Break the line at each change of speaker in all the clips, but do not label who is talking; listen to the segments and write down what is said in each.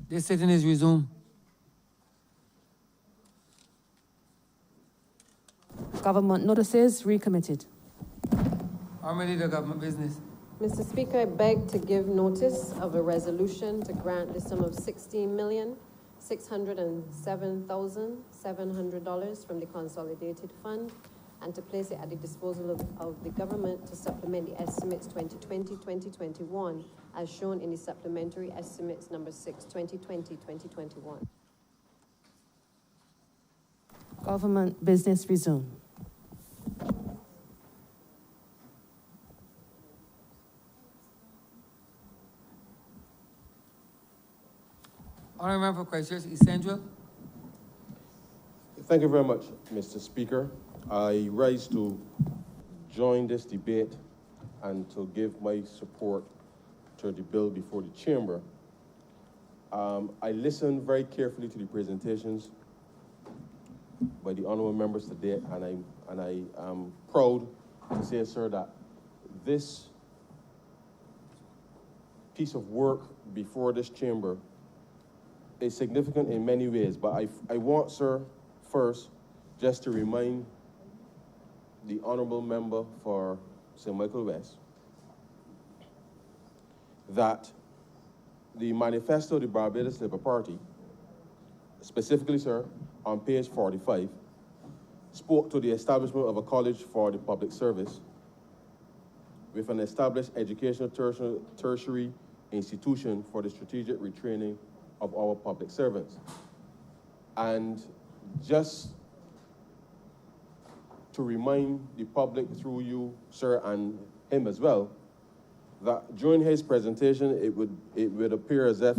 This sitting is resumed.
Government notices recommitted.
Already the government business.
Mr. Speaker, I beg to give notice of a resolution to grant the sum of $16,607,700 from the Consolidated Fund and to place it at the disposal of the government to supplement the estimates 2020-2021 as shown in the supplementary estimates number 6, 2020-2021.
Government business resumed.
Honourable Member for Christchurch East Central.
Thank you very much, Mr. Speaker. I rise to join this debate and to give my support to the bill before the chamber. I listened very carefully to the presentations by the honourable members today, and I am proud to say, sir, that this piece of work before this chamber is significant in many ways, but I want, sir, first, just to remind the honourable member for St. Michael West that the manifesto of the Barbados Labour Party, specifically, sir, on page 45, spoke to the establishment of a college for the public service with an established educational tertiary institution for the strategic retraining of our public servants. And just to remind the public through you, sir, and him as well, that during his presentation, it would appear as if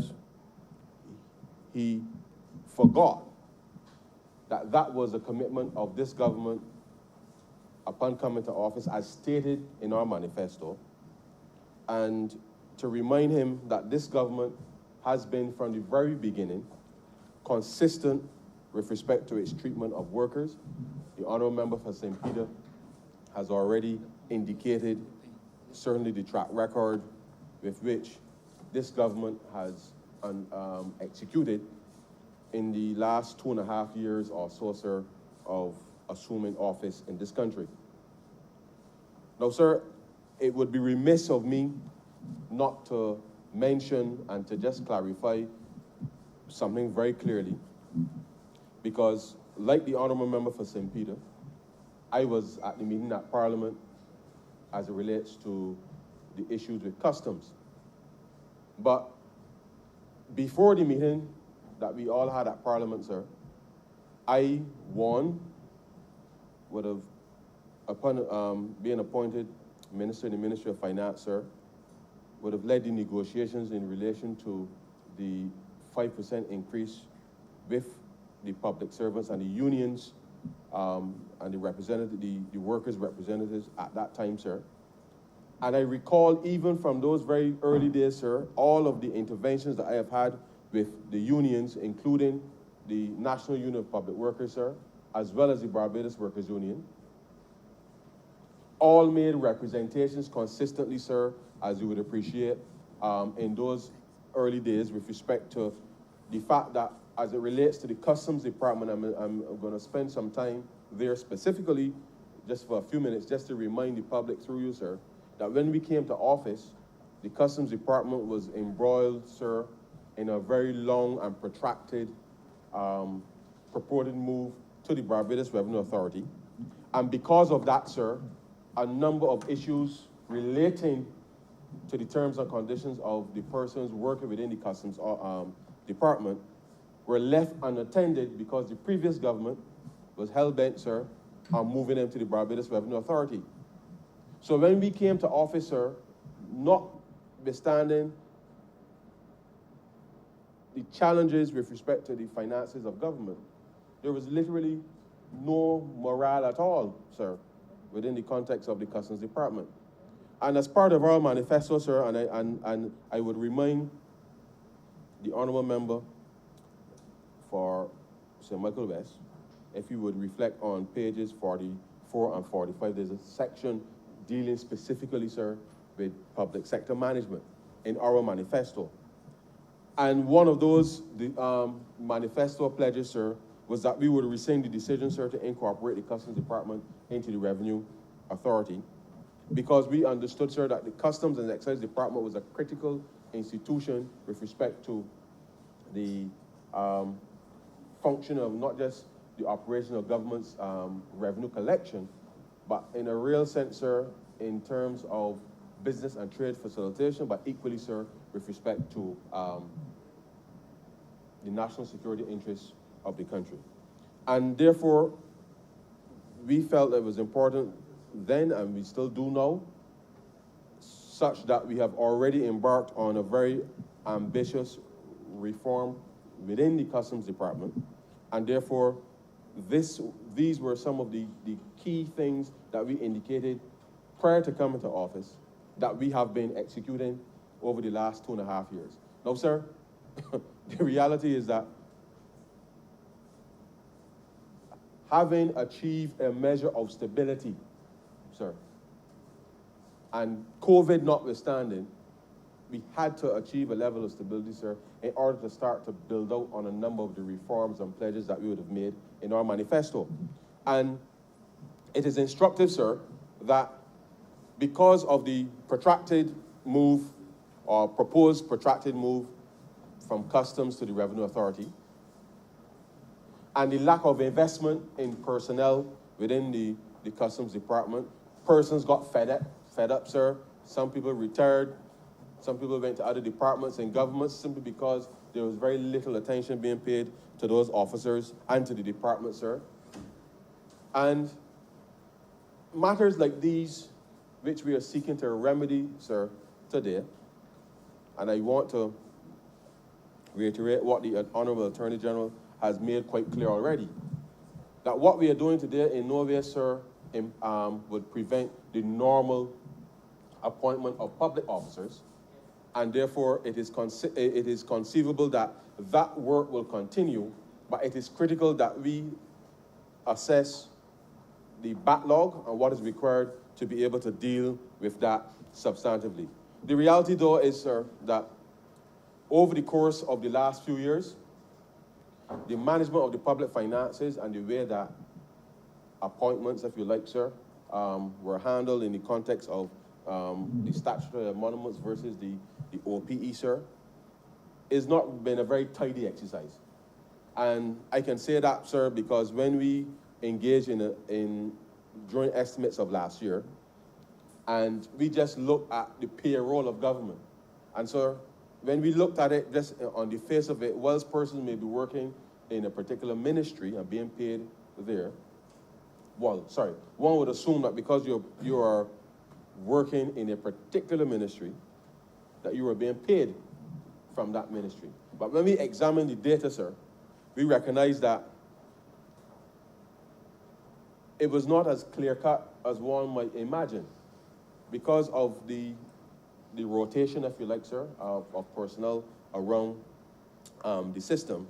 he forgot that that was a commitment of this government upon coming to office as stated in our manifesto, and to remind him that this government has been from the very beginning consistent with respect to its treatment of workers. The honourable member for St. Peter has already indicated certainly the track record with which this government has executed in the last 2.5 years or so, sir, of assuming office in this country. Now, sir, it would be remiss of me not to mention and to just clarify something very clearly, because like the honourable member for St. Peter, I was at the meeting at Parliament as it relates to the issues with customs. But before the meeting that we all had at Parliament, sir, I, one, would have, upon being appointed Minister in the Ministry of Finance, sir, would have led the negotiations in relation to the 5% increase with the public servants and the unions and the workers' representatives at that time, sir. And I recall even from those very early days, sir, all of the interventions that I have had with the unions, including the National Union of Public Workers, sir, as well as the Barbados Workers Union, all made representations consistently, sir, as you would appreciate, in those early days with respect to the fact that as it relates to the Customs Department, I'm going to spend some time there specifically, just for a few minutes, just to remind the public through you, sir, that when we came to office, the Customs Department was embroiled, sir, in a very long and protracted purported move to the Barbados Revenue Authority. And because of that, sir, a number of issues relating to the terms and conditions of the persons working within the Customs Department were left unattended because the previous government was hell-bent, sir, on moving them to the Barbados Revenue Authority. So when we came to office, sir, notwithstanding the challenges with respect to the finances of government, there was literally no morale at all, sir, within the context of the Customs Department. And as part of our manifesto, sir, and I would remind the honourable member for St. Michael West, if you would reflect on pages 44 and 45, there's a section dealing specifically, sir, with public sector management in our manifesto. And one of those manifesto pledges, sir, was that we would rescind the decision, sir, to incorporate the Customs Department into the Revenue Authority, because we understood, sir, that the Customs and Excise Department was a critical institution with respect to the function of not just the operation of government's revenue collection, but in a real sense, sir, in terms of business and trade facilitation, but equally, sir, with respect to the national security interests of the country. And therefore, we felt it was important then, and we still do now, such that we have already embarked on a very ambitious reform within the Customs Department. And therefore, these were some of the key things that we indicated prior to coming to office that we have been executing over the last 2.5 years. Now, sir, the reality is that having achieved a measure of stability, sir, and COVID notwithstanding, we had to achieve a level of stability, sir, in order to start to build out on a number of the reforms and pledges that we would have made in our manifesto. And it is instructive, sir, that because of the protracted move, or proposed protracted move from Customs to the Revenue Authority, and the lack of investment in personnel within the Customs Department, persons got fed up, sir. Some people retired. Some people went to other departments and governments simply because there was very little attention being paid to those officers and to the department, sir. And matters like these, which we are seeking to remedy, sir, today, and I want to reiterate what the Honorable Attorney General has made quite clear already, that what we are doing today in no way, sir, would prevent the normal appointment of public officers, and therefore it is conceivable that that work will continue, but it is critical that we assess the backlog and what is required to be able to deal with that substantively. The reality, though, is, sir, that over the course of the last few years, the management of the public finances and the way that appointments, if you like, sir, were handled in the context of the statutory emoluments versus the OPE, sir, is not been a very tidy exercise. And I can say that, sir, because when we engaged in joint estimates of last year, and we just looked at the payroll of government. And so when we looked at it just on the face of it, whilst persons may be working in a particular ministry and being paid there, one would assume that because you are working in a particular ministry, that you are being paid from that ministry. But when we examine the data, sir, we recognize that it was not as clear-cut as one might imagine because of the rotation, if you like, sir, of personnel around the system.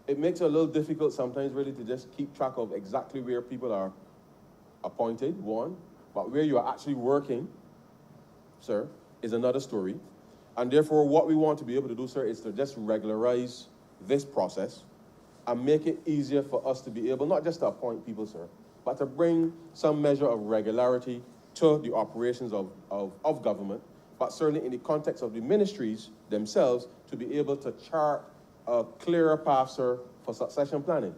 It makes it a little difficult sometimes really to just keep track of exactly where people are appointed, one, but where you are actually working, sir, is another story. And therefore, what we want to be able to do, sir, is to just regularize this process and make it easier for us to be able, not just to appoint people, sir, but to bring some measure of regularity to the operations of government, but certainly in the context of the ministries themselves, to be able to chart a clearer path, sir, for succession planning.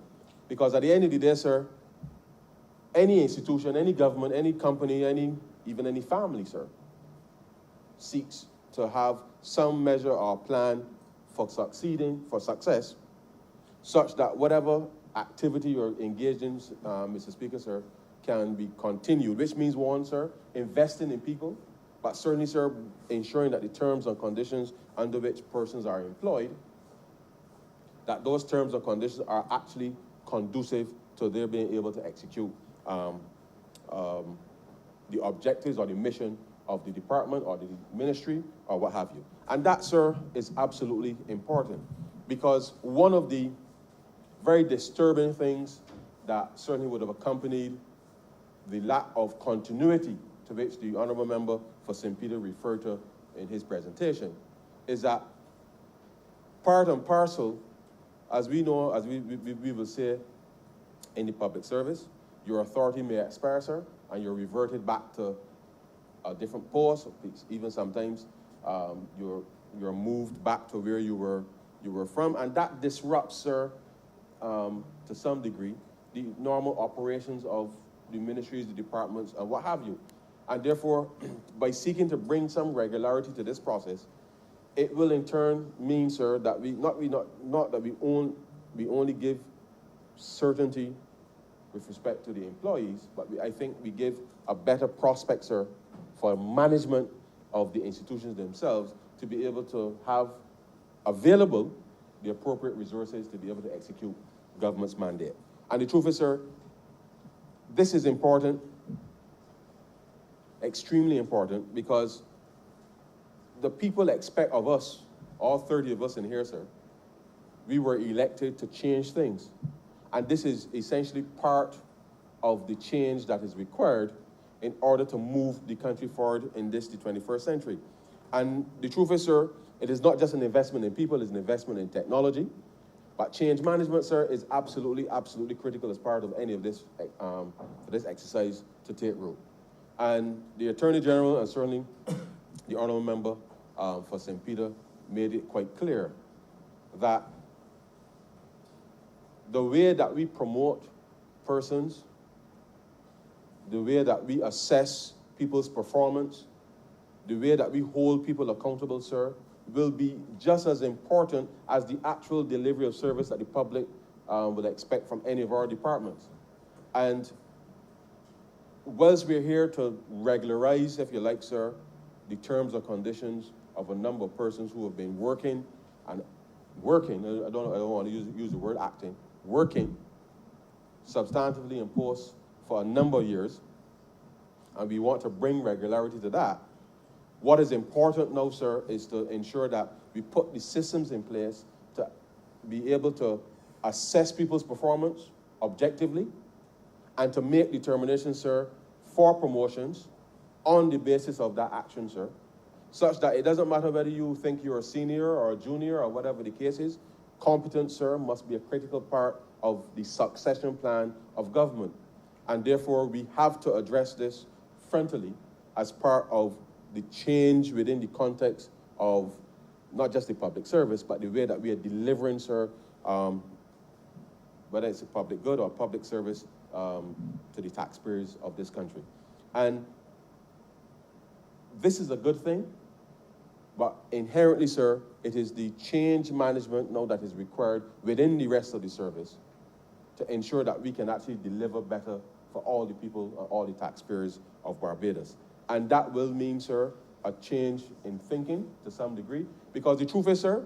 Because at the end of the day, sir, any institution, any government, any company, even any family, sir, seeks to have some measure or plan for success, such that whatever activity you're engaged in, Mr. Speaker, sir, can be continued, which means, one, sir, investing in people, but certainly, sir, ensuring that the terms and conditions under which persons are employed, that those terms and conditions are actually conducive to their being able to execute the objectives or the mission of the department or the ministry or what have you. And that, sir, is absolutely important, because one of the very disturbing things that certainly would have accompanied the lack of continuity to which the Honourable Member for St. Peter referred to in his presentation is that part and parcel, as we know, as we will say in the public service, your authority may expire, sir, and you're reverted back to a different post. Even sometimes you're moved back to where you were from, and that disrupts, sir, to some degree, the normal operations of the ministries, the departments, and what have you. And therefore, by seeking to bring some regularity to this process, it will in turn mean, sir, that we only give certainty with respect to the employees, but I think we give a better prospect, sir, for management of the institutions themselves to be able to have available the appropriate resources to be able to execute government's mandate. And the truth is, sir, this is important, extremely important, because the people expect of us, all 30 of us in here, sir, we were elected to change things. And this is essentially part of the change that is required in order to move the country forward in the 21st century. And the truth is, sir, it is not just an investment in people, it's an investment in technology. But change management, sir, is absolutely, absolutely critical as part of any of this, this exercise to take root. And the Attorney General and certainly the Honourable Member for St. Peter made it quite clear that the way that we promote persons, the way that we assess people's performance, the way that we hold people accountable, sir, will be just as important as the actual delivery of service that the public will expect from any of our departments. And whilst we're here to regularize, if you like, sir, the terms or conditions of a number of persons who have been working, I don't want to use the word acting, working substantively in posts for a number of years, and we want to bring regularity to that. What is important now, sir, is to ensure that we put the systems in place to be able to assess people's performance objectively and to make determinations, sir, for promotions on the basis of that action, sir, such that it doesn't matter whether you think you're a senior or a junior or whatever the case is, competence, sir, must be a critical part of the succession plan of government. And therefore, we have to address this frontally as part of the change within the context of not just the public service, but the way that we are delivering, sir, whether it's a public good or public service to the taxpayers of this country. And this is a good thing, but inherently, sir, it is the change management now that is required within the rest of the service to ensure that we can actually deliver better for all the people, all the taxpayers of Barbados. And that will mean, sir, a change in thinking to some degree, because the truth is, sir,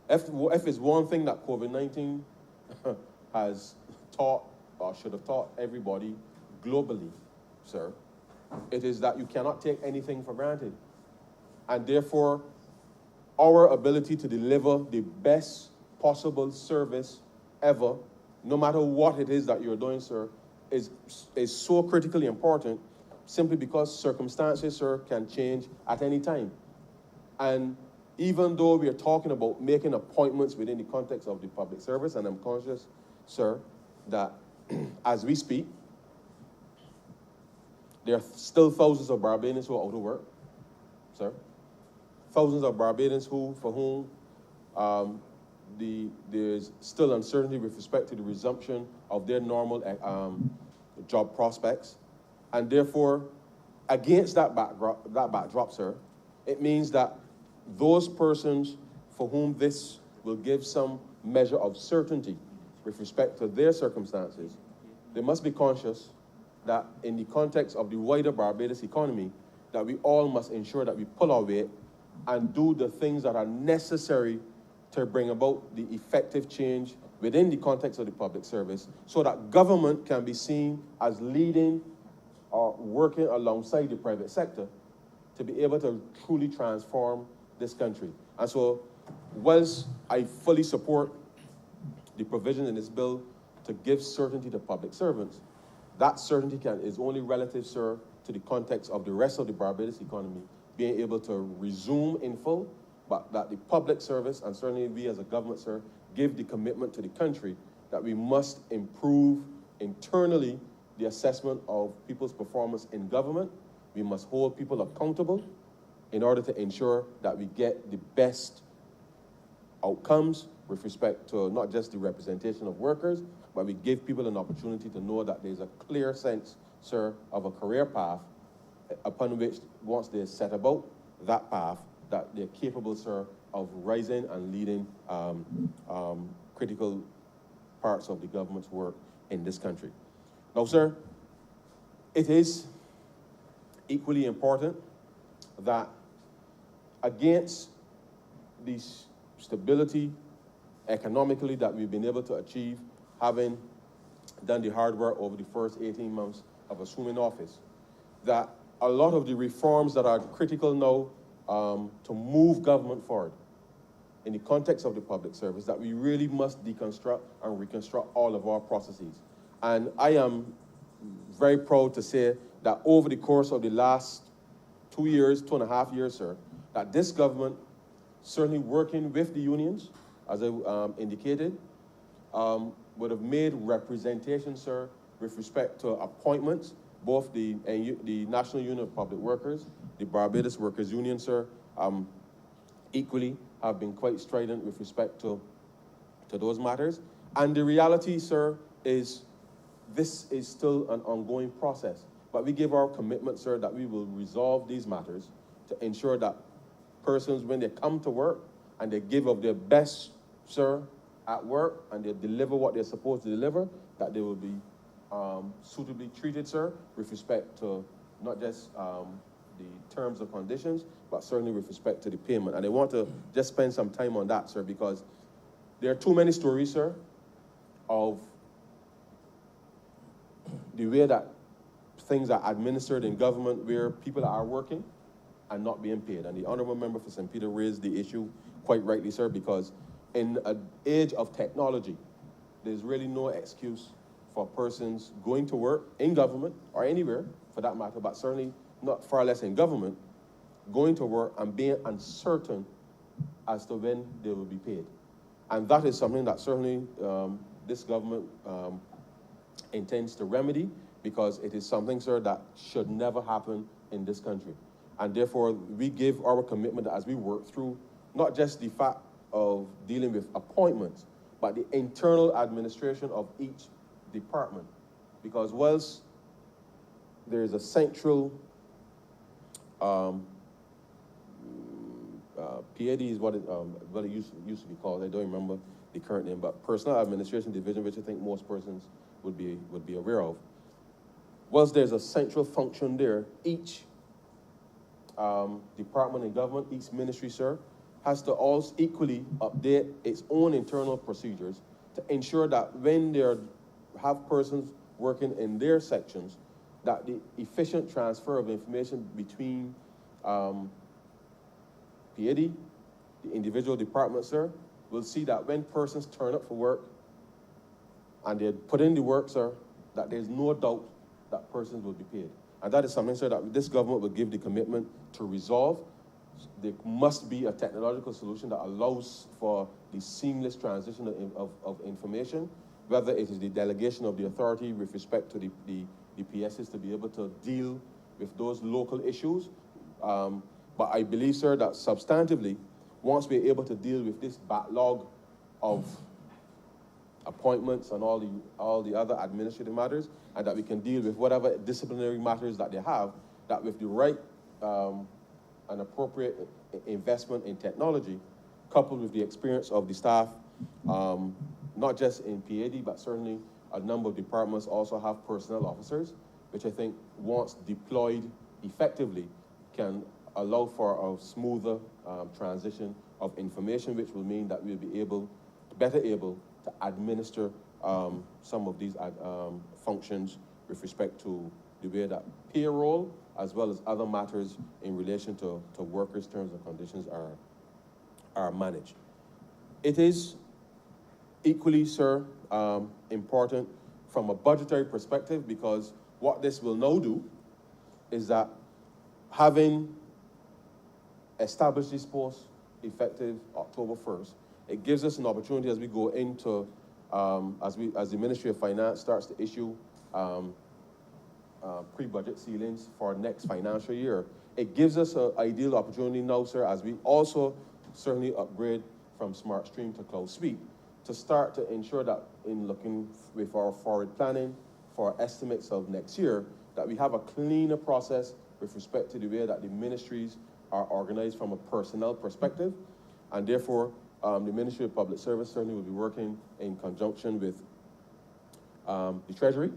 if it's one thing that COVID-19 has taught, or should have taught everybody globally, sir, it is that you cannot take anything for granted. And therefore, our ability to deliver the best possible service ever, no matter what it is that you're doing, sir, is so critically important, simply because circumstances, sir, can change at any time. And even though we are talking about making appointments within the context of the public service, and I'm conscious, sir, that as we speak, there are still thousands of Barbadians who are out of work, sir. Thousands of Barbadians for whom there's still uncertainty with respect to the resumption of their normal job prospects. And therefore, against that backdrop, sir, it means that those persons for whom this will give some measure of certainty with respect to their circumstances, they must be conscious that in the context of the wider Barbados economy, that we all must ensure that we pull our weight and do the things that are necessary to bring about the effective change within the context of the public service, so that government can be seen as leading or working alongside the private sector to be able to truly transform this country. And so, whilst I fully support the provision in this bill to give certainty to public servants, that certainty is only relative, sir, to the context of the rest of the Barbados economy being able to resume in full but that the public service, and certainly we as a government, sir, give the commitment to the country that we must improve internally the assessment of people's performance in government. We must hold people accountable in order to ensure that we get the best outcomes with respect to not just the representation of workers, but we give people an opportunity to know that there's a clear sense, sir, of a career path upon which, once they're set about that path, that they're capable, sir, of rising and leading critical parts of the government's work in this country. Now, sir, it is equally important that against the stability economically that we've been able to achieve, having done the hard work over the first 18 months of assuming office, that a lot of the reforms that are critical now to move government forward in the context of the public service, that we really must deconstruct and reconstruct all of our processes. And I am very proud to say that over the course of the last 2 years, 2.5 years, sir, that this government, certainly working with the unions, as I indicated, would have made representation, sir, with respect to appointments, both the National Union of Public Workers, the Barbados Workers Union, sir, equally have been quite strident with respect to those matters. And the reality, sir, is this is still an ongoing process. But we give our commitment, sir, that we will resolve these matters to ensure that persons, when they come to work and they give of their best, sir, at work, and they deliver what they're supposed to deliver, that they will be suitably treated, sir, with respect to not just the terms and conditions, but certainly with respect to the payment. And I want to just spend some time on that, sir, because there are too many stories, sir, of the way that things are administered in government where people are working and not being paid. And the honorable member for St. Peter raised the issue quite rightly, sir, because in an age of technology, there's really no excuse for persons going to work in government or anywhere for that matter, but certainly not far less in government, going to work and being uncertain as to when they will be paid. And that is something that certainly this government intends to remedy, because it is something, sir, that should never happen in this country. And therefore, we give our commitment that as we work through not just the fact of dealing with appointments, but the internal administration of each department. Because whilst there is a central PAD is what it used to be called. I don't remember the current name, but Personnel Administration Division, which I think most persons would be aware of. Whilst there's a central function there, each department in government, each ministry, sir, has to also equally update its own internal procedures to ensure that when they have persons working in their sections, that the efficient transfer of information between PAD, the individual departments, sir, will see that when persons turn up for work and they put in the work, sir, that there's no doubt that persons will be paid. And that is something, sir, that this government will give the commitment to resolve. There must be a technological solution that allows for the seamless transition of information, whether it is the delegation of the authority with respect to the PSs to be able to deal with those local issues. But I believe, sir, that substantively, once we're able to deal with this backlog of appointments and all the other administrative matters, and that we can deal with whatever disciplinary matters that they have, that with the right and appropriate investment in technology, coupled with the experience of the staff, not just in PAD, but certainly a number of departments also have personnel officers, which I think, once deployed effectively, can allow for a smoother transition of information, which will mean that we'll be better able to administer some of these functions with respect to the way that payroll, as well as other matters in relation to workers' terms and conditions are managed. It is equally, sir, important from a budgetary perspective, because what this will now do is that, having established this post, effective October 1st. It gives us an opportunity as we go into, as the Ministry of Finance starts to issue pre-budget ceilings for next financial year. It gives us an ideal opportunity now, sir, as we also certainly upgrade from Smart Stream to Cloud Speak, to start to ensure that in looking with our forward planning for estimates of next year, that we have a cleaner process with respect to the way that the ministries are organized from a personnel perspective. And therefore, the Ministry of Public Service certainly will be working in conjunction with the Treasury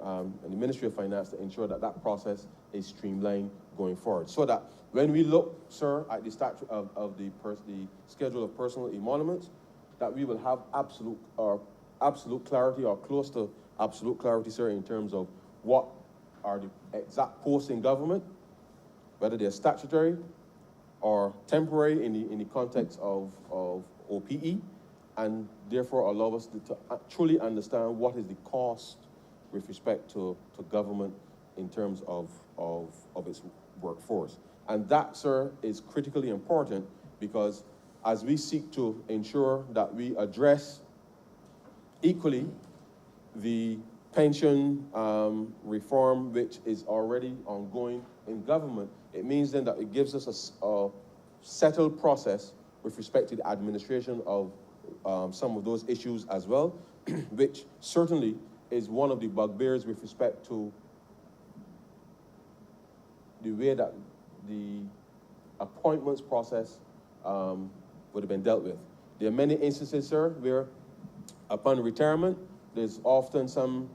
and the Ministry of Finance to ensure that that process is streamlined going forward. So that when we look, sir, at the statute of the schedule of personal emoluments, that we will have absolute clarity or close to absolute clarity, sir, in terms of what are the exact posts in government, whether they're statutory or temporary in the context of OPE, and therefore allow us to truly understand what is the cost with respect to government in terms of its workforce. And that, sir, is critically important because as we seek to ensure that we address equally the pension reform, which is already ongoing in government, it means then that it gives us a settled process with respect to the administration of some of those issues as well, which certainly is one of the bugbears with respect to the way that the appointments process would have been dealt with. There are many instances, sir, where upon retirement, there's often some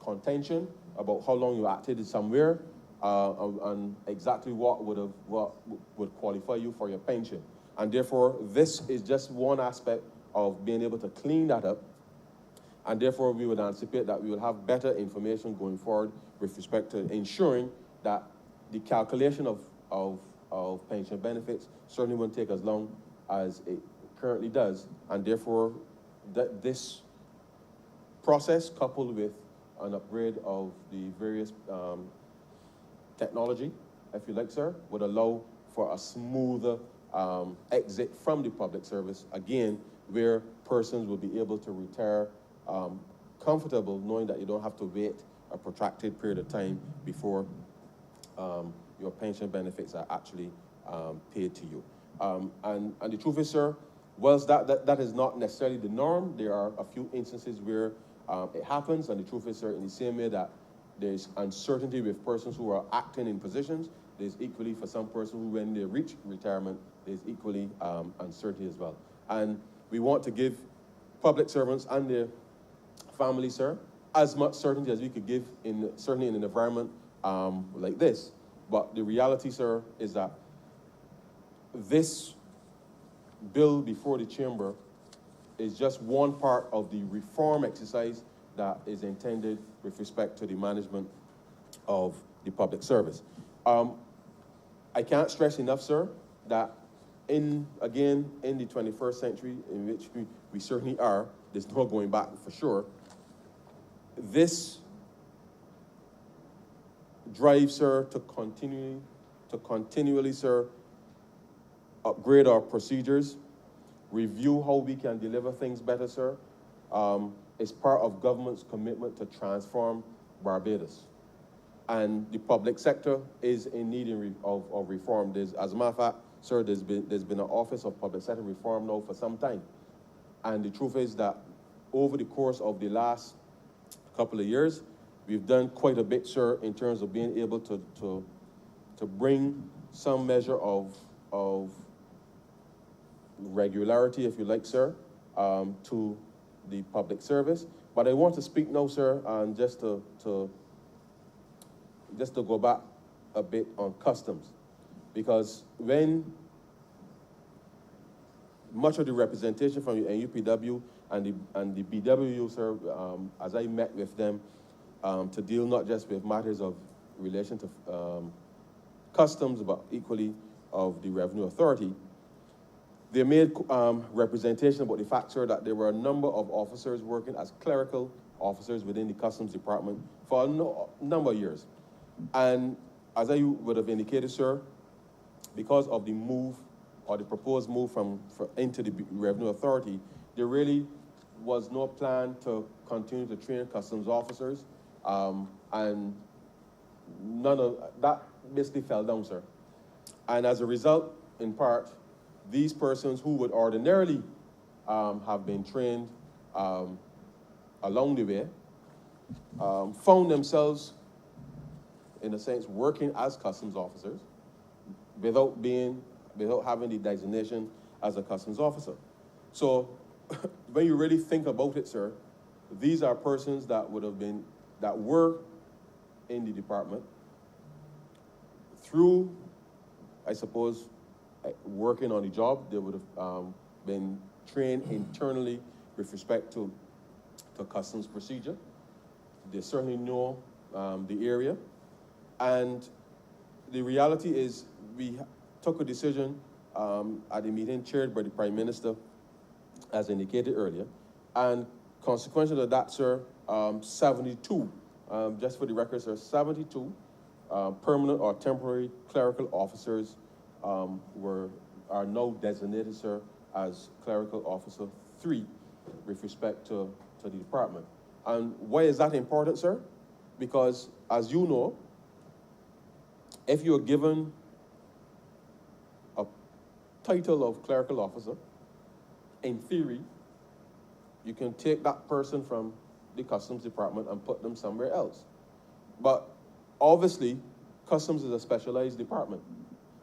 contention about how long you acted somewhere and exactly what would qualify you for your pension. And therefore, this is just one aspect of being able to clean that up. And therefore, we would anticipate that we will have better information going forward with respect to ensuring that the calculation of pension benefits certainly won't take as long as it currently does. And therefore, this process, coupled with an upgrade of the various technology, if you like, sir, would allow for a smoother exit from the public service, again, where persons will be able to retire comfortable, knowing that you don't have to wait a protracted period of time before your pension benefits are actually paid to you. And the truth is, sir, whilst that is not necessarily the norm, there are a few instances where it happens, and the truth is, sir, in the same way that there's uncertainty with persons who are acting in positions, there's equally for some person who, when they reach retirement, there's equally uncertainty as well. And we want to give public servants and their families, sir, as much certainty as we could give certainly in an environment like this. But the reality, sir, is that this bill before the chamber is just one part of the reform exercise that is intended with respect to the management of the public service. I can't stress enough, sir, that in the 21st century, in which we certainly are, there's no going back for sure, this drive, sir, to continually, sir, upgrade our procedures, review how we can deliver things better, sir, is part of government's commitment to transform Barbados. And the public sector is in need of reform. As a matter of fact, sir, there's been an Office of Public Sector Reform now for some time. And the truth is that over the course of the last couple of years, we've done quite a bit, sir, in terms of being able to bring some measure of regularity, if you like, sir, to the public service. But I want to speak now, sir, and just to go back a bit on customs, because when much of the representation from the NUPW and the BWU, sir, as I met with them to deal not just with matters of relation to customs, but equally of the Revenue Authority, they made representation about the fact, sir, that there were a number of officers working as clerical officers within the Customs Department for a number of years. And as I would have indicated, sir, because of the move or the proposed move into the Revenue Authority, there really was no plan to continue to train customs officers, and none of that basically fell down, sir. And as a result, in part, these persons who would ordinarily have been trained along the way found themselves, in a sense, working as customs officers without having the designation as a customs officer. So when you really think about it, sir, these are persons that were in the department through, I suppose, working on the job. They would have been trained internally with respect to customs procedure. They certainly know the area. And the reality is we took a decision at the meeting chaired by the Prime Minister, as indicated earlier. And consequential of that, sir, 72, just for the record, sir, 72 permanent or temporary clerical officers are now designated, sir, as Clerical Officer 3 with respect to the department. And why is that important, sir? Because, as you know, if you're given a title of clerical officer, in theory, you can take that person from the Customs Department and put them somewhere else. But obviously, Customs is a specialized department.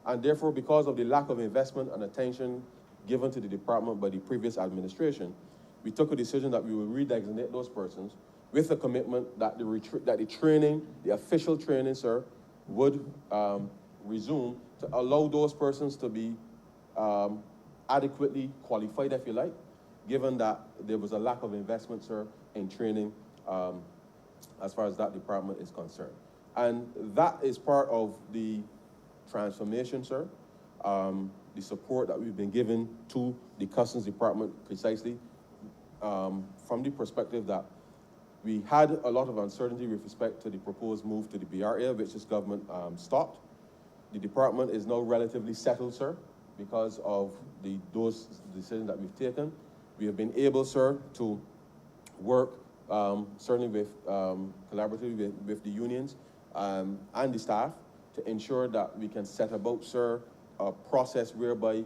And therefore, because of the lack of investment and attention given to the department by the previous administration, we took a decision that we will redesignate those persons with a commitment that the training, the official training, sir, would resume to allow those persons to be adequately qualified, if you like, given that there was a lack of investment, sir, in training as far as that department is concerned. And that is part of the transformation, sir, the support that we've been given to the Customs Department precisely from the perspective that we had a lot of uncertainty with respect to the proposed move to the BRA, which this government stopped. The department is now relatively settled, sir, because of those decisions that we've taken. We have been able, sir, to work certainly with collaboratively with the unions and the staff to ensure that we can set about, sir, a process whereby,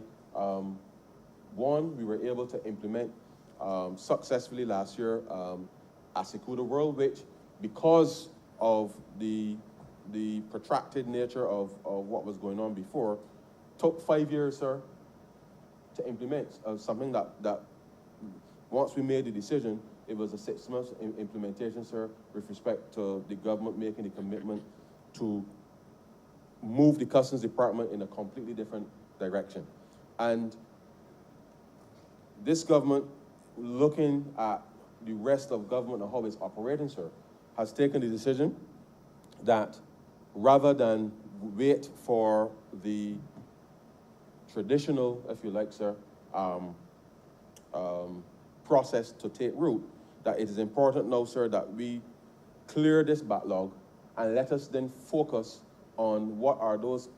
one, we were able to implement successfully last year Asekuda World, which, because of the protracted nature of what was going on before, took 5 years, sir, to implement. Something that once we made the decision, it was a 6 months implementation, sir, with respect to the government making the commitment to move the Customs Department in a completely different direction. And this government, looking at the rest of government and how it's operating, sir, has taken the decision that rather than wait for the traditional, if you like, sir, process to take root, that it is important now, sir, that we clear this backlog and let us then focus on what are those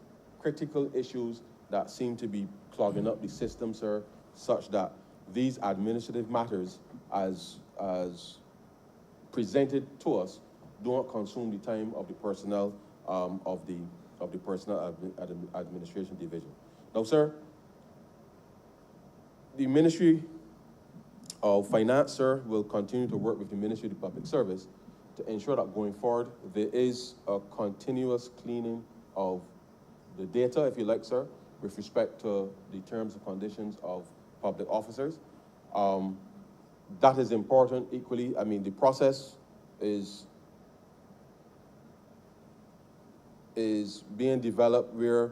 critical issues that seem to be clogging up the system, sir, such that these administrative matters, as presented to us, don't consume the time of the personnel of the personnel administration division. Now, sir, the Ministry of Finance, sir, will continue to work with the Ministry of Public Service to ensure that going forward, there is a continuous cleaning of the data, if you like, sir, with respect to the terms and conditions of public officers. That is important equally. I mean, the process is being developed where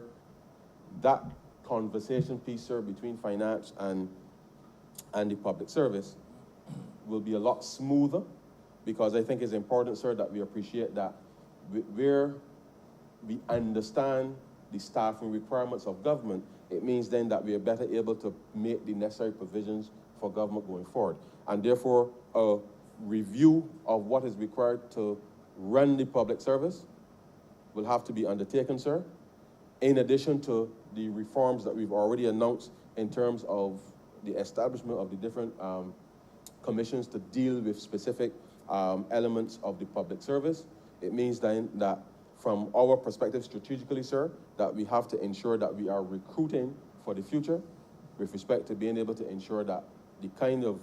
that conversation piece, sir, between finance and the public service will be a lot smoother, because I think it's important, sir, that we appreciate that where we understand the staffing requirements of government, it means then that we are better able to make the necessary provisions for government going forward. And therefore, a review of what is required to run the public service will have to be undertaken, sir, in addition to the reforms that we've already announced in terms of the establishment of the different commissions to deal with specific elements of the public service. It means then that from our perspective strategically, sir, that we have to ensure that we are recruiting for the future with respect to being able to ensure that the kind of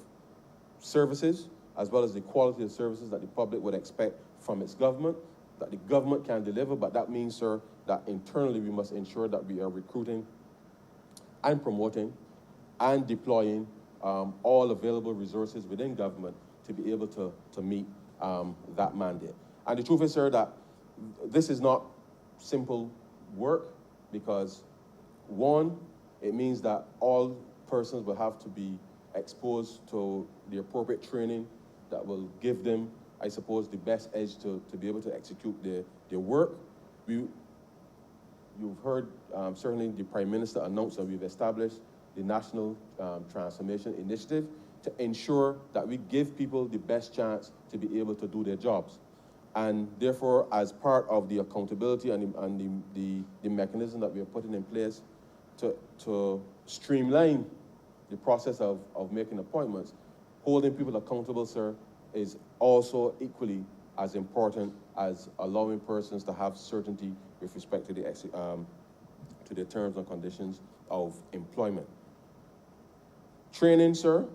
services as well as the quality of services that the public would expect from its government, that the government can deliver, but that means, sir, that internally we must ensure that we are recruiting and promoting and deploying all available resources within government to be able to meet that mandate. And the truth is, sir, that this is not simple work because, one, it means that all persons will have to be exposed to the appropriate training that will give them, I suppose, the best edge to be able to execute their work. You've heard certainly the Prime Minister announce that we've established the National Transformation Initiative to ensure that we give people the best chance to be able to do their jobs. And therefore, as part of the accountability and the mechanism that we are putting in place to streamline the process of making appointments, holding people accountable, sir, is also equally as important as allowing persons to have certainty with respect to the terms and conditions of employment. Training, sir,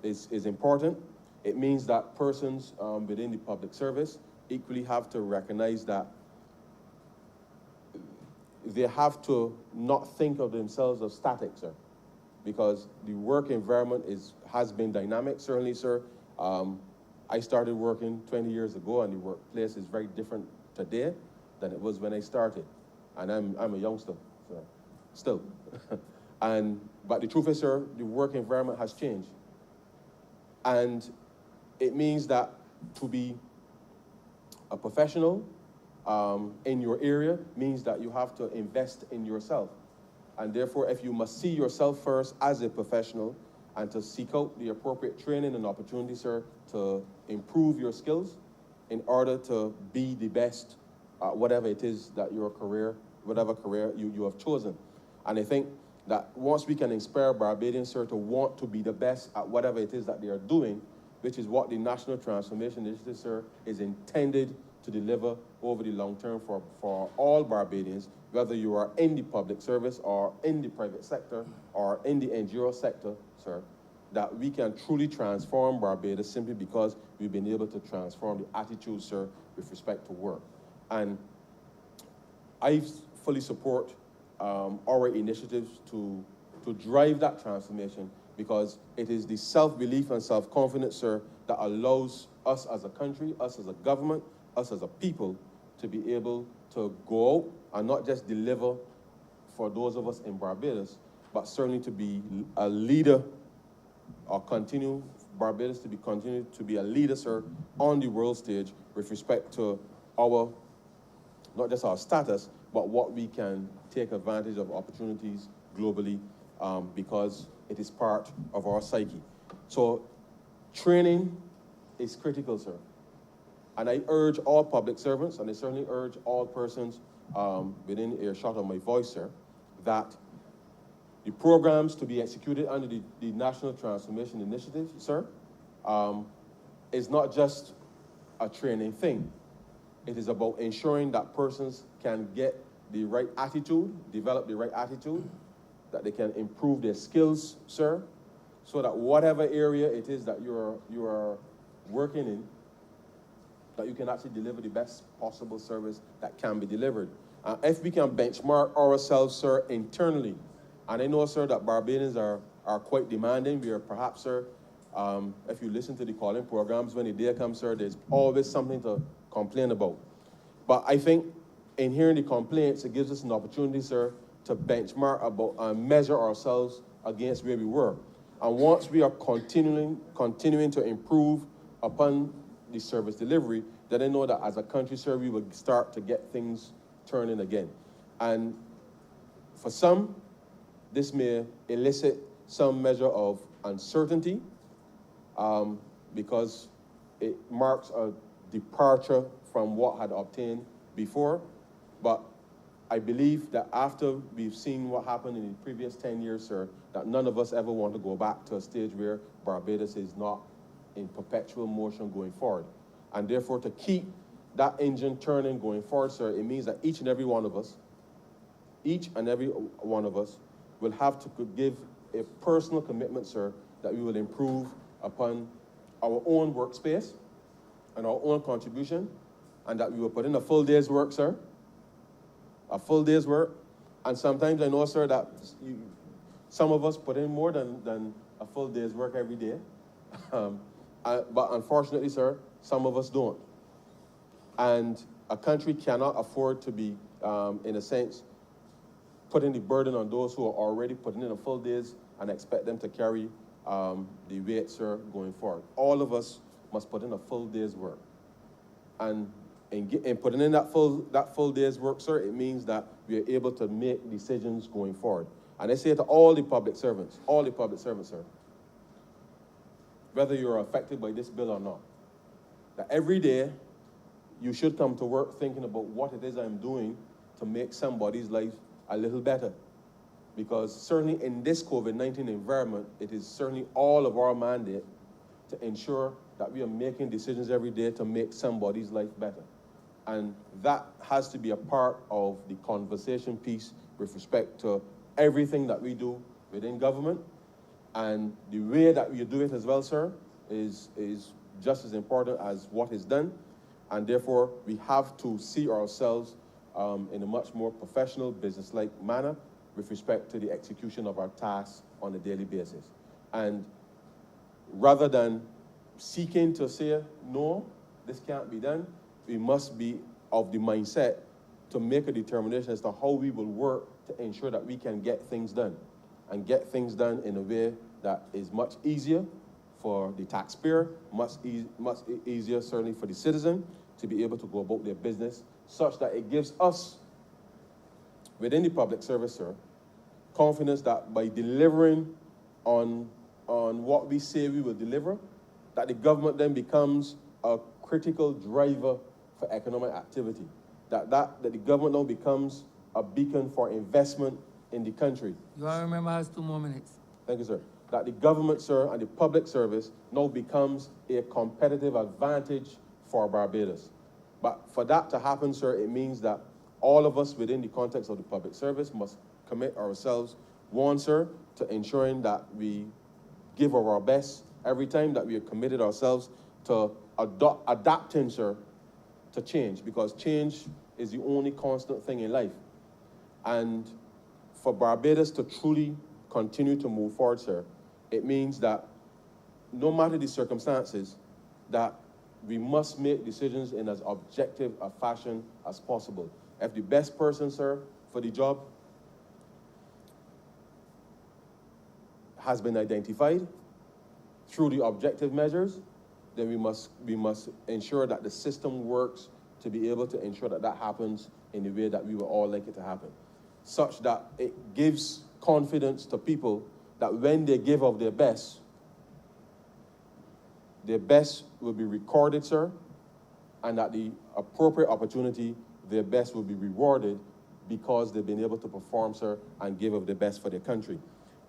is important. It means that persons within the public service equally have to recognize that they have to not think of themselves as static, sir, because the work environment has been dynamic, certainly, sir. I started working 20 years ago, and the workplace is very different today than it was when I started. And I'm a youngster, so still. But the truth is, sir, the work environment has changed. And it means that to be a professional in your area means that you have to invest in yourself. And therefore, if you must see yourself first as a professional and to seek out the appropriate training and opportunity, sir, to improve your skills in order to be the best at whatever it is that your career, whatever career you have chosen. And I think that once we can inspire Barbadians, sir, to want to be the best at whatever it is that they are doing, which is what the National Transformation Initiative, sir, is intended to deliver over the long term for all Barbadians, whether you are in the public service or in the private sector or in the NGO sector, sir, that we can truly transform Barbados simply because we've been able to transform the attitude, sir, with respect to work. And I fully support our initiatives to drive that transformation, because it is the self-belief and self-confidence, sir, that allows us as a country, us as a government, us as a people, to be able to go out and not just deliver for those of us in Barbados, but certainly to be a leader or Barbados to continue to be a leader, sir, on the world stage with respect to our, not just our status, but what we can take advantage of opportunities globally, because it is part of our psyche. So training is critical, sir. And I urge all public servants, and I certainly urge all persons within earshot of my voice, sir, that the programs to be executed under the National Transformation Initiative, sir, is not just a training thing. It is about ensuring that persons can get the right attitude, develop the right attitude, that they can improve their skills, sir, so that whatever area it is that you are working in, that you can actually deliver the best possible service that can be delivered. If we can benchmark ourselves, sir, internally, and I know, sir, that Barbadians are quite demanding. We are perhaps, sir, if you listen to the calling programs, when the day comes, sir, there's always something to complain about. But I think in hearing the complaints, it gives us an opportunity, sir, to benchmark about and measure ourselves against where we were. And once we are continuing to improve upon the service delivery, then I know that as a country, sir, we will start to get things turning again. And for some, this may elicit some measure of uncertainty, because it marks a departure from what had obtained before. But I believe that after we've seen what happened in the previous 10 years, sir, that none of us ever want to go back to a stage where Barbados is not in perpetual motion going forward. And therefore, to keep that engine turning going forward, sir, it means that each and every one of us will have to give a personal commitment, sir, that we will improve upon our own workspace and our own contribution, and that we will put in a full day's work, sir. A full day's work. And sometimes I know, sir, that some of us put in more than a full day's work every day. But unfortunately, sir, some of us don't. And a country cannot afford to be, in a sense, putting the burden on those who are already putting in a full days and expect them to carry the weight, sir, going forward. All of us must put in a full day's work. And in putting in that full day's work, sir, it means that we are able to make decisions going forward. And I say to all the public servants, sir, whether you're affected by this bill or not, that every day you should come to work thinking about what it is I'm doing to make somebody's life a little better. Because certainly in this COVID-19 environment, it is certainly all of our mandate to ensure that we are making decisions every day to make somebody's life better. And that has to be a part of the conversation piece with respect to everything that we do within government. And the way that we do it as well, sir, is just as important as what is done. And therefore, we have to see ourselves in a much more professional, business-like manner with respect to the execution of our tasks on a daily basis. And rather than seeking to say, no, this can't be done, we must be of the mindset to make a determination as to how we will work to ensure that we can get things done, and get things done in a way that is much easier for the taxpayer, much easier certainly for the citizen to be able to go about their business, such that it gives us, within the public service, sir, confidence that by delivering on what we say we will deliver, that the government then becomes a critical driver for economic activity, that the government now becomes a beacon for investment in the country.
You all remember has 2 more minutes.
Thank you, sir. That the government, sir, and the public service now becomes a competitive advantage for Barbados. But for that to happen, sir, it means that all of us within the context of the public service must commit ourselves, one, sir, to ensuring that we give of our best every time, that we are committed ourselves to adapting, sir, to change, because change is the only constant thing in life. And for Barbados to truly continue to move forward, sir, it means that no matter the circumstances, that we must make decisions in as objective a fashion as possible. If the best person, sir, for the job has been identified through the objective measures, then we must ensure that the system works to be able to ensure that that happens in the way that we would all like it to happen, such that it gives confidence to people that when they give of their best will be recorded, sir, and that the appropriate opportunity, their best will be rewarded because they've been able to perform, sir, and give of their best for their country.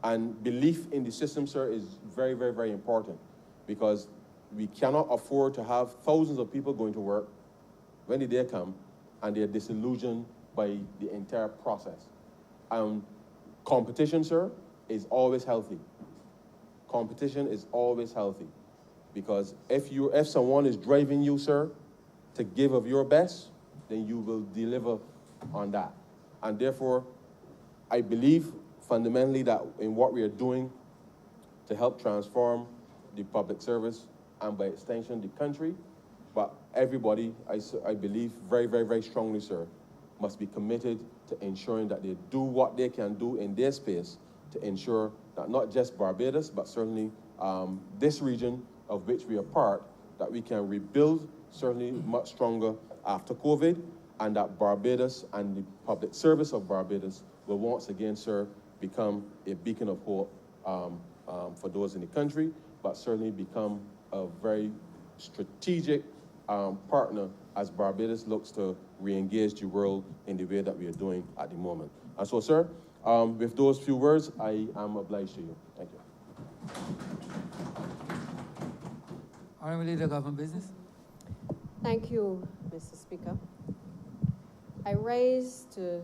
And belief in the system, sir, is very, very, very important, because we cannot afford to have thousands of people going to work when the day come and they're disillusioned by the entire process. Competition, sir, is always healthy. Competition is always healthy, because if someone is driving you, sir, to give of your best, then you will deliver on that. And therefore, I believe fundamentally that in what we are doing to help transform the public service and by extension the country, but everybody, I believe very, very, very strongly, sir, must be committed to ensuring that they do what they can do in their space to ensure that not just Barbados, but certainly this region of which we are part, that we can rebuild certainly much stronger after COVID, and that Barbados and the public service of Barbados will once again, sir, become a beacon of hope for those in the country, but certainly become a very strategic partner as Barbados looks to re-engage the world in the way that we are doing at the moment. And so, sir, with those few words, I am obliged to you. Thank you.
Honorable Leader of Government Business.
Thank you, Mr. Speaker. I rise to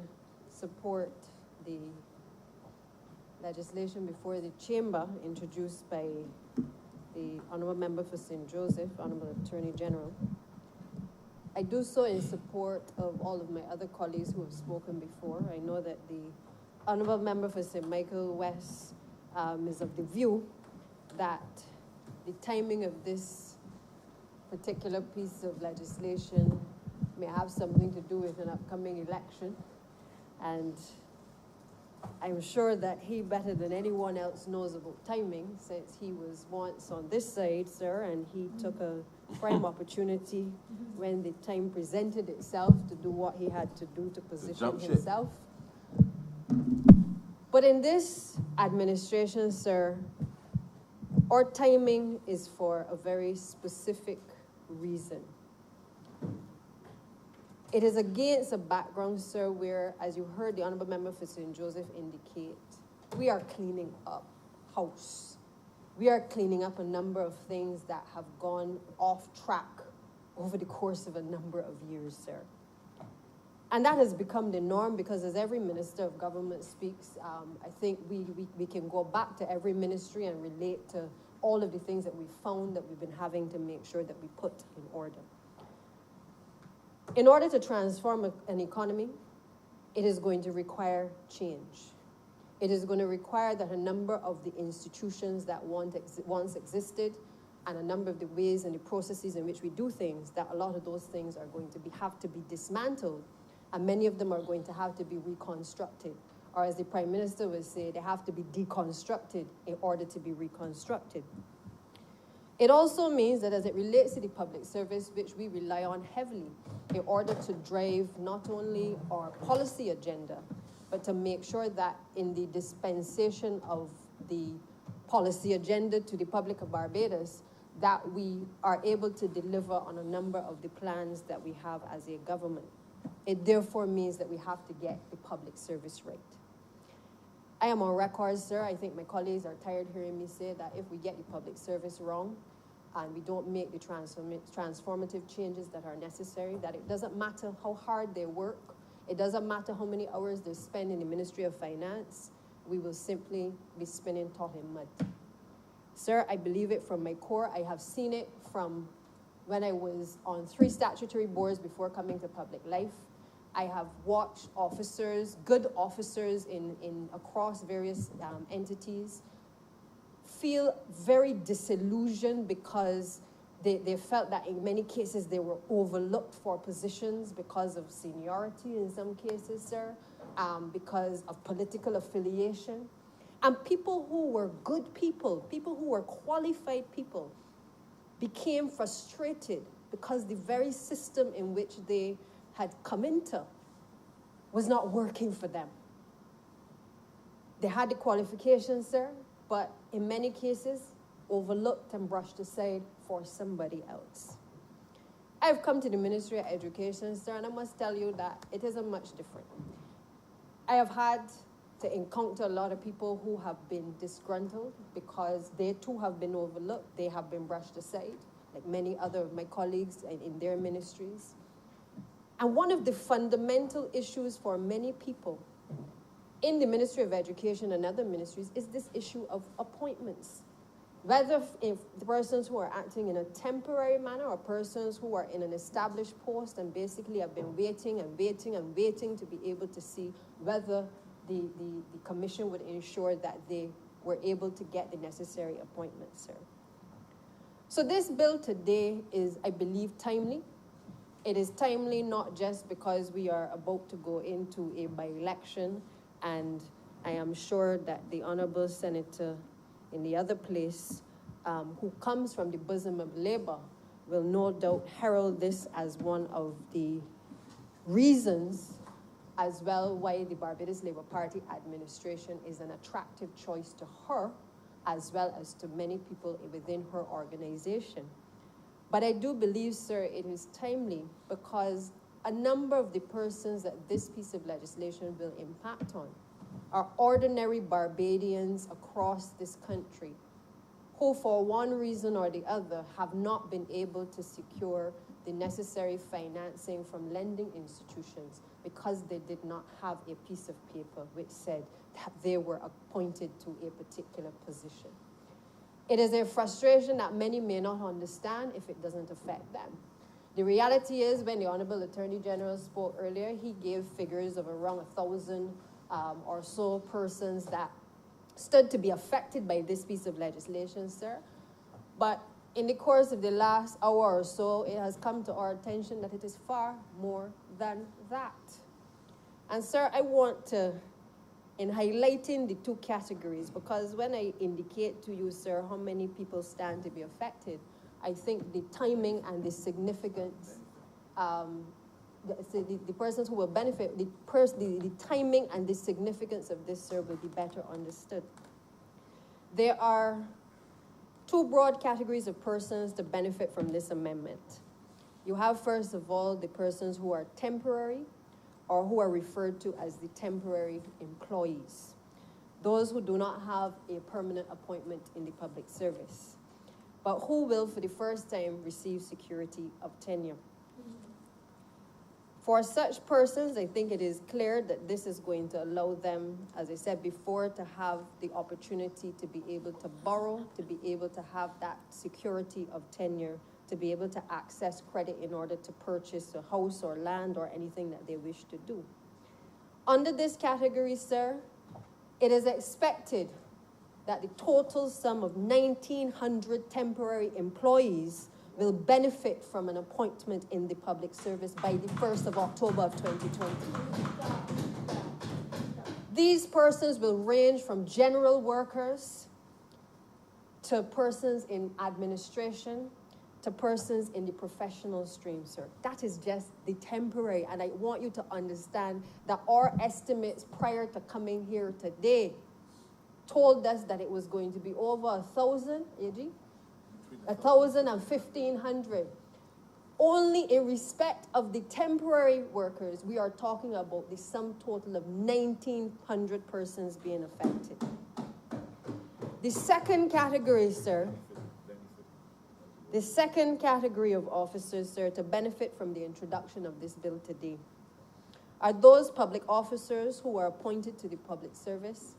support the legislation before the Chamber introduced by the Honourable Member for St. Joseph, Honourable Attorney General. I do so in support of all of my other colleagues who have spoken before. I know that the Honourable Member for St. Michael West is of the view that the timing of this particular piece of legislation may have something to do with an upcoming election. And I'm sure that he, better than anyone else, knows about timing, since he was once on this side, sir, and he took a prime opportunity when the time presented itself to do what he had to do to position himself. But in this administration, sir, our timing is for a very specific reason. It is against a background, sir, where, as you heard the Honourable Member for St. Joseph indicate, we are cleaning up house. We are cleaning up a number of things that have gone off track over the course of a number of years, sir. And that has become the norm because as every minister of government speaks, I think we can go back to every ministry and relate to all of the things that we found that we've been having to make sure that we put in order. In order to transform an economy, it is going to require change. It is going to require that a number of the institutions that once existed and a number of the ways and the processes in which we do things, that a lot of those things are going to have to be dismantled, and many of them are going to have to be reconstructed. Or as the Prime Minister would say, they have to be deconstructed in order to be reconstructed. It also means that as it relates to the public service, which we rely on heavily in order to drive not only our policy agenda, but to make sure that in the dispensation of the policy agenda to the public of Barbados, that we are able to deliver on a number of the plans that we have as a government. It therefore means that we have to get the public service right. I am on record, sir. I think my colleagues are tired hearing me say that if we get the public service wrong and we don't make the transformative changes that are necessary, that it doesn't matter how hard they work, it doesn't matter how many hours they spend in the Ministry of Finance, we will simply be spinning top in mud. Sir, I believe it from my core. I have seen it from when I was on 3 statutory boards before coming to public life. I have watched officers, good officers across various entities, feel very disillusioned because they felt that in many cases they were overlooked for positions because of seniority in some cases, sir, because of political affiliation. And people who were good people who were qualified people, became frustrated because the very system in which they had come into was not working for them. They had the qualifications, sir, but in many cases, overlooked and brushed aside for somebody else. I've come to the Ministry of Education, sir, and I must tell you that it isn't much different. I have had to encounter a lot of people who have been disgruntled because they too have been overlooked, they have been brushed aside, like many other of my colleagues in their ministries. And one of the fundamental issues for many people in the Ministry of Education and other ministries is this issue of appointments. Whether if the persons who are acting in a temporary manner or persons who are in an established post and basically have been waiting and waiting and waiting to be able to see whether the commission would ensure that they were able to get the necessary appointments, sir. So this bill today is, I believe, timely. It is timely not just because we are about to go into a by-election, and I am sure that the Honourable Senator in the other place, who comes from the bosom of Labour, will no doubt herald this as one of the reasons as well why the Barbados Labour Party administration is an attractive choice to her, as well as to many people within her organization. But I do believe, sir, it is timely because a number of the persons that this piece of legislation will impact on are ordinary Barbadians across this country who, for one reason or the other, have not been able to secure the necessary financing from lending institutions because they did not have a piece of paper which said that they were appointed to a particular position. It is a frustration that many may not understand if it doesn't affect them. The reality is, when the Honorable Attorney General spoke earlier, he gave figures of around 1,000 or so persons that stood to be affected by this piece of legislation, sir. But in the course of the last hour or so, it has come to our attention that it is far more than that. And sir, I want to, in highlighting the two categories, because when I indicate to you, sir, how many people stand to be affected, I think the timing and the significance, the persons who will benefit, the timing and the significance of this, sir, will be better understood. There are two broad categories of persons to benefit from this amendment. You have, first of all, the persons who are temporary or who are referred to as the temporary employees, those who do not have a permanent appointment in the public service, but who will, for the first time, receive security of tenure. For such persons, I think it is clear that this is going to allow them, as I said before, to have the opportunity to be able to borrow, to be able to have that security of tenure, to be able to access credit in order to purchase a house or land or anything that they wish to do. Under this category, sir, it is expected that the total sum of 1,900 temporary employees will benefit from an appointment in the public service by the 1st of October of 2020. These persons will range from general workers to persons in administration to persons in the professional stream, sir. That is just the temporary, and I want you to understand that our estimates prior to coming here today told us that it was going to be over 1,000, AG? 1,000 and 1,500. Only in respect of the temporary workers, we are talking about the sum total of 1,900 persons being affected. The second category, sir, the second category of officers, sir, to benefit from the introduction of this bill today are those public officers who are appointed to the public service,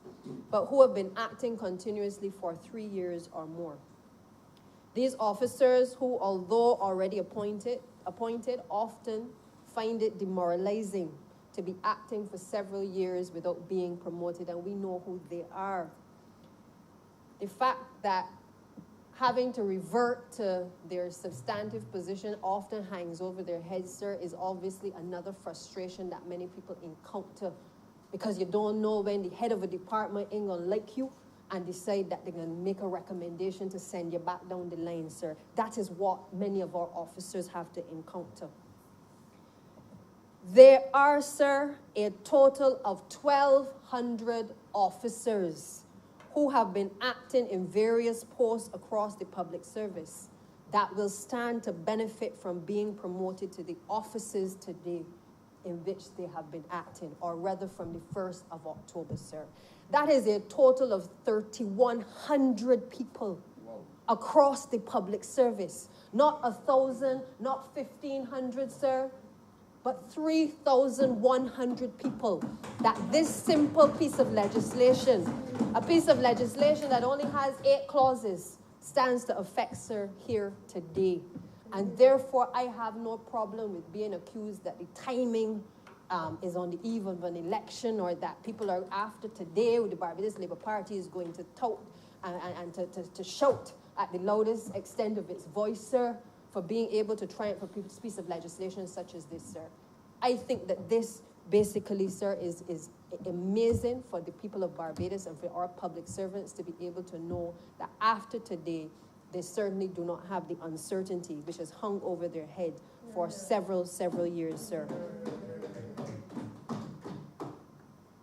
but who have been acting continuously for 3 years or more. These officers who, although already appointed, often find it demoralizing to be acting for several years without being promoted, and we know who they are. The fact that having to revert to their substantive position often hangs over their heads, sir, is obviously another frustration that many people encounter, because you don't know when the head of a department ain't gonna like you and decide that they're going to make a recommendation to send you back down the line, sir. That is what many of our officers have to encounter. There are, sir, a total of 1,200 officers who have been acting in various posts across the public service that will stand to benefit from being promoted to the offices today in which they have been acting, or rather from the 1st of October, sir. That is a total of 3,100 people across the public service. Not 1,000, not 1,500, sir, but 3,100 people that this simple piece of legislation, a piece of legislation that only has 8 clauses, stands to affect, sir, here today. And therefore, I have no problem with being accused that the timing is on the eve of an election, or that people are after today, the Barbados Labour Party is going to tout and to shout at the loudest extent of its voice, sir, for being able to triumph for a piece of legislation such as this, sir. I think that this basically, sir, is amazing for the people of Barbados and for our public servants to be able to know that after today, they certainly do not have the uncertainty which has hung over their head for several years, sir.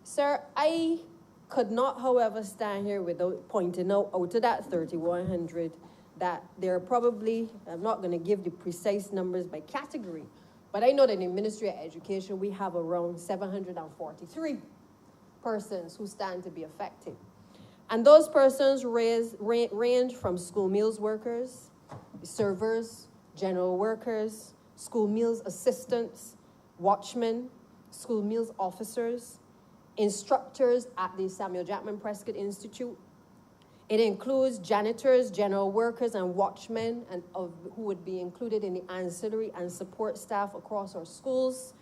Sir, I could not, however, stand here without pointing out of that 3,100, that there are probably, I'm not going to give the precise numbers by category, but I know that in the Ministry of Education, we have around 743 persons who stand to be affected. And those persons range from school meals workers, servers, general workers, school meals assistants, watchmen, school meals officers, instructors at the Samuel Jackman Prescott Institute. It includes janitors, general workers, and watchmen, who would be included in the ancillary and support staff across our schools.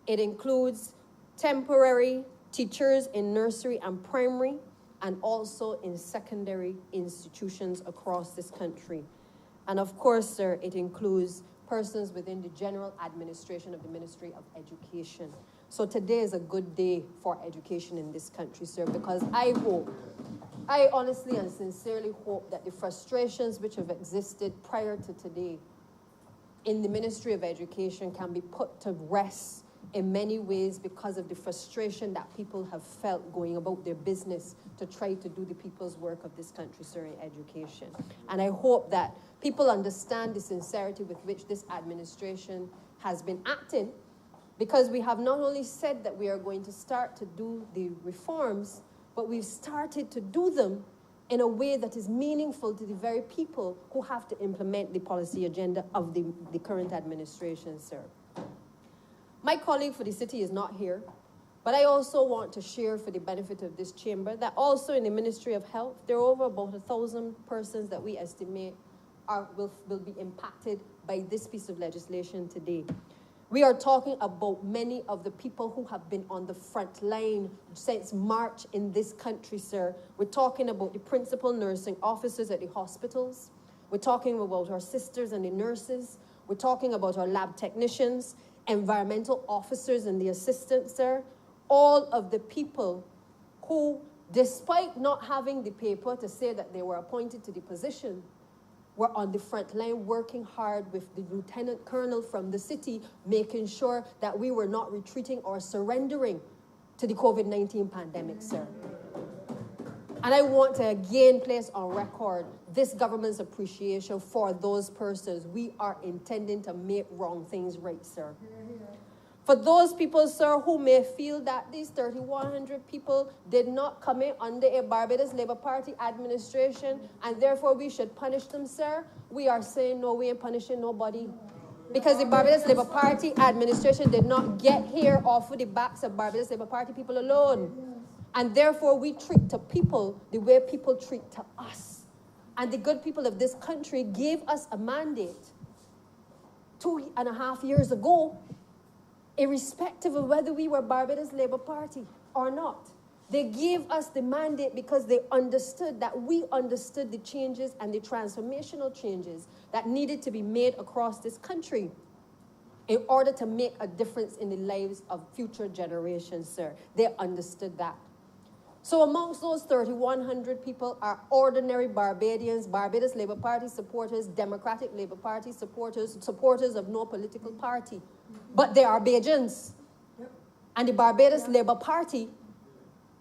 It includes temporary teachers in nursery and primary, and also in secondary institutions across this country. And of course, sir, it includes persons within the general administration of the Ministry of Education. So today is a good day for education in this country, sir, because I honestly and sincerely hope that the frustrations which have existed prior to today in the Ministry of Education can be put to rest in many ways because of the frustration that people have felt going about their business to try to do the people's work of this country, sir, in education. And I hope that people understand the sincerity with which this administration has been acting, because we have not only said that we are going to start to do the reforms, but we've started to do them in a way that is meaningful to the very people who have to implement the policy agenda of the current administration, sir. My colleague for the city is not here, but I also want to share for the benefit of this chamber that also in the Ministry of Health, there are over about 1,000 persons that we estimate will be impacted by this piece of legislation today. We are talking about many of the people who have been on the front line since March in this country, sir. We're talking about the principal nursing officers at the hospitals. We're talking about our sisters and the nurses. We're talking about our lab technicians, environmental officers and the assistants, sir. All of the people who, despite not having the paper to say that they were appointed to the position, were on the front line working hard with the lieutenant colonel from the city, making sure that we were not retreating or surrendering to the COVID-19 pandemic, sir. And I want to again place on record this government's appreciation for those persons. We are intending to make wrong things right, sir. For those people, sir, who may feel that these 3,100 people did not come in under a Barbados Labour Party administration and therefore we should punish them, sir, we are saying no, we ain't punishing nobody. Because the Barbados Labour Party administration did not get here off of the backs of Barbados Labour Party people alone. And therefore we treat to people the way people treat to us. And the good people of this country gave us a mandate 2.5 years ago, irrespective of whether we were Barbados Labour Party or not. They gave us the mandate because they understood that we understood the changes and the transformational changes that needed to be made across this country in order to make a difference in the lives of future generations, sir. They understood that. So amongst those 3,100 people are ordinary Barbadians, Barbados Labour Party supporters, Democratic Labour Party supporters, supporters of no political party. But they are Bajans. And the Barbados Labour Party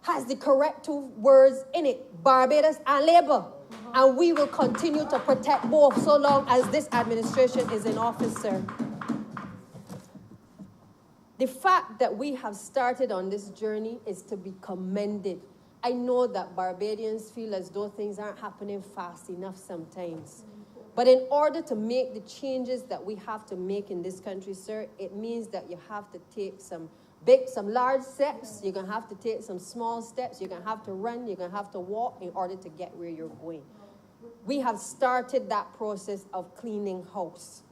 has the correct two words in it, Barbados and Labour. And we will continue to protect both so long as this administration is in office, sir. The fact that we have started on this journey is to be commended. I know that Barbadians feel as though things aren't happening fast enough sometimes. But in order to make the changes that we have to make in this country, sir, it means that you have to take some large steps. You're going to have to take some small steps. You're going to have to run. You're going to have to walk in order to get where you're going. We have started that process of cleaning house.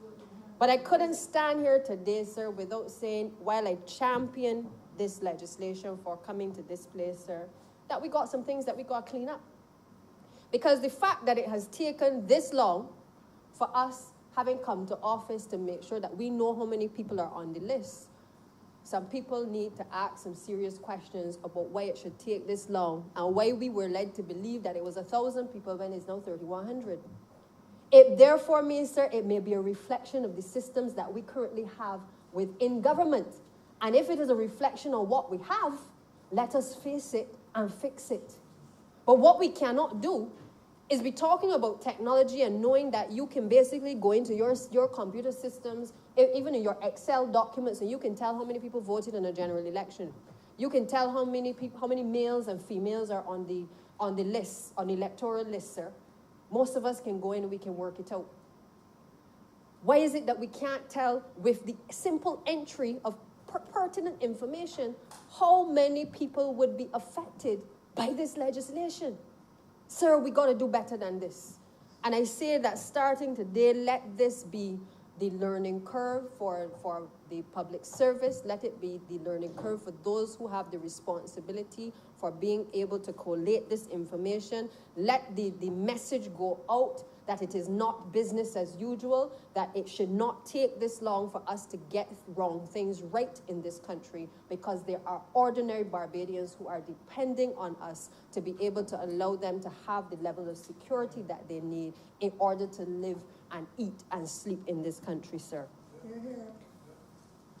But I couldn't stand here today, sir, without saying, while I champion this legislation for coming to this place, sir, that we got some things that we got to clean up. Because the fact that it has taken this long for us having come to office to make sure that we know how many people are on the list, some people need to ask some serious questions about why it should take this long and why we were led to believe that it was 1,000 people when it's now 3,100. It therefore means, sir, it may be a reflection of the systems that we currently have within government. And if it is a reflection of what we have, let us face it and fix it. But what we cannot do is be talking about technology and knowing that you can basically go into your computer systems, even in your Excel documents, and you can tell how many people voted in a general election. You can tell how many people, how many males and females are on the list, on the electoral list, sir. Most of us can go in and we can work it out. Why is it that we can't tell with the simple entry of pertinent information how many people would be affected by this legislation? Sir, we got to do better than this. And I say that starting today, let this be the learning curve for the public service. Let it be the learning curve for those who have the responsibility for being able to collate this information. Let the message go out that it is not business as usual, that it should not take this long for us to get wrong things right in this country, because there are ordinary Barbadians who are depending on us to be able to allow them to have the level of security that they need in order to live and eat and sleep in this country, sir.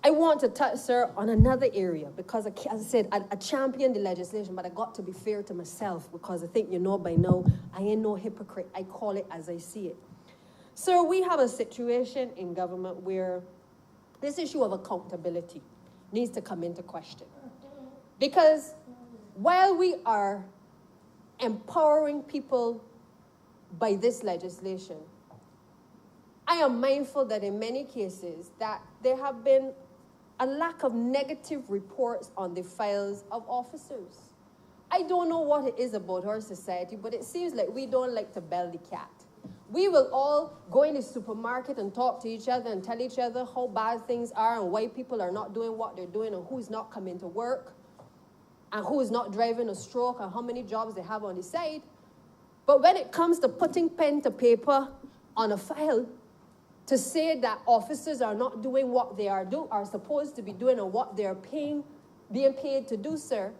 I want to touch, sir, on another area, because, as I said, I champion the legislation, but I got to be fair to myself, because I think you know by now, I ain't no hypocrite. I call it as I see it. Sir, we have a situation in government where this issue of accountability needs to come into question. Because while we are empowering people by this legislation, I am mindful that in many cases that there have been a lack of negative reports on the files of officers. I don't know what it is about our society, but it seems like we don't like to bell the cat. We will all go in the supermarket and talk to each other and tell each other how bad things are and why people are not doing what they're doing and who's not coming to work and who's not driving a stroke and how many jobs they have on the side. But when it comes to putting pen to paper on a file, to say that officers are not doing what they are supposed to be doing or what they're being paid to do, sir,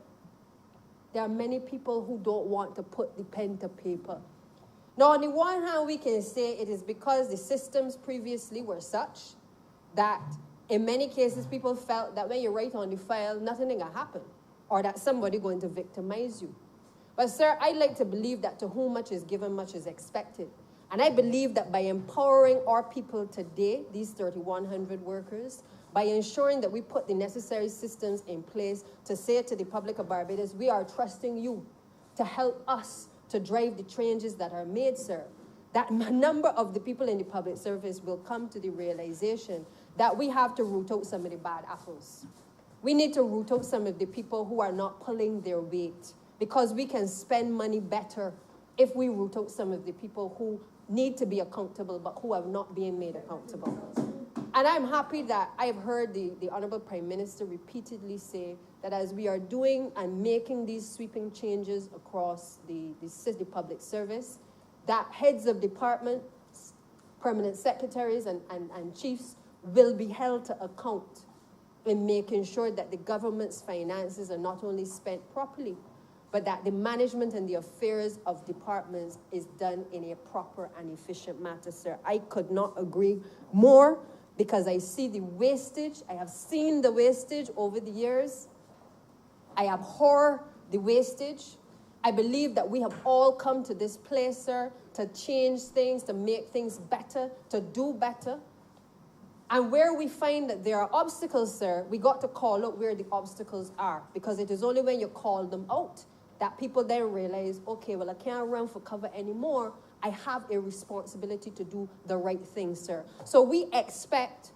there are many people who don't want to put the pen to paper. Now, on the one hand, we can say it is because the systems previously were such that in many cases people felt that when you write on the file, nothing will happen, or that somebody going to victimize you. But, sir, I like to believe that to whom much is given, much is expected. And I believe that by empowering our people today, these 3,100 workers, by ensuring that we put the necessary systems in place to say to the public of Barbados, we are trusting you to help us to drive the changes that are made, sir, that a number of the people in the public service will come to the realization that we have to root out some of the bad apples. We need to root out some of the people who are not pulling their weight, because we can spend money better if we root out some of the people who need to be accountable, but who have not been made accountable. And I'm happy that I've heard the Honorable Prime Minister repeatedly say that as we are doing and making these sweeping changes across the public service, that heads of departments, permanent secretaries, and chiefs will be held to account in making sure that the government's finances are not only spent properly, but that the management and the affairs of departments is done in a proper and efficient manner, sir. I could not agree more, because I see the wastage. I have seen the wastage over the years. I abhor the wastage. I believe that we have all come to this place, sir, to change things, to make things better, to do better. And where we find that there are obstacles, sir, we got to call out where the obstacles are, because it is only when you call them out that people then realize, okay, well, I can't run for cover anymore. I have a responsibility to do the right thing, sir. So we expect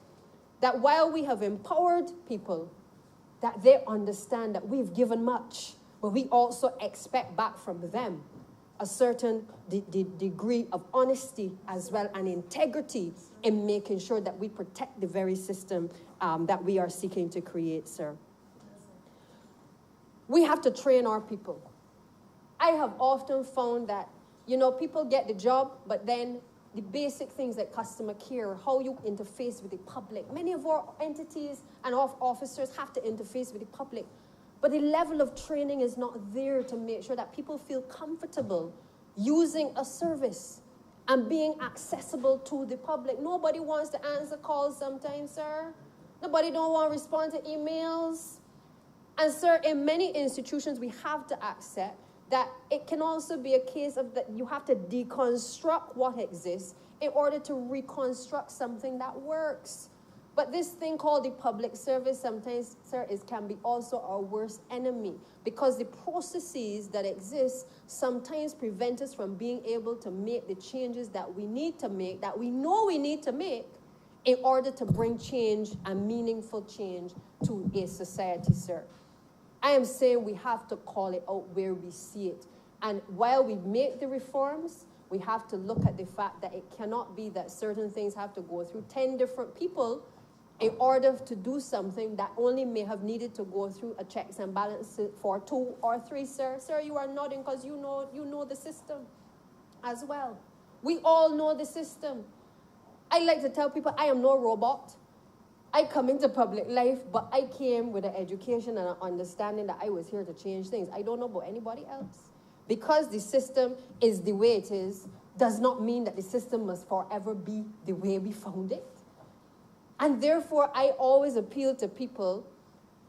that while we have empowered people, that they understand that we've given much, but we also expect back from them a certain degree of honesty as well, and integrity in making sure that we protect the very system that we are seeking to create, sir. We have to train our people. I have often found that, you know, people get the job, but then the basic things like customer care, how you interface with the public. Many of our entities and our officers have to interface with the public, but the level of training is not there to make sure that people feel comfortable using a service and being accessible to the public. Nobody wants to answer calls sometimes, sir. Nobody don't want to respond to emails. And, sir, in many institutions, we have to accept that it can also be a case of that you have to deconstruct what exists in order to reconstruct something that works. But this thing called the public service sometimes, sir, can be also our worst enemy, because the processes that exist sometimes prevent us from being able to make the changes that we need to make, that we know we need to make, in order to bring change and meaningful change to a society, sir. I am saying we have to call it out where we see it. And while we make the reforms, we have to look at the fact that it cannot be that certain things have to go through 10 different people in order to do something that only may have needed to go through a checks and balances for 2 or 3, sir. Sir, you are nodding because you know the system as well. We all know the system. I like to tell people I am no robot. I come into public life, but I came with an education and an understanding that I was here to change things. I don't know about anybody else. Because the system is the way it is, does not mean that the system must forever be the way we found it. And therefore, I always appeal to people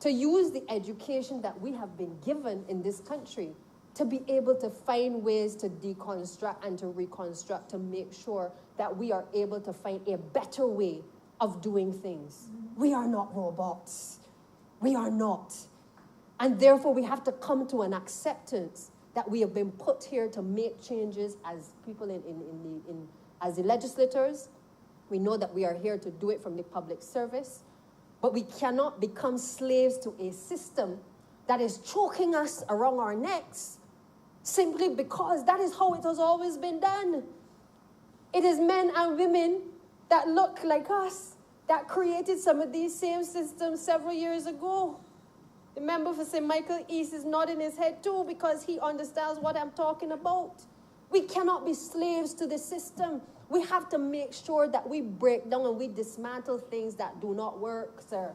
to use the education that we have been given in this country to be able to find ways to deconstruct and to reconstruct, to make sure that we are able to find a better way of doing things. We are not robots. We are not. And therefore, we have to come to an acceptance that we have been put here to make changes as people as the legislators. We know that we are here to do it from the public service, but we cannot become slaves to a system that is choking us around our necks simply because that is how it has always been done. It is men and women that look like us that created some of these same systems several years ago. The member for St. Michael East is nodding his head too because he understands what I'm talking about. We cannot be slaves to the system. We have to make sure that we break down and we dismantle things that do not work, sir.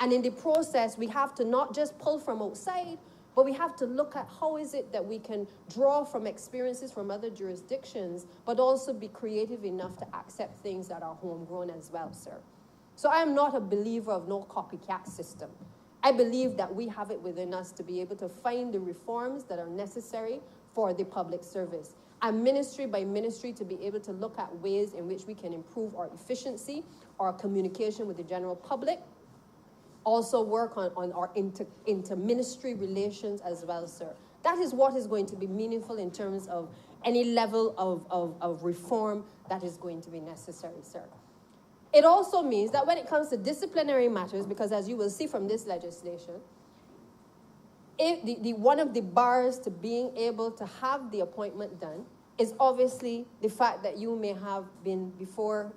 And in the process, we have to not just pull from outside, but we have to look at how is it that we can draw from experiences from other jurisdictions, but also be creative enough to accept things that are homegrown as well, sir. So I am not a believer of no copycat system. I believe that we have it within us to be able to find the reforms that are necessary for the public service. And ministry by ministry to be able to look at ways in which we can improve our efficiency, our communication with the general public. Also work on our inter-ministry relations as well, sir. That is what is going to be meaningful in terms of any level of reform that is going to be necessary, sir. It also means that when it comes to disciplinary matters, because as you will see from this legislation, one of the bars to being able to have the appointment done is obviously the fact that you may have been before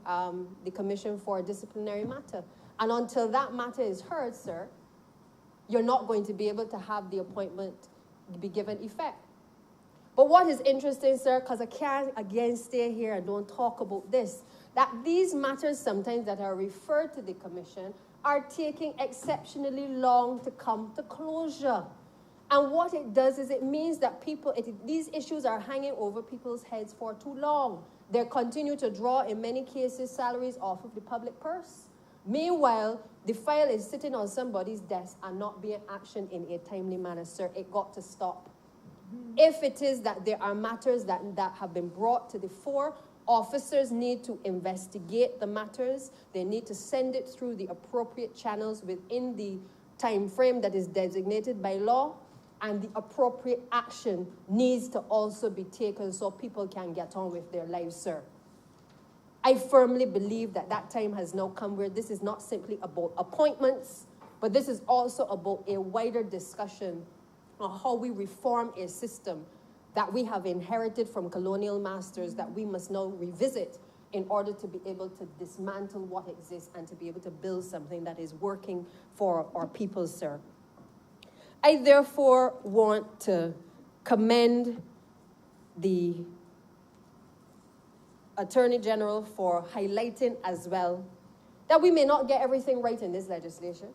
the Commission for a Disciplinary Matter. And until that matter is heard, sir, you're not going to be able to have the appointment be given effect. But what is interesting, sir, because I can't again stay here and don't talk about this, that these matters sometimes that are referred to the Commission are taking exceptionally long to come to closure. And what it does is it means that these issues are hanging over people's heads for too long. They continue to draw, in many cases, salaries off of the public purse. Meanwhile, the file is sitting on somebody's desk and not being actioned in a timely manner, sir. It got to stop. If it is that there are matters that have been brought to the fore, officers need to investigate the matters. They need to send it through the appropriate channels within the time frame that is designated by law, and the appropriate action needs to also be taken so people can get on with their lives, sir. I firmly believe that that time has now come where this is not simply about appointments, but this is also about a wider discussion on how we reform a system that we have inherited from colonial masters that we must now revisit in order to be able to dismantle what exists and to be able to build something that is working for our people, sir. I therefore want to commend the Attorney General for highlighting as well that we may not get everything right in this legislation.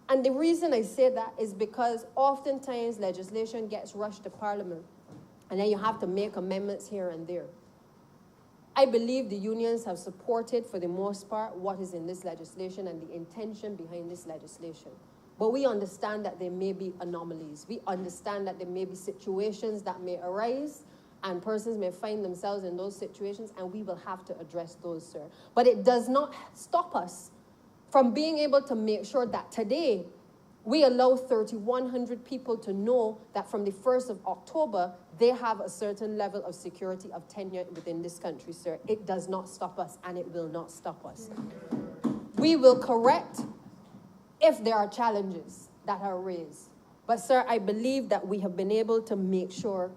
And the reason I say that is because oftentimes legislation gets rushed to Parliament and then you have to make amendments here and there. I believe the unions have supported, for the most part, what is in this legislation and the intention behind this legislation. But we understand that there may be anomalies. We understand that there may be situations that may arise and persons may find themselves in those situations, and we will have to address those, sir. But it does not stop us from being able to make sure that today we allow 3,100 people to know that from the 1st of October, they have a certain level of security of tenure within this country, sir. It does not stop us, and it will not stop us. We will correct if there are challenges that are raised. But, sir, I believe that we have been able to make sure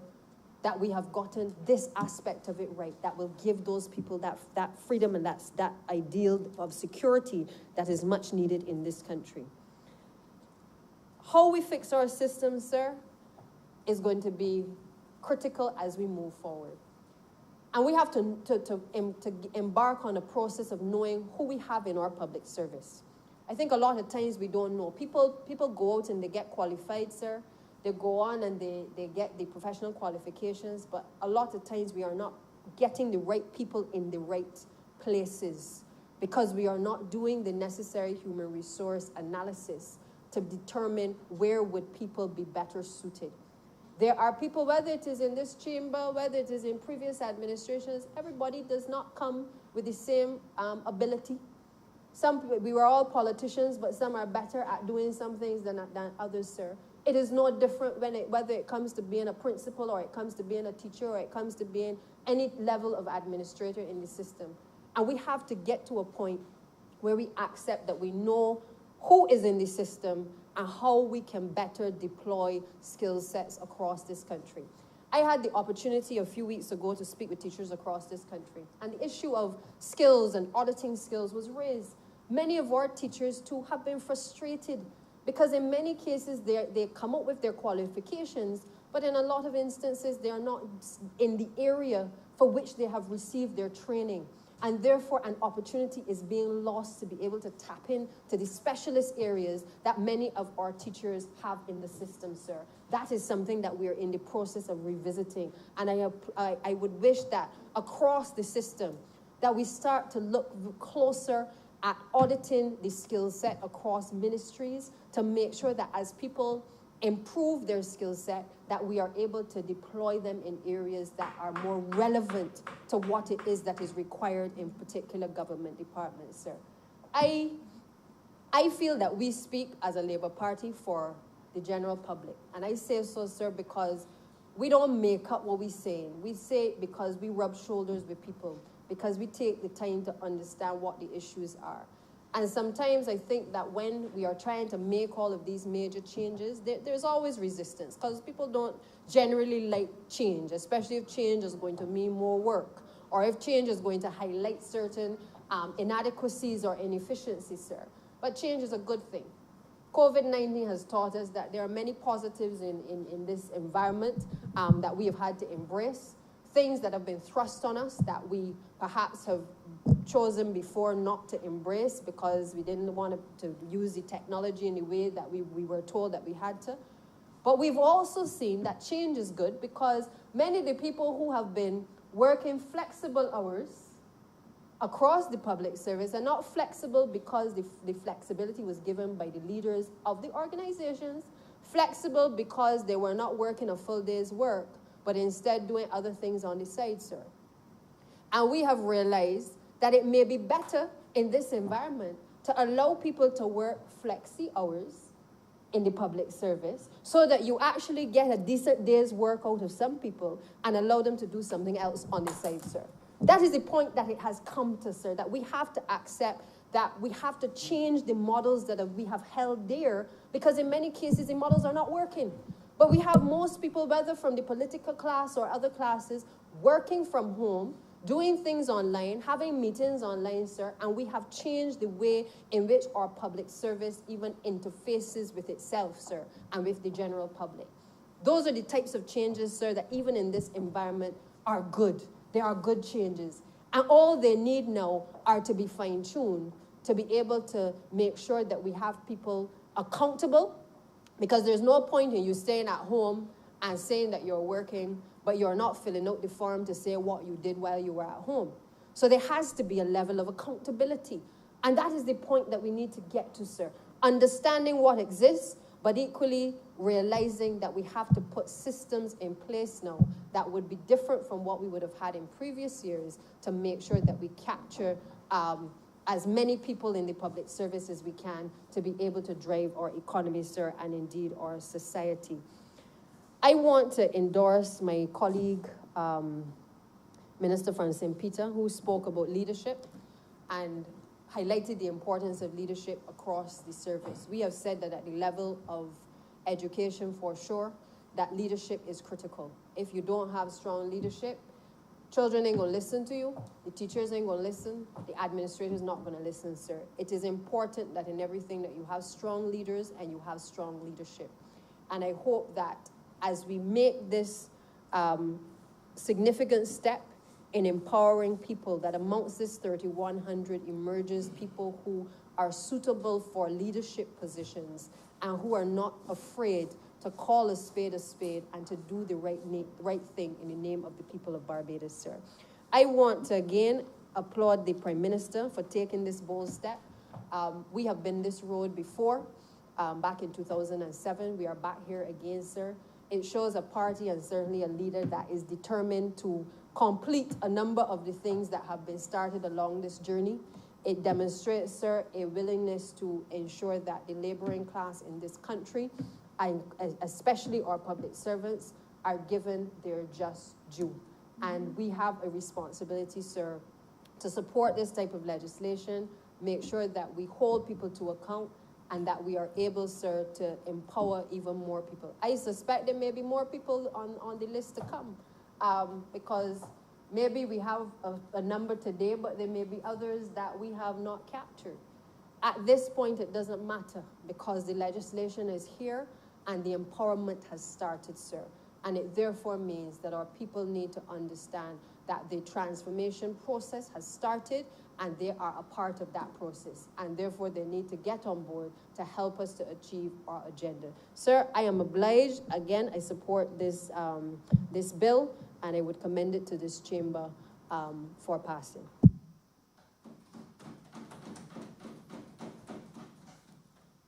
that we have gotten this aspect of it right, that will give those people that freedom and that ideal of security that is much needed in this country. How we fix our system, sir, is going to be critical as we move forward. And we have to embark on a process of knowing who we have in our public service. I think a lot of times we don't know. People go out and they get qualified, sir. They go on and they get the professional qualifications, but a lot of times we are not getting the right people in the right places because we are not doing the necessary human resource analysis to determine where would people be better suited. There are people, whether it is in this chamber, whether it is in previous administrations, everybody does not come with the same ability. We were all politicians, but some are better at doing some things than others, sir. It is no different whether it comes to being a principal or it comes to being a teacher or it comes to being any level of administrator in the system. And we have to get to a point where we accept that we know who is in the system and how we can better deploy skill sets across this country. I had the opportunity a few weeks ago to speak with teachers across this country, and the issue of skills and auditing skills was raised. Many of our teachers, too, have been frustrated because in many cases they come up with their qualifications, but in a lot of instances they are not in the area for which they have received their training. And therefore, an opportunity is being lost to be able to tap into the specialist areas that many of our teachers have in the system, sir. That is something that we are in the process of revisiting. And I would wish that across the system, that we start to look closer at auditing the skill set across ministries to make sure that as people improve their skill set, that we are able to deploy them in areas that are more relevant to what it is that is required in particular government departments, sir. I feel that we speak as a Labour Party for the general public. And I say so, sir, because we don't make up what we say. We say it because we rub shoulders with people, because we take the time to understand what the issues are. And sometimes I think that when we are trying to make all of these major changes, there's always resistance because people don't generally like change, especially if change is going to mean more work or if change is going to highlight certain inadequacies or inefficiencies, sir. But change is a good thing. COVID-19 has taught us that there are many positives in this environment that we have had to embrace. Things that have been thrust on us that we perhaps have chosen before not to embrace because we didn't want to use the technology in the way that we were told that we had to. But we've also seen that change is good because many of the people who have been working flexible hours across the public service are not flexible because the flexibility was given by the leaders of the organizations, flexible because they were not working a full day's work, but instead doing other things on the side, sir. And we have realized that it may be better in this environment to allow people to work flexi hours in the public service so that you actually get a decent day's work out of some people and allow them to do something else on the side, sir. That is the point that it has come to, sir, that we have to accept that we have to change the models that we have held dear because in many cases the models are not working. But we have most people, whether from the political class or other classes, working from home, doing things online, having meetings online, sir, and we have changed the way in which our public service even interfaces with itself, sir, and with the general public. Those are the types of changes, sir, that even in this environment are good. They are good changes. And all they need now are to be fine-tuned, to be able to make sure that we have people accountable, because there's no point in you staying at home and saying that you're working, but you're not filling out the form to say what you did while you were at home. So there has to be a level of accountability. And that is the point that we need to get to, sir. understanding what exists, but equally realizing that we have to put systems in place now that would be different from what we would have had in previous years to make sure that we capture as many people in the public service as we can to be able to drive our economy, sir, and indeed our society. I want to endorse my colleague, Minister Francine Peter, who spoke about leadership and highlighted the importance of leadership across the service. We have said that at the level of education, for sure, that leadership is critical. If you don't have strong leadership, children ain't gonna listen to you, the teachers ain't gonna listen, the administrators not gonna listen, sir. It is important that in everything that you have strong leaders and you have strong leadership. And I hope that as we make this significant step in empowering people, that amongst this 3,100 emerges people who are suitable for leadership positions and who are not afraid to call a spade and to do the right thing in the name of the people of Barbados, sir. I want to again applaud the Prime Minister for taking this bold step. We have been this road before, back in 2007. We are back here again, sir. It shows a party and certainly a leader that is determined to complete a number of the things that have been started along this journey. It demonstrates, sir, a willingness to ensure that the laboring class in this country, and especially our public servants, are given their just due. And we have a responsibility, sir, to support this type of legislation, make sure that we hold people to account, and that we are able, sir, to empower even more people. I suspect there may be more people on the list to come, because maybe we have a number today, but there may be others that we have not captured. At this point, it doesn't matter, because the legislation is here and the empowerment has started, sir. And it therefore means that our people need to understand that the transformation process has started and they are a part of that process. And therefore, they need to get on board to help us to achieve our agenda. Sir, I am obliged. Again, I support this, this bill, and I would commend it to this chamber for passing.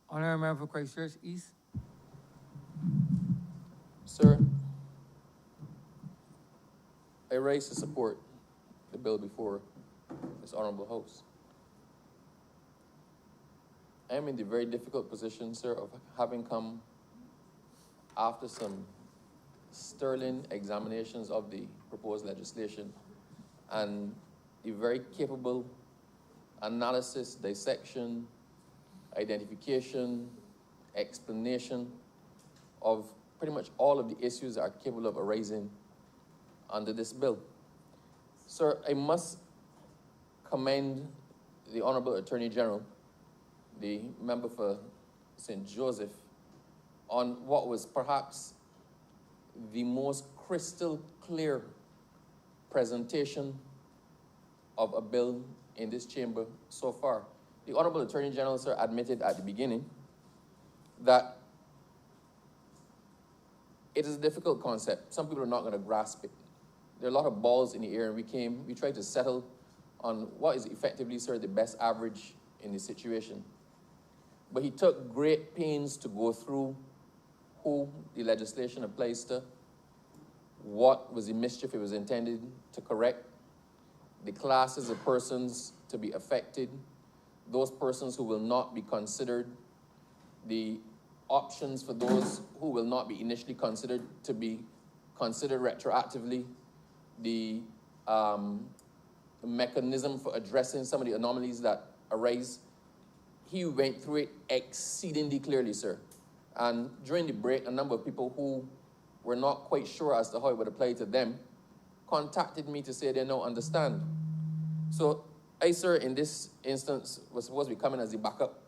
Honourable Member for Christchurch East.
Sir, I rise to support the bill before this honorable House. I am in the very difficult position, sir, of having come after some sterling examinations of the proposed legislation and a very capable analysis, dissection, identification, explanation of pretty much all of the issues that are capable of arising under this bill. Sir, I must commend the Honorable Attorney General, the member for St. Joseph, on what was perhaps the most crystal clear presentation of a bill in this chamber so far. The Honorable Attorney General, sir, admitted at the beginning that it is a difficult concept. Some people are not going to grasp it. There are a lot of balls in the air, and we tried to settle on what is effectively, sir, the best average in the situation. But he took great pains to go through who the legislation applies to, what was the mischief it was intended to correct, the classes of persons to be affected, those persons who will not be considered, the options for those who will not be initially considered to be considered retroactively, the mechanism for addressing some of the anomalies that arise. He went through it exceedingly clearly, sir. And during the break, a number of people who were not quite sure as to how it would apply to them contacted me to say they don't understand. So I, sir, in this instance, was supposed to be coming as the backup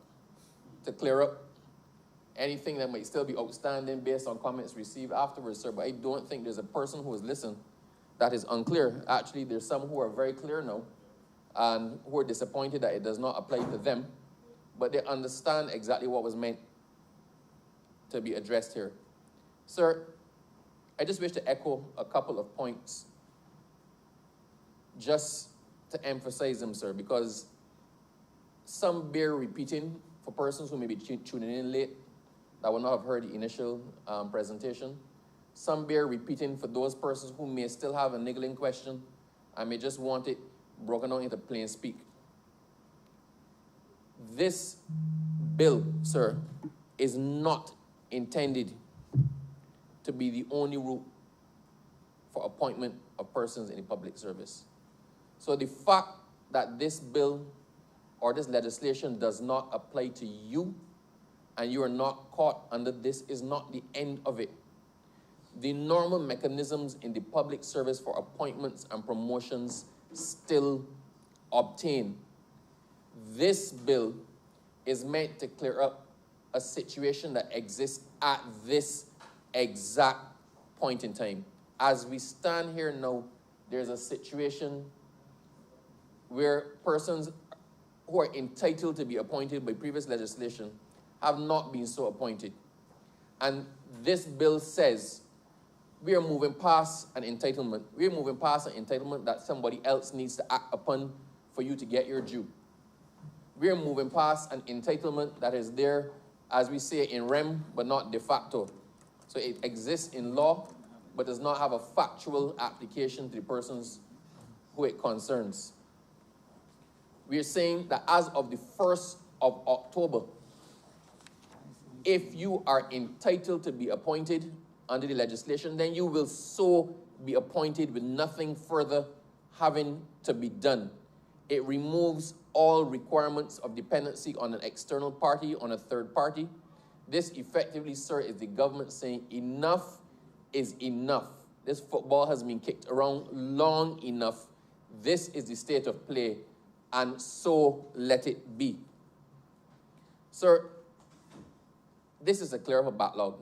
to clear up anything that might still be outstanding based on comments received afterwards, sir. But I don't think there's a person who has listened that is unclear. Actually, there's some who are very clear now and who are disappointed that it does not apply to them, but they understand exactly what was meant to be addressed here. Sir, I just wish to echo a couple of points just to emphasize them, sir, because some bear repeating for persons who may be tuning in late that will not have heard the initial presentation. Some bear repeating for those persons who may still have a niggling question and may just want it broken down into plain speak. This bill, sir, is not intended to be the only route for appointment of persons in the public service. So the fact that this bill or this legislation does not apply to you and you are not caught under this is not the end of it. The normal mechanisms in the public service for appointments and promotions still obtain. This bill is meant to clear up a situation that exists at this exact point in time. As we stand here now, there's a situation where persons who are entitled to be appointed by previous legislation have not been so appointed. And this bill says we are moving past an entitlement. We are moving past an entitlement that somebody else needs to act upon for you to get your due. We are moving past an entitlement that is there, as we say, in rem, but not de facto. So it exists in law, but does not have a factual application to the persons who it concerns. We are saying that as of the 1st of October, if you are entitled to be appointed under the legislation, then you will so be appointed with nothing further having to be done. It removes all requirements of dependency on an external party, on a third party. This effectively, sir, is the government saying enough is enough. This football has been kicked around long enough. This is the state of play, and so let it be. Sir, this is a clear of a backlog.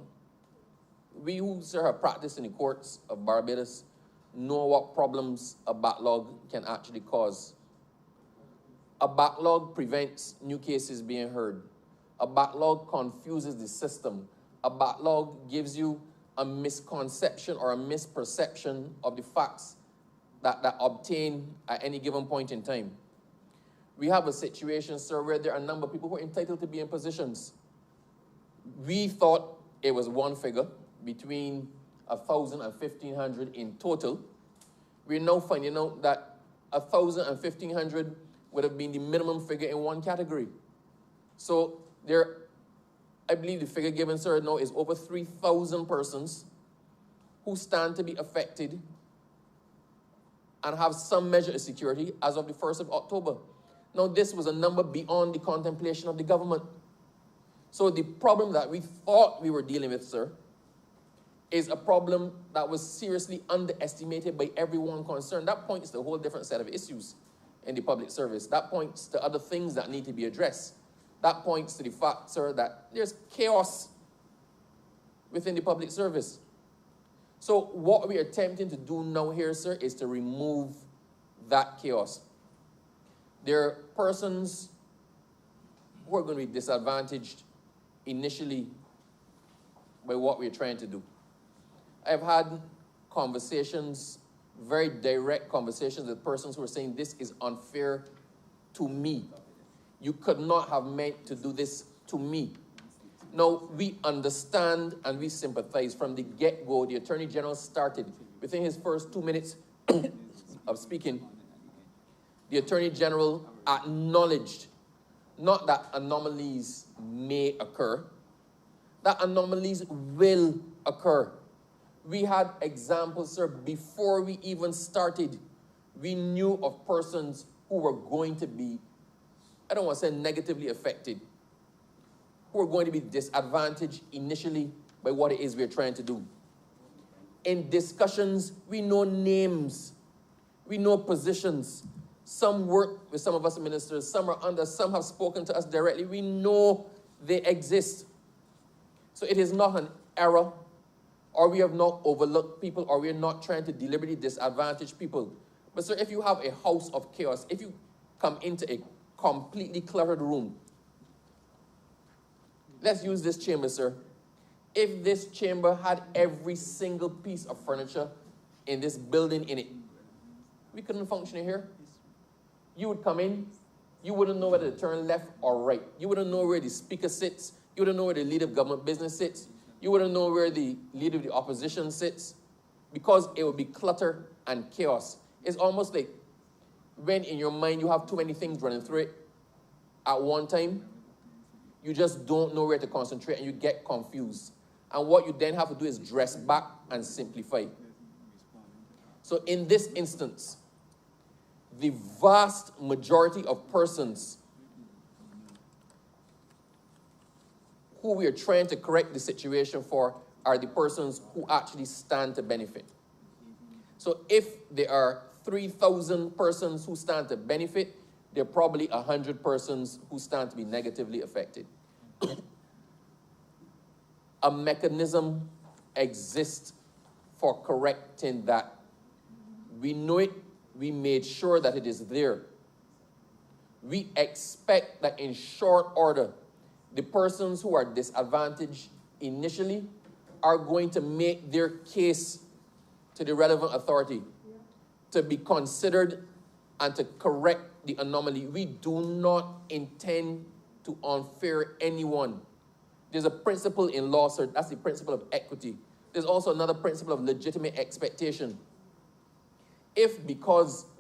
We who, sir, have practiced in the courts of Barbados know what problems a backlog can actually cause. A backlog prevents new cases being heard. A backlog confuses the system. A backlog gives you a misconception or a misperception of the facts that obtain at any given point in time. We have a situation, sir, where there are a number of people who are entitled to be in positions. We thought it was one figure, between 1,000 and 1,500 in total. We're now finding out that 1,000 and 1,500 would have been the minimum figure in one category. So there, I believe the figure given, sir, now is over 3,000 persons who stand to be affected and have some measure of security as of the 1st of October. Now, this was a number beyond the contemplation of the government. So the problem that we thought we were dealing with, sir, is a problem that was seriously underestimated by everyone concerned. That points to a whole different set of issues in the public service. That points to other things that need to be addressed. That points to the fact, sir, that there's chaos within the public service. So what we're attempting to do now here, sir, is to remove that chaos. There are persons who are going to be disadvantaged initially by what we're trying to do. I've had conversations, very direct conversations with persons who are saying this is unfair to me. You could not have meant to do this to me. Now, we understand and we sympathize. From the get-go, the Attorney General started, within his first 2 minutes of speaking, the Attorney General acknowledged not that anomalies may occur, that anomalies will occur. We had examples, sir, before we even started. We knew of persons who were going to be, I don't want to say negatively affected, who are going to be disadvantaged initially by what it is we're trying to do. In discussions, we know names, we know positions. Some work with some of us ministers, some are under, some have spoken to us directly. We know they exist. So it is not an error, or we have not overlooked people, or we are not trying to deliberately disadvantage people. But sir, if you have a house of chaos, if you come into a completely cluttered room, let's use this chamber, sir. If this chamber had every single piece of furniture in this building in it, we couldn't function in here. You would come in, you wouldn't know whether to turn left or right. You wouldn't know where the speaker sits. You wouldn't know where the leader of government business sits. You wouldn't know where the leader of the opposition sits, because it would be clutter and chaos. It's almost like when in your mind you have too many things running through it at one time, you just don't know where to concentrate and you get confused. And what you then have to do is dress back and simplify. So in this instance, the vast majority of persons who we are trying to correct the situation for are the persons who actually stand to benefit. So if there are 3,000 persons who stand to benefit, there are probably 100 persons who stand to be negatively affected. A mechanism exists for correcting that. We know it. We made sure that it is there. We expect that in short order, the persons who are disadvantaged initially are going to make their case to the relevant authority to be considered and to correct the anomaly. We do not intend to unfair anyone. There's a principle in law, sir. That's the principle of equity. There's also another principle of legitimate expectation. If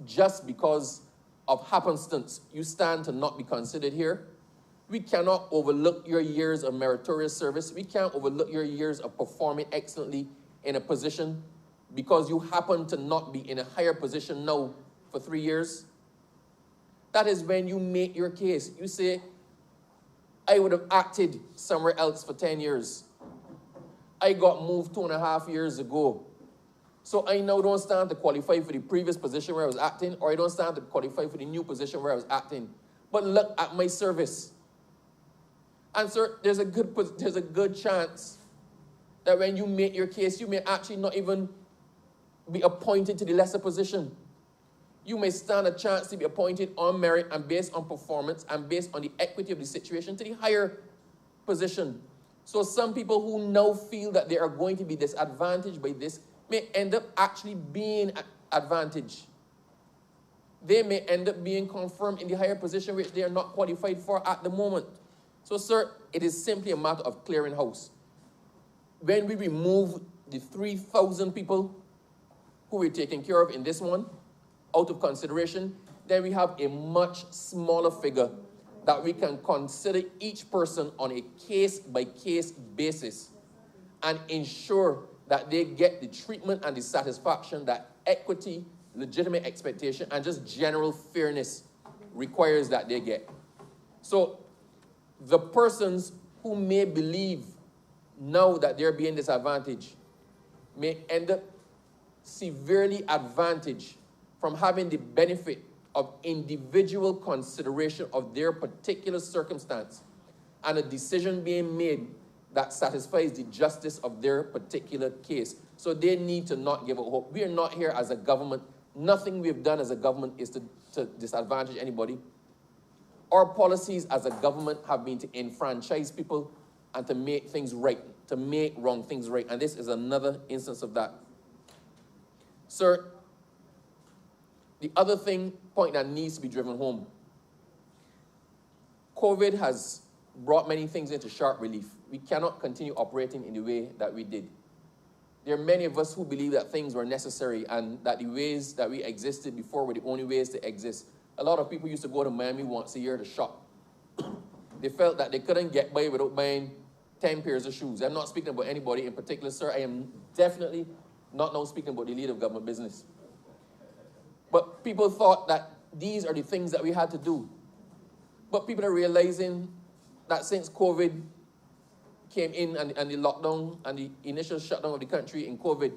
just because of happenstance, you stand to not be considered here, we cannot overlook your years of meritorious service. We can't overlook your years of performing excellently in a position because you happen to not be in a higher position now for 3 years. That is when you make your case. You say, I would have acted somewhere else for 10 years. I got moved 2.5 years ago. So I now don't stand to qualify for the previous position where I was acting, or I don't stand to qualify for the new position where I was acting. But look at my service. And sir, there's a good chance that when you make your case, you may actually not even be appointed to the lesser position. You may stand a chance to be appointed on merit and based on performance and based on the equity of the situation to the higher position. So some people who now feel that they are going to be disadvantaged by this may end up actually being advantaged. They may end up being confirmed in the higher position which they are not qualified for at the moment. So, sir, it is simply a matter of clearing house. When we remove the 3,000 people who we're taking care of in this one out of consideration, then we have a much smaller figure that we can consider each person on a case-by-case basis and ensure that they get the treatment and the satisfaction that equity, legitimate expectation, and just general fairness requires that they get. So the persons who may believe now that they're being disadvantaged may end up severely advantaged from having the benefit of individual consideration of their particular circumstance and a decision being made that satisfies the justice of their particular case. So they need to not give up hope. We are not here as a government. Nothing we've done as a government is to disadvantage anybody. Our policies as a government have been to enfranchise people and to make things right, to make wrong things right. And this is another instance of that. Sir, the other point that needs to be driven home, COVID has brought many things into sharp relief. We cannot continue operating in the way that we did. There are many of us who believe that things were necessary and that the ways that we existed before were the only ways to exist. A lot of people used to go to Miami once a year to shop. They felt that they couldn't get by without buying 10 pairs of shoes. I'm not speaking about anybody in particular, sir. I am definitely not now speaking about the leader of government business. But people thought that these are the things that we had to do. But people are realizing that since COVID came in and the lockdown and the initial shutdown of the country in COVID,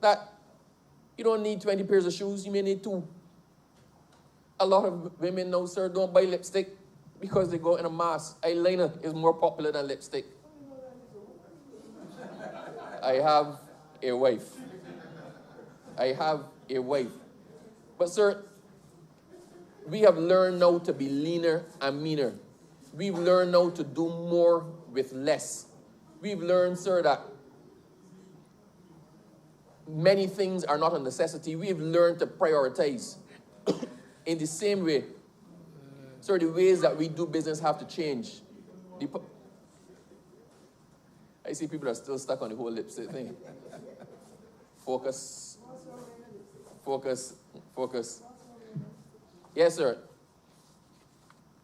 that you don't need 20 pairs of shoes, you may need 2. A lot of women now, sir, don't buy lipstick because they go in a mask. Eyeliner is more popular than lipstick. I have a wife. I have a wife. But sir, we have learned now to be leaner and meaner. We've learned now to do more with less. We've learned, sir, that many things are not a necessity. We've learned to prioritize. In the same way, Sir, the ways that we do business have to change. I see people are still stuck on the whole lipstick thing. Focus. Focus. Focus. Yes, sir.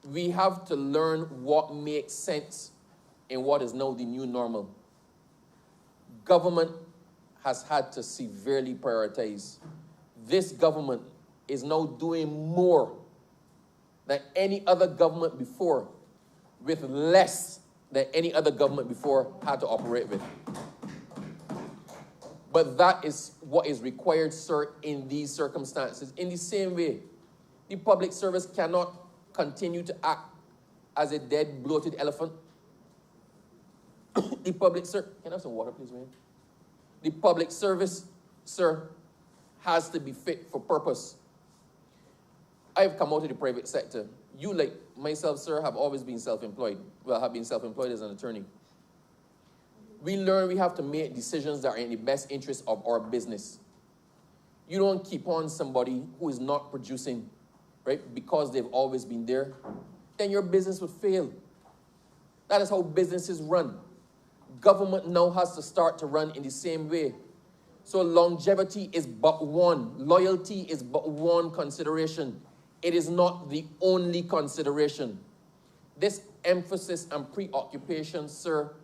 We have to learn what makes sense in what is now the new normal. Government has had to severely prioritize. This government is now doing more than any other government before, with less than any other government before had to operate with. But that is what is required, sir, in these circumstances. In the same way, the public service cannot continue to act as a dead, bloated elephant. The public service, can I have some water, please, man? The public service, sir, has to be fit for purpose. I have come out of the private sector. You, like myself, sir, have always been self-employed. Well, have been self-employed as an attorney. We learn we have to make decisions that are in the best interest of our business. You don't keep on somebody who is not producing, right, because they've always been there. Then your business would fail. That is how businesses run. Government now has to start to run in the same way. So longevity is but one. Loyalty is but one consideration. It is not the only consideration. This emphasis and preoccupation, sir,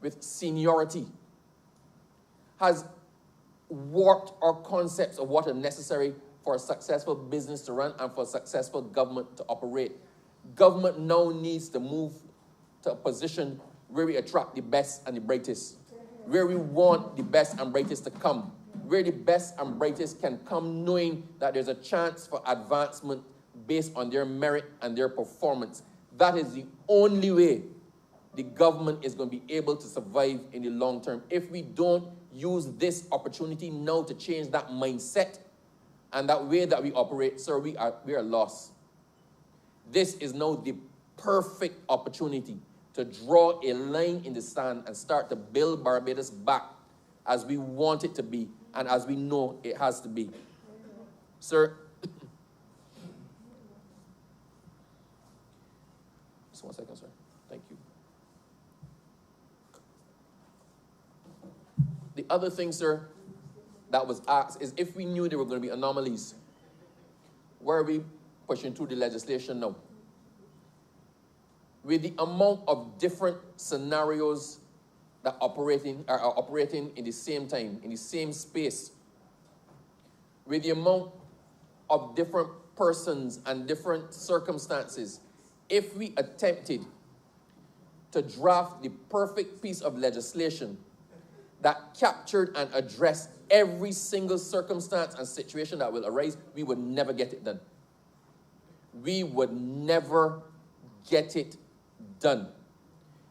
with seniority has warped our concepts of what are necessary for a successful business to run and for a successful government to operate. Government now needs to move to a position where we attract the best and the brightest, where we want the best and brightest to come, where the best and brightest can come knowing that there's a chance for advancement based on their merit and their performance. That is the only way the government is going to be able to survive in the long term. If we don't use this opportunity now to change that mindset and that way that we operate, sir, we are lost. This is now the perfect opportunity to draw a line in the sand and start to build Barbados back as we want it to be and as we know it has to be. Sir, just 1 second, sir. Thank you. The other thing, sir, that was asked is if we knew there were going to be anomalies, why are we pushing through the legislation now? With the amount of different scenarios that are operating in the same time, in the same space, with the amount of different persons and different circumstances, if we attempted to draft the perfect piece of legislation that captured and addressed every single circumstance and situation that will arise, we would never get it done. We would never get it done.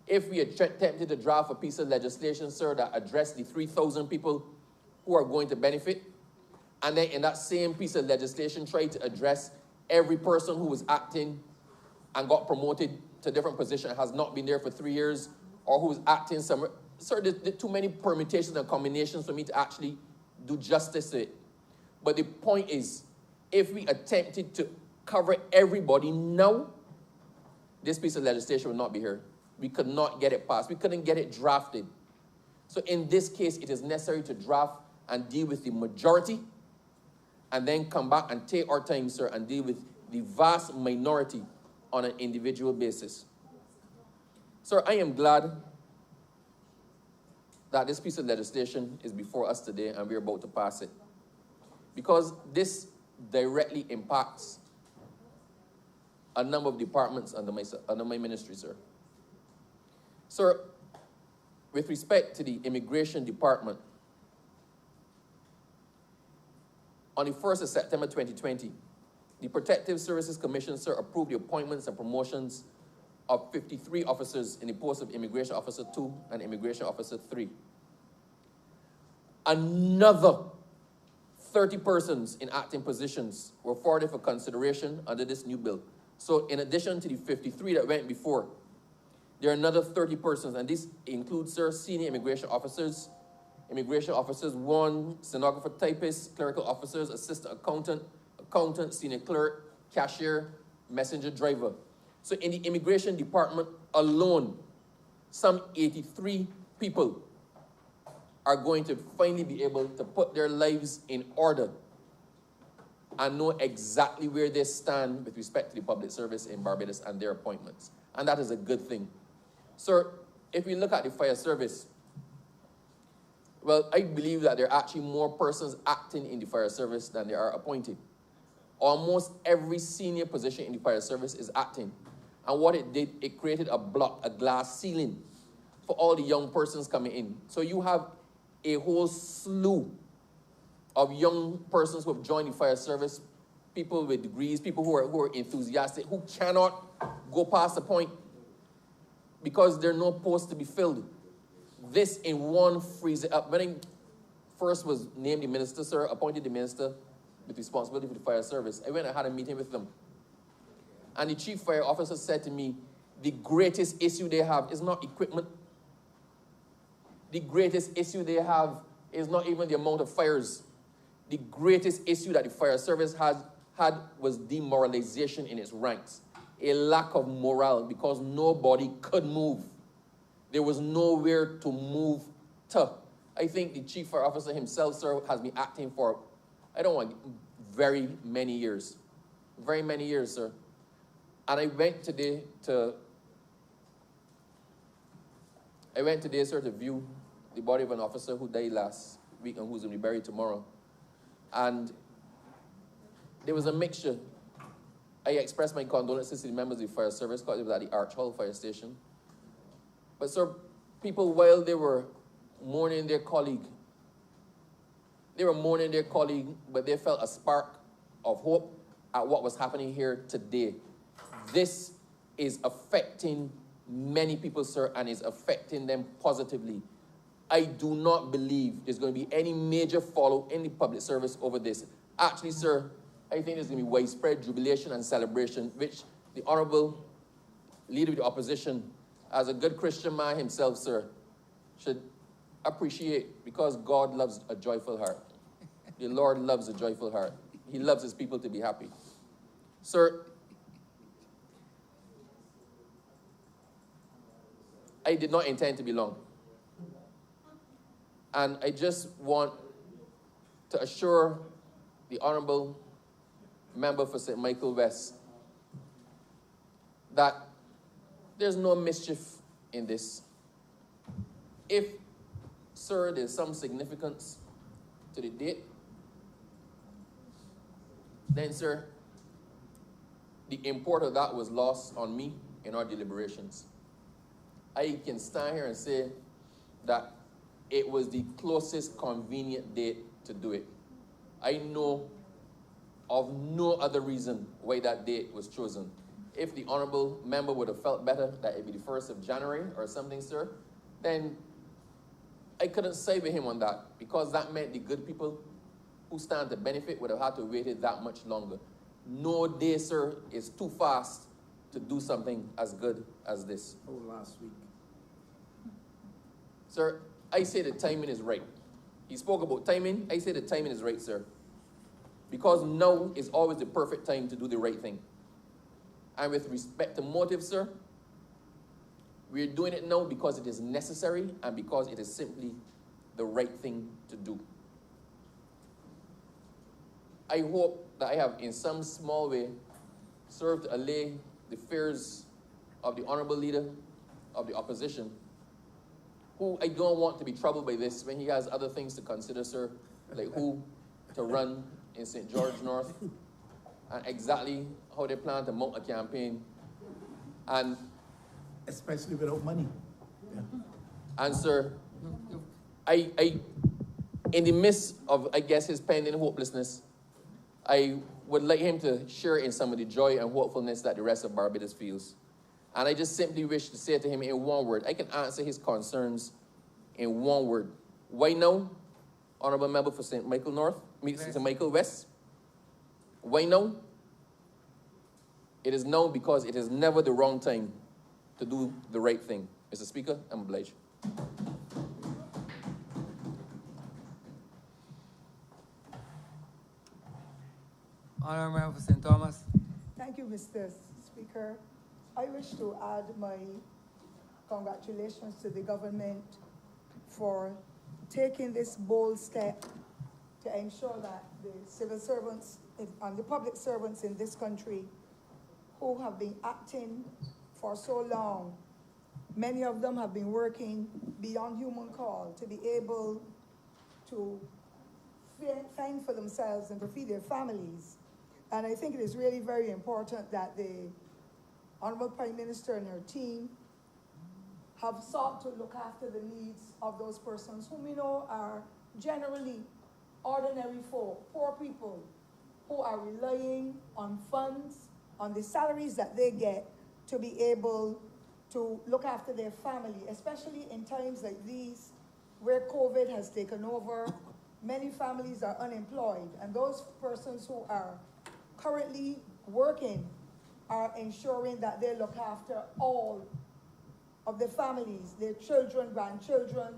If we attempted to draft a piece of legislation, sir, that addressed the 3,000 people who are going to benefit, and then in that same piece of legislation tried to address every person who was acting and got promoted to a different position, has not been there for 3 years, or who's acting somewhere. Sir, there's too many permutations and combinations for me to actually do justice to it. But the point is, if we attempted to cover everybody now, this piece of legislation would not be here. We could not get it passed. We couldn't get it drafted. So in this case, it is necessary to draft and deal with the majority and then come back and take our time, sir, and deal with the vast minority on an individual basis. Sir, I am glad that this piece of legislation is before us today and we're about to pass it, because this directly impacts a number of departments under my ministry, sir. Sir, with respect to the Immigration Department, on the 1st of September 2020, the Protective Services Commission, sir, approved the appointments and promotions of 53 officers in the post of Immigration Officer 2 and Immigration Officer 3. Another 30 persons in acting positions were forwarded for consideration under this new bill. So in addition to the 53 that went before, there are another 30 persons, and this includes, sir, senior immigration officers, 1, stenographer, typist, clerical officers, assistant accountant, senior clerk, cashier, messenger driver. So in the immigration department alone, some 83 people are going to finally be able to put their lives in order and know exactly where they stand with respect to the public service in Barbados and their appointments. And that is a good thing. Sir, if we look at the fire service, well, I believe that there are actually more persons acting in the fire service than there are appointed. Almost every senior position in the fire service is acting. And what it did, it created a block, a glass ceiling for all the young persons coming in. So you have a whole slew of young persons who have joined the fire service, people with degrees, people who are enthusiastic, who cannot go past the point because there are no posts to be filled. This in one frees it up. When I first was named the minister, sir, appointed the minister with responsibility for the fire service, I went and had a meeting with them. And the chief fire officer said to me, the greatest issue they have is not equipment. The greatest issue they have is not even the amount of fires. The greatest issue that the fire service had was demoralization in its ranks. A lack of morale because nobody could move. There was nowhere to move to. I think the chief fire officer himself, sir, has been acting for, I don't want, very many years. Very many years, sir. And I went today, sir, to view the body of an officer who died last week and who's going to be buried tomorrow. And there was a mixture. I expressed my condolences to the members of the fire service because it was at the Arch Hall fire station. But sir, people, while they were mourning their colleague, but they felt a spark of hope at what was happening here today. This is affecting many people, sir, and is affecting them positively. I do not believe there's going to be any major follow in the public service over this. Actually, sir, I think there's going to be widespread jubilation and celebration, which the Honorable Leader of the Opposition, as a good Christian man himself, sir, should appreciate, because God loves a joyful heart. The Lord loves a joyful heart. He loves his people to be happy. Sir, I did not intend to be long. And I just want to assure the Honorable Member for St. Michael West that there's no mischief in this. If, sir, there's some significance to the date, then, sir, the import of that was lost on me in our deliberations. I can stand here and say that it was the closest convenient date to do it. I know of no other reason why that date was chosen. If the Honorable Member would have felt better that it be the 1st of January or something, sir, then I couldn't side with him on that, because that meant the good people who stand to benefit would have had to wait it that much longer. No day, sir, is too fast to do something as good as this.
Oh, last week.
Sir, I say the timing is right. He spoke about timing. I say the timing is right, sir. Because now is always the perfect time to do the right thing. And with respect to motive, sir, we're doing it now because it is necessary and because it is simply the right thing to do. I hope that I have, in some small way, served to allay the fears of the Honorable Leader of the Opposition, who I don't want to be troubled by this when he has other things to consider, sir, like who to run in St. George North, and exactly how they plan to mount a campaign. And
Especially without money. Yeah.
And sir, I in the midst of, I guess, his pending hopelessness, I would like him to share in some of the joy and hopefulness that the rest of Barbados feels. And I just simply wish to say to him in one word, I can answer his concerns in one word. Why now, Honorable Member for St. Michael North, St. Michael West? Why now? It is now because it is never the wrong time to do the right thing. Mr. Speaker, I'm obliged.
Honorable Member for St. Thomas.
Thank you, Mr. Speaker. I wish to add my congratulations to the government for taking this bold step to ensure that the civil servants and the public servants in this country who have been acting for so long, many of them have been working beyond human call to be able to fend for themselves and to feed their families. And I think it is really very important that the Honorable Prime Minister and her team have sought to look after the needs of those persons whom we know are generally ordinary folk, poor people, who are relying on funds, on the salaries that they get to be able to look after their family, especially in times like these where COVID has taken over. Many families are unemployed, and those persons who are currently working are ensuring that they look after all of the families, their children, grandchildren,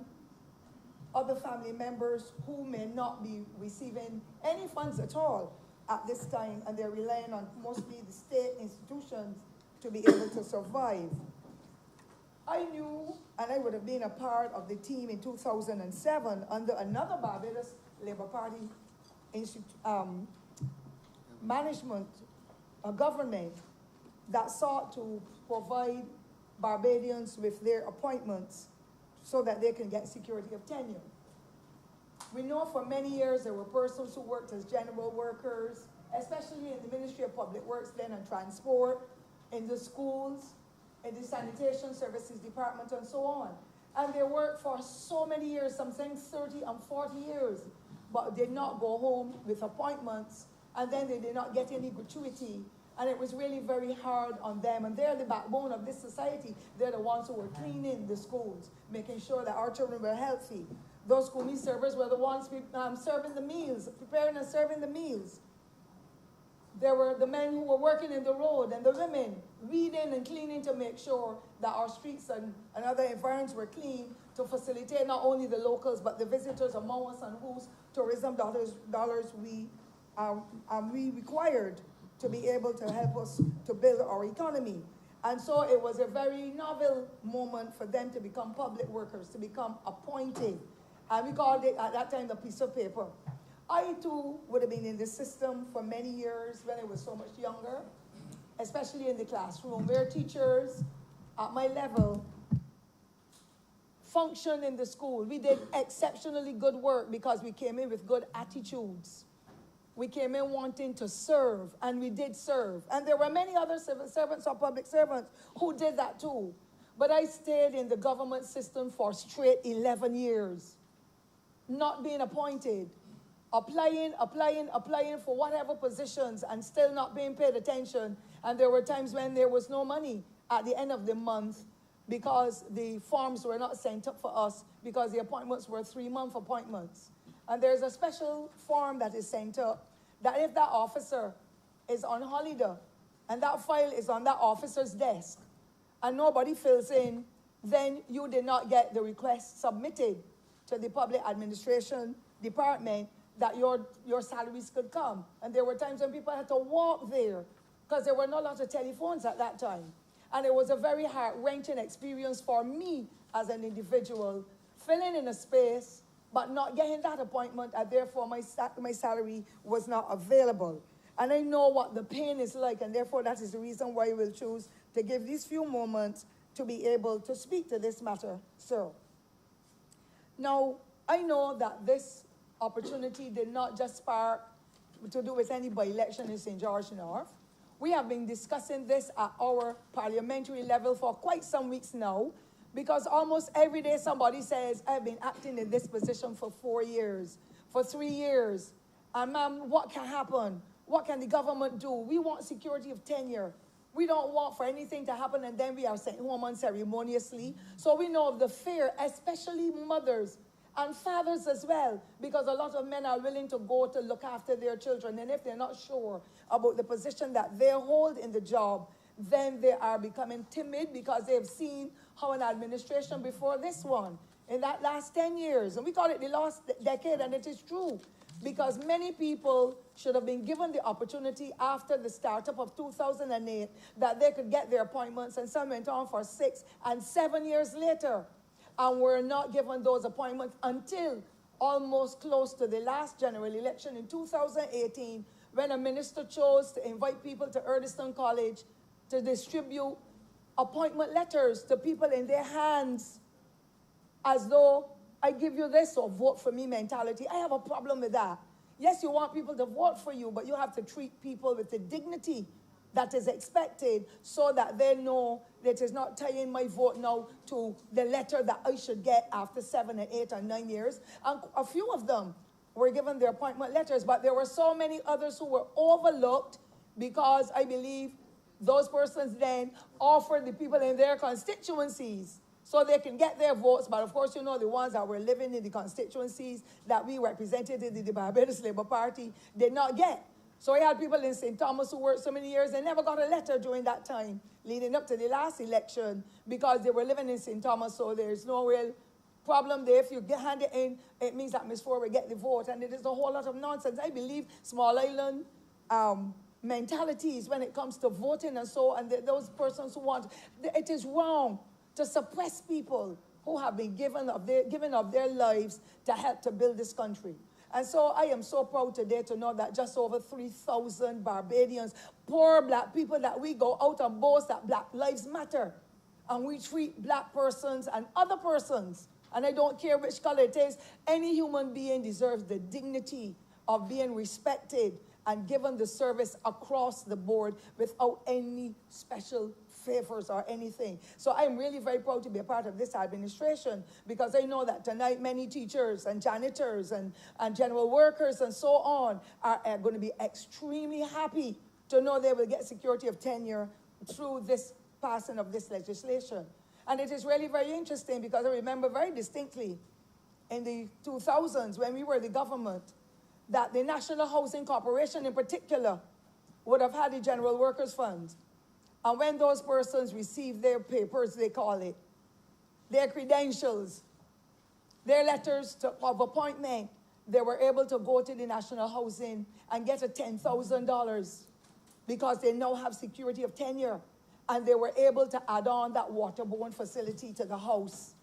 other family members who may not be receiving any funds at all at this time, and they're relying on mostly the state institutions to be able to survive. I knew, and I would have been a part of the team in 2007 under another Barbados Labour Party management, a government that sought to provide Barbadians with their appointments so that they can get security of tenure. We know for many years there were persons who worked as general workers, especially in the Ministry of Public Works then and Transport, in the schools, in the Sanitation Services Department and so on. And they worked for so many years, some saying 30 and 40 years, but did not go home with appointments, and then they did not get any gratuity. And it was really very hard on them. And they're the backbone of this society. They're the ones who were cleaning the schools, making sure that our children were healthy. Those school meal servers were the ones serving the meals, preparing and serving the meals. There were the men who were working in the road and the women weeding and cleaning to make sure that our streets and other environments were clean to facilitate not only the locals but the visitors among us and whose tourism dollars we required to be able to help us to build our economy. And so it was a very novel moment for them to become public workers, to become appointed. And we called it at that time the piece of paper. I too would have been in the system for many years when I was so much younger, especially in the classroom, where teachers at my level functioned in the school. We did exceptionally good work because we came in with good attitudes. We came in wanting to serve, and we did serve. And there were many other civil servants or public servants who did that too. But I stayed in the government system for straight 11 years, not being appointed, applying for whatever positions and still not being paid attention. And there were times when there was no money at the end of the month because the forms were not sent up for us because the appointments were 3-month appointments. And there's a special form that is sent up that if that officer is on holiday and that file is on that officer's desk and nobody fills in, then you did not get the request submitted to the public administration department that your salaries could come. And there were times when people had to walk there because there were not a lot of telephones at that time. And it was a very heart-wrenching experience for me as an individual, filling in a space but not getting that appointment, and therefore my salary was not available. And I know what the pain is like, and therefore that is the reason why I will choose to give these few moments to be able to speak to this matter, sir. Now, I know that this opportunity did not just spark to do with any by-election in St. George North. We have been discussing this at our parliamentary level for quite some weeks now, because almost every day somebody says, I've been acting in this position for 4 years, for 3 years. And ma'am, what can happen? What can the government do? We want security of tenure. We don't want for anything to happen and then we are sent home unceremoniously. So we know of the fear, especially mothers and fathers as well, because a lot of men are willing to go to look after their children. And if they're not sure about the position that they hold in the job, then they are becoming timid because they've seen how an administration before this one in that last 10 years. And we call it the last decade, and it is true. Because many people should have been given the opportunity after the startup of 2008 that they could get their appointments, and some went on for 6 and 7 years later and were not given those appointments until almost close to the last general election in 2018, when a minister chose to invite people to Erdiston College to distribute appointment letters to people in their hands as though I give you this or vote for me mentality. I have a problem with that. Yes, you want people to vote for you, but you have to treat people with the dignity that is expected so that they know that it's not tying my vote now to the letter that I should get after 7 and 8 and 9 years. And a few of them were given their appointment letters, but there were so many others who were overlooked because I believe those persons then offered the people in their constituencies so they can get their votes. But of course, you know, the ones that were living in the constituencies that we represented in the Barbados Labour Party did not get. So I had people in St. Thomas who worked so many years, they never got a letter during that time, leading up to the last election, because they were living in St. Thomas, so there's no real problem there. If you hand it in, it means that Ms. Ford will get the vote, and it is a whole lot of nonsense. I believe small island mentalities when it comes to voting and so, and those persons who want, it is wrong to suppress people who have been given of their lives to help to build this country. And so I am so proud today to know that just over 3,000 Barbadians, poor black people, that we go out and boast that Black Lives Matter. And we treat black persons and other persons, and I don't care which color it is, any human being deserves the dignity of being respected and given the service across the board without any special favors or anything. So I'm really very proud to be a part of this administration, because I know that tonight many teachers and janitors and general workers and so on are going to be extremely happy to know they will get security of tenure through this passing of this legislation. And it is really very interesting, because I remember very distinctly in the 2000s when we were the government that the National Housing Corporation in particular would have had the General Workers Fund. And when those persons receive their papers, they call it, their credentials, their letters of appointment, they were able to go to the National Housing and get a $10,000 because they now have security of tenure. And they were able to add on that waterborne facility to the house.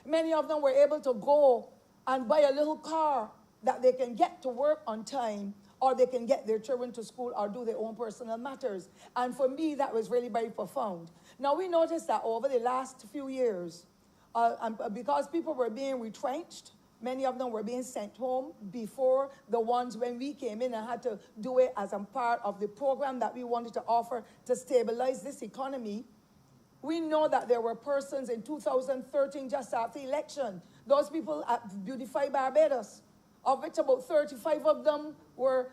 Many of them were able to go and buy a little car that they can get to work on time, or they can get their children to school or do their own personal matters. And for me, that was really very profound. Now, we noticed that over the last few years, because people were being retrenched, many of them were being sent home before the ones when we came in and had to do it as a part of the program that we wanted to offer to stabilize this economy. We know that there were persons in 2013, just after the election, those people at Beautify Barbados, of which about 35 of them were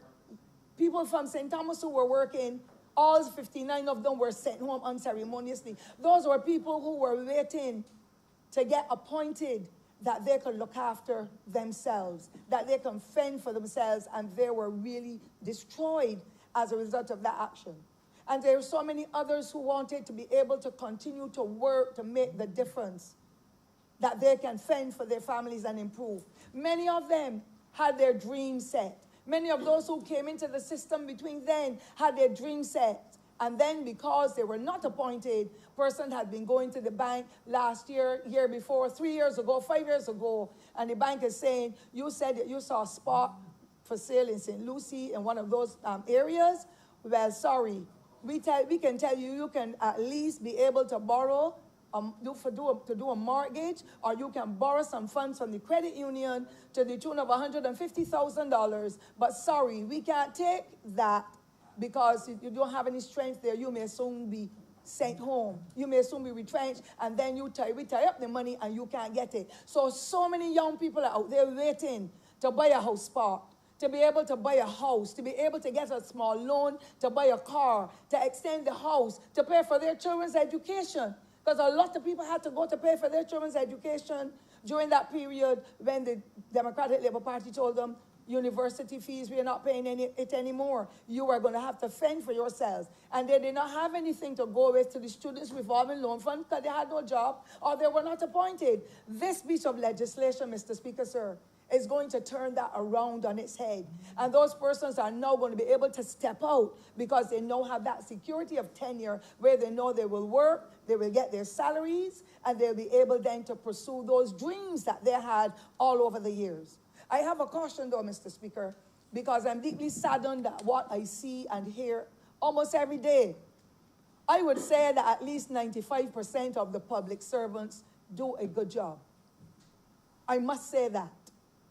people from St. Thomas who were working. All 59 of them were sent home unceremoniously. Those were people who were waiting to get appointed that they could look after themselves, that they can fend for themselves, and they were really destroyed as a result of that action. And there are so many others who wanted to be able to continue to work to make the difference, that they can fend for their families and improve. Many of them had their dreams set. Many of those who came into the system between then had their dreams set. And then because they were not appointed, person had been going to the bank last year, year before, 3 years ago, 5 years ago, and the bank is saying, you said that you saw a spot for sale in St. Lucie in one of those areas. Well, sorry, we can tell you, you can at least be able to borrow to do a mortgage, or you can borrow some funds from the credit union to the tune of $150,000. But sorry, we can't take that because you don't have any strength there. You may soon be sent home. You may soon be retrenched, and then we tie up the money and you can't get it. So many young people are out there waiting to buy a house spot, to be able to buy a house, to be able to get a small loan, to buy a car, to extend the house, to pay for their children's education. Because a lot of people had to go to pay for their children's education during that period when the Democratic Labour Party told them, University fees, we are not paying it anymore. You are going to have to fend for yourselves. And they did not have anything to go with to the Students Revolving Loan Fund because they had no job or they were not appointed. This piece of legislation, Mr. Speaker, sir, is going to turn that around on its head. And those persons are now going to be able to step out because they now have that security of tenure where they know they will work, they will get their salaries, and they'll be able then to pursue those dreams that they had all over the years. I have a caution though, Mr. Speaker, because I'm deeply saddened at what I see and hear almost every day. I would say that at least 95% of the public servants do a good job. I must say that.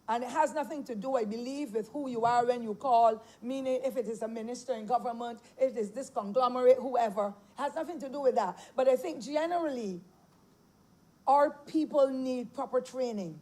And it has nothing to do, I believe, with who you are when you call, meaning if it is a minister in government, if it is this conglomerate, whoever. It has nothing to do with that. But I think generally, our people need proper training.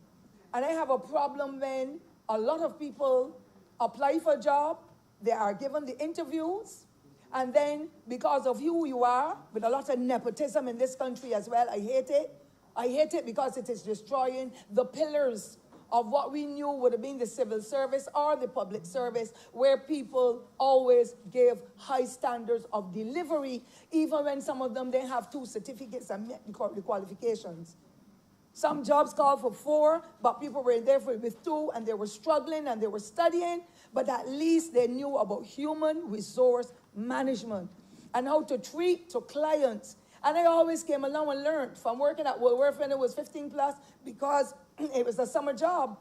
And I have a problem when a lot of people apply for a job, they are given the interviews, and then because of who you are, with a lot of nepotism in this country as well, I hate it. I hate it because it is destroying the pillars of what we knew would have been the civil service or the public service, where people always gave high standards of delivery, even when some of them didn't have 2 certificates and met the qualifications. Some jobs called for 4, but people were there with 2, and they were struggling and they were studying, but at least they knew about human resource management and how to treat to clients. And I always came along and learned from working at Woolworth when it was 15 plus, because it was a summer job.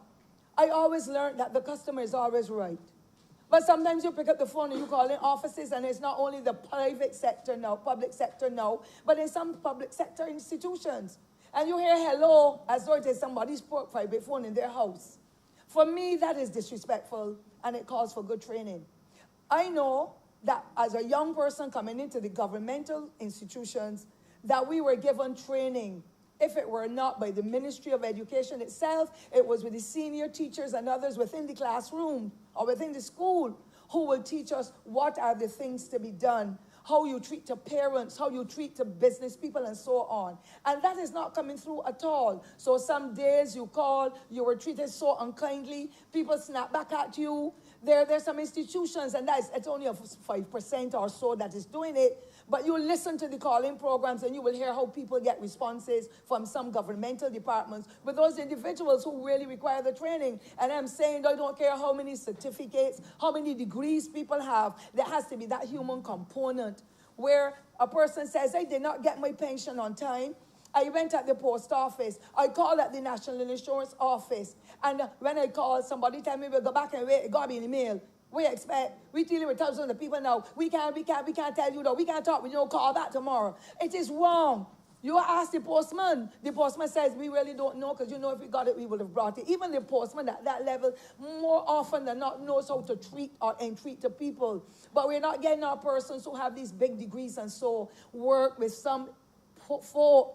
I always learned that the customer is always right. But sometimes you pick up the phone and you call in offices, and it's not only the private sector now, public sector now, but in some public sector institutions. And you hear hello as though it is somebody's private phone in their house. For me, that is disrespectful, and it calls for good training. I know that as a young person coming into the governmental institutions, that we were given training. If it were not by the Ministry of Education itself, it was with the senior teachers and others within the classroom or within the school who will teach us what are the things to be done, how you treat to parents, how you treat to business people, and so on. And that is not coming through at all. So some days you call, you were treated so unkindly, people snap back at you. There's some institutions, and it's only a 5% or so that is doing it, but you listen to the calling programs and you will hear how people get responses from some governmental departments with those individuals who really require the training. And I'm saying, I don't care how many certificates, how many degrees people have, there has to be that human component where a person says, I did not get my pension on time. I went at the post office. I called at the National Insurance Office. And when I called, somebody told me, we'll go back and wait. It got to be in the mail. We expect, we're dealing with thousands of people now. We can't tell you, though. We can't talk. We don't call back tomorrow. It is wrong. You ask the postman. The postman says, we really don't know, because if we got it, we would have brought it. Even the postman at that level, more often than not, knows how to treat the people. But we're not getting our persons who have these big degrees and so work with some folk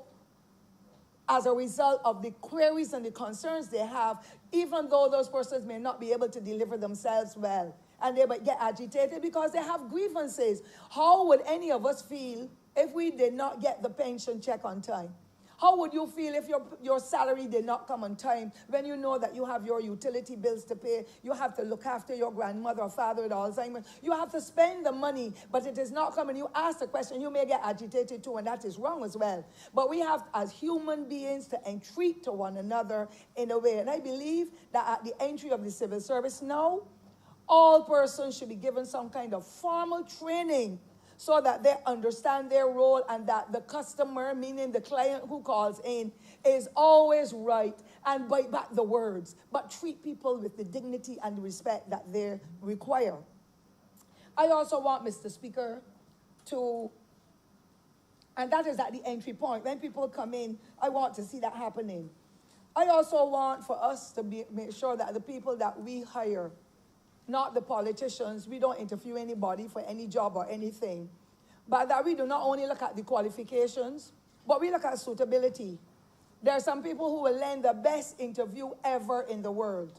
as a result of the queries and the concerns they have, even though those persons may not be able to deliver themselves well. And they might get agitated because they have grievances. How would any of us feel if we did not get the pension check on time? How would you feel if your salary did not come on time, when you know that you have your utility bills to pay, you have to look after your grandmother or father with Alzheimer's, you have to spend the money, but it is not coming. You ask the question, you may get agitated too, and that is wrong as well. But we have, as human beings, to entreat to one another in a way. And I believe that at the entry of the civil service now, all persons should be given some kind of formal training so that they understand their role, and that the customer, meaning the client who calls in, is always right, and bite back the words, but treat people with the dignity and the respect that they require. I also want, Mr. Speaker, and that is at the entry point. When people come in, I want to see that happening. I also want for us to make sure that the people that we hire, not the politicians, we don't interview anybody for any job or anything, but that we do not only look at the qualifications, but we look at suitability. There are some people who will lend the best interview ever in the world,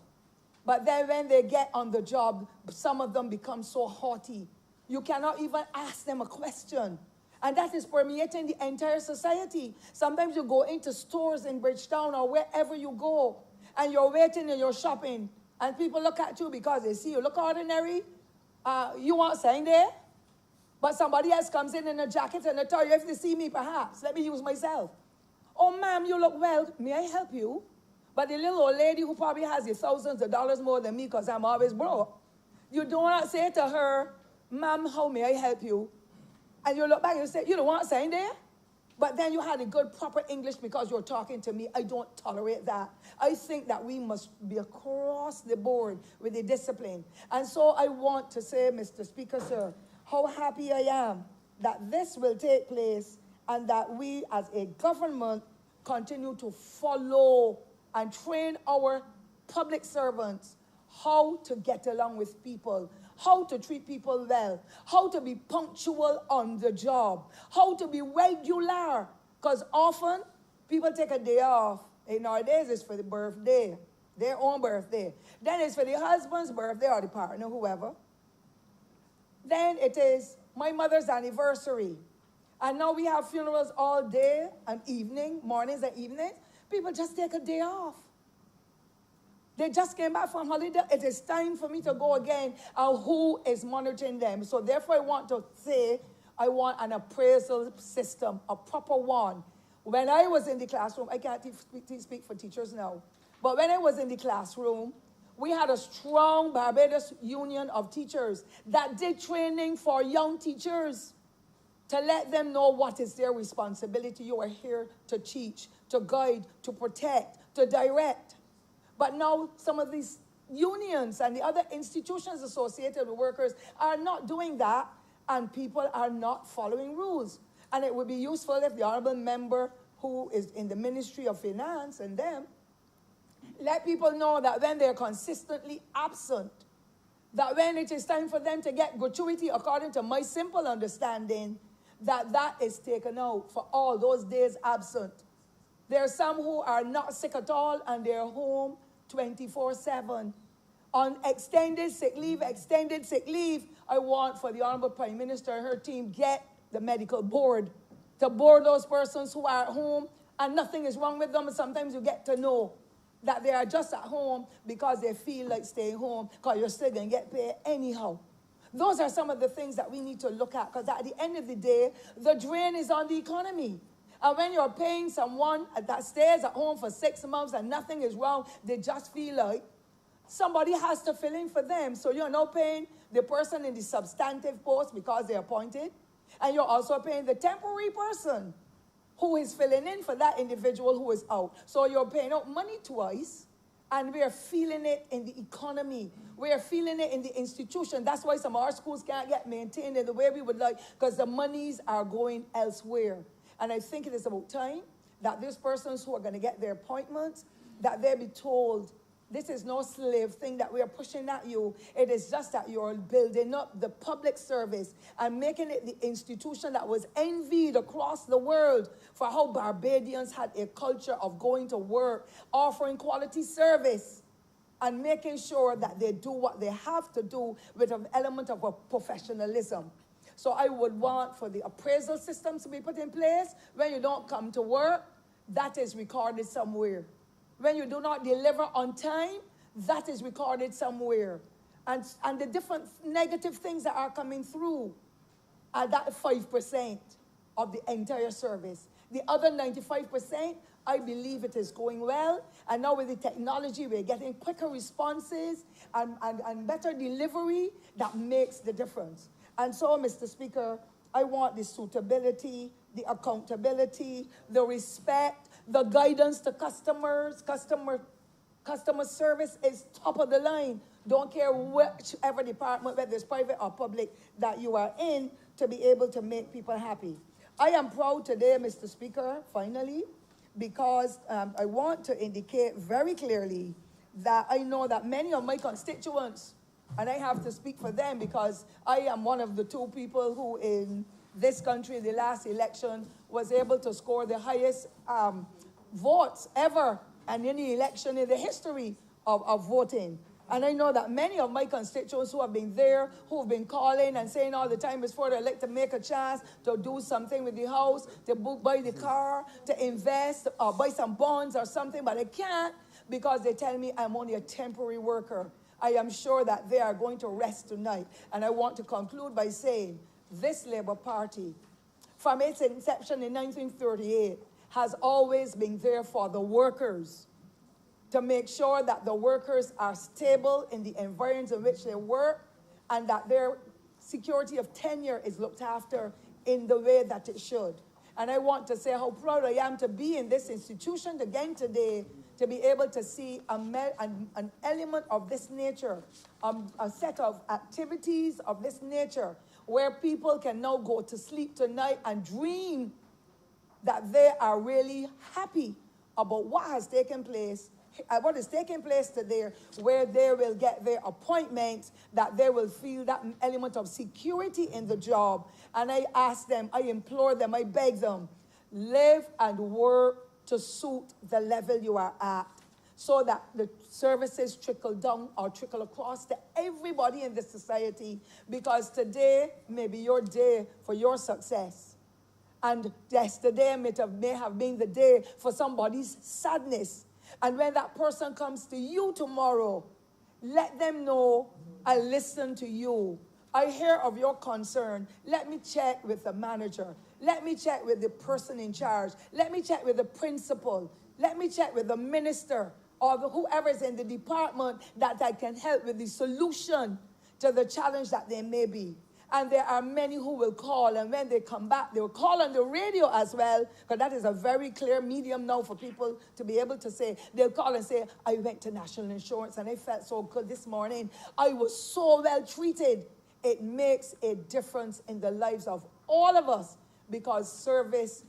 but then when they get on the job, some of them become so haughty. You cannot even ask them a question. And that is permeating the entire society. Sometimes you go into stores in Bridgetown or wherever you go, and you're waiting and you're shopping, and people look at you because they see you look ordinary, you want sign there? But somebody else comes in a jacket and they tell you, if they see me perhaps, let me use myself. Oh, ma'am, you look well. May I help you? But the little old lady who probably has the thousands of dollars more than me because I'm always broke, you do not say to her, ma'am, how may I help you? And you look back and you say, you don't want sign there? But then you had a good proper English because you're talking to me. I don't tolerate that. I think that we must be across the board with the discipline. And so I want to say, Mr. Speaker, sir, how happy I am that this will take place and that we as a government continue to follow and train our public servants how to get along with people, how to treat people well, how to be punctual on the job, how to be regular. Because often people take a day off. Nowadays it's for the birthday, their own birthday. Then it's for the husband's birthday or the partner, whoever. Then it is my mother's anniversary. And now we have funerals all day and evening, mornings and evenings. People just take a day off. They just came back from holiday. It is time for me to go again. And who is monitoring them? So therefore I want to say, I want an appraisal system, a proper one. When I was in the classroom, I can't speak for teachers now, but when I was in the classroom, we had a strong Barbados Union of Teachers that did training for young teachers to let them know what is their responsibility. You are here to teach, to guide, to protect, to direct. But now some of these unions and the other institutions associated with workers are not doing that, and people are not following rules. And it would be useful if the honorable member who is in the Ministry of Finance and them let people know that when they're consistently absent, that when it is time for them to get gratuity, according to my simple understanding, that is taken out for all those days absent. There are some who are not sick at all and they're home 24/7. On extended sick leave, I want for the Honorable Prime Minister and her team get the medical board to board those persons who are at home and nothing is wrong with them. And sometimes you get to know that they are just at home because they feel like staying home because you're still going to get paid anyhow. Those are some of the things that we need to look at, because at the end of the day, the drain is on the economy. And when you're paying someone that stays at home for 6 months and nothing is wrong, they just feel like somebody has to fill in for them. So you're now paying the person in the substantive post because they're appointed, and you're also paying the temporary person who is filling in for that individual who is out. So you're paying out money twice, and we are feeling it in the economy. We are feeling it in the institution. That's why some of our schools can't get maintained in the way we would like, because the monies are going elsewhere. And I think it is about time that these persons who are going to get their appointments, that they be told, this is no slave thing that we are pushing at you. It is just that you're building up the public service and making it the institution that was envied across the world for how Barbadians had a culture of going to work, offering quality service, and making sure that they do what they have to do with an element of a professionalism. So I would want for the appraisal systems to be put in place. When you don't come to work, that is recorded somewhere. When you do not deliver on time, that is recorded somewhere. And the different negative things that are coming through are that 5% of the entire service. The other 95%, I believe it is going well. And now with the technology, we're getting quicker responses and better delivery that makes the difference. And so, Mr. Speaker, I want the suitability, the accountability, the respect, the guidance to customers. Customer service is top of the line. Don't care whichever department, whether it's private or public, that you are in, to be able to make people happy. I am proud today, Mr. Speaker, finally, because I want to indicate very clearly that I know that many of my constituents, and I have to speak for them because I am one of the 2 people who in this country, the last election, was able to score the highest votes ever and any election in the history of voting. And I know that many of my constituents who have been there, who have been calling and saying all the time before they like to make a chance to do something with the house, to buy the car, to invest or buy some bonds or something, but they can't because they tell me I'm only a temporary worker. I am sure that they are going to rest tonight. And I want to conclude by saying this Labour Party, from its inception in 1938, has always been there for the workers, to make sure that the workers are stable in the environments in which they work and that their security of tenure is looked after in the way that it should. And I want to say how proud I am to be in this institution again today, to be able to see an element of this nature, a set of activities of this nature, where people can now go to sleep tonight and dream that they are really happy about what has taken place, what is taking place today, where they will get their appointments, that they will feel that element of security in the job. And I ask them, I implore them, I beg them, live and work to suit the level you are at, so that the services trickle down or trickle across to everybody in the society, because today may be your day for your success. And yesterday may have been the day for somebody's sadness. And when that person comes to you tomorrow, let them know I listen to you. I hear of your concern. Let me check with the manager. Let me check with the person in charge. Let me check with the principal. Let me check with the minister or whoever is in the department that I can help with the solution to the challenge that there may be. And there are many who will call, and when they come back, they will call on the radio as well, because that is a very clear medium now for people to be able to say. They'll call and say, I went to National Insurance and I felt so good this morning. I was so well treated. It makes a difference in the lives of all of us, because service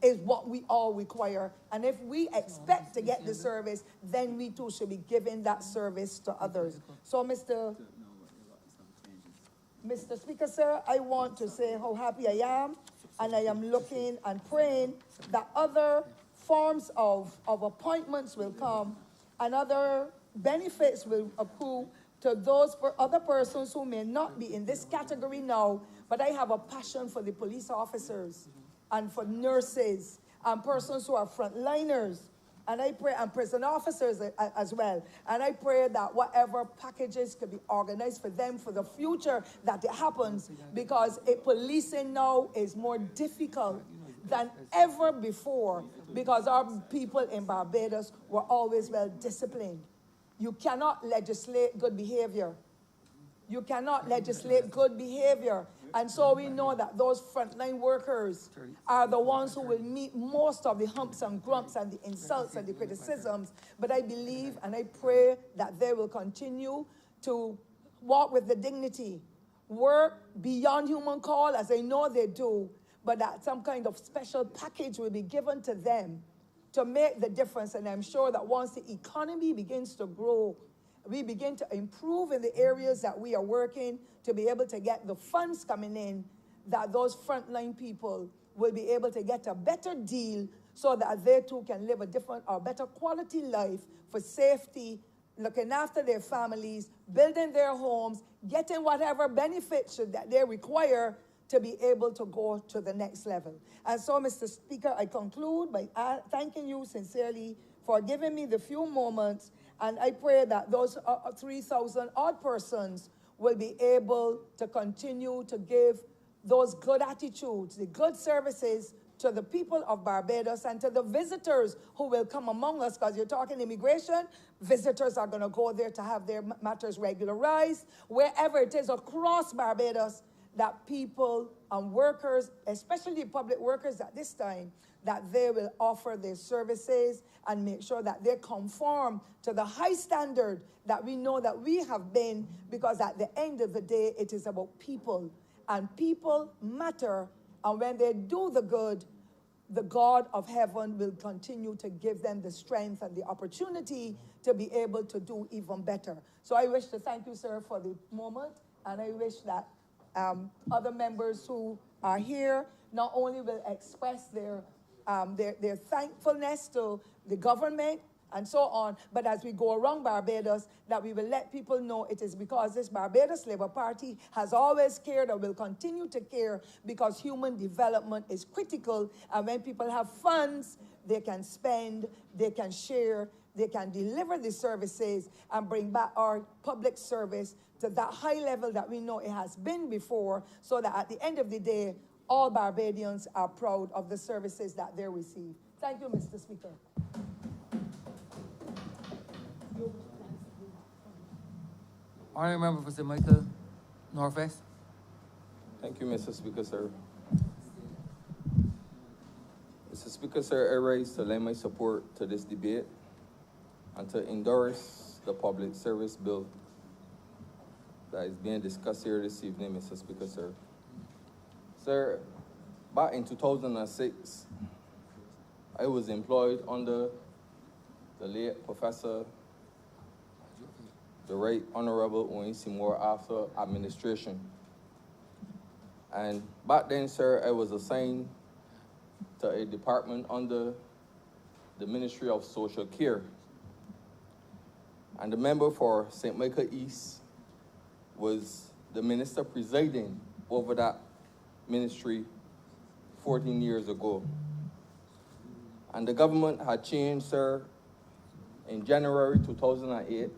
is what we all require. And if we expect to get the service, then we too should be giving that service to others. So, Mr. Speaker, sir, I want to say how happy I am, and I am looking and praying that other forms of appointments will come and other benefits will accrue to those for other persons who may not be in this category now, but I have a passion for the police officers and for nurses and persons who are frontliners. And I pray, and prison officers as well. And I pray that whatever packages could be organized for them for the future, that it happens, because policing now is more difficult than ever before, because our people in Barbados were always well disciplined. You cannot legislate good behavior. You cannot legislate good behavior. And so we know that those frontline workers are the ones who will meet most of the humps and grumps and the insults and the criticisms. But I believe and I pray that they will continue to walk with the dignity, work beyond human call, as I know they do, but that some kind of special package will be given to them to make the difference. And I'm sure that once the economy begins to grow, we begin to improve in the areas that we are working to be able to get the funds coming in, that those frontline people will be able to get a better deal so that they too can live a different or better quality life for safety, looking after their families, building their homes, getting whatever benefits that they require to be able to go to the next level. And so, Mr. Speaker, I conclude by thanking you sincerely for giving me the few moments. And I pray that those 3,000 odd persons will be able to continue to give those good attitudes, the good services to the people of Barbados and to the visitors who will come among us, because you're talking immigration. Visitors are going to go there to have their matters regularized. Wherever it is across Barbados, that people and workers, especially public workers at this time, that they will offer their services and make sure that they conform to the high standard that we know that we have been, because at the end of the day, it is about people. And people matter, and when they do the good, the God of heaven will continue to give them the strength and the opportunity to be able to do even better. So I wish to thank you, sir, for the moment, and I wish that other members who are here not only will express their thankfulness to the government and so on, but as we go around Barbados, that we will let people know it is because this Barbados Labour Party has always cared and will continue to care, because human development is critical, and when people have funds, they can spend, they can share, they can deliver the services and bring back our public service to that high level that we know it has been before, so that at the end of the day, all Barbadians are proud of the services that they receive. Thank you, Mr. Speaker.
Honorable Member for St. Michael Northwest.
Thank you, Mr. Speaker, sir. Mr. Speaker, sir, I rise to lend my support to this debate and to endorse the public service bill that is being discussed here this evening, Mr. Speaker, sir. Sir, back in 2006, I was employed under the late Professor, the Right Honorable Owen Seymour after administration. And back then, sir, I was assigned to a department under the Ministry of Social Care. And the member for St. Michael East was the minister presiding over that ministry 14 years ago. And the government had changed, sir, in January 2008.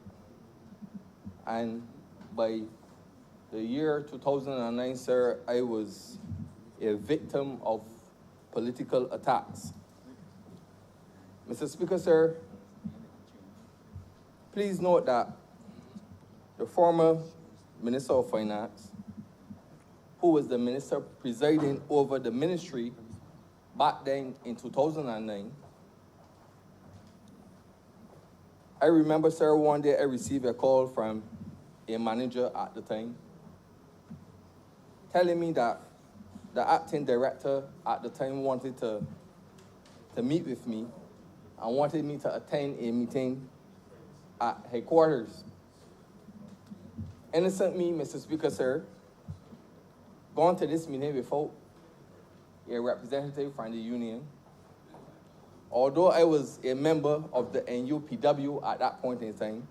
And by the year 2009, sir, I was a victim of political attacks. Mr. Speaker, sir, please note that the former Minister of Finance, who was the minister presiding over the ministry back then in 2009, I remember, sir, one day I received a call from a manager at the time telling me that the acting director at the time wanted to meet with me and wanted me to attend a meeting at headquarters. Innocent me, Mr. Speaker, sir, gone to this meeting without a representative from the union. Although I was a member of the NUPW at that point in time,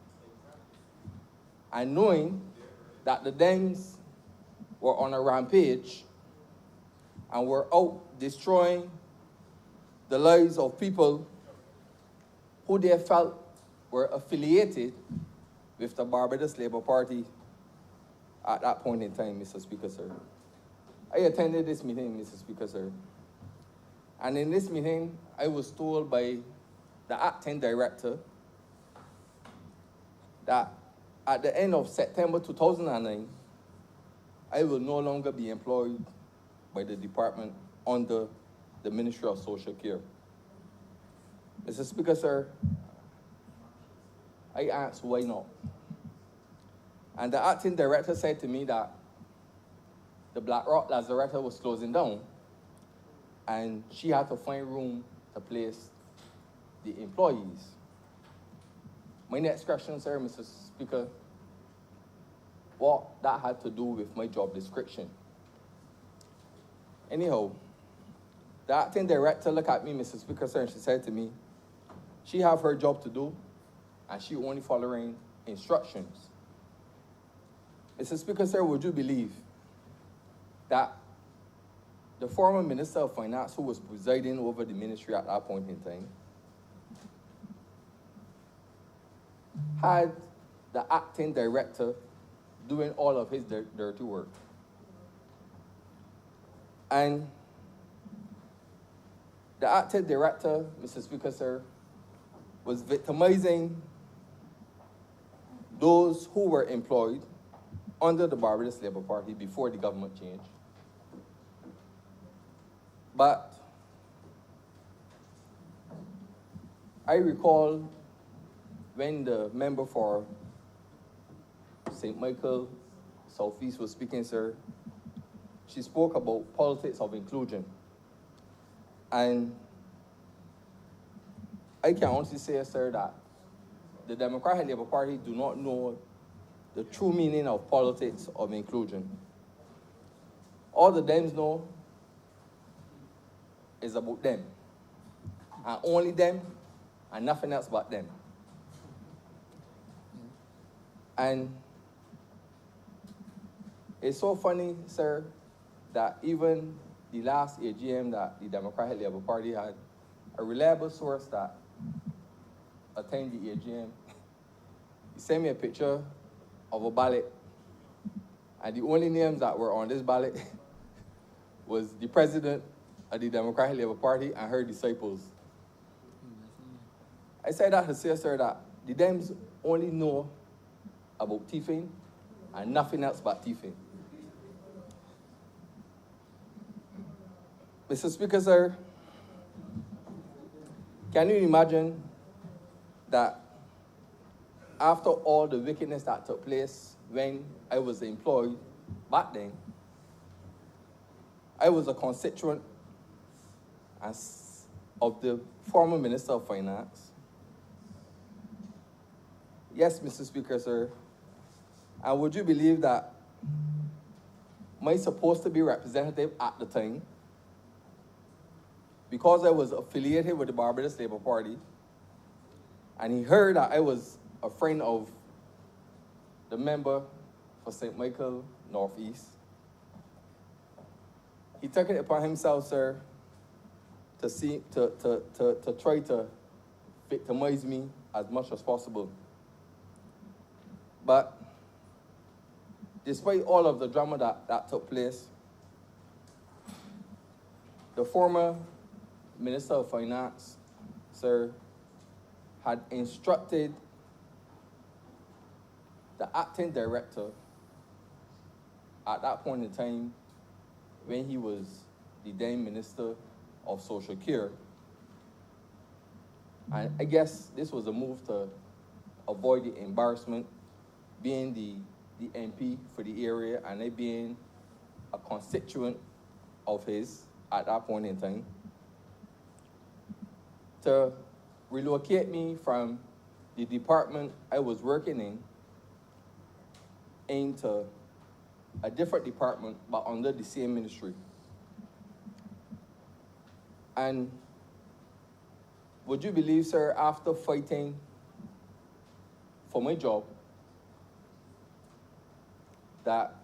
and knowing that the Dems were on a rampage and were out destroying the lives of people who they felt were affiliated with the Barbados Labour Party at that point in time, Mr. Speaker, sir. I attended this meeting, Mr. Speaker, sir. And in this meeting, I was told by the acting director that at the end of September 2009, I will no longer be employed by the department under the Ministry of Social Care. Mr. Speaker, sir, I asked why not. And the acting director said to me that the Black Rock Lazaretto was closing down and she had to find room to place the employees. My next question, sir, Mr. Speaker, what that had to do with my job description. Anyhow, the acting director looked at me, Mr. Speaker, sir, and she said to me, she have her job to do and she only following instructions. Mr. Speaker, sir, would you believe that the former Minister of Finance, who was presiding over the ministry at that point in time, had the acting director doing all of his dirty work? And the acting director, Mr. Speaker, sir, was victimizing those who were employed under the Barbados Labour Party before the government changed. But I recall when the member for St. Michael Southeast was speaking, sir, she spoke about politics of inclusion. And I can honestly say, sir, that the Democratic Labour Party do not know the true meaning of politics of inclusion. All the Dems know is about them, and only them, and nothing else but them. And it's so funny, sir, that even the last AGM that the Democratic Labour Party had, a reliable source that attend the AGM, he sent me a picture of a ballot, and the only names that were on this ballot was the president of the Democratic Labour Party and her disciples. I said that to say, sir, that the Dems only know about thieving and nothing else but thieving. Mr. Speaker, sir, can you imagine that after all the wickedness that took place when I was employed back then, I was a constituent of the former Minister of Finance? Yes, Mr. Speaker, sir. And would you believe that my supposed to be representative at the time, because I was affiliated with the Barbados Labour Party, and he heard that I was a friend of the member for St. Michael Northeast, he took it upon himself, sir, to try to victimize me as much as possible. But despite all of the drama that took place, the former Minister of Finance, sir, had instructed the acting director at that point in time, when he was the then Minister of Social Care, and I guess this was a move to avoid the embarrassment, being the MP for the area and I being a constituent of his at that point in time, to relocate me from the department I was working in into a different department, but under the same ministry. And would you believe, sir, after fighting for my job, that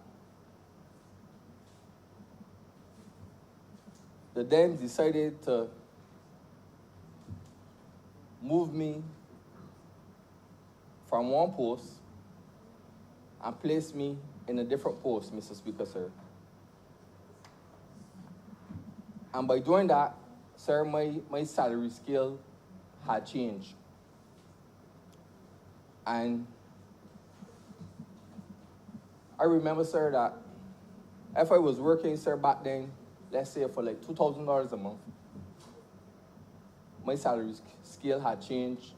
the Dems decided to move me from one post and place me in a different post, Mr. Speaker, sir. And by doing that, sir, my salary scale had changed. And I remember, sir, that if I was working, sir, back then, let's say for like $2,000 a month, my salary scale had changed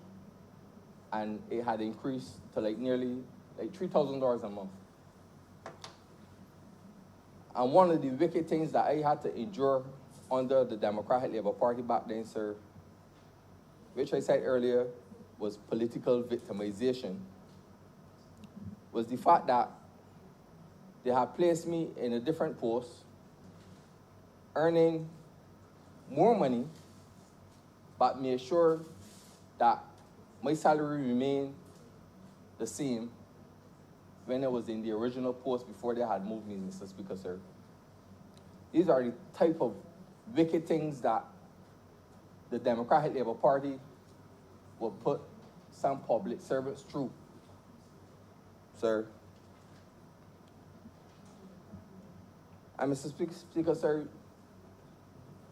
and it had increased to like nearly like $3,000 a month. And one of the wicked things that I had to endure under the Democratic Labour Party back then, sir, which I said earlier was political victimization, was the fact that they had placed me in a different post, earning more money, but made sure that my salary remained the same when I was in the original post before they had moved me, Mr. Speaker, sir. These are the type of wicked things that the Democratic Labour Party will put some public servants through, sir. And Mr. Speaker, sir,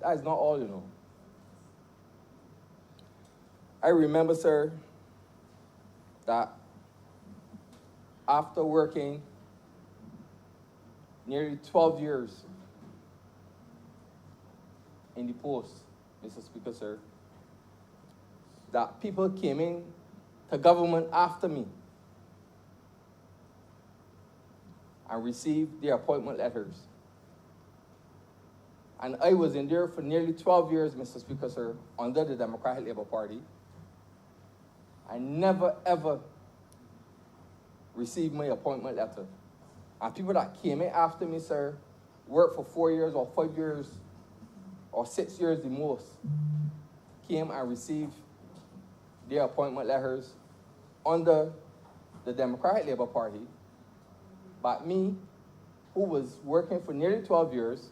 that is not all, you know. I remember, sir, that after working nearly 12 years in the post, Mr. Speaker, sir, that people came in to government after me and received their appointment letters. And I was in there for nearly 12 years, Mr. Speaker, sir, under the Democratic Labour Party. I never, ever received my appointment letter. And people that came in after me, sir, worked for 4 years or 5 years or 6 years the most, came and received their appointment letters under the Democratic Labour Party. But me, who was working for nearly 12 years,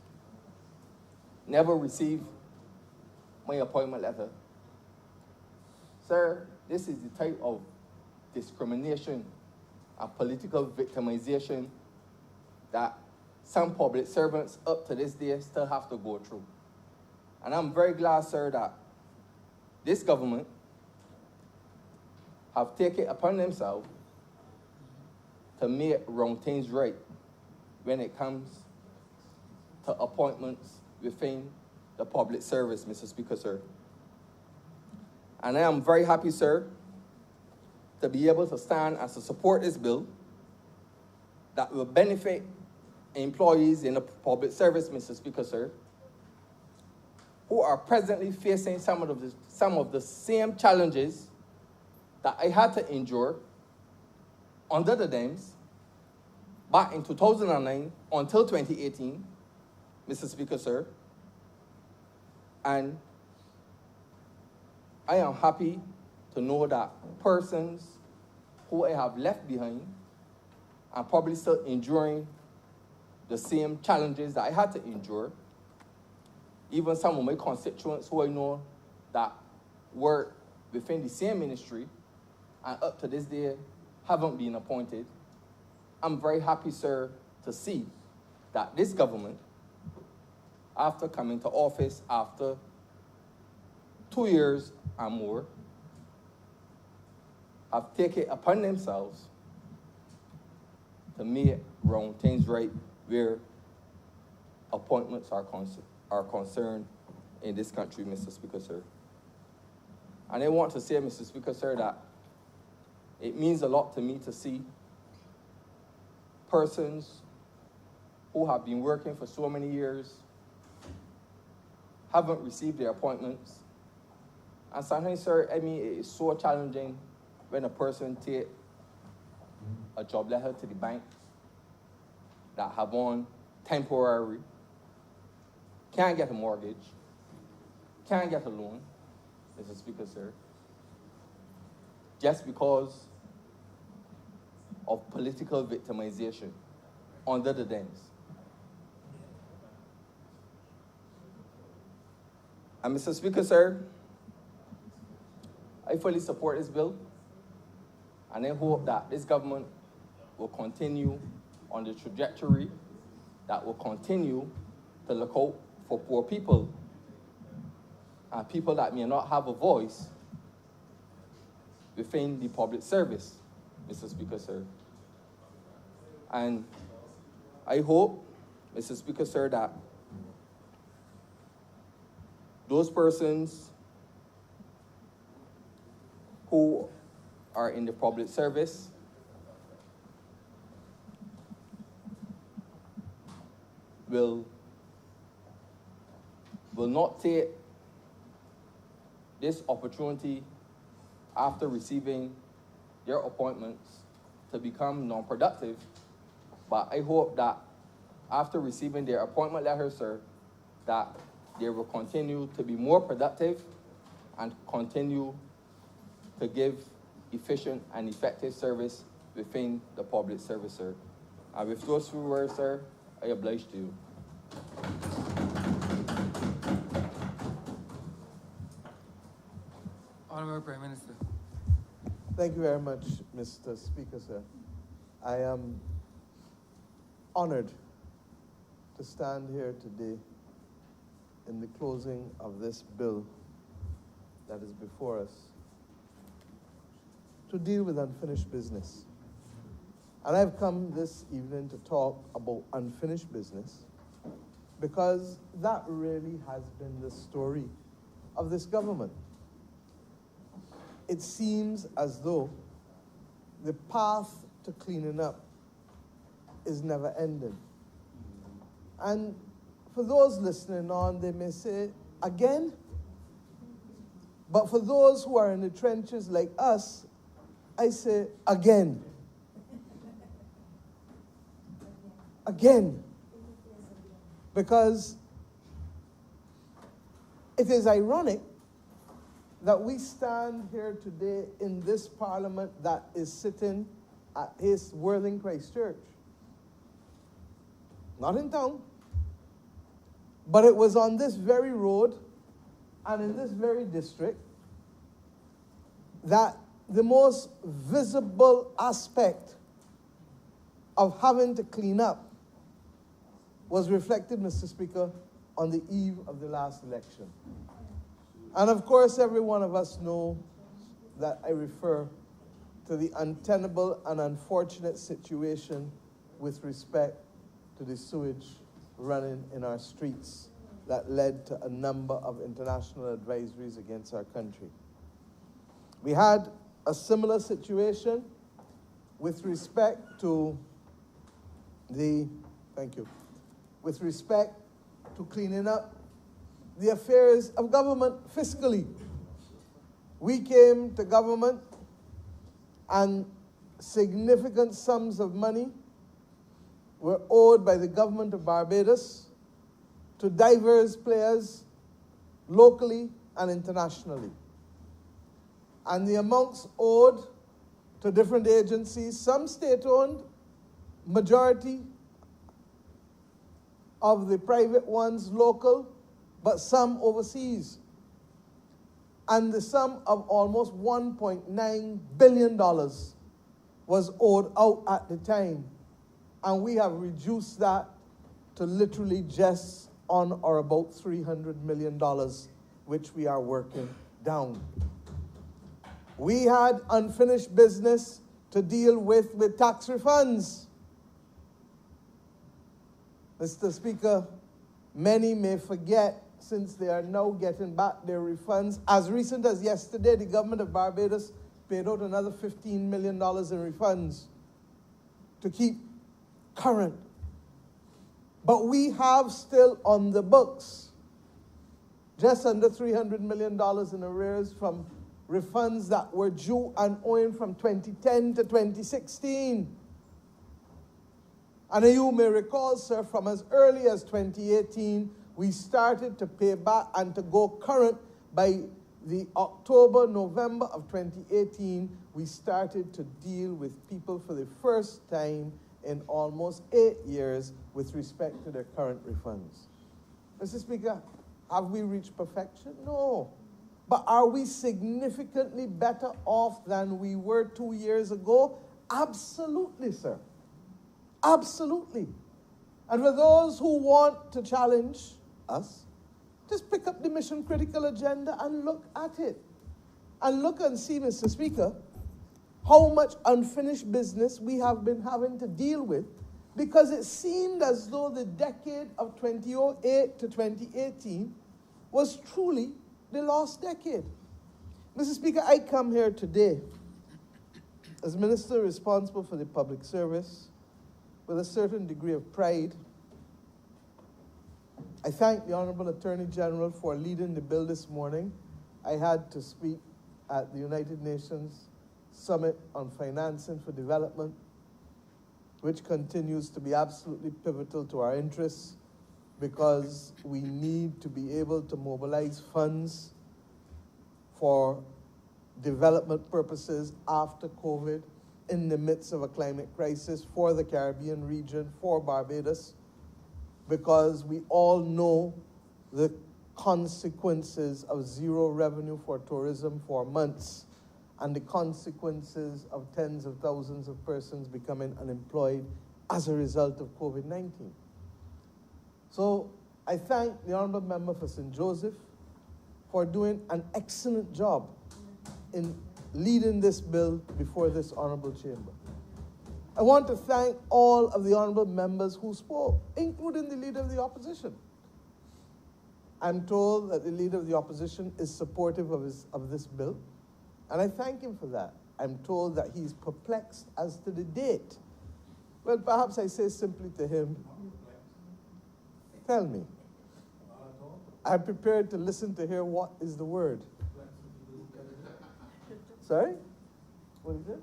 never received my appointment letter. Sir, this is the type of discrimination and political victimization that some public servants up to this day still have to go through. And I'm very glad, sir, that this government have taken it upon themselves to make wrong things right when it comes to appointments within the public service, Mr. Speaker, sir. And I am very happy, sir, to be able to stand and to support this bill that will benefit employees in the public service, Mr. Speaker, sir, who are presently facing some of the same challenges that I had to endure under the DEMS back in 2009 until 2018, Mr. Speaker, sir. And I am happy to know that persons who I have left behind are probably still enduring the same challenges that I had to endure. Even some of my constituents who I know that work within the same ministry and up to this day haven't been appointed. I'm very happy, sir, to see that this government, after coming to office after 2 years and more, have taken it upon themselves to make wrong things right where appointments are concerned in this country, Mr. Speaker, sir. And I want to say, Mr. Speaker, sir, that it means a lot to me to see persons who have been working for so many years haven't received their appointments. And sometimes, sir, I mean, it is so challenging when a person take a job letter to the bank that have on temporary, can't get a mortgage, can't get a loan, Mr. Speaker, sir, just because of political victimization under the DEMS. And Mr. Speaker, sir, I fully support this bill, and I hope that this government will continue on the trajectory that will continue to look out for poor people and people that may not have a voice within the public service, Mr. Speaker, sir. And I hope, Mr. Speaker, sir, that those persons who are in the public service will not take this opportunity after receiving their appointments to become non-productive, but I hope that after receiving their appointment letters, sir, that they will continue to be more productive and continue to give efficient and effective service within the public service, sir. And with those few words, sir, I oblige to you.
Honorable Prime Minister.
Thank you very much, Mr. Speaker, sir. I am honored to stand here today in the closing of this bill that is before us to deal with unfinished business. And I've come this evening to talk about unfinished business because that really has been the story of this government. It seems as though the path to cleaning up is never ending. And for those listening on, they may say, again? But for those who are in the trenches like us, I say, again. Again. Because it is ironic that we stand here today in this parliament that is sitting at His Worthing Christ Church. Not in town, but it was on this very road and in this very district that the most visible aspect of having to clean up was reflected, Mr. Speaker, on the eve of the last election. And of course, every one of us know that I refer to the untenable and unfortunate situation with respect to the sewage running in our streets that led to a number of international advisories against our country. We had a similar situation with respect to with respect to cleaning up the affairs of government fiscally. We came to government and significant sums of money were owed by the government of Barbados to diverse players locally and internationally. And the amounts owed to different agencies, some state-owned, majority of the private ones local, but some overseas. And the sum of almost $1.9 billion was owed out at the time. And we have reduced that to literally just on or about $300 million, which we are working down. We had unfinished business to deal with tax refunds. Mr. Speaker, many may forget, since they are now getting back their refunds. As recent as yesterday, the government of Barbados paid out another $15 million in refunds to keep current. But we have still on the books just under $300 million in arrears from refunds that were due and owing from 2010 to 2016. And you may recall, sir, from as early as 2018, we started to pay back and to go current by the October, November of 2018. We started to deal with people for the first time in almost 8 years with respect to their current refunds. Mr. Speaker, have we reached perfection? No. But are we significantly better off than we were 2 years ago? Absolutely, sir. Absolutely. And for those who want to challenge us, just pick up the mission critical agenda and look at it. And look and see, Mr. Speaker, how much unfinished business we have been having to deal with, because it seemed as though the decade of 2008 to 2018 was truly the lost decade. Mr. Speaker, I come here today as minister responsible for the public service with a certain degree of pride. I thank the Honorable Attorney General for leading the bill this morning. I had to speak at the United Nations Summit on Financing for Development, which continues to be absolutely pivotal to our interests, because we need to be able to mobilize funds for development purposes after COVID in the midst of a climate crisis for the Caribbean region, for Barbados, because we all know the consequences of zero revenue for tourism for months and the consequences of tens of thousands of persons becoming unemployed as a result of COVID-19. So I thank the Honourable Member for St. Joseph for doing an excellent job in leading this bill before this Honourable Chamber. I want to thank all of the Honourable members who spoke, including the Leader of the Opposition. I'm told that the Leader of the Opposition is supportive of this bill, and I thank him for that. I'm told that he's perplexed as to the date. Well, perhaps I say simply to him, tell me. I'm prepared to listen to hear what is the word. Sorry? What is it?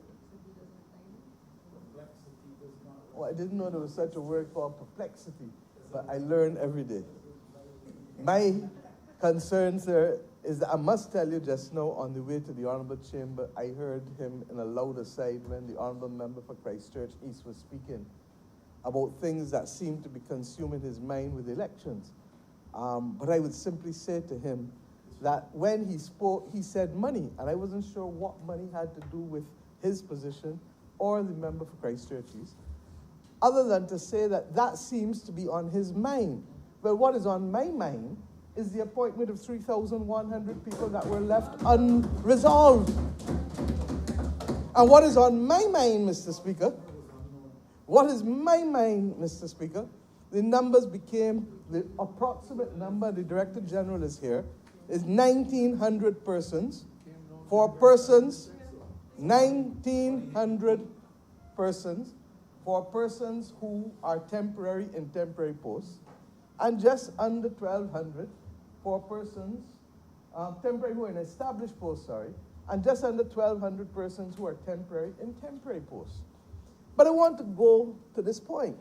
Oh, I didn't know there was such a word called perplexity, but I learn every day. My concern, sir, is that I must tell you just now on the way to the Honourable Chamber, I heard him in a loud aside when the Honourable Member for Christchurch East was speaking about things that seemed to be consuming his mind with elections. But I would simply say to him that when he spoke, he said money, and I wasn't sure what money had to do with his position or the member for Christchurch's, other than to say that that seems to be on his mind. But what is on my mind is the appointment of 3,100 people that were left unresolved. And what is on my mind, Mr. Speaker, what is my mind, Mr. Speaker, the numbers became, the approximate number, the Director General is here, is 1,900 persons. For persons, 1,900 persons, for persons who are temporary in temporary posts, and just under 1,200 for persons, temporary who are in established posts, and just under 1,200 persons who are temporary in temporary posts. But I want to go to this point.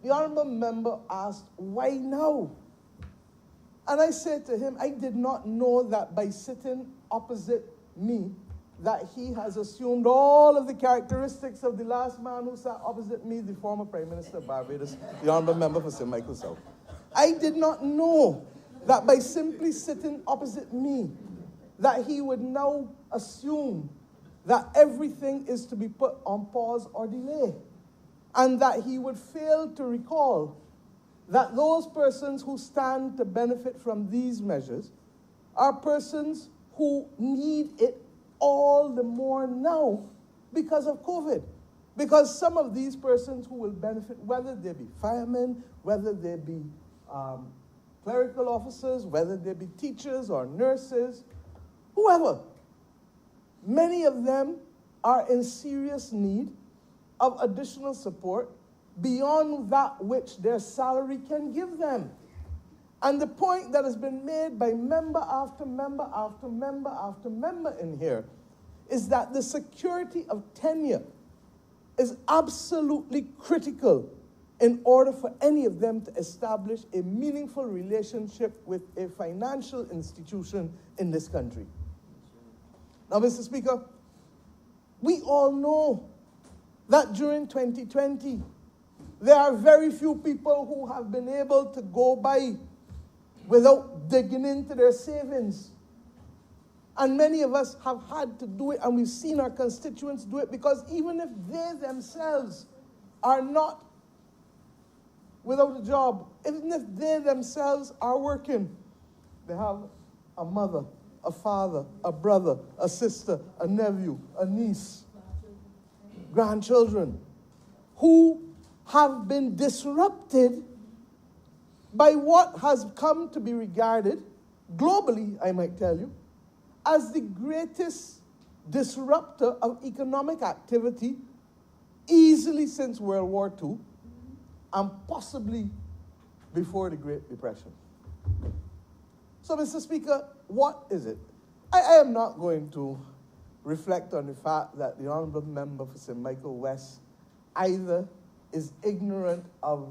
The honorable member asked, why now? And I said to him, I did not know that by sitting opposite me, that he has assumed all of the characteristics of the last man who sat opposite me, the former Prime Minister of Barbados, the honorable member for St. Michael South. I did not know that by simply sitting opposite me, that he would now assume that everything is to be put on pause or delay, and that he would fail to recall that those persons who stand to benefit from these measures are persons who need it all the more now because of COVID. Because some of these persons who will benefit, whether they be firemen, whether they be clerical officers, whether they be teachers or nurses, whoever, many of them are in serious need of additional support beyond that which their salary can give them. And the point that has been made by member after member after member after member in here is that the security of tenure is absolutely critical in order for any of them to establish a meaningful relationship with a financial institution in this country. Now, Mr. Speaker, we all know that during 2020, there are very few people who have been able to go by without digging into their savings. And many of us have had to do it, and we've seen our constituents do it, because even if they themselves are not without a job, even if they themselves are working, they have a mother, a father, a brother, a sister, a nephew, a niece, grandchildren, who have been disrupted by what has come to be regarded, globally, I might tell you, as the greatest disruptor of economic activity easily since World War II and possibly before the Great Depression. So, Mr. Speaker, what is it? I am not going to reflect on the fact that the honorable member for St. Michael West either is ignorant of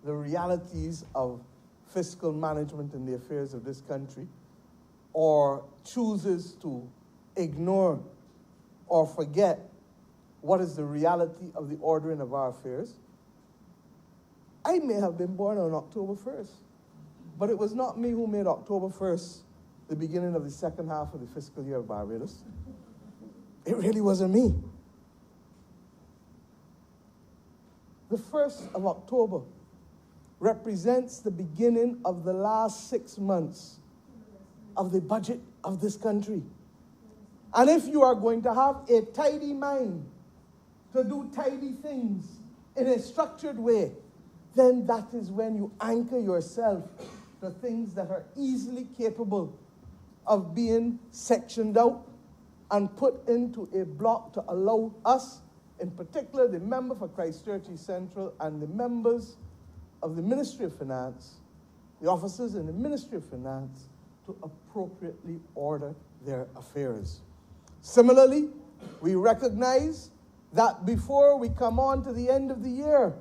the realities of fiscal management in the affairs of this country, or chooses to ignore or forget what is the reality of the ordering of our affairs. I may have been born on October 1st, but it was not me who made October 1st the beginning of the second half of the fiscal year of Barbados. It really wasn't me. The 1st of October represents the beginning of the last 6 months of the budget of this country. And if you are going to have a tidy mind to do tidy things in a structured way, then that is when you anchor yourself to things that are easily capable of being sectioned out and put into a block to allow us, in particular the member for Christchurch East Central and the members of the Ministry of Finance, the officers in the Ministry of Finance, to appropriately order their affairs. Similarly, we recognize that before we come on to the end of the year,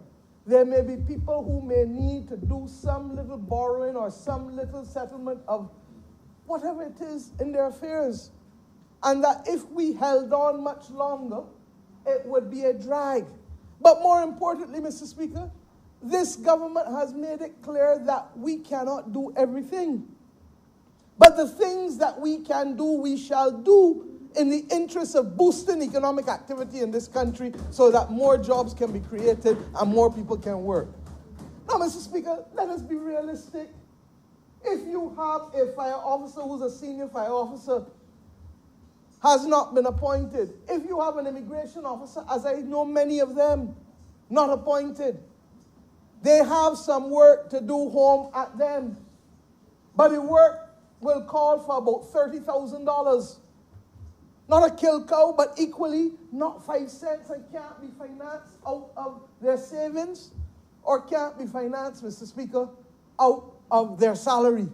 there may be people who may need to do some little borrowing or some little settlement of whatever it is in their affairs. And that if we held on much longer, it would be a drag. But more importantly, Mr. Speaker, this government has made it clear that we cannot do everything. But the things that we can do, we shall do in the interest of boosting economic activity in this country so that more jobs can be created and more people can work. Now, Mr. Speaker, let us be realistic. If you have a fire officer who's a senior fire officer, has not been appointed, if you have an immigration officer, as I know many of them, not appointed, they have some work to do home at them. But the work will call for about $30,000. Not a kill cow, but equally not 5 cents and can't be financed out of their savings or can't be financed, Mr. Speaker, out of their salary.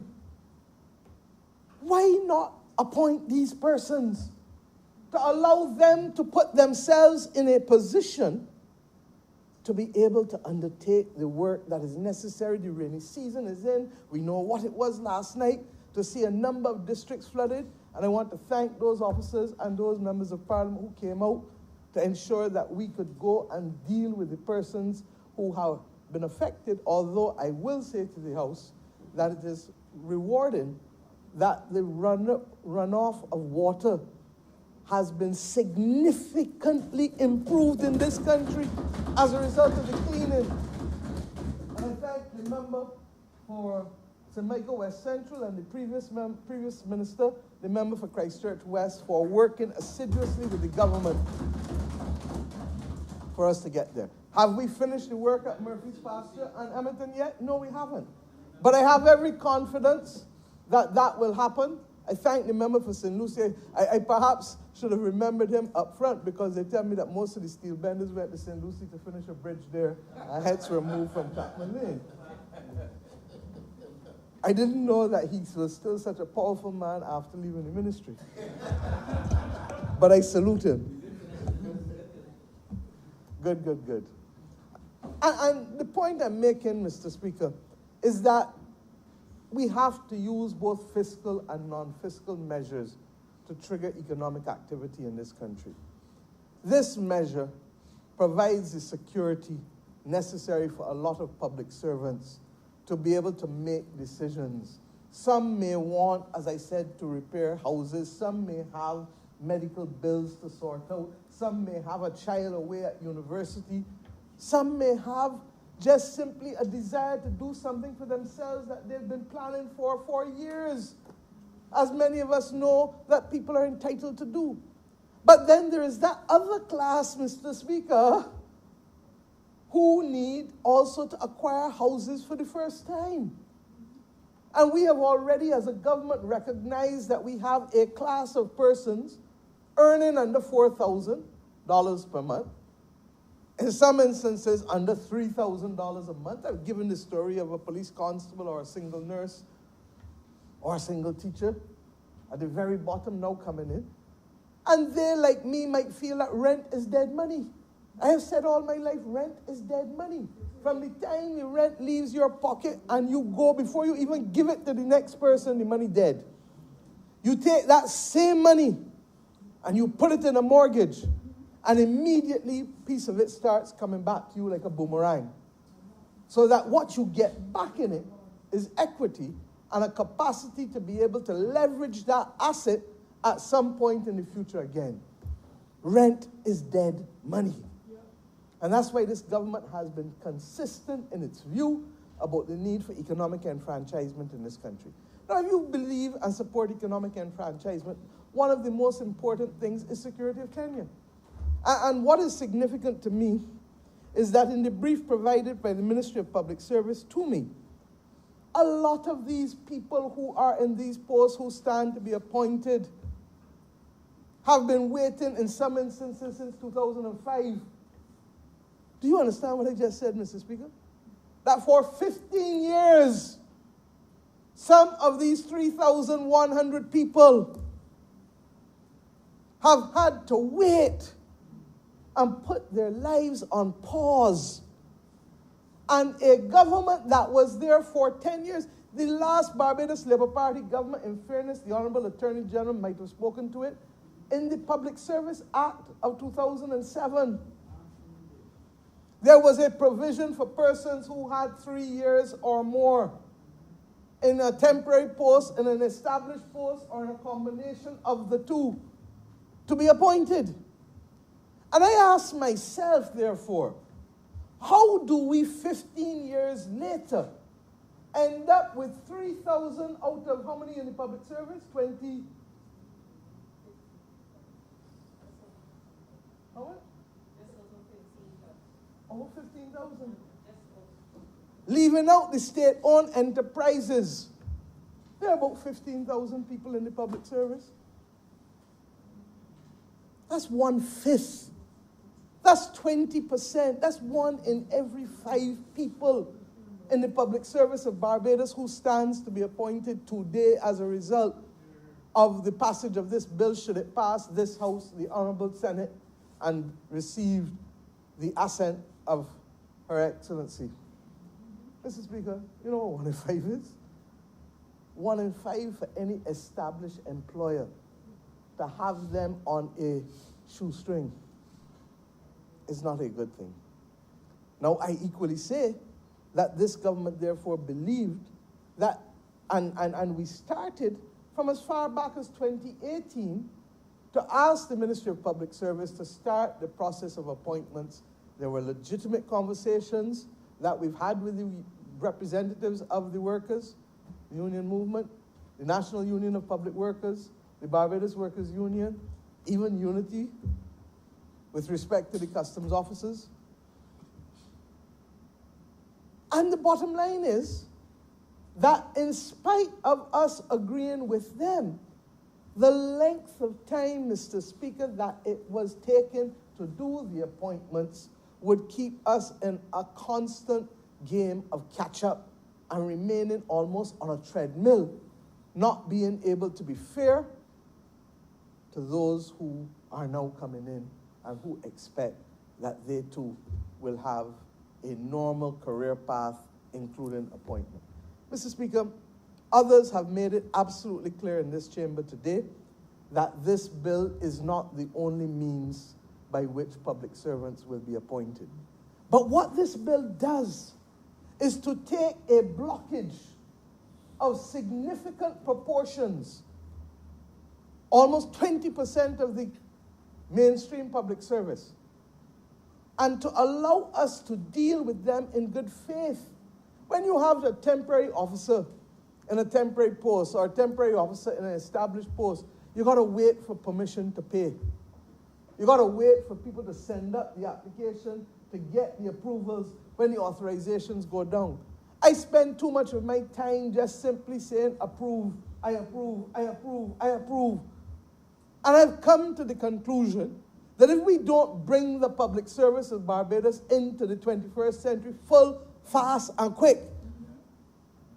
Why not appoint these persons to allow them to put themselves in a position to be able to undertake the work that is necessary? The rainy season is in. We know what it was last night to see a number of districts flooded. And I want to thank those officers and those members of parliament who came out to ensure that we could go and deal with the persons who have been affected. Although I will say to the House that it is rewarding that the runoff of water has been significantly improved in this country as a result of the cleaning. And I thank the member for St. Michael West Central and the previous minister, the member for Christchurch West, for working assiduously with the government for us to get there. Have we finished the work at Murphy's Pasture and Edmonton yet? No, we haven't. But I have every confidence that that will happen. I thank the member for St. Lucie. I perhaps should have remembered him up front because they tell me that most of the steel benders went to St. Lucie to finish a bridge there. Our heads were moved from Chapman Lane. I didn't know that he was still such a powerful man after leaving the ministry. But I salute him. Good, good, good. And the point I'm making, Mr. Speaker, is that we have to use both fiscal and non-fiscal measures to trigger economic activity in this country. This measure provides the security necessary for a lot of public servants to be able to make decisions. Some may want, as I said, to repair houses. Some may have medical bills to sort out. Some may have a child away at university. Some may have just simply a desire to do something for themselves that they've been planning for years, as many of us know that people are entitled to do. But then there is that other class, Mr. Speaker, who need also to acquire houses for the first time. And we have already, as a government, recognized that we have a class of persons earning under $4,000 per month, in some instances under $3,000 a month. I've given the story of a police constable or a single nurse or a single teacher at the very bottom now coming in. And they, like me, might feel that rent is dead money. I have said all my life, rent is dead money. From the time the rent leaves your pocket and you go, before you even give it to the next person, the money dead. You take that same money and you put it in a mortgage, and immediately a piece of it starts coming back to you like a boomerang. So that what you get back in it is equity and a capacity to be able to leverage that asset at some point in the future again. Rent is dead money. And that's why this government has been consistent in its view about the need for economic enfranchisement in this country. Now, if you believe and support economic enfranchisement, one of the most important things is security of tenure. And what is significant to me is that in the brief provided by the Ministry of Public Service to me, a lot of these people who are in these posts who stand to be appointed have been waiting in some instances since 2005. Do you understand what I just said, Mr. Speaker? That for 15 years, some of these 3,100 people have had to wait and put their lives on pause. And a government that was there for 10 years, the last Barbados Labour Party government, in fairness, the Honorable Attorney General might have spoken to it, in the Public Service Act of 2007, there was a provision for persons who had 3 years or more in a temporary post, in an established post, or in a combination of the two, to be appointed. And I ask myself, therefore, how do we 15 years later end up with 3,000 out of how many in the public service? 20? How much? Over 15,000. Leaving out the state-owned enterprises. There are about 15,000 people in the public service. That's 1/5. That's 20%. That's 1 in every 5 people in the public service of Barbados who stands to be appointed today as a result of the passage of this bill, should it pass this House, the Honorable Senate, and receive the assent of Her Excellency. Mr. Speaker, you know what 1 in 5 is? 1 in 5 for any established employer to have them on a shoestring is not a good thing. Now, I equally say that this government therefore believed that, and we started from as far back as 2018 to ask the Ministry of Public Service to start the process of appointments. There were legitimate conversations that we've had with the representatives of the workers, the union movement, the National Union of Public Workers, the Barbados Workers Union, even Unity, with respect to the customs officers. And the bottom line is that in spite of us agreeing with them, the length of time, Mr. Speaker, that it was taken to do the appointments would keep us in a constant game of catch-up and remaining almost on a treadmill, not being able to be fair to those who are now coming in and who expect that they too will have a normal career path, including appointment. Mr. Speaker, others have made it absolutely clear in this chamber today that this bill is not the only means by which public servants will be appointed. But what this bill does is to take a blockage of significant proportions, almost 20% of the mainstream public service, and to allow us to deal with them in good faith. When you have a temporary officer in a temporary post or a temporary officer in an established post, you got to wait for permission to pay. You got to wait for people to send up the application to get the approvals when the authorizations go down. I spend too much of my time just simply saying approve, I approve, I approve, I approve. And I've come to the conclusion that if we don't bring the public service of Barbados into the 21st century full, fast, and quick,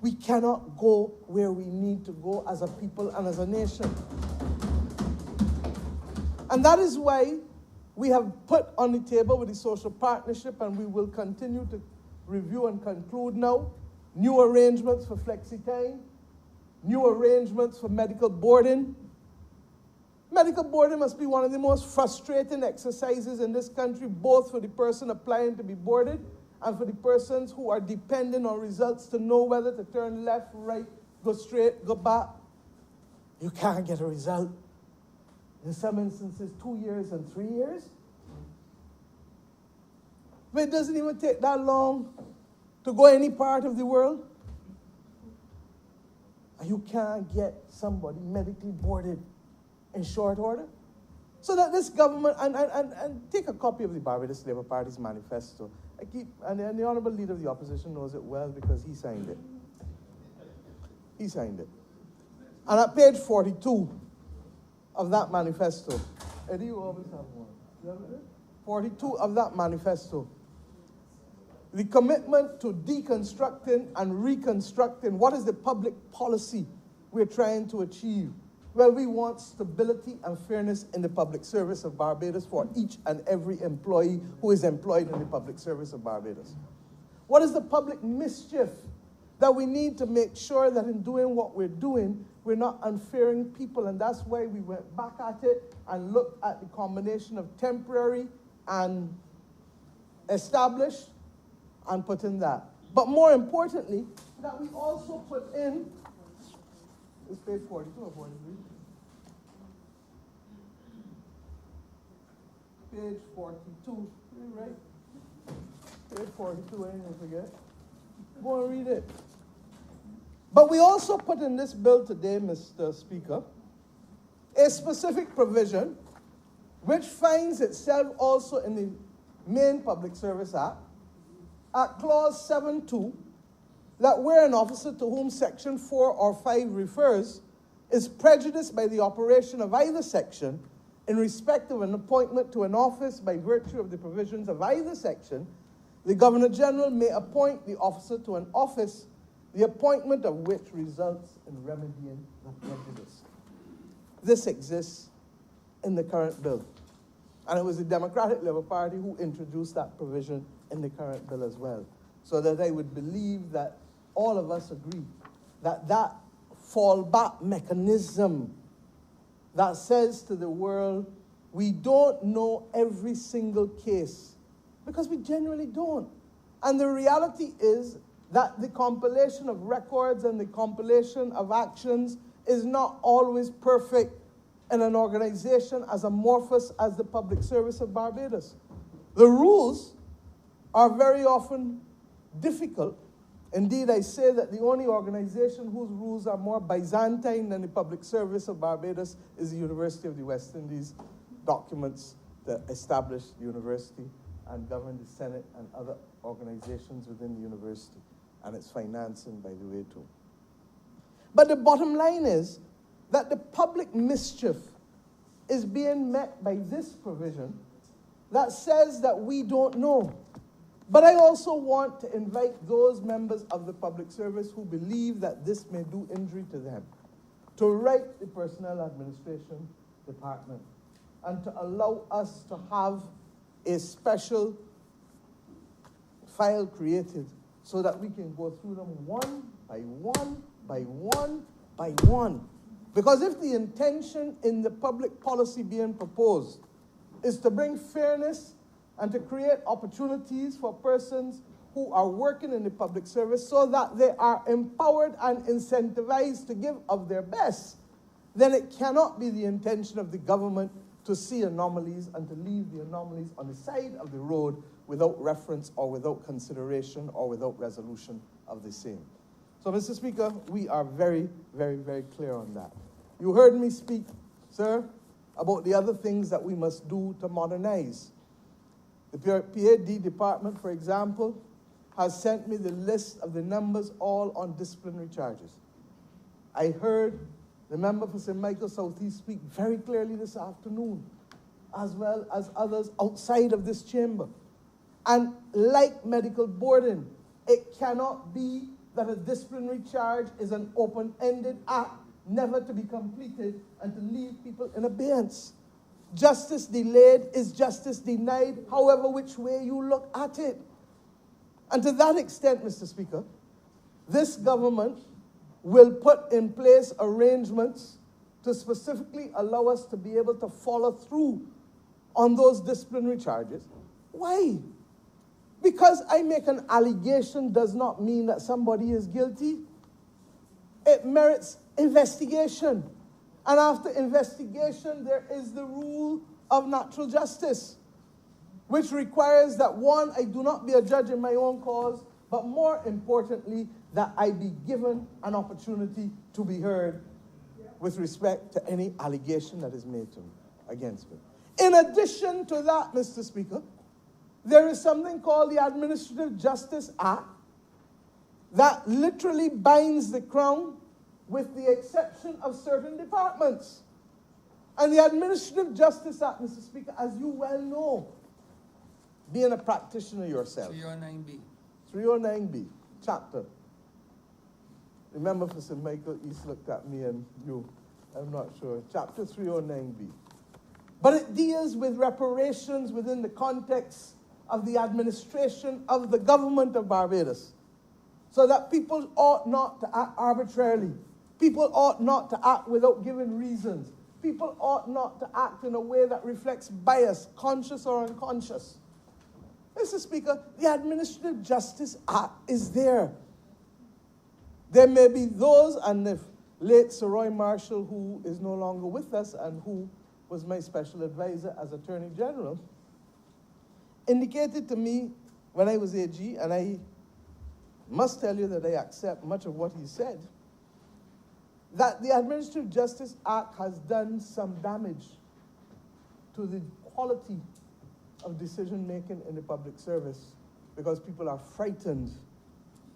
we cannot go where we need to go as a people and as a nation. And that is why we have put on the table with the social partnership, and we will continue to review and conclude now, new arrangements for flexi time, new arrangements for medical boarding. Medical boarding must be one of the most frustrating exercises in this country, both for the person applying to be boarded and for the persons who are depending on results to know whether to turn left, right, go straight, go back. You can't get a result. In some instances, 2 years and 3 years. But it doesn't even take that long to go any part of the world. And you can't get somebody medically boarded in short order. So that this government, and take a copy of the Barbados Labour Party's manifesto. And the Honourable Leader of the Opposition knows it well because he signed it. He signed it. And at page 42 of that manifesto, Eddie, you always have one. You have it? 42 of that manifesto. The commitment to deconstructing and reconstructing what is the public policy we're trying to achieve. Well, we want stability and fairness in the public service of Barbados for each and every employee who is employed in the public service of Barbados. What is the public mischief that we need to make sure that in doing what we're doing, we're not unfairing people? And that's why we went back at it and looked at the combination of temporary and established and put in that. But more importantly, that we also put in is page 42 or 43? Page 42, right? Page 42, I didn't forget. Go and read it. But we also put in this bill today, Mr. Speaker, a specific provision which finds itself also in the main Public Service Act, at clause 7.2, that where an officer to whom section 4 or 5 refers is prejudiced by the operation of either section in respect of an appointment to an office by virtue of the provisions of either section, the Governor General may appoint the officer to an office, the appointment of which results in remedying the prejudice. This exists in the current bill. And it was the Democratic Labour Party who introduced that provision in the current bill as well. So that I would believe that all of us agree that that fallback mechanism that says to the world, we don't know every single case, because we generally don't. And the reality is that the compilation of records and the compilation of actions is not always perfect in an organization as amorphous as the Public Service of Barbados. The rules are very often difficult. Indeed, I say that the only organization whose rules are more Byzantine than the Public Service of Barbados is the University of the West Indies, documents that establish the university and govern the Senate and other organizations within the university, and its financing, by the way, too. But the bottom line is that the public mischief is being met by this provision that says that we don't know. But I also want to invite those members of the public service who believe that this may do injury to them to write the Personnel Administration Department and to allow us to have a special file created so that we can go through them one by one, by one, by one. Because if the intention in the public policy being proposed is to bring fairness and to create opportunities for persons who are working in the public service so that they are empowered and incentivized to give of their best, then it cannot be the intention of the government to see anomalies and to leave the anomalies on the side of the road without reference or without consideration or without resolution of the same. So, Mr. Speaker, we are very, very, very clear on that. You heard me speak, sir, about the other things that we must do to modernize. The PAD department, for example, has sent me the list of the numbers all on disciplinary charges. I heard the member for St. Michael Southeast speak very clearly this afternoon, as well as others outside of this chamber. And like medical boarding, it cannot be that a disciplinary charge is an open-ended act, never to be completed, and to leave people in abeyance. Justice delayed is justice denied, however which way you look at it. And to that extent, Mr. Speaker, this government will put in place arrangements to specifically allow us to be able to follow through on those disciplinary charges. Why? Because I make an allegation does not mean that somebody is guilty. It merits investigation. And after investigation, there is the rule of natural justice, which requires that, one, I do not be a judge in my own cause, but more importantly, that I be given an opportunity to be heard with respect to any allegation that is made to me, against me. In addition to that, Mr. Speaker, there is something called the Administrative Justice Act that literally binds the crown with the exception of certain departments. And the Administrative Justice Act, Mr. Speaker, as you well know, being a practitioner yourself.
309B.
309B, chapter. Remember, for St. Michael East looked at me and you, I'm not sure. Chapter 309B. But it deals with reparations within the context of the administration of the government of Barbados. So that people ought not to act arbitrarily. People ought not to act without giving reasons. People ought not to act in a way that reflects bias, conscious or unconscious. Mr. Speaker, the Administrative Justice Act is there. There may be those, and the late Sir Roy Marshall, who is no longer with us and who was my special advisor as Attorney General, indicated to me when I was AG, and I must tell you that I accept much of what he said, that the Administrative Justice Act has done some damage to the quality of decision-making in the public service because people are frightened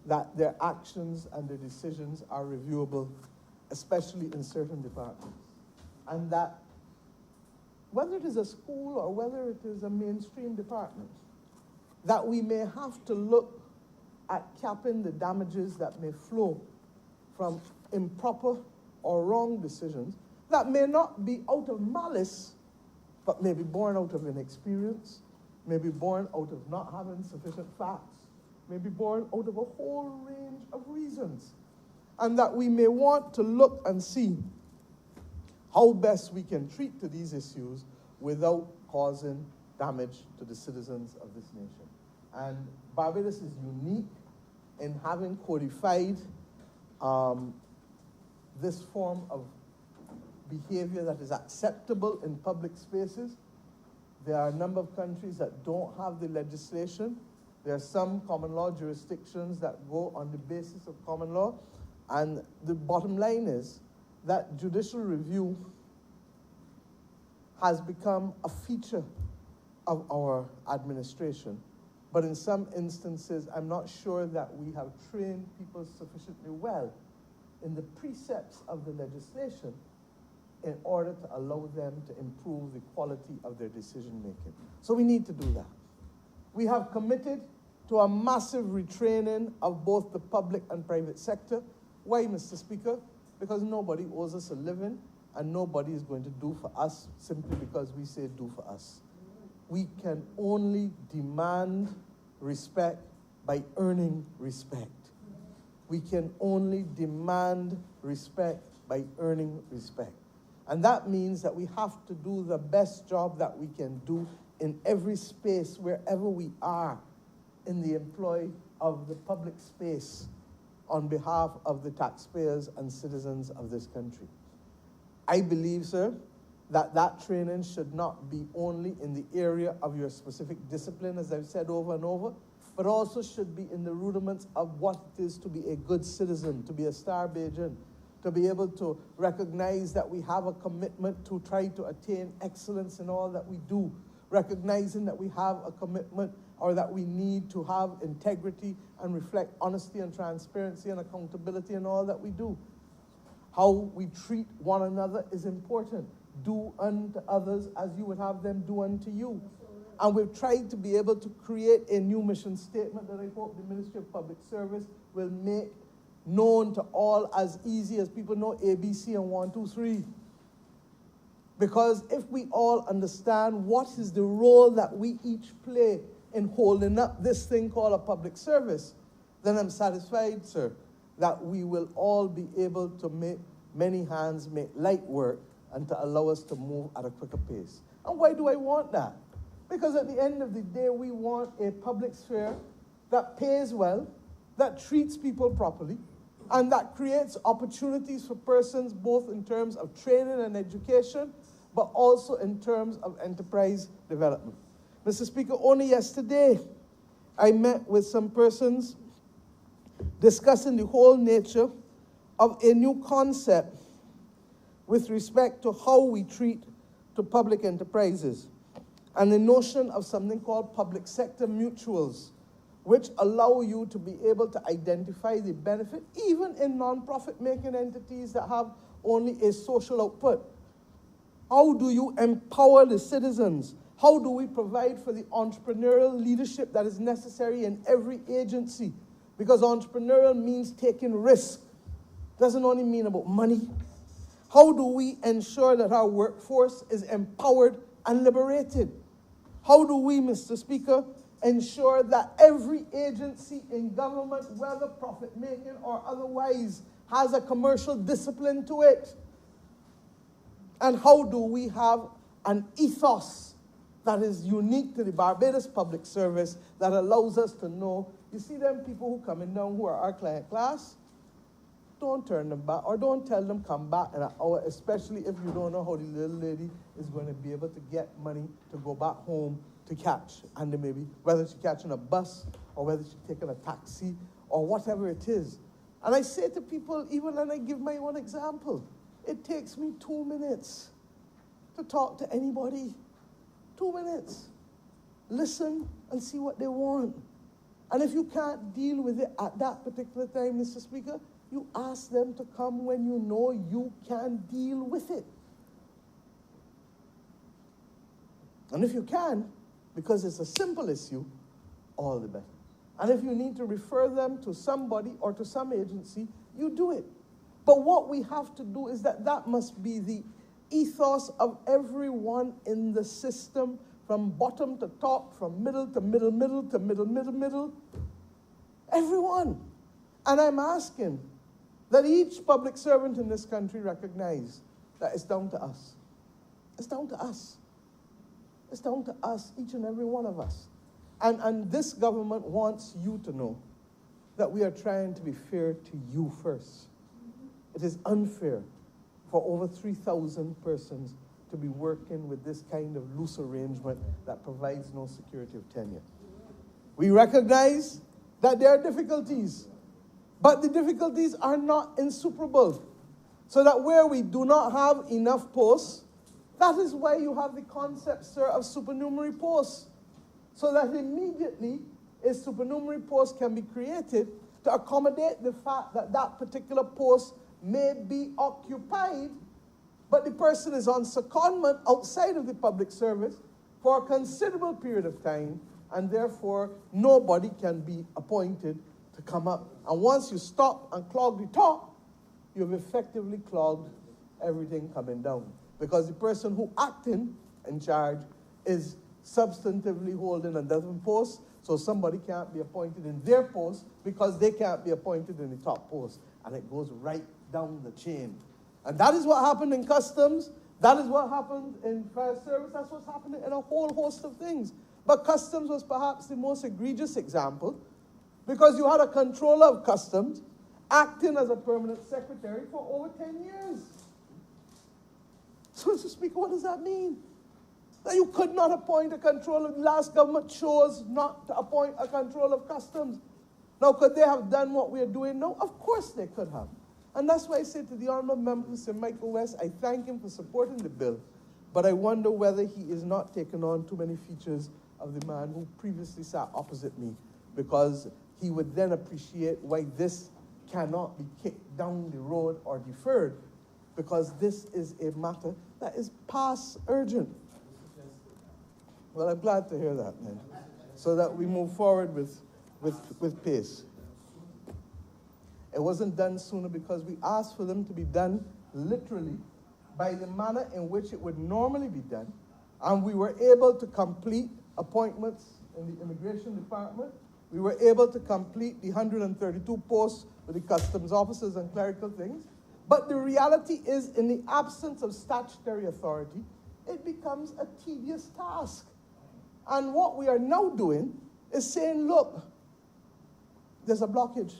that their actions and their decisions are reviewable, especially in certain departments. And that whether it is a school or whether it is a mainstream department, that we may have to look at capping the damages that may flow from improper or wrong decisions that may not be out of malice, but may be born out of inexperience, may be born out of not having sufficient facts, may be born out of a whole range of reasons. And that we may want to look and see how best we can treat to these issues without causing damage to the citizens of this nation. And Barbados is unique in having codified this form of behavior that is acceptable in public spaces. There are a number of countries that don't have the legislation. There are some common law jurisdictions that go on the basis of common law. And the bottom line is that judicial review has become a feature of our administration. But in some instances, I'm not sure that we have trained people sufficiently well in the precepts of the legislation in order to allow them to improve the quality of their decision-making. So we need to do that. We have committed to a massive retraining of both the public and private sector. Why, Mr. Speaker? Because nobody owes us a living and nobody is going to do for us simply because we say do for us. We can only demand respect by earning respect. We can only demand respect by earning respect. And that means that we have to do the best job that we can do in every space, wherever we are, in the employ of the public space on behalf of the taxpayers and citizens of this country. I believe, sir, that that training should not be only in the area of your specific discipline, as I've said over and over, but also should be in the rudiments of what it is to be a good citizen, to be a star Bajan, to be able to recognize that we have a commitment to try to attain excellence in all that we do, recognizing that we have a commitment or that we need to have integrity and reflect honesty and transparency and accountability in all that we do. How we treat one another is important. Do unto others as you would have them do unto you. And we've tried to be able to create a new mission statement that I hope the Ministry of Public Service will make known to all as easy as people know ABC and 1, 2, 3. Because if we all understand what is the role that we each play in holding up this thing called a public service, then I'm satisfied, sir, that we will all be able to make many hands make light work and to allow us to move at a quicker pace. And why do I want that? Because at the end of the day, we want a public sphere that pays well, that treats people properly, and that creates opportunities for persons both in terms of training and education, but also in terms of enterprise development. Mr. Speaker, only yesterday, I met with some persons discussing the whole nature of a new concept with respect to how we treat to public enterprises, and the notion of something called public sector mutuals, which allow you to be able to identify the benefit, even in non-profit making entities that have only a social output. How do you empower the citizens? How do we provide for the entrepreneurial leadership that is necessary in every agency? Because entrepreneurial means taking risk. Doesn't only mean about money. How do we ensure that our workforce is empowered and liberated? How do we, Mr. Speaker, ensure that every agency in government, whether profit-making or otherwise, has a commercial discipline to it? And how do we have an ethos that is unique to the Barbados Public Service that allows us to know, you see them people who coming down who are our client class? don't turn them back, or don't tell them come back in an hour, especially if you don't know how the little lady is going to be able to get money to go back home to catch. And then maybe, whether she's catching a bus, or whether she's taking a taxi, or whatever it is. And I say to people, even when I give my own example, it takes me 2 minutes to talk to anybody. 2 minutes. Listen and see what they want. And if you can't deal with it at that particular time, Mr. Speaker, you ask them to come when you know you can deal with it. And if you can, because it's a simple issue, all the better. And if you need to refer them to somebody or to some agency, you do it. But what we have to do is that must be the ethos of everyone in the system, from bottom to top, from middle to middle, middle to middle, middle, middle. Everyone. And I'm asking that each public servant in this country recognize that it's down to us. It's down to us. It's down to us, each and every one of us. And this government wants you to know that we are trying to be fair to you first. It is unfair for over 3,000 persons to be working with this kind of loose arrangement that provides no security of tenure. We recognize that there are difficulties, but the difficulties are not insuperable. So that where we do not have enough posts, that is why you have the concept, sir, of supernumerary posts. So that immediately a supernumerary post can be created to accommodate the fact that that particular post may be occupied, but the person is on secondment outside of the public service for a considerable period of time, and therefore nobody can be appointed to come up. And once you stop and clog the top, you've effectively clogged everything coming down. Because the person who acting in charge is substantively holding a dozen posts, so somebody can't be appointed in their post because they can't be appointed in the top post. And it goes right down the chain. And that is what happened in customs. That is what happened in fire service. That's what's happening in a whole host of things. But customs was perhaps the most egregious example, because you had a controller of customs acting as a permanent secretary for over 10 years. So, Mr. Speaker, what does that mean? That you could not appoint a controller. The last government chose not to appoint a controller of customs. Now, could they have done what we are doing now? Of course they could have. And that's why I say to the Honourable Member, Mr. Michael West, I thank him for supporting the bill, but I wonder whether he is not taking on too many features of the man who previously sat opposite me, because he would then appreciate why this cannot be kicked down the road or deferred, because this is a matter that is past urgent. Well, I'm glad to hear that, then, so that we move forward with pace. It wasn't done sooner because we asked for them to be done literally by the manner in which it would normally be done, and we were able to complete appointments in the Immigration Department. We were able to complete the 132 posts with the customs officers and clerical things. But the reality is, in the absence of statutory authority, it becomes a tedious task. And what we are now doing is saying, look, there's a blockage.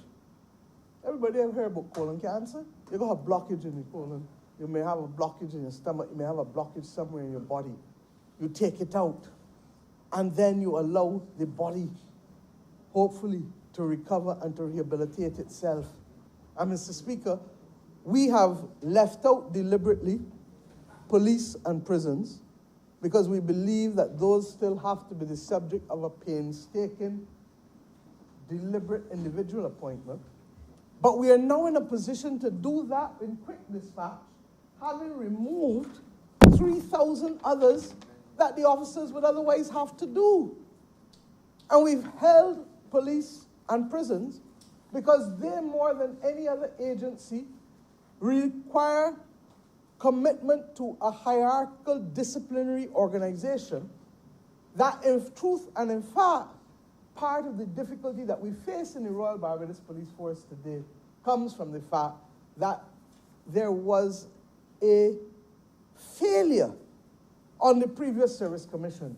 Everybody ever heard about colon cancer? You're going to have blockage in your colon. You may have a blockage in your stomach. You may have a blockage somewhere in your body. You take it out, and then you allow the body, hopefully, to recover and to rehabilitate itself. And Mr. Speaker, we have left out deliberately police and prisons, because we believe that those still have to be the subject of a painstaking, deliberate individual appointment. But we are now in a position to do that in quick dispatch, having removed 3,000 others that the officers would otherwise have to do. And we've held police and prisons because they, more than any other agency, require commitment to a hierarchical disciplinary organization that, in truth and in fact, part of the difficulty that we face in the Royal Barbados Police Force today comes from the fact that there was a failure on the previous Service Commission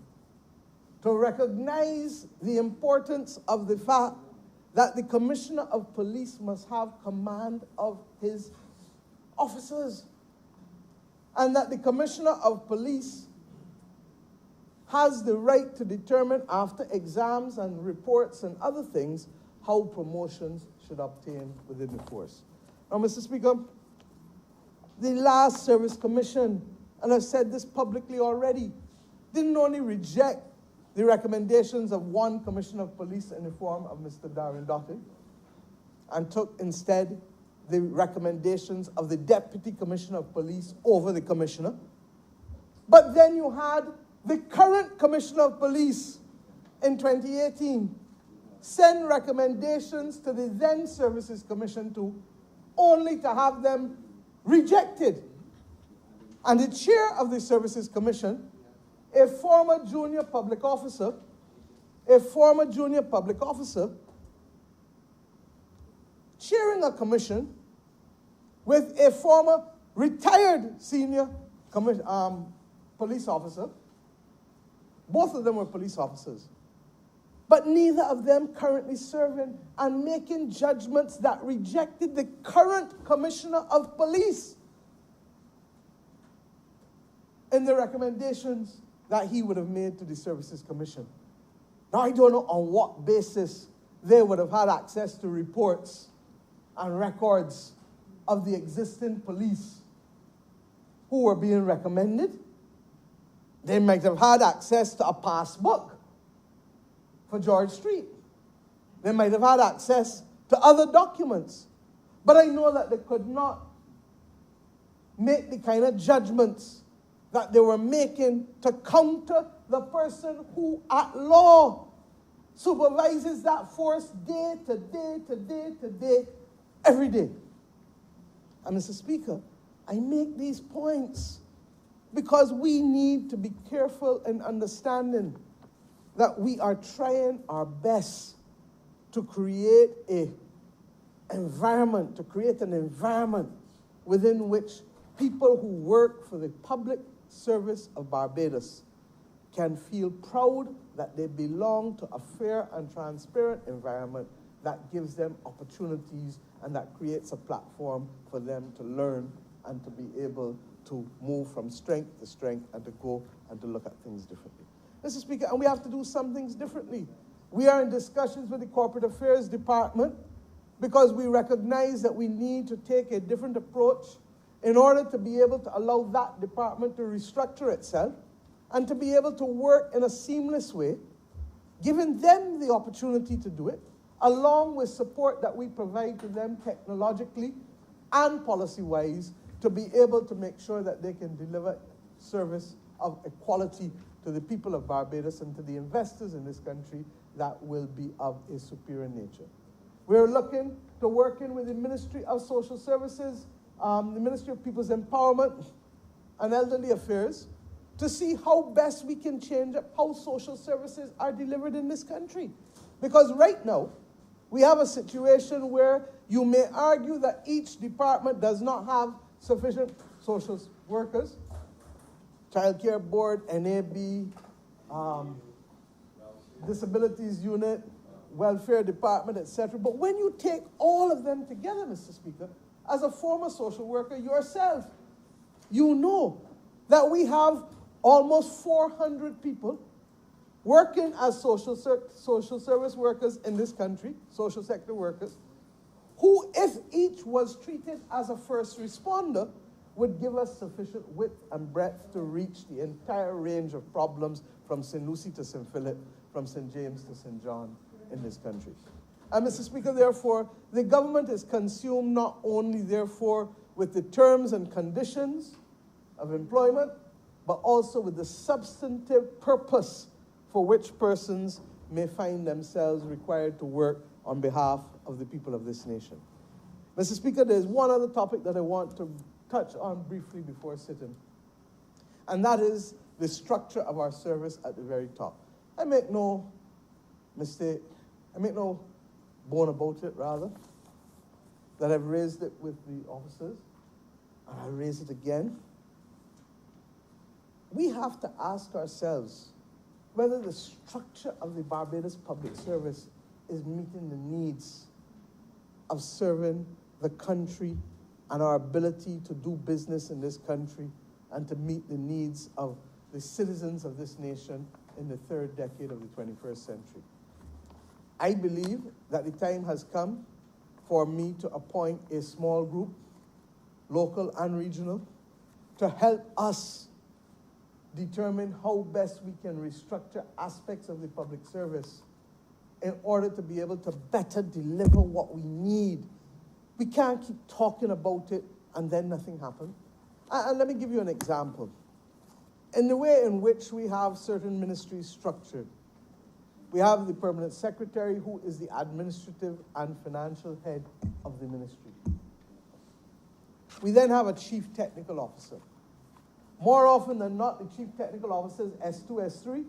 to recognize the importance of the fact that the Commissioner of Police must have command of his officers, and that the Commissioner of Police has the right to determine after exams and reports and other things how promotions should obtain within the force. Now, Mr. Speaker, the last Service Commission, and I've said this publicly already, didn't only reject the recommendations of one Commissioner of Police in the form of Mr. Darren Doughty, and took instead the recommendations of the Deputy Commissioner of Police over the Commissioner. But then you had the current Commissioner of Police in 2018 send recommendations to the then Services Commission only to have them rejected. And the chair of the Services Commission, a former junior public officer, chairing a commission with a former retired senior police officer. Both of them were police officers. But neither of them currently serving and making judgments that rejected the current Commissioner of Police in the recommendations that he would have made to the Services Commission. Now, I don't know on what basis they would have had access to reports and records of the existing police who were being recommended. They might have had access to a passbook for George Street. They might have had access to other documents. But I know that they could not make the kind of judgments that they were making to counter the person who at law supervises that force day to day to day to day, every day. And Mr. Speaker, I make these points because we need to be careful in understanding that we are trying our best to create an environment within which people who work for the public service of Barbados can feel proud that they belong to a fair and transparent environment that gives them opportunities and that creates a platform for them to learn and to be able to move from strength to strength and to go and to look at things differently. Mr. Speaker, and we have to do some things differently. We are in discussions with the Corporate Affairs Department because we recognize that we need to take a different approach in order to be able to allow that department to restructure itself and to be able to work in a seamless way, giving them the opportunity to do it, along with support that we provide to them technologically and policy-wise to be able to make sure that they can deliver service of equality to the people of Barbados and to the investors in this country that will be of a superior nature. We're looking to working with the Ministry of Social Services, the Ministry of People's Empowerment and Elderly Affairs to see how best we can change up how social services are delivered in this country. Because right now, we have a situation where you may argue that each department does not have sufficient social workers, Child Care Board, NAB, Disabilities Unit, Welfare Department, etc. But when you take all of them together, Mr. Speaker, as a former social worker yourself, you know that we have almost 400 people working as social service workers in this country, social sector workers, who, if each was treated as a first responder, would give us sufficient width and breadth to reach the entire range of problems from St. Lucie to St. Philip, from St. James to St. John in this country. And Mr. Speaker, therefore, the government is consumed not only, therefore, with the terms and conditions of employment, but also with the substantive purpose for which persons may find themselves required to work on behalf of the people of this nation. Mr. Speaker, there's one other topic that I want to touch on briefly before sitting, and that is the structure of our service at the very top. I make no mistake, I make no bone about it, rather, that I've raised it with the officers, and I raise it again. We have to ask ourselves whether the structure of the Barbados Public Service is meeting the needs of serving the country and our ability to do business in this country and to meet the needs of the citizens of this nation in the third decade of the 21st century. I believe that the time has come for me to appoint a small group, local and regional, to help us determine how best we can restructure aspects of the public service in order to be able to better deliver what we need. We can't keep talking about it and then nothing happens. And let me give you an example. In the way in which we have certain ministries structured, we have the permanent secretary who is the administrative and financial head of the ministry. We then have a chief technical officer. More often than not, the chief technical officer is S2, S3,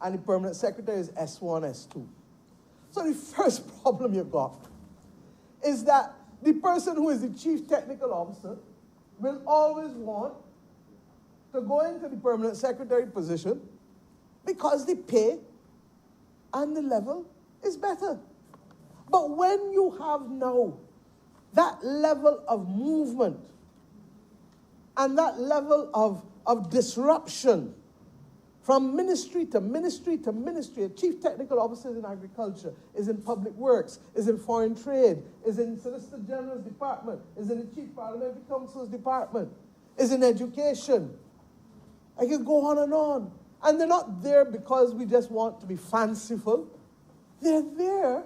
and the permanent secretary is S1, S2. So the first problem you've got is that the person who is the chief technical officer will always want to go into the permanent secretary position because the pay and the level is better. But when you have now that level of movement and that level of disruption from ministry to ministry to ministry, a chief technical officer is in agriculture, is in public works, is in foreign trade, is in Solicitor General's department, is in the Chief Parliamentary Council's department, is in education. I can go on and on. And they're not there because we just want to be fanciful. They're there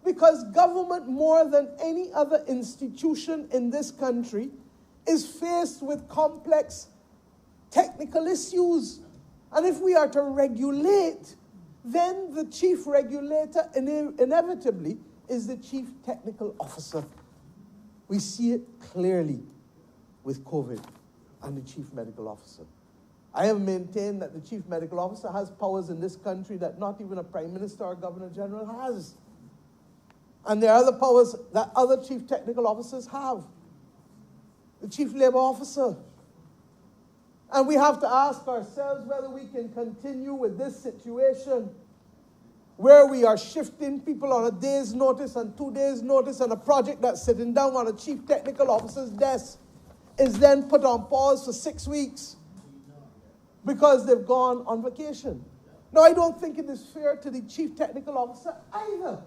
because government, more than any other institution in this country, is faced with complex technical issues. And if we are to regulate, then the chief regulator inevitably is the chief technical officer. We see it clearly with COVID and the chief medical officer. I have maintained that the chief medical officer has powers in this country that not even a prime minister or governor general has. And there are other powers that other chief technical officers have. The chief labor officer. And we have to ask ourselves whether we can continue with this situation where we are shifting people on a day's notice and 2 days' notice, and a project that's sitting down on a chief technical officer's desk is then put on pause for 6 weeks because they've gone on vacation. Now, I don't think it is fair to the chief technical officer either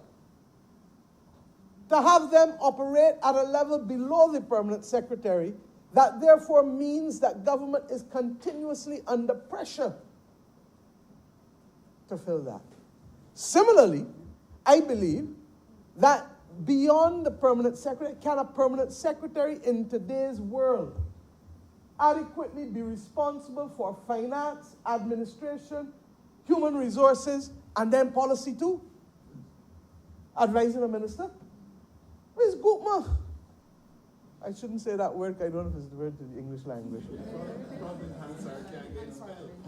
to have them operate at a level below the permanent secretary. That therefore means that government is continuously under pressure to fill that. Similarly, I believe that beyond the permanent secretary, can a permanent secretary in today's world adequately be responsible for finance, administration, human resources, and then policy too? Advising a minister? Where's Gutma? I shouldn't say that word, I don't know if it's the word to the English language.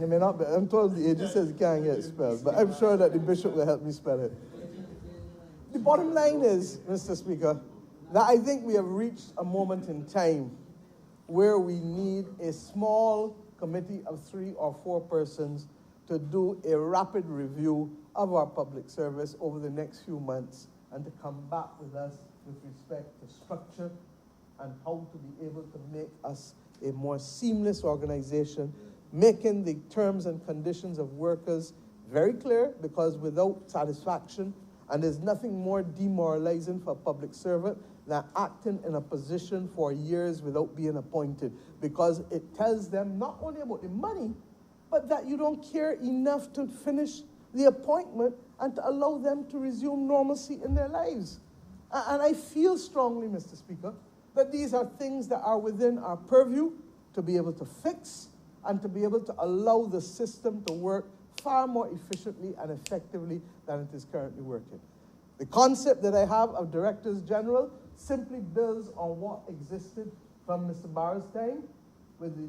It may not be. I'm told the agent says it can't get spelled, but I'm sure that the bishop will help me spell it. The bottom line is, Mr. Speaker, that I think we have reached a moment in time where we need a small committee of 3 or 4 persons to do a rapid review of our public service over the next few months and to come back with us with respect to structure and how to be able to make us a more seamless organization, making the terms and conditions of workers very clear, because without satisfaction, and there's nothing more demoralizing for a public servant than acting in a position for years without being appointed, because it tells them not only about the money, but that you don't care enough to finish the appointment and to allow them to resume normalcy in their lives. And I feel strongly, Mr. Speaker, that these are things that are within our purview to be able to fix and to be able to allow the system to work far more efficiently and effectively than it is currently working. The concept that I have of Directors General simply builds on what existed from Mr. Barr's time with the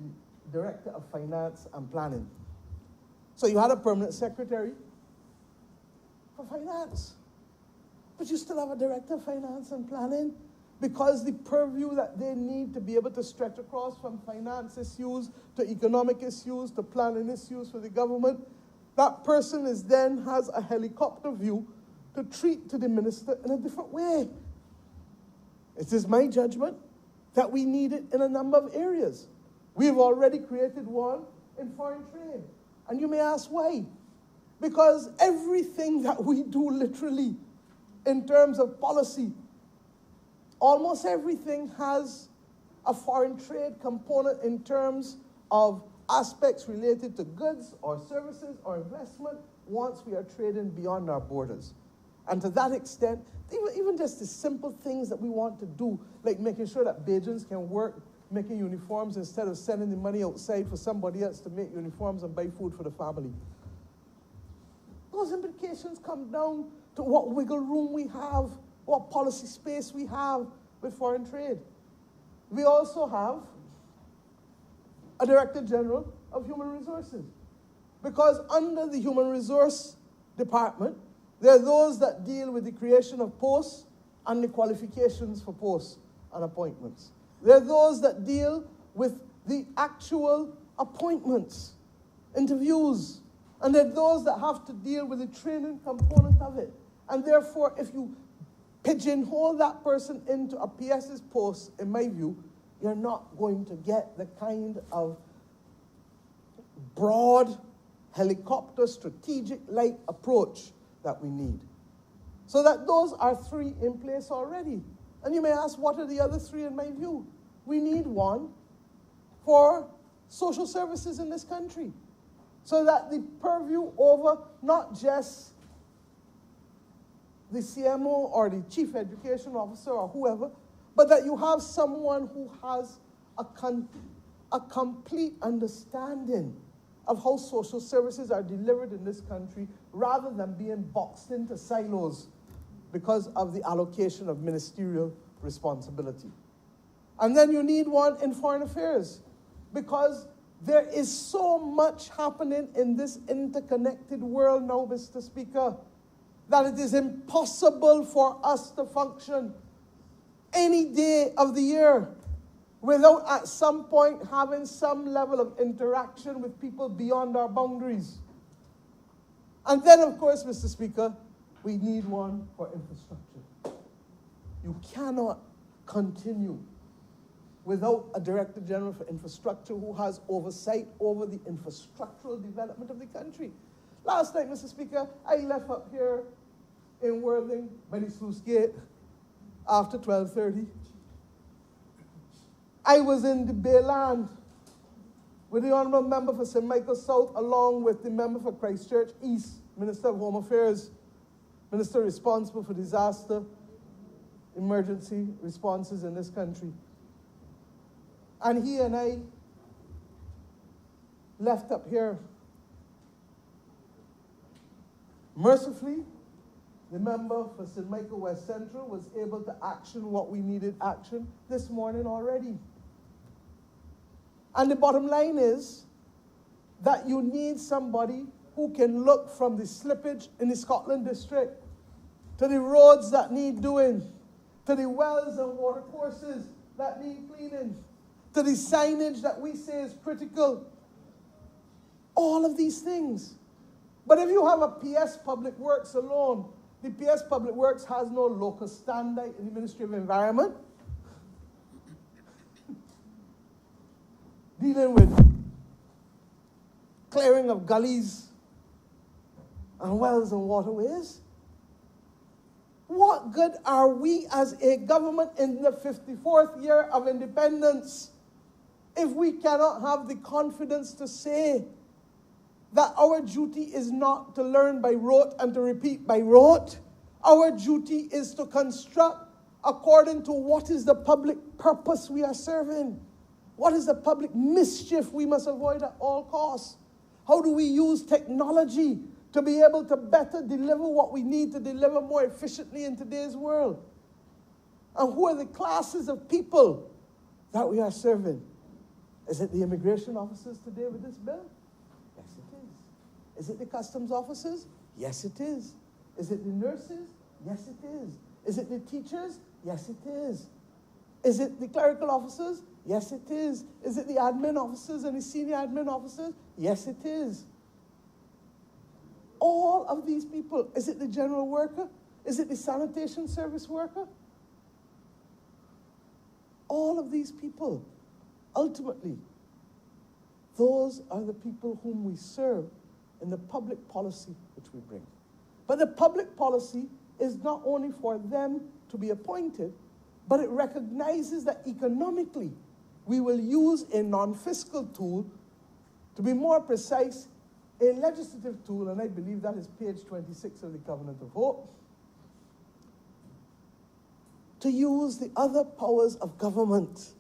Director of Finance and Planning. So you had a permanent secretary for finance, but you still have a Director of Finance and Planning, because the purview that they need to be able to stretch across from finance issues to economic issues to planning issues for the government, that person then has a helicopter view to treat to the minister in a different way. It is my judgment that we need it in a number of areas. We've already created one in foreign trade. And you may ask why? Because everything that we do literally in terms of policy, almost everything has a foreign trade component in terms of aspects related to goods or services or investment once we are trading beyond our borders. And to that extent, even just the simple things that we want to do, like making sure that Bajans can work making uniforms instead of sending the money outside for somebody else to make uniforms and buy food for the family. Those implications come down to what wiggle room we have, what policy space we have with foreign trade. We also have a Director General of Human Resources, because under the Human Resource Department, there are those that deal with the creation of posts and the qualifications for posts and appointments. There are those that deal with the actual appointments, interviews, and there are those that have to deal with the training component of it. And therefore, if you pigeonhole that person into a PS's post, in my view, you're not going to get the kind of broad, helicopter, strategic-like approach that we need. So that those are three in place already. And you may ask, what are the other three in my view? We need one for social services in this country, so that the purview over not just the CMO or the chief education officer or whoever, but that you have someone who has a complete understanding of how social services are delivered in this country, rather than being boxed into silos because of the allocation of ministerial responsibility. And then you need one in foreign affairs, because there is so much happening in this interconnected world now, Mr. Speaker, that it is impossible for us to function any day of the year without at some point having some level of interaction with people beyond our boundaries. And then, of course, Mr. Speaker, we need one for infrastructure. You cannot continue without a Director General for Infrastructure who has oversight over the infrastructural development of the country. Last night, Mr. Speaker, I left up here in Worthing by the sluice gate after 12:30. I was in the Bayland with the Honourable Member for St. Michael South, along with the Member for Christchurch East, Minister of Home Affairs, Minister responsible for disaster, emergency responses in this country. And he and I left up here. Mercifully, the member for St. Michael West Central was able to action what we needed action this morning already. And the bottom line is that you need somebody who can look from the slippage in the Scotland district to the roads that need doing, to the wells and water courses that need cleaning, to the signage that we say is critical. All of these things. But if you have a PS Public Works alone, the PS Public Works has no local standard in the Ministry of Environment dealing with clearing of gullies and wells and waterways. What good are we as a government in the 54th year of independence if we cannot have the confidence to say that our duty is not to learn by rote and to repeat by rote? Our duty is to construct according to what is the public purpose we are serving. What is the public mischief we must avoid at all costs? How do we use technology to be able to better deliver what we need to deliver more efficiently in today's world? And who are the classes of people that we are serving? Is it the immigration officers today with this bill? Yes, it is. Is it the customs officers? Yes, it is. Is it the nurses? Yes, it is. Is it the teachers? Yes, it is. Is it the clerical officers? Yes, it is. Is it the admin officers and the senior admin officers? Yes, it is. All of these people. Is it the general worker? Is it the sanitation service worker? All of these people, ultimately, those are the people whom we serve in the public policy which we bring. But the public policy is not only for them to be appointed, but it recognizes that economically we will use a non-fiscal tool, to be more precise, a legislative tool, and I believe that is page 26 of the Covenant of Hope, to use the other powers of government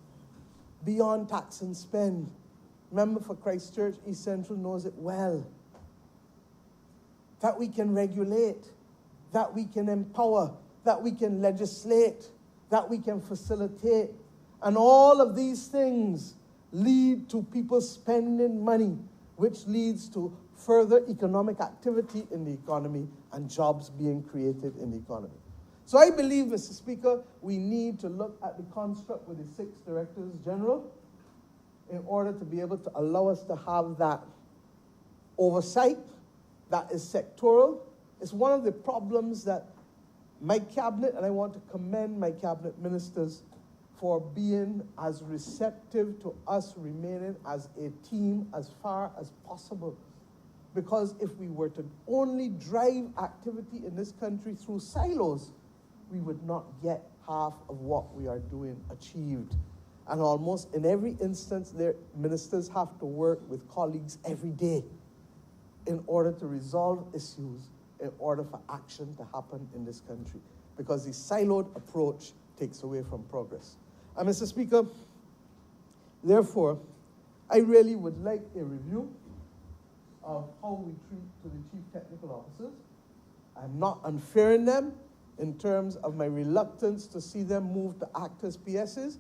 beyond tax and spend. Member for Christchurch East Central knows it well. That we can regulate, that we can empower, that we can legislate, that we can facilitate. And all of these things lead to people spending money, which leads to further economic activity in the economy and jobs being created in the economy. So I believe, Mr. Speaker, we need to look at the construct with the 6 Directors General in order to be able to allow us to have that oversight that is sectoral. It's one of the problems that my cabinet, and I want to commend my cabinet ministers for being as receptive to us remaining as a team as far as possible. Because if we were to only drive activity in this country through silos, we would not get half of what we are doing achieved. And almost in every instance, their ministers have to work with colleagues every day in order to resolve issues, in order for action to happen in this country. Because the siloed approach takes away from progress. And Mr. Speaker, therefore, I really would like a review of how we treat to the Chief Technical Officers. I'm not unfairing them in terms of my reluctance to see them move to act as PSs,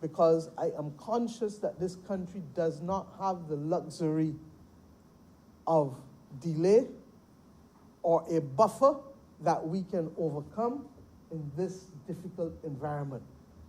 because I am conscious that this country does not have the luxury of delay or a buffer that we can overcome in this difficult environment,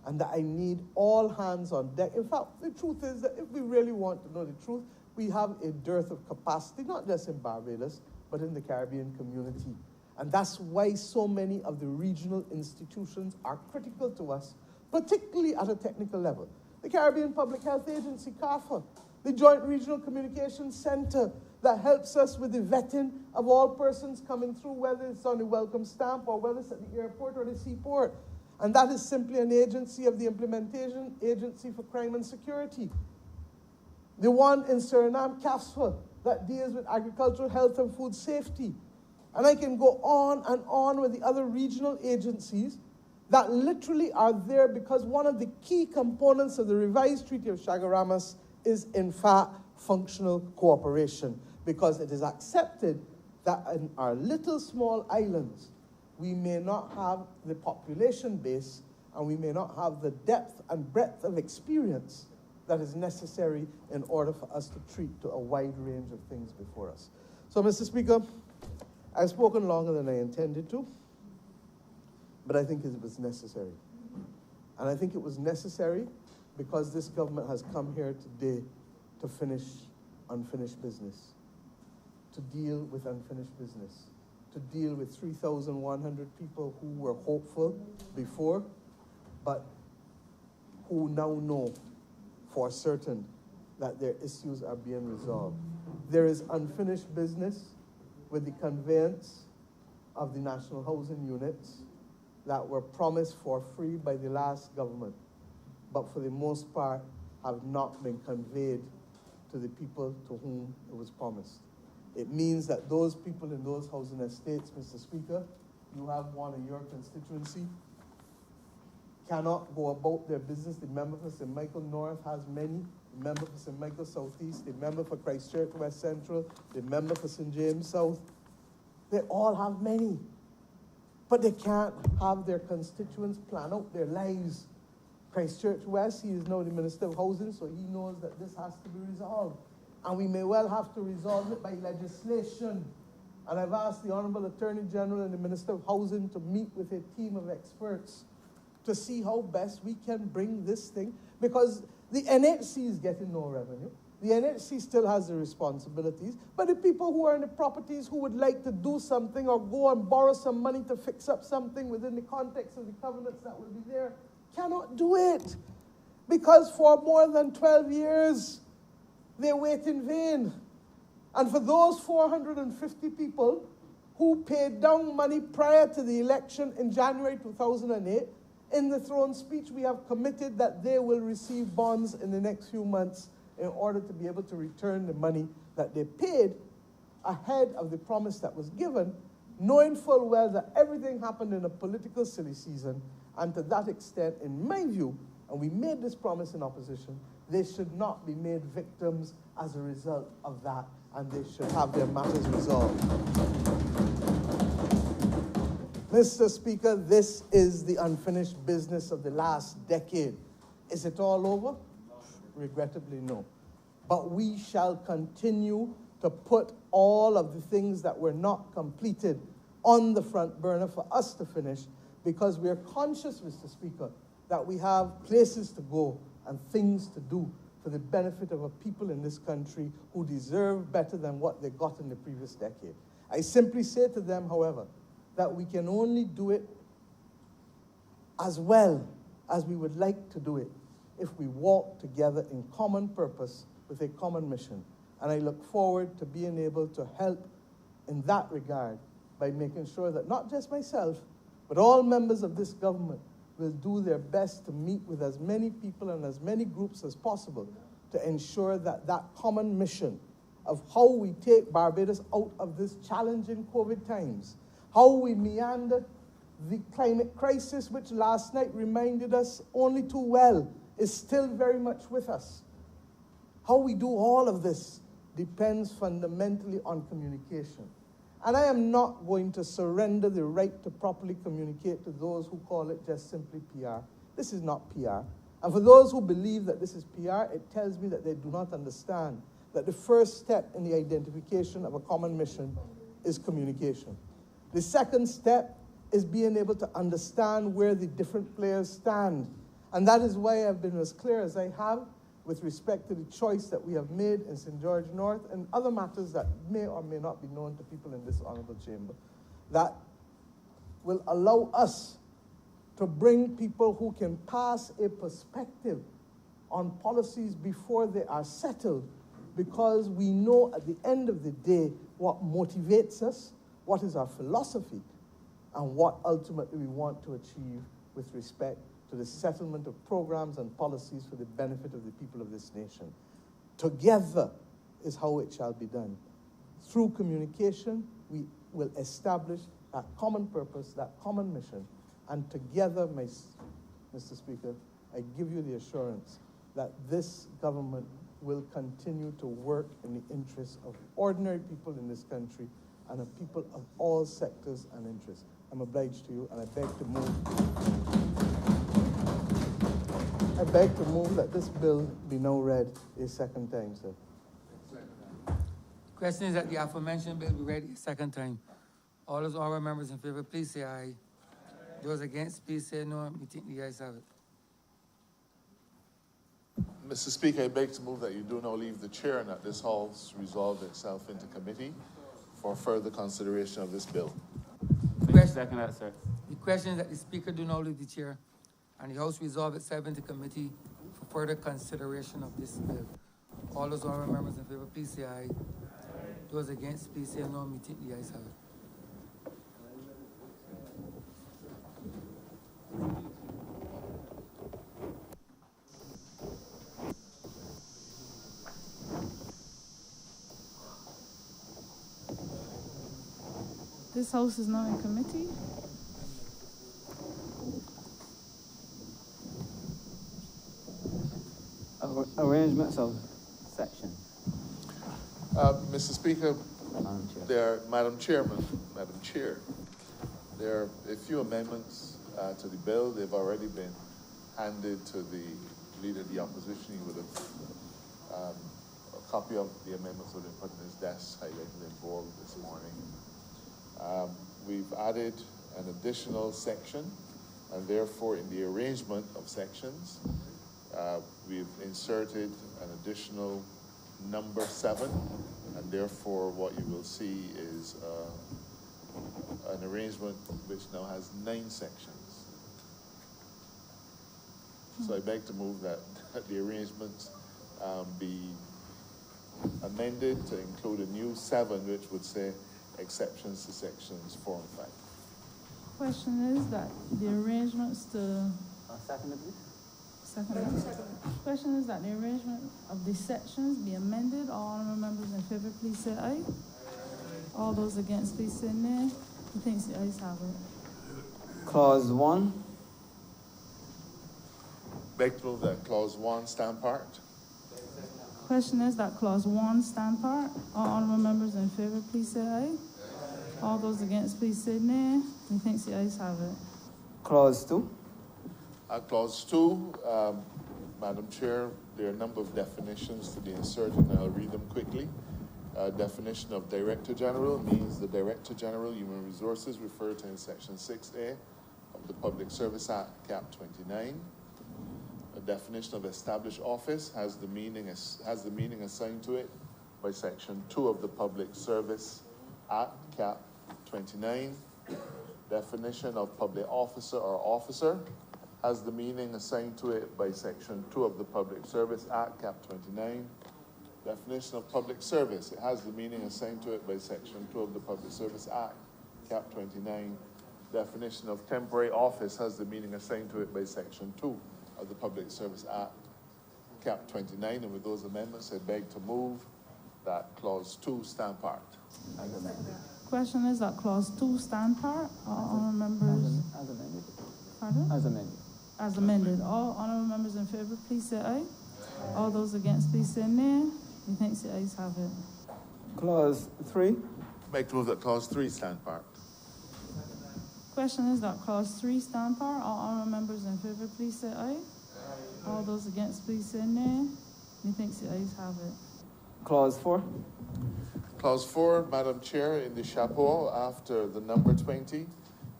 and that I need all hands on deck. In fact, the truth is that if we really want to know the truth, we have a dearth of capacity, not just in Barbados, but in the Caribbean community. And that's why so many of the regional institutions are critical to us, particularly at a technical level. The Caribbean Public Health Agency, CARFA, the Joint Regional Communications Center that helps us with the vetting of all persons coming through, whether it's on the welcome stamp or whether it's at the airport or the seaport. And that is simply an agency of the Implementation Agency for Crime and Security. The one in Suriname, CASFA, that deals with agricultural health and food safety. And I can go on with the other regional agencies that literally are there because one of the key components of the revised Treaty of Chaguaramas is, in fact, functional cooperation, because it is accepted that in our little small islands, we may not have the population base and we may not have the depth and breadth of experience that is necessary in order for us to treat to a wide range of things before us. So, Mr. Speaker, I've spoken longer than I intended to, but I think it was necessary. And I think it was necessary because this government has come here today to finish unfinished business, to deal with unfinished business, to deal with 3,100 people who were hopeful before, but who now know for certain that their issues are being resolved. There is unfinished business with the conveyance of the national housing units that were promised for free by the last government, but for the most part have not been conveyed to the people to whom it was promised. It means that those people in those housing estates, Mr. Speaker, you have one in your constituency, cannot go about their business. The member for St. Michael North has many. The member for St. Michael Southeast, the member for Christchurch West Central, the member for St. James South. They all have many. But they can't have their constituents plan out their lives. Christchurch West, he is now the Minister of Housing, so he knows that this has to be resolved. And we may well have to resolve it by legislation. And I've asked the Honorable Attorney General and the Minister of Housing to meet with a team of experts to see how best we can bring this thing, because the NHC is getting no revenue. The NHC still has the responsibilities, but the people who are in the properties who would like to do something or go and borrow some money to fix up something within the context of the covenants that will be there cannot do it. Because for more than 12 years, they wait in vain. And for those 450 people who paid down money prior to the election in January 2008, in the throne speech, we have committed that they will receive bonds in the next few months in order to be able to return the money that they paid ahead of the promise that was given, knowing full well that everything happened in a political silly season, and to that extent, in my view, and we made this promise in opposition, they should not be made victims as a result of that, and they should have their matters resolved. Mr. Speaker, this is the unfinished business of the last decade. Is it all over? Regrettably, no. But we shall continue to put all of the things that were not completed on the front burner for us to finish, because we are conscious, Mr. Speaker, that we have places to go and things to do for the benefit of a people in this country who deserve better than what they got in the previous decade. I simply say to them, however, that we can only do it as well as we would like to do it if we walk together in common purpose with a common mission. And I look forward to being able to help in that regard by making sure that not just myself, but all members of this government will do their best to meet with as many people and as many groups as possible to ensure that that common mission of how we take Barbados out of this challenging COVID times, how we meander the climate crisis, which last night reminded us only too well is still very much with us. How we do all of this depends fundamentally on communication. And I am not going to surrender the right to properly communicate to those who call it just simply PR. This is not PR. And for those who believe that this is PR, it tells me that they do not understand that the first step in the identification of a common mission is communication. The second step is being able to understand where the different players stand. And that is why I've been as clear as I have with respect to the choice that we have made in St. George North and other matters that may or may not be known to people in this honorable chamber, that will allow us to bring people who can pass a perspective on policies before they are settled, because we know at the end of the day what motivates us, what is our philosophy, and what ultimately we want to achieve with respect to the settlement of programs and policies for the benefit of the people of this nation. Together is how it shall be done. Through communication, we will establish that common purpose, that common mission, and together, Mr. Speaker, I give you the assurance that this government will continue to work in the interests of ordinary people in this country and of people of all sectors and interests. I'm obliged to you, and I beg to move that this bill be now read a second time, sir.
Question is that the aforementioned bill be read a second time. All those honorable members in favor, please say aye. Those against, please say no. We think the ayes have it.
Mr. Speaker, I beg to move that you do now leave the chair and that this House resolve itself into committee for further consideration of this bill.
Second that, sir. The question is that the Speaker do not leave the chair and the House resolve itself into committee for further consideration of this bill. All those honorable members in favor, please say aye. Those against, please say no. We think the ayes have it.
This House is now in committee.
Arrangements of section.
Mr. Speaker, Madam Chairman, Madam Chair, there are a few amendments to the bill. They've already been handed to the Leader of the Opposition. He would have a copy of the amendments would have been put in his desk, highlighted in bold this morning. We've added an additional section, and therefore in the arrangement of sections, we've inserted an additional number 7, and therefore what you will see is an arrangement which now has 9 sections. So I beg to move that the arrangements be amended to include a new 7, which would say exceptions to sections 4 and 5.
Question is that the arrangements to...
Second, please.
Second. Question is that the arrangement of the sections be amended. All honorable members in favor, please say aye. All those against, please say nay. He thinks the ayes have it.
Clause 1.
Beg to move that clause 1 stand part.
Question is that clause 1 stand part. All honorable members in favor, please say aye. All those against, please say nay. He thinks the ayes have it.
Clause 2.
Clause 2, Madam Chair, there are a number of definitions to be inserted, and I'll read them quickly. Definition of Director General means the Director General, Human Resources, referred to in Section 6A of the Public Service Act, Cap 29. A definition of established office has the meaning assigned to it by Section 2 of the Public Service Act, Cap 29. Definition of public officer or officer has the meaning assigned to it by Section 2 of the Public Service Act, Cap 29. Definition of public service, it has the meaning assigned to it by Section 2 of the Public Service Act, Cap 29. Definition of temporary office has the meaning assigned to it by Section 2 of the Public Service Act, Cap 29. And with those amendments, I beg to move that Clause 2 stand part.
Question is that clause 2 stand part. All honorable members...
As amended.
Pardon?
As amended.
As amended. All honorable members in favor, please say aye. All those against, please say nay. He thinks the ayes have it.
Clause 3.
Beg to move that Clause 3 stand part.
Question is that clause 3 stand part. All honorable members in favor, please say aye. All those against, please say nay. He thinks the ayes have it.
Clause 4.
Clause 4, Madam Chair, in the chapeau after the number 20,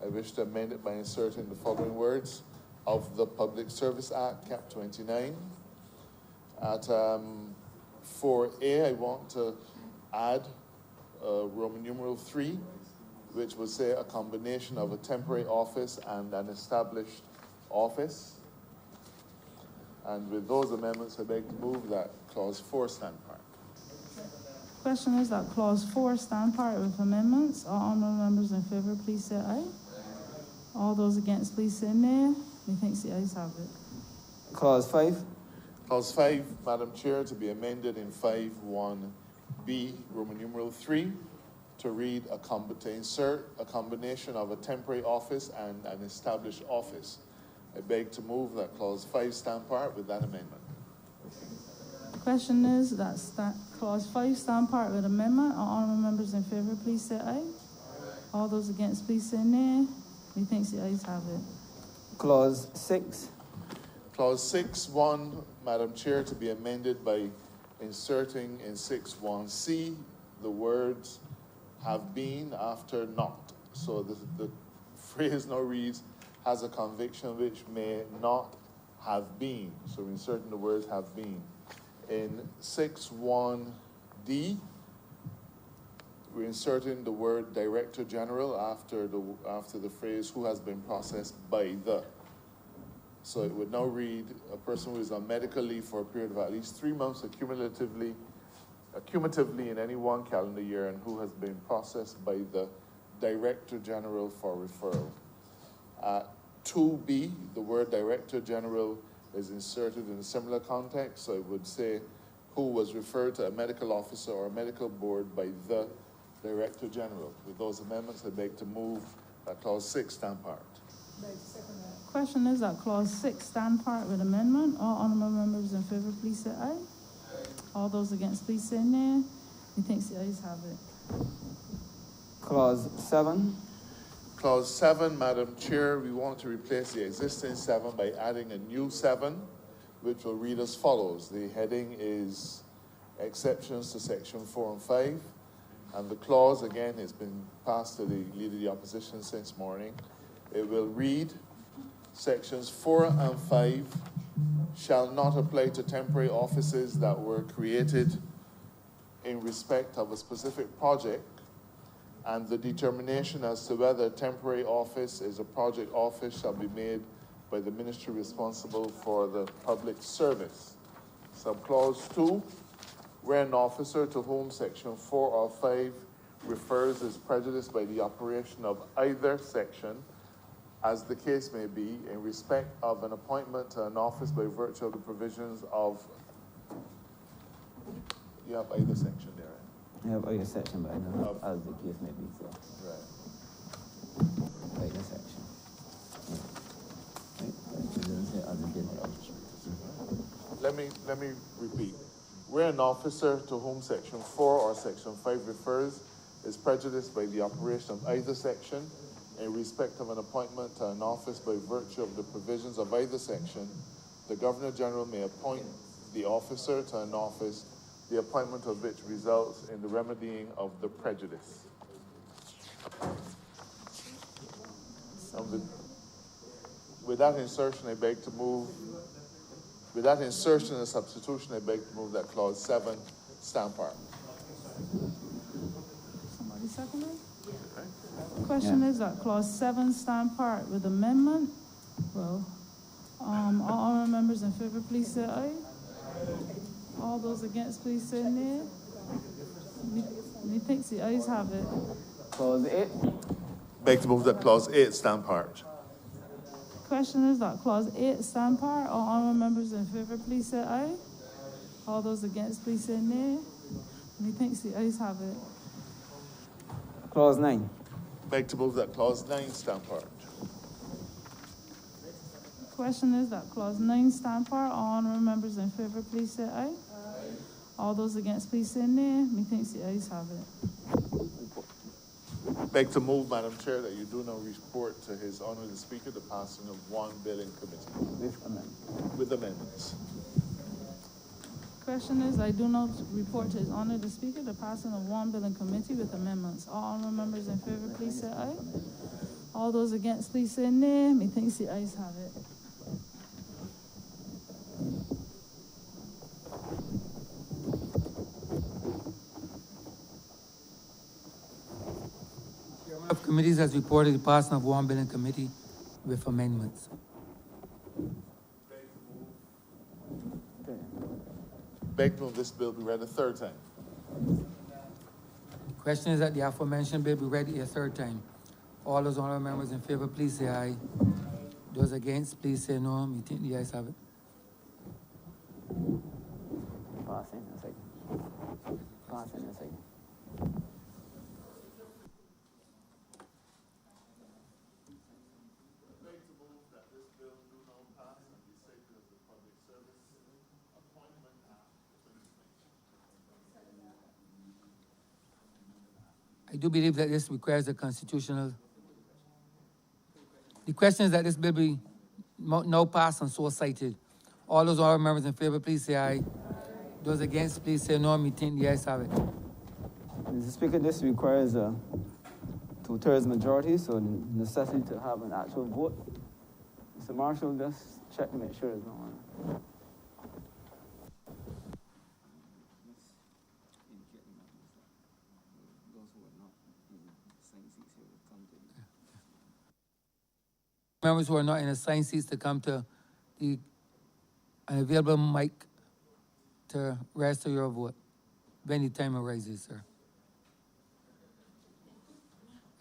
I wish to amend it by inserting the following words: of the Public Service Act, Cap 29. At 4A, I want to add Roman numeral 3, which would say a combination of a temporary office and an established office. And with those amendments, I beg to move that Clause 4 stand part.
Question is that clause 4 stand part with amendments. All honorable members in favor, please say aye. All those against, please say nay. He thinks the ayes have it.
Clause 5.
Clause 5, Madam Chair, to be amended in 5(1)B, Roman numeral 3, to read to insert a combination of a temporary office and an established office. I beg to move that Clause 5 stand part with that amendment.
Question is that clause 5 stand part with amendment. All honorable members in favor, please say aye. All those against, please say nay. He thinks the ayes have it.
Clause 6.
Clause 6(1), Madam Chair, to be amended by inserting in 6(1)C the words have been after not. So the phrase now reads, has a conviction which may not have been. So we're inserting the words have been. In 6(1)D, we're inserting the word Director General after the phrase who has been processed by the. So it would now read a person who is on medical leave for a period of at least 3 months accumulatively in any one calendar year and who has been processed by the Director General for referral. 2B, the word Director General is inserted in a similar context, so it would say who was referred to a medical officer or a medical board by the Director General. With those amendments, I beg to move that Clause 6 stand part.
Question is that clause 6 stand part with amendment. All honorable members in favor, please say aye. All those against, please say nay. He thinks the ayes have it.
Clause 7.
Clause 7, Madam Chair, we want to replace the existing 7 by adding a new 7, which will read as follows. The heading is exceptions to Section 4 and 5, and the clause, again, has been passed to the Leader of the Opposition since morning. It will read, Sections 4 and 5 shall not apply to temporary offices that were created in respect of a specific project, and the determination as to whether a temporary office is a project office shall be made by the ministry responsible for the public service. Subclause 2, where an officer to whom section 4 or 5 refers is prejudiced by the operation of either section, as the case may be, in respect of an appointment to an office by virtue of the provisions of, you have either section there, right?
I have either section, but I don't know as the case may be, so.
Right.
Either section. Right. It doesn't say as the case may be.
Let me repeat. Where an officer to whom section 4 or section 5 refers is prejudiced by the operation of either section, in respect of an appointment to an office by virtue of the provisions of either section, the Governor General may appoint the officer to an office, the appointment of which results in the remedying of the prejudice. With that insertion, I beg to move. With that insertion and substitution, I beg to move that clause 7 stand part.
Somebody second it? Question is that clause 7 stand part with amendment. Well, all members in favor, please say aye. All those against, please say nay. Methinks the ayes have it.
Clause 8.
Beg to move that clause 8 stand part.
Question is that clause 8 stand part. All honorable members in favor, please say aye. All those against, please say nay. Methinks the ayes have it.
Clause 9.
Beg to move that clause 9 stand part.
Question is that clause 9 stand part. All honorable members in favor, please say aye. All those against, please say nay. Methinks the ayes have it.
Beg to move, Madam Chair, that you do not report to His Honor the Speaker the passing of one bill in committee. With amendments.
Question is, I do not report to His Honor the Speaker the passing of one bill in committee with amendments. All honorable members in favor, please say aye. All those against, please say nay. Methinks the ayes have it.
Chairman of Committees has reported the passing of one bill in committee with amendments.
Beg to move this bill be read a third time.
The question is that the aforementioned bill be read a third time. All those honorable members in favor, please say aye. Those against, please say no. Me think the ayes have it.
Passing a second. Passing a second.
I do believe that this requires a constitutional. The question is that this bill be no pass and so cited. All those honorable members in favor, please say aye. Those against, please say no. Me think the ayes have it.
Mr. Speaker, this requires a 2/3 majority, so necessity to have an actual vote. Mr. Marshall, just check to make sure there's no one.
Members who are not in assigned seats to come to the available mic to register your vote. Any time arises, sir.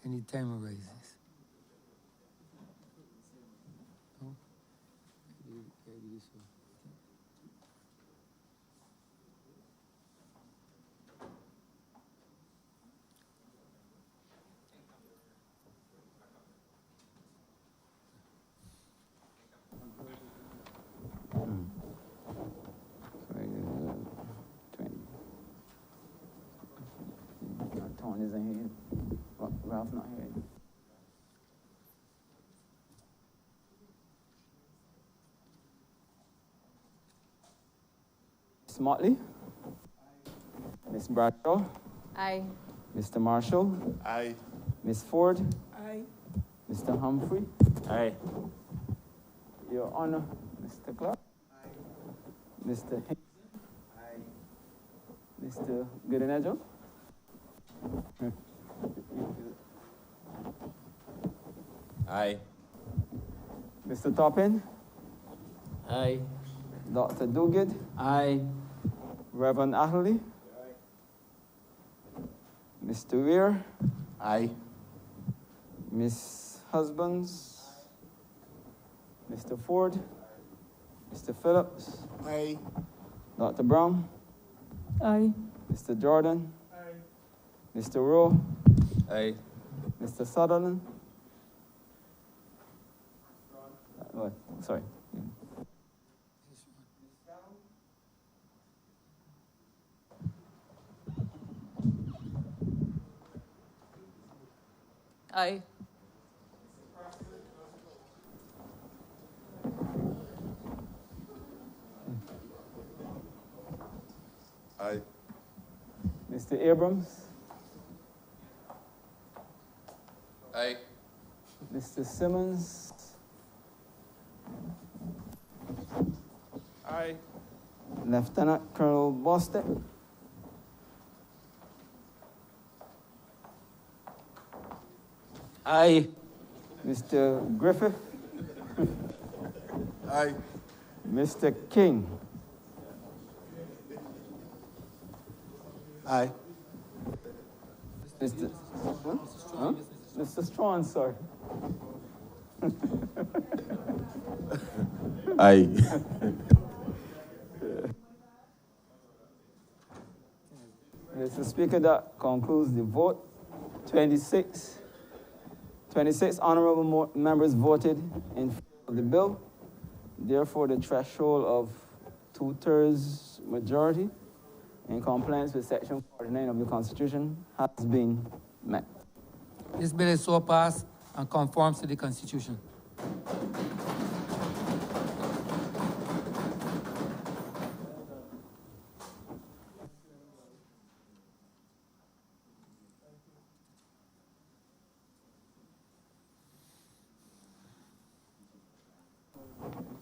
Any time arises. No?
Tony isn't here. Ralph not here. Ms. Motley? Ms. Bradshaw?
Aye.
Mr. Marshall?
Aye.
Ms. Ford?
Aye.
Mr. Humphrey? Aye. Your Honor, Mr. Clark? Aye. Mr. Hinton? Aye. Mr. Gidenejo?
Aye.
Mr. Toppin?
Aye.
Dr. Duguid?
Aye.
Reverend Atherley? Mr. Weir?
Aye.
Miss Husbands? Mr. Ford? Mr. Phillips?
Aye.
Dr. Brown?
Aye.
Mr. Jordan? Mr. Rowe?
Aye.
Mr. Sutherland? What? Sorry.
Aye.
Aye.
Mr. Abrams?
Aye.
Mr. Simmons?
Aye.
Lieutenant Colonel Bostic?
Aye.
Mr. Griffith?
Aye.
Mr. King?
Aye.
Mr. Huh? Mr. Strawn, sorry.
Aye.
Mr. Speaker, that concludes the vote. 26 honorable members voted in favor of the bill. Therefore, the threshold of 2/3 majority in compliance with Section 49 of the Constitution has been met.
This bill is so passed and conforms to the Constitution.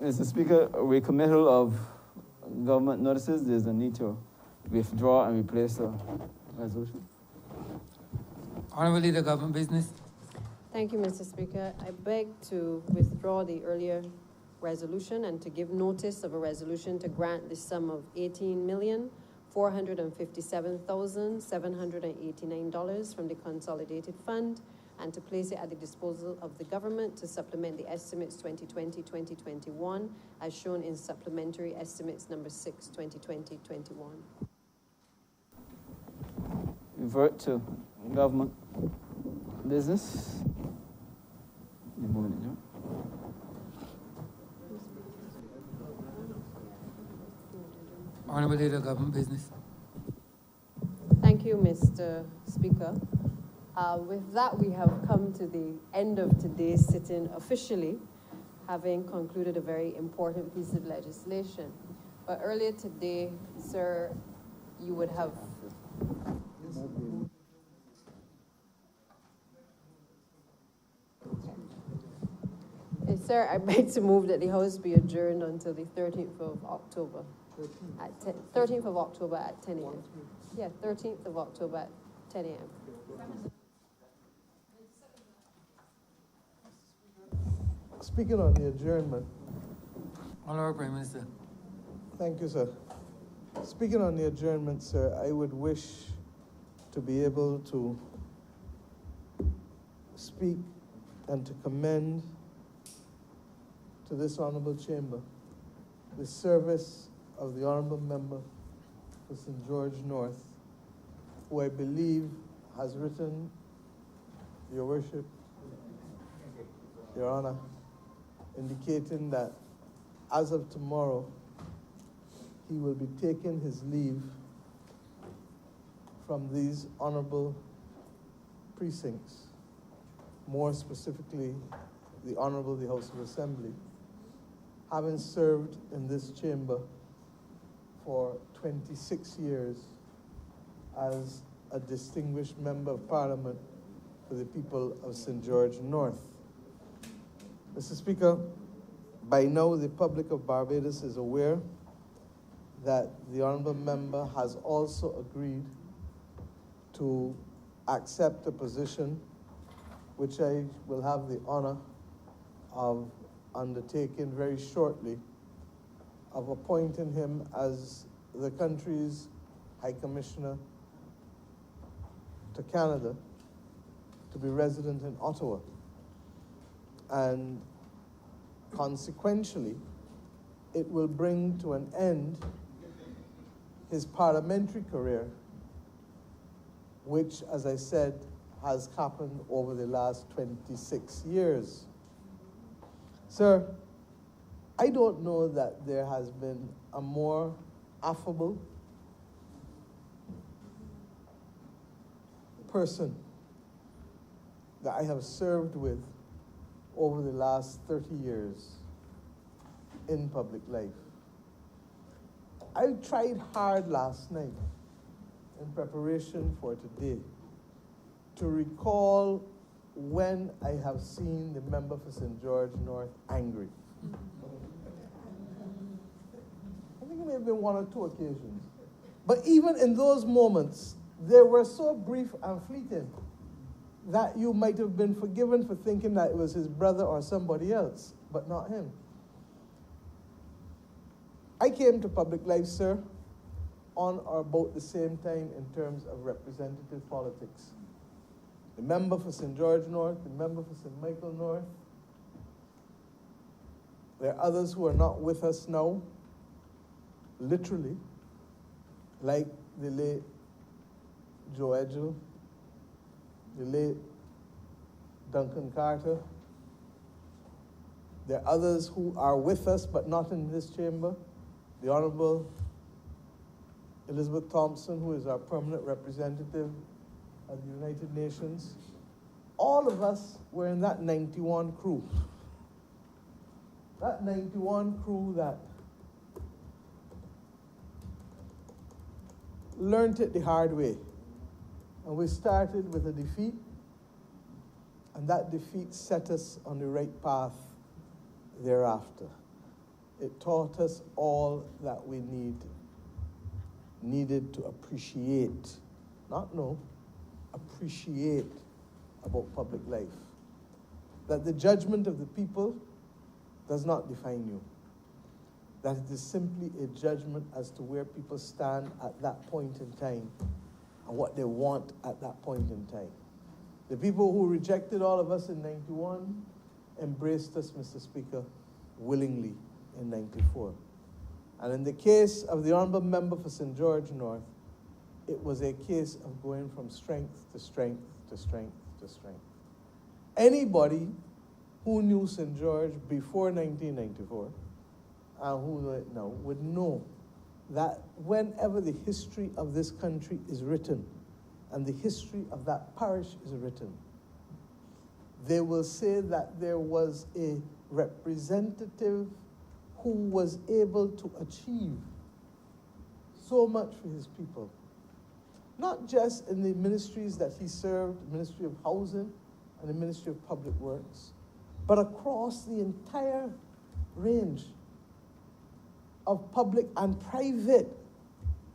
Mr. Speaker, recommittal of government notices, there's a need to withdraw and replace the resolution.
Honorable Leader, Government Business.
Thank you, Mr. Speaker. I beg to withdraw the earlier resolution and to give notice of a resolution to grant the sum of $18,457,789 from the Consolidated Fund and to place it at the disposal of the government to supplement the estimates 2020-2021 as shown in supplementary estimates number 6, 2020-21.
Revert to government business. You're moving it, yeah?
Honorable Leader, Government Business.
Thank you, Mr. Speaker. With that, we have come to the end of today's sitting officially, having concluded a very important piece of legislation. But earlier today, sir, you would have... Sir, I beg to move that the House be adjourned until the 13th of October. 13th of October at 10 a.m. Yeah, 13th of October at 10 a.m.
Speaking on the adjournment.
Honorable Prime Minister.
Thank you, sir. Speaking on the adjournment, sir, I would wish to be able to speak and to commend to this honorable chamber the service of the honorable member for St. George North, who I believe has written, Your Worship, Your Honor, indicating that as of tomorrow, he will be taking his leave from these honorable precincts, more specifically, the Honorable the House of Assembly, having served in this chamber for 26 years as a distinguished member of Parliament for the people of St. George North. Mr. Speaker, by now the public of Barbados is aware that the honorable member has also agreed to accept a position which I will have the honor of undertaking very shortly, of appointing him as the country's High Commissioner to Canada, to be resident in Ottawa. And consequentially, it will bring to an end his parliamentary career, which, as I said, has happened over the last 26 years. Sir, I don't know that there has been a more affable person that I have served with over the last 30 years in public life. I tried hard last night in preparation for today to recall when I have seen the member for St. George North angry. I think it may have been one or two occasions. But even in those moments, they were so brief and fleeting that you might have been forgiven for thinking that it was his brother or somebody else, but not him. I came to public life, sir, on or about the same time in terms of representative politics. The member for St. George North, the member for St. Michael North. There are others who are not with us now, literally, like the late Joe Edgell, the late Duncan Carter. There are others who are with us but not in this chamber. The Honorable Elizabeth Thompson, who is our permanent representative at the United Nations. All of us were in that 91 crew. That 91 crew that learned it the hard way. And we started with a defeat, and that defeat set us on the right path thereafter. It taught us all that we needed to appreciate, not know, appreciate about public life. That the judgment of the people does not define you. That it is simply a judgment as to where people stand at that point in time and what they want at that point in time. The people who rejected all of us in 91 embraced us, Mr. Speaker, willingly in 94. And in the case of the honorable member for St. George North, it was a case of going from strength to strength to strength to strength. Anybody who knew St. George before 1994 and who know it now would know that whenever the history of this country is written and the history of that parish is written, they will say that there was a representative who was able to achieve so much for his people. Not just in the ministries that he served, the Ministry of Housing and the Ministry of Public Works, but across the entire range of public and private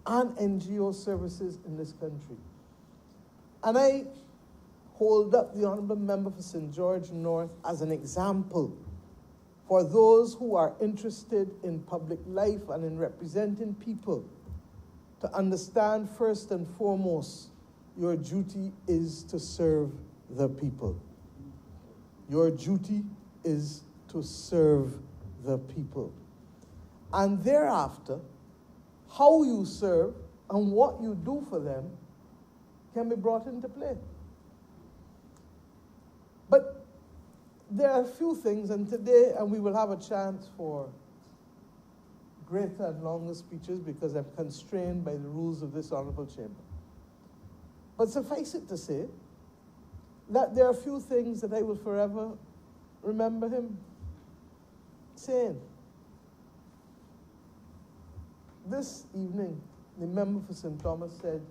and NGO services in this country. And I hold up the honorable member for St. George North as an example for those who are interested in public life and in representing people to understand first and foremost, your duty is to serve the people. Your duty is to serve the people. And thereafter, how you serve and what you do for them can be brought into play. But there are a few things, and today, and we will have a chance for greater and longer speeches because I'm constrained by the rules of this honorable chamber. But suffice it to say that there are a few things that I will forever remember him saying. This evening, the member for St. Thomas said,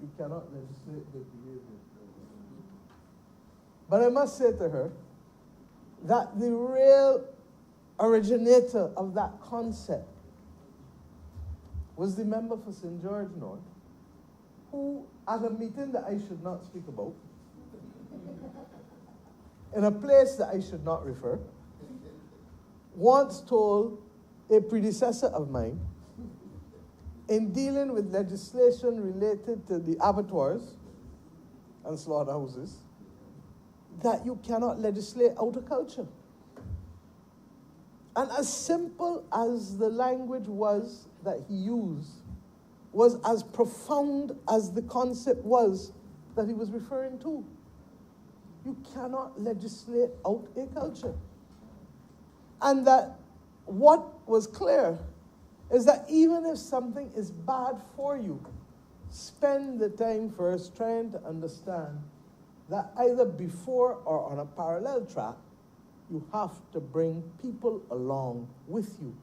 "You cannot legislate good behavior." But I must say to her that the real originator of that concept was the member for St. George North, who, at a meeting that I should not speak about, in a place that I should not refer, once told a predecessor of mine, in dealing with legislation related to the abattoirs and slaughterhouses, that you cannot legislate out of culture. And as simple as the language was that he used, was as profound as the concept was that he was referring to. You cannot legislate out a culture. And that what was clear is that even if something is bad for you, spend the time first trying to understand that either before or on a parallel track, you have to bring people along with you.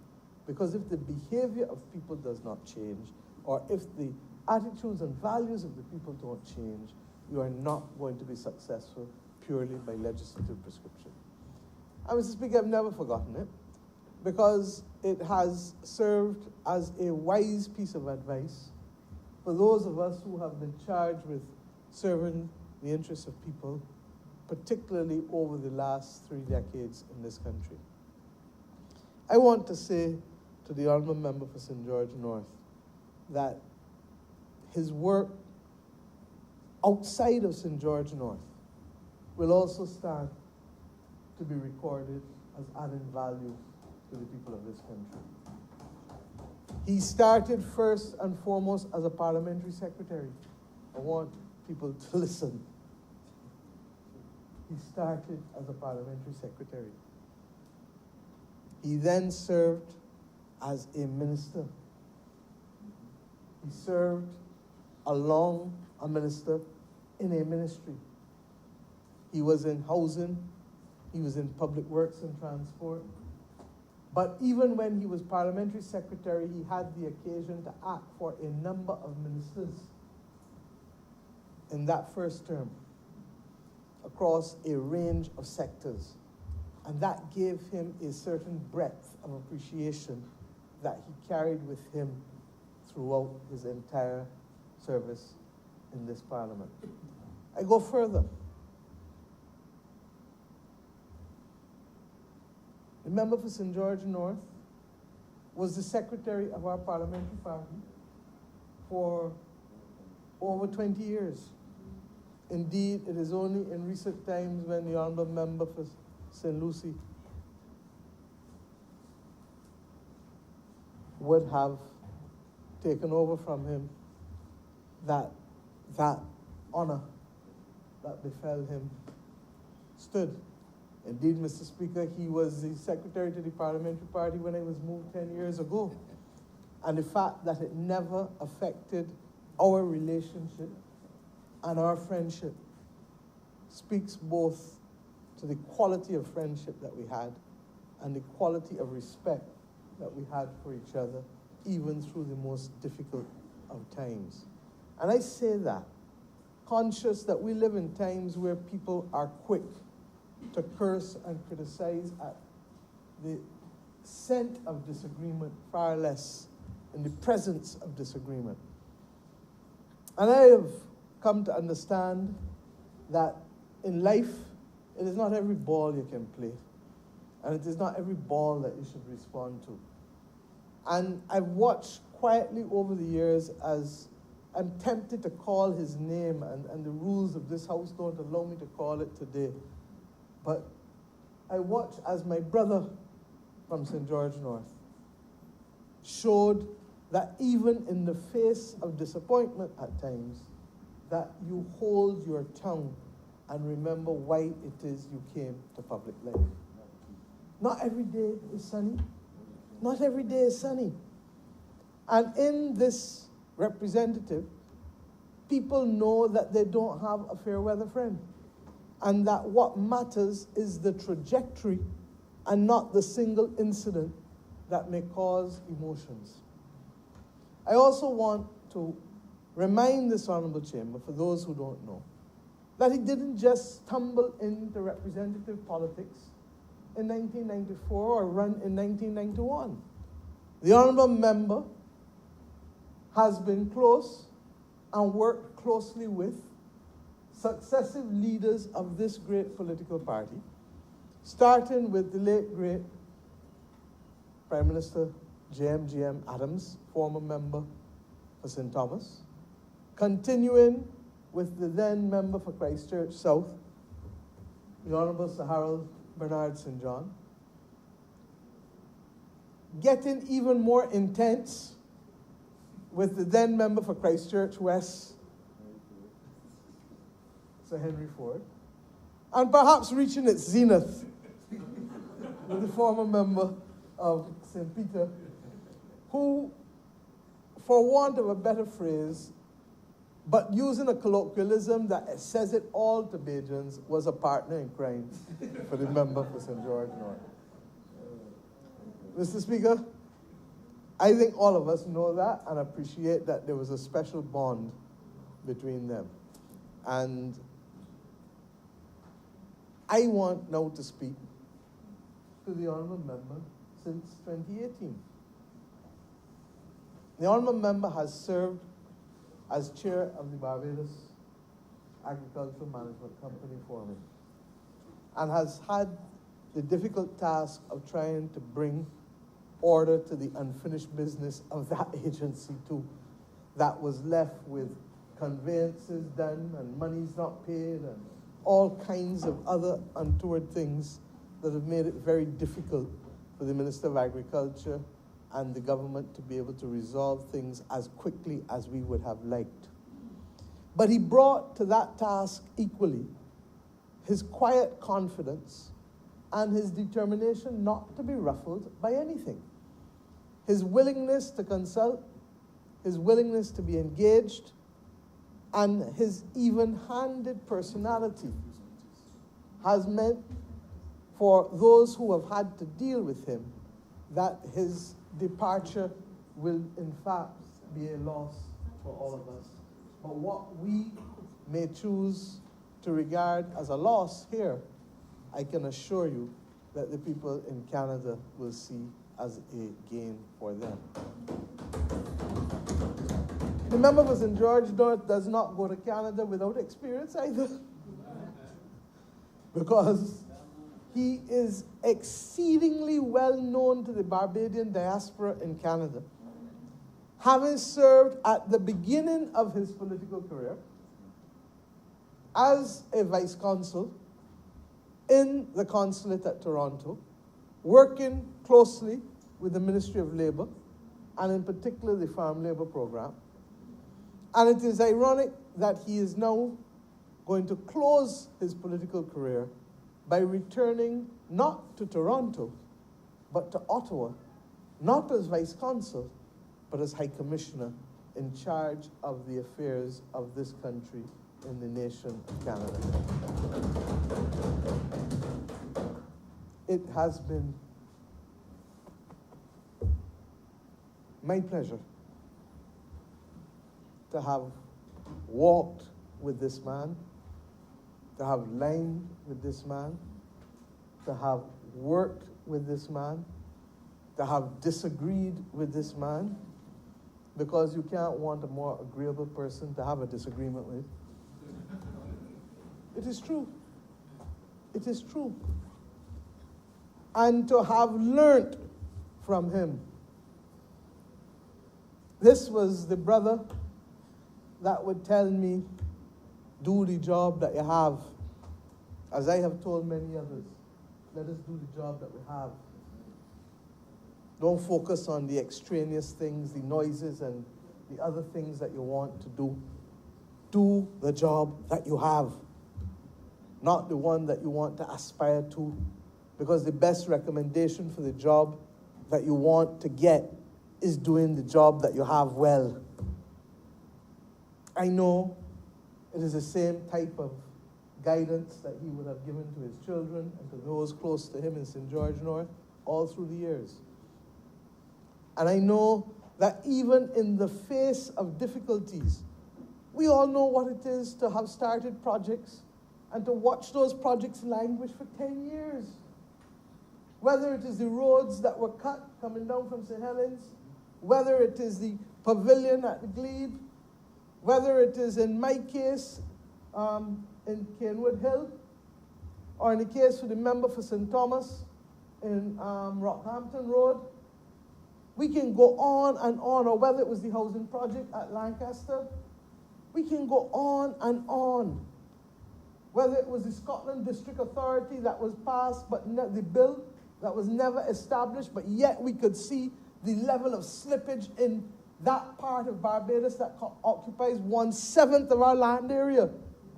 Because if the behavior of people does not change, or if the attitudes and values of the people don't change, you are not going to be successful purely by legislative prescription. And Mr. Speaker, I've never forgotten it, because it has served as a wise piece of advice for those of us who have been charged with serving the interests of people, particularly over the last 3 decades in this country. I want to say to the honourable member for St. George North that his work outside of St. George North will also stand to be recorded as adding value to the people of this country. He started first and foremost as a parliamentary secretary. I want people to listen. He started as a parliamentary secretary. He then served as a minister. He served along a minister in a ministry. He was in housing, he was in public works and transport. But even when he was parliamentary secretary, he had the occasion to act for a number of ministers in that first term across a range of sectors. And that gave him a certain breadth of appreciation that he carried with him throughout his entire service in this parliament. I go further. The member for St. George North was the secretary of our parliamentary party for over 20 years. Indeed, it is only in recent times when the honourable member for St. Lucie would have taken over from him that honour that befell him stood. Indeed, Mr. Speaker, he was the secretary to the parliamentary party when I was moved 10 years ago. And the fact that it never affected our relationship and our friendship speaks both to the quality of friendship that we had and the quality of respect that we had for each other, even through the most difficult of times. And I say that conscious that we live in times where people are quick to curse and criticize at the scent of disagreement, far less in the presence of disagreement. And I have come to understand that in life, it is not every ball you can play, and it is not every ball that you should respond to. And I've watched quietly over the years as I'm tempted to call his name, and the rules of this house don't allow me to call it today. But I watched as my brother from St. George North showed that even in the face of disappointment at times, that you hold your tongue and remember why it is you came to public life. Not every day is sunny. Not every day is sunny. And in this representative, people know that they don't have a fair weather friend, and that what matters is the trajectory and not the single incident that may cause emotions. I also want to remind this honorable chamber, for those who don't know, that he didn't just stumble into representative politics in 1994 or run in 1991. The honorable member has been close and worked closely with successive leaders of this great political party, starting with the late, great Prime Minister J.M. Adams, former member for St. Thomas, continuing with the then member for Christchurch South, the Honorable Sir Harold Bernard St. John, getting even more intense with the then member for Christchurch West, Sir Henry Ford, and perhaps reaching its zenith with the former member of St. Peter, who, for want of a better phrase, but using a colloquialism that says it all to Bajans, was a partner in crime for the member for St. George North. Mr. Speaker, I think all of us know that and appreciate that there was a special bond between them. And I want now to speak to the Honourable Member since 2018. The Honourable Member has served as chair of the Barbados Agricultural Management Company for me and has had the difficult task of trying to bring order to the unfinished business of that agency too, that was left with conveyances done and monies not paid and all kinds of other untoward things that have made it very difficult for the Minister of Agriculture and the government to be able to resolve things as quickly as we would have liked. But he brought to that task equally his quiet confidence and his determination not to be ruffled by anything. His willingness to consult, his willingness to be engaged, and his even-handed personality has meant for those who have had to deal with him that his departure will in fact be a loss for all of us. But what we may choose to regard as a loss here, I can assure you that the people in Canada will see as a gain for them. The member for St. George North does not go to Canada without experience either, because he is exceedingly well known to the Barbadian diaspora in Canada, having served at the beginning of his political career as a vice consul in the consulate at Toronto, working closely with the Ministry of Labour, and in particular the Farm Labour Program. And it is ironic that he is now going to close his political career by returning not to Toronto, but to Ottawa, not as Vice Consul, but as High Commissioner in charge of the affairs of this country in the nation of Canada. It has been my pleasure to have walked with this man, to have lined with this man, to have worked with this man, to have disagreed with this man, because you can't want a more agreeable person to have a disagreement with. It is true. It is true. And to have learnt from him. This was the brother that would tell me, do the job that you have. As I have told many others, let us do the job that we have. Don't focus on the extraneous things, the noises and the other things that you want to do. Do the job that you have, not the one that you want to aspire to, because the best recommendation for the job that you want to get is doing the job that you have well. I know it is the same type of guidance that he would have given to his children and to those close to him in St. George North all through the years. And I know that even in the face of difficulties, we all know what it is to have started projects and to watch those projects languish for 10 years. Whether it is the roads that were cut coming down from St. Helens, whether it is the pavilion at the Glebe, whether it is in my case in Kenwood Hill, or in the case for the member for St. Thomas in Rockhampton Road. We can go on and on, or whether it was the housing project at Lancaster. We can go on and on. Whether it was the Scotland District Authority that was passed, but the bill that was never established, but yet we could see the level of slippage in that part of Barbados that occupies 1/7 of our land area.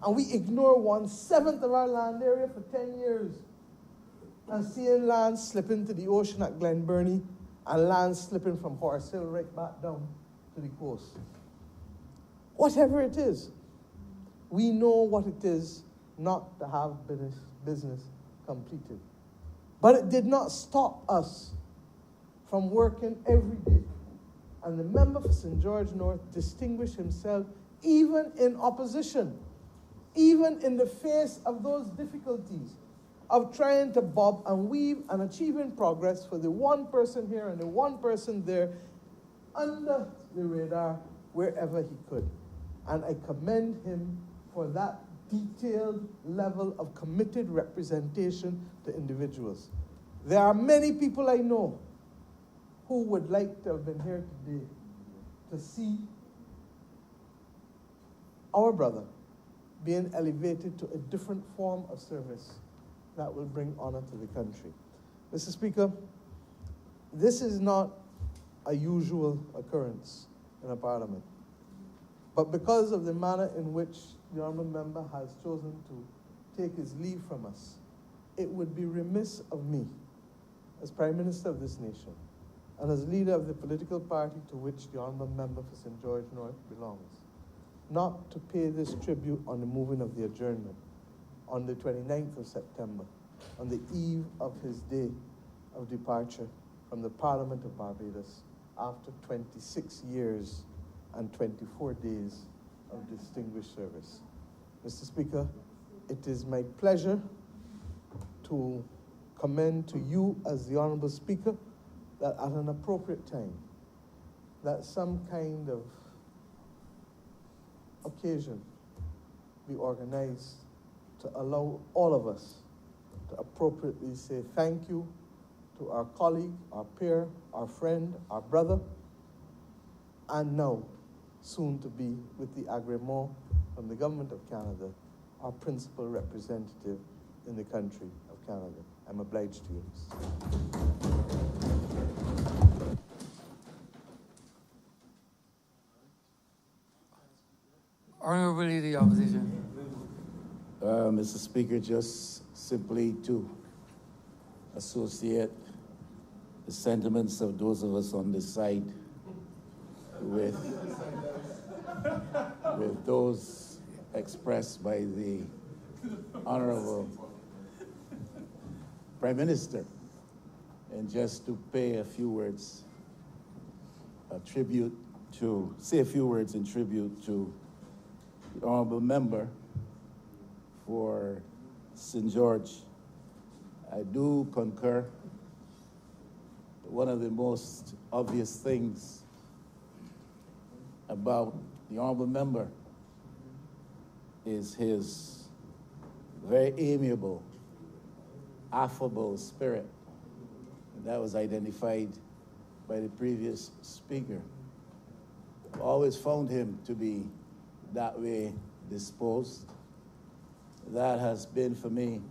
And we ignore 1/7 of our land area for 10 years. And seeing land slip into the ocean at Glen Burnie, and land slipping from Horse Hill right back down to the coast. Whatever it is, we know what it is not to have business completed. But it did not stop us from working every day. And the member for St. George North distinguished himself even in opposition, even in the face of those difficulties of trying to bob and weave and achieving progress for the one person here and the one person there under the radar wherever he could. And I commend him for that detailed level of committed representation to individuals. There are many people I know who would like to have been here today to see our brother being elevated to a different form of service that will bring honor to the country. Mr. Speaker, this is not a usual occurrence in a parliament. But because of the manner in which the honourable member has chosen to take his leave from us, it would be remiss of me, as Prime Minister of this nation, and as leader of the political party to which the honourable member for St. George North belongs, not to pay this tribute on the moving of the adjournment on the 29th of September, on the eve of his day of departure from the Parliament of Barbados after 26 years and 24 days of distinguished service. Mr. Speaker, it is my pleasure to commend to you as the Honourable Speaker that at an appropriate time, that some kind of occasion be organized to allow all of us to appropriately say thank you to our colleague, our peer, our friend, our brother, and now, soon to be with the agrément from the Government of Canada, our principal representative in the country of Canada. I'm obliged to you.
Honorable Leader of the Opposition.
Mr. Speaker, just simply to associate the sentiments of those of us on this side with those expressed by the Honorable Prime Minister, and just to pay a few words, say a few words in tribute to the Honorable Member for St. George. I do concur. One of the most obvious things about the Honorable Member is his very amiable, affable spirit. That was identified by the previous speaker. I've always found him to be that way disposed. That has been for me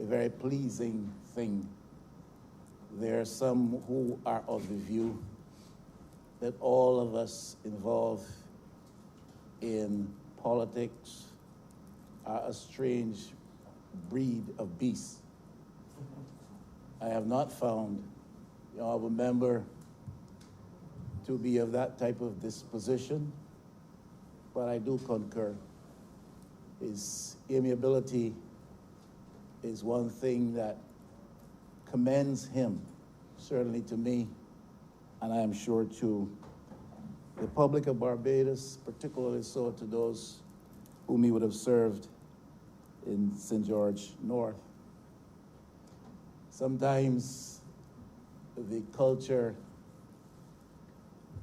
a very pleasing thing. There are some who are of the view that all of us involved in politics are a strange breed of beasts. I have not found the Honorable Member to be of that type of disposition, but I do concur. His amiability is one thing that commends him, certainly to me, and I am sure to the public of Barbados, particularly so to those whom he would have served in St. George North. Sometimes the culture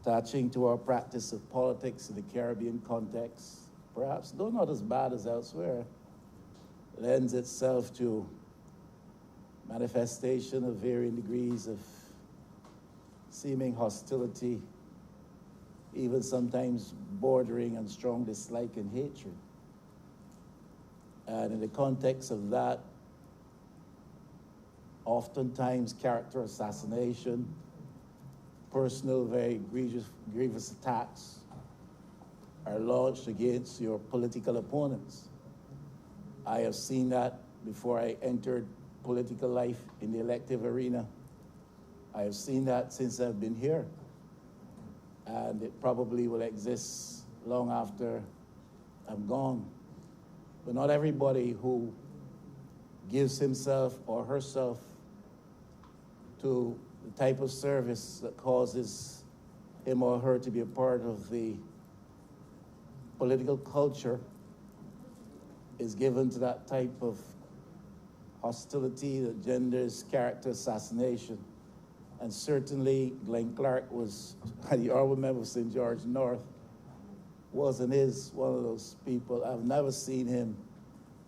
attaching to our practice of politics in the Caribbean context, perhaps though not as bad as elsewhere, lends itself to manifestation of varying degrees of seeming hostility, even sometimes bordering on strong dislike and hatred. And in the context of that, oftentimes character assassination, personal, very grievous attacks are launched against your political opponents. I have seen that before I entered political life in the elective arena. I have seen that since I've been here. And it probably will exist long after I'm gone. But not everybody who gives himself or herself to the type of service that causes him or her to be a part of the political culture is given to that type of hostility that genders character assassination. And certainly Glenn Clark was, the honorable member of St. George North, was and is one of those people. I've never seen him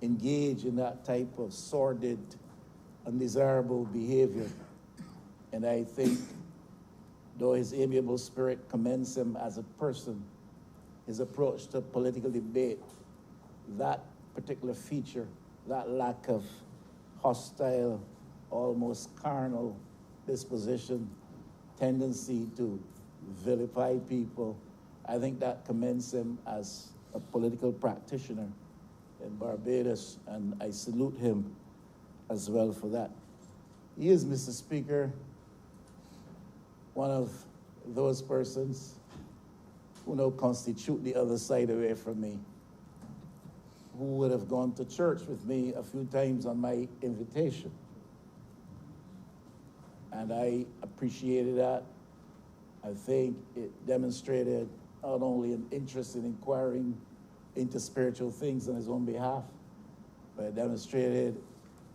engage in that type of sordid, undesirable behavior. And I think, though his amiable spirit commends him as a person, his approach to political debate, that particular feature, that lack of hostile, almost carnal disposition, tendency to vilify people, I think that commends him as a political practitioner in Barbados, and I salute him as well for that. He is, Mr. Speaker, one of those persons who now constitute the other side away from me, who would have gone to church with me a few times on my invitation. And I appreciated that. I think it demonstrated not only an interest in inquiring into spiritual things on his own behalf, but it demonstrated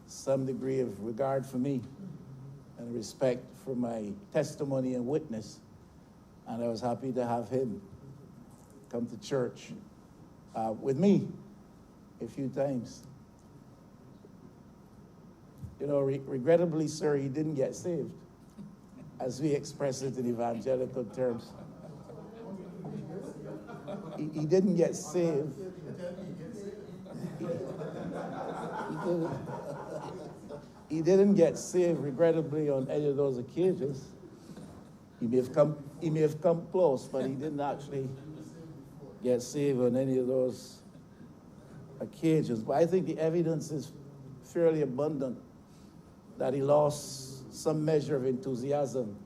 some degree of regard for me and respect for my testimony and witness. And I was happy to have him come to church with me a few times. You know, regrettably, sir, he didn't get saved, as we express it in evangelical terms. He didn't get saved. He didn't get saved, regrettably, on any of those occasions. He may have come close, but he didn't actually get saved on any of those occasions. But I think the evidence is fairly abundant that he lost some measure of enthusiasm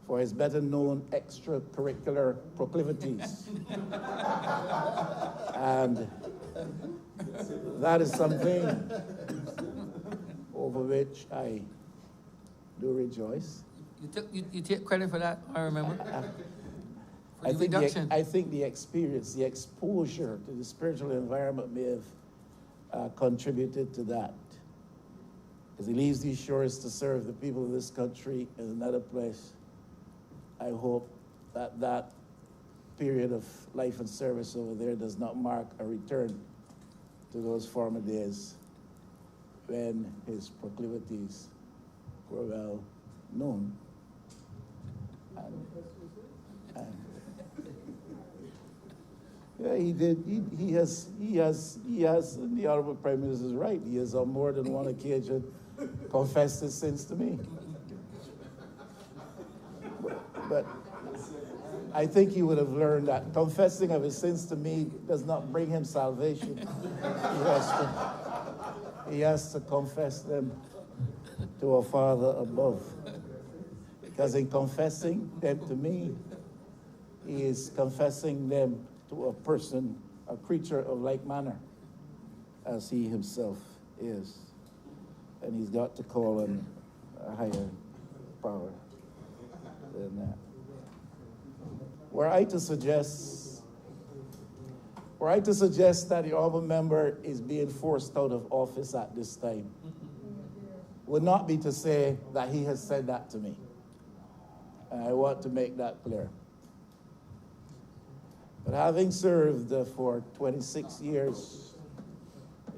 for his better-known extracurricular proclivities. And that is something over which I do rejoice.
You take credit for that, I remember.
I think the experience, the exposure to the spiritual environment may have contributed to that. As he leaves these shores to serve the people of this country in another place, I hope that that period of life and service over there does not mark a return to those former days when his proclivities were well known. Yeah, he did. He has, and the Honorable Prime Minister is right, he has on more than one occasion confessed his sins to me. But I think he would have learned that confessing of his sins to me does not bring him salvation. He has to confess them to a Father above. Because in confessing them to me, he is confessing them to a person, a creature of like manner, as he himself is. And he's got to call on a higher power than that. Were I to suggest that the honorable member is being forced out of office at this time, would not be to say that he has said that to me. And I want to make that clear. But having served for 26 years,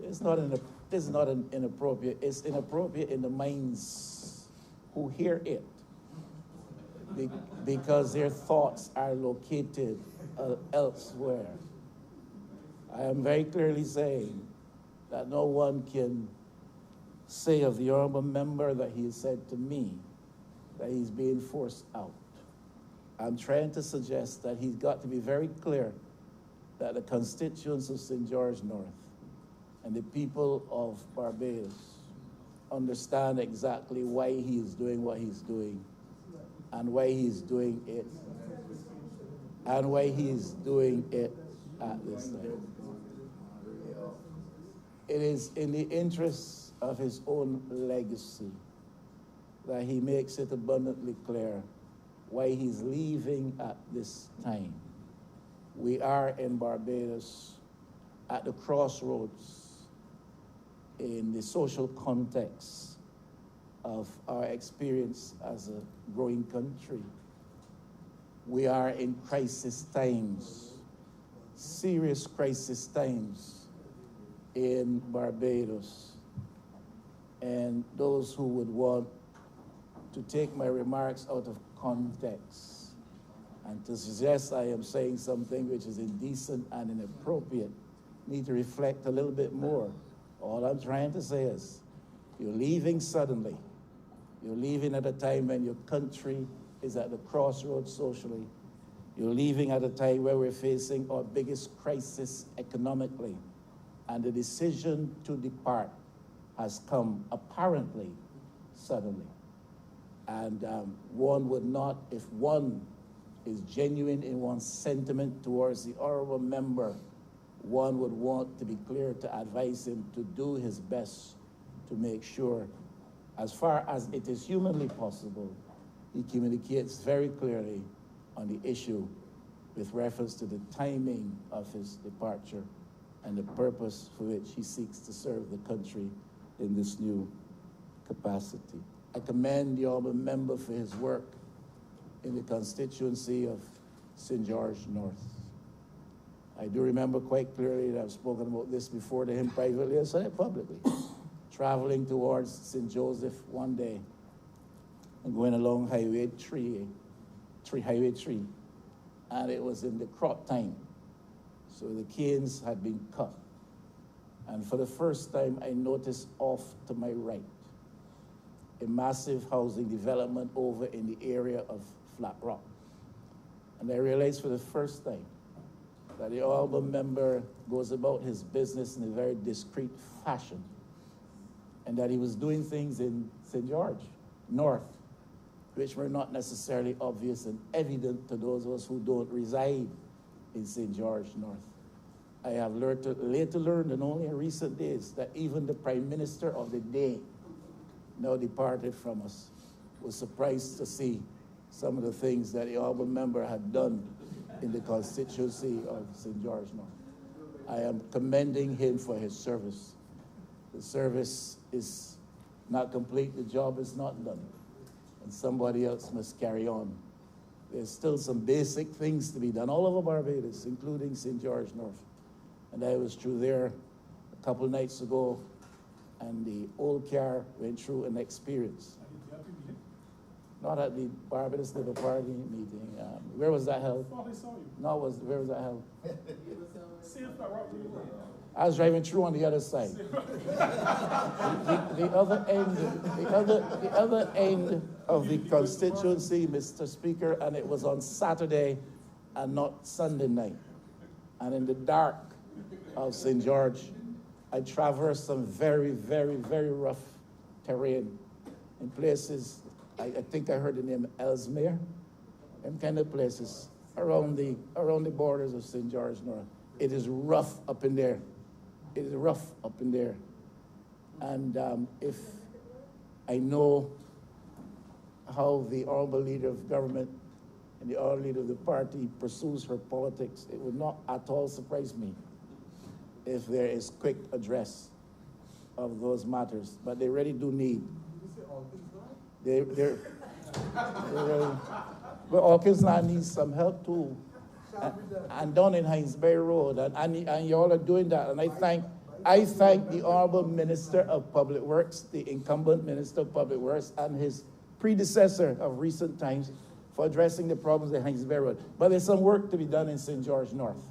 it's not inappropriate. It's inappropriate in the minds who hear it, because their thoughts are located elsewhere. I am very clearly saying that no one can say of the honorable member that he has said to me that he's being forced out. I'm trying to suggest that he's got to be very clear that the constituents of St. George North and the people of Barbados understand exactly why he is doing what he's doing and why he's doing it at this time. It is in the interests of his own legacy that he makes it abundantly clear why he's leaving at this time. We are in Barbados at the crossroads in the social context of our experience as a growing country. We are in crisis times, serious crisis times in Barbados. And those who would want to take my remarks out of context and to suggest I am saying something which is indecent and inappropriate need to reflect a little bit more. All I'm trying to say is, you're leaving suddenly. You're leaving at a time when your country is at the crossroads socially. You're leaving at a time where we're facing our biggest crisis economically. And the decision to depart has come apparently suddenly. And one would not, if one is genuine in one's sentiment towards the honorable member, one would want to be clear to advise him to do his best to make sure, as far as it is humanly possible, he communicates very clearly on the issue with reference to the timing of his departure and the purpose for which he seeks to serve the country in this new capacity. I commend the honorable member for his work in the constituency of St. George North. I do remember quite clearly that I've spoken about this before to him privately and said it publicly. Traveling towards St. Joseph one day and going along Highway 3, and it was in the crop time. So the canes had been cut. And for the first time, I noticed off to my right a massive housing development over in the area of Flat Rock. And I realized for the first time that the honorable member goes about his business in a very discreet fashion, and that he was doing things in St. George North, which were not necessarily obvious and evident to those of us who don't reside in St. George North. I have later learned, and only in recent days, that even the Prime Minister of the day, now departed from us, was surprised to see some of the things that the honorable member had done in the constituency of St. George North. I am commending him for his service. The service is not complete, the job is not done, and somebody else must carry on. There's still some basic things to be done all over Barbados, including St. George North. And I was through there a couple nights ago, and the old car went through an experience. Not at the Barbados Labour Party meeting. Where was that held? No, where was that held? I was driving through on the other side. the other end of the constituency, Mr. Speaker, and it was on Saturday and not Sunday night. And in the dark of St. George, I traversed some very, very, very rough terrain in places. I think I heard the name Ellesmere, and kind of places around the borders of St. George North. It is rough up in there. It is rough up in there. And if I know how the honorable leader of government and the honorable leader of the party pursues her politics, it would not at all surprise me if there is quick address of those matters. But they really do need. But Hawkins land needs some help too. and down in Hinesbury Road, and you all are doing that. And I thank the Honorable Minister of Public Works, the incumbent Minister of Public Works, and his predecessor of recent times for addressing the problems at Hinesbury Road. But there's some work to be done in St. George North.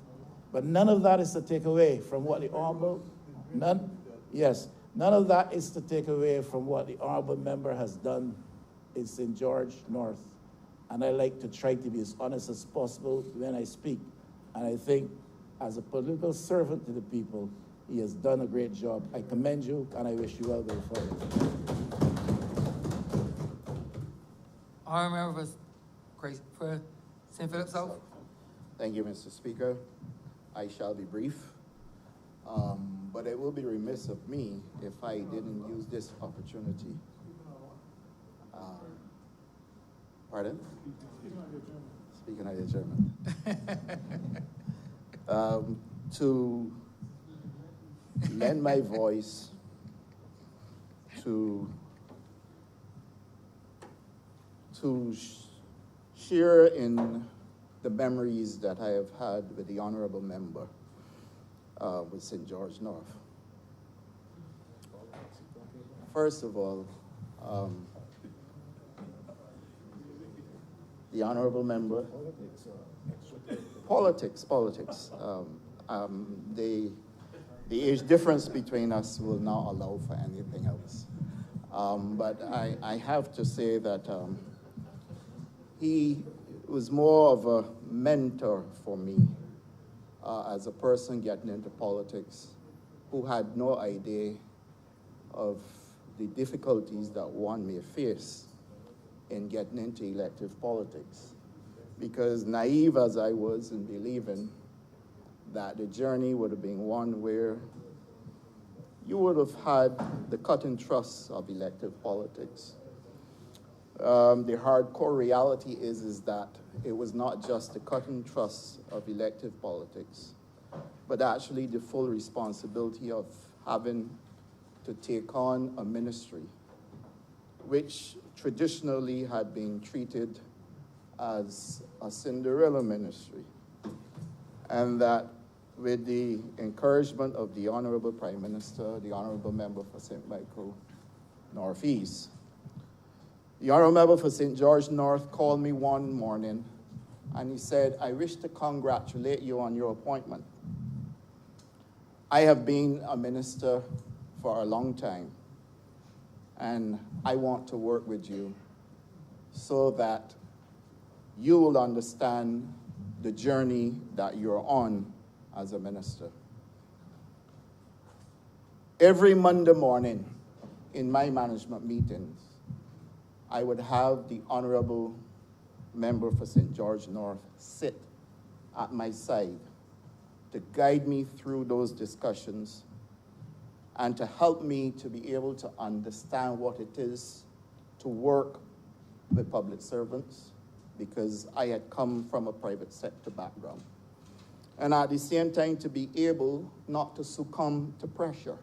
But none of that is to take away from what the Honorable, none of that is to take away from what the Honorable Member has done in St. George North. And I like to try to be as honest as possible when I speak. And I think, as a political servant to the people, he has done a great job. I commend you, and I wish you well going forward.
Honorable Member for St. Philip South.
Thank you, Mr. Speaker. I shall be brief, but it will be remiss of me if I didn't use this opportunity. Pardon? Speaking of your German. To lend my voice to share in the memories that I have had with the Honorable Member with St. George North. First of all, the Honorable Member, politics. The age difference between us will not allow for anything else. But I have to say that he was more of a mentor for me as a person getting into politics who had no idea of the difficulties that one may face in getting into elective politics. Because naive as I was in believing that the journey would have been one where you would have had the cut and thrust of elective politics. The hardcore reality is that it was not just the cut and thrust of elective politics, but actually the full responsibility of having to take on a ministry which traditionally had been treated as a Cinderella ministry. And that with the encouragement of the Honorable Prime Minister, the Honorable Member for St. Michael Northeast, the Honorable Member for St. George North called me one morning and he said, I wish to congratulate you on your appointment. I have been a minister for a long time, and I want to work with you so that you will understand the journey that you're on as a minister. Every Monday morning in my management meetings, I would have the Honorable Member for St. George North sit at my side to guide me through those discussions and to help me to be able to understand what it is to work with public servants, because I had come from a private sector background. And at the same time, to be able not to succumb to pressure.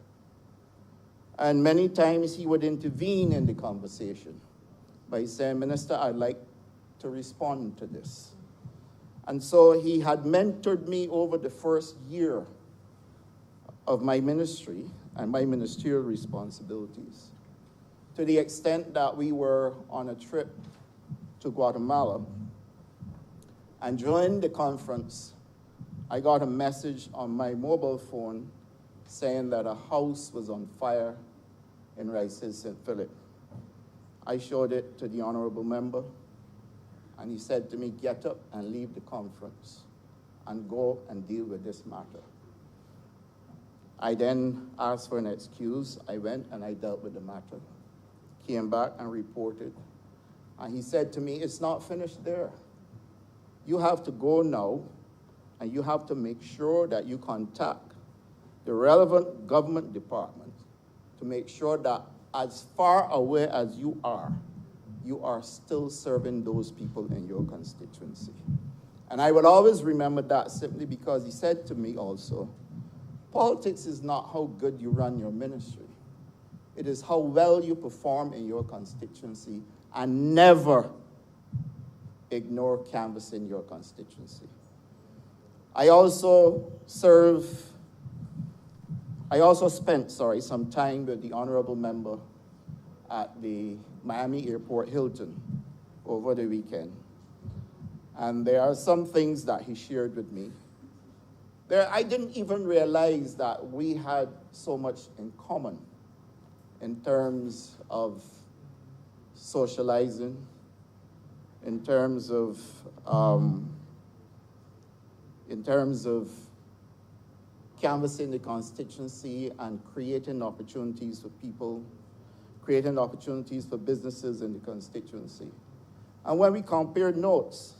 And many times he would intervene in the conversation by saying, Minister, I'd like to respond to this. And so he had mentored me over the first year of my ministry and my ministerial responsibilities, to the extent that we were on a trip to Guatemala. And during the conference, I got a message on my mobile phone saying that a house was on fire in Rice Hill, St. Philip. I showed it to the Honorable Member, and he said to me, get up and leave the conference and go and deal with this matter. I then asked for an excuse. I went and I dealt with the matter, came back and reported. And he said to me, it's not finished there. You have to go now, and you have to make sure that you contact the relevant government department to make sure that as far away as you are still serving those people in your constituency. And I would always remember that simply because he said to me also, politics is not how good you run your ministry. It is how well you perform in your constituency, and never ignore canvassing your constituency. I also spent some time with the honorable member at the Miami Airport Hilton over the weekend. And there are some things that he shared with me. I didn't even realize that we had so much in common in terms of socializing, in terms of canvassing the constituency and creating opportunities for people, creating opportunities for businesses in the constituency. And when we compared notes,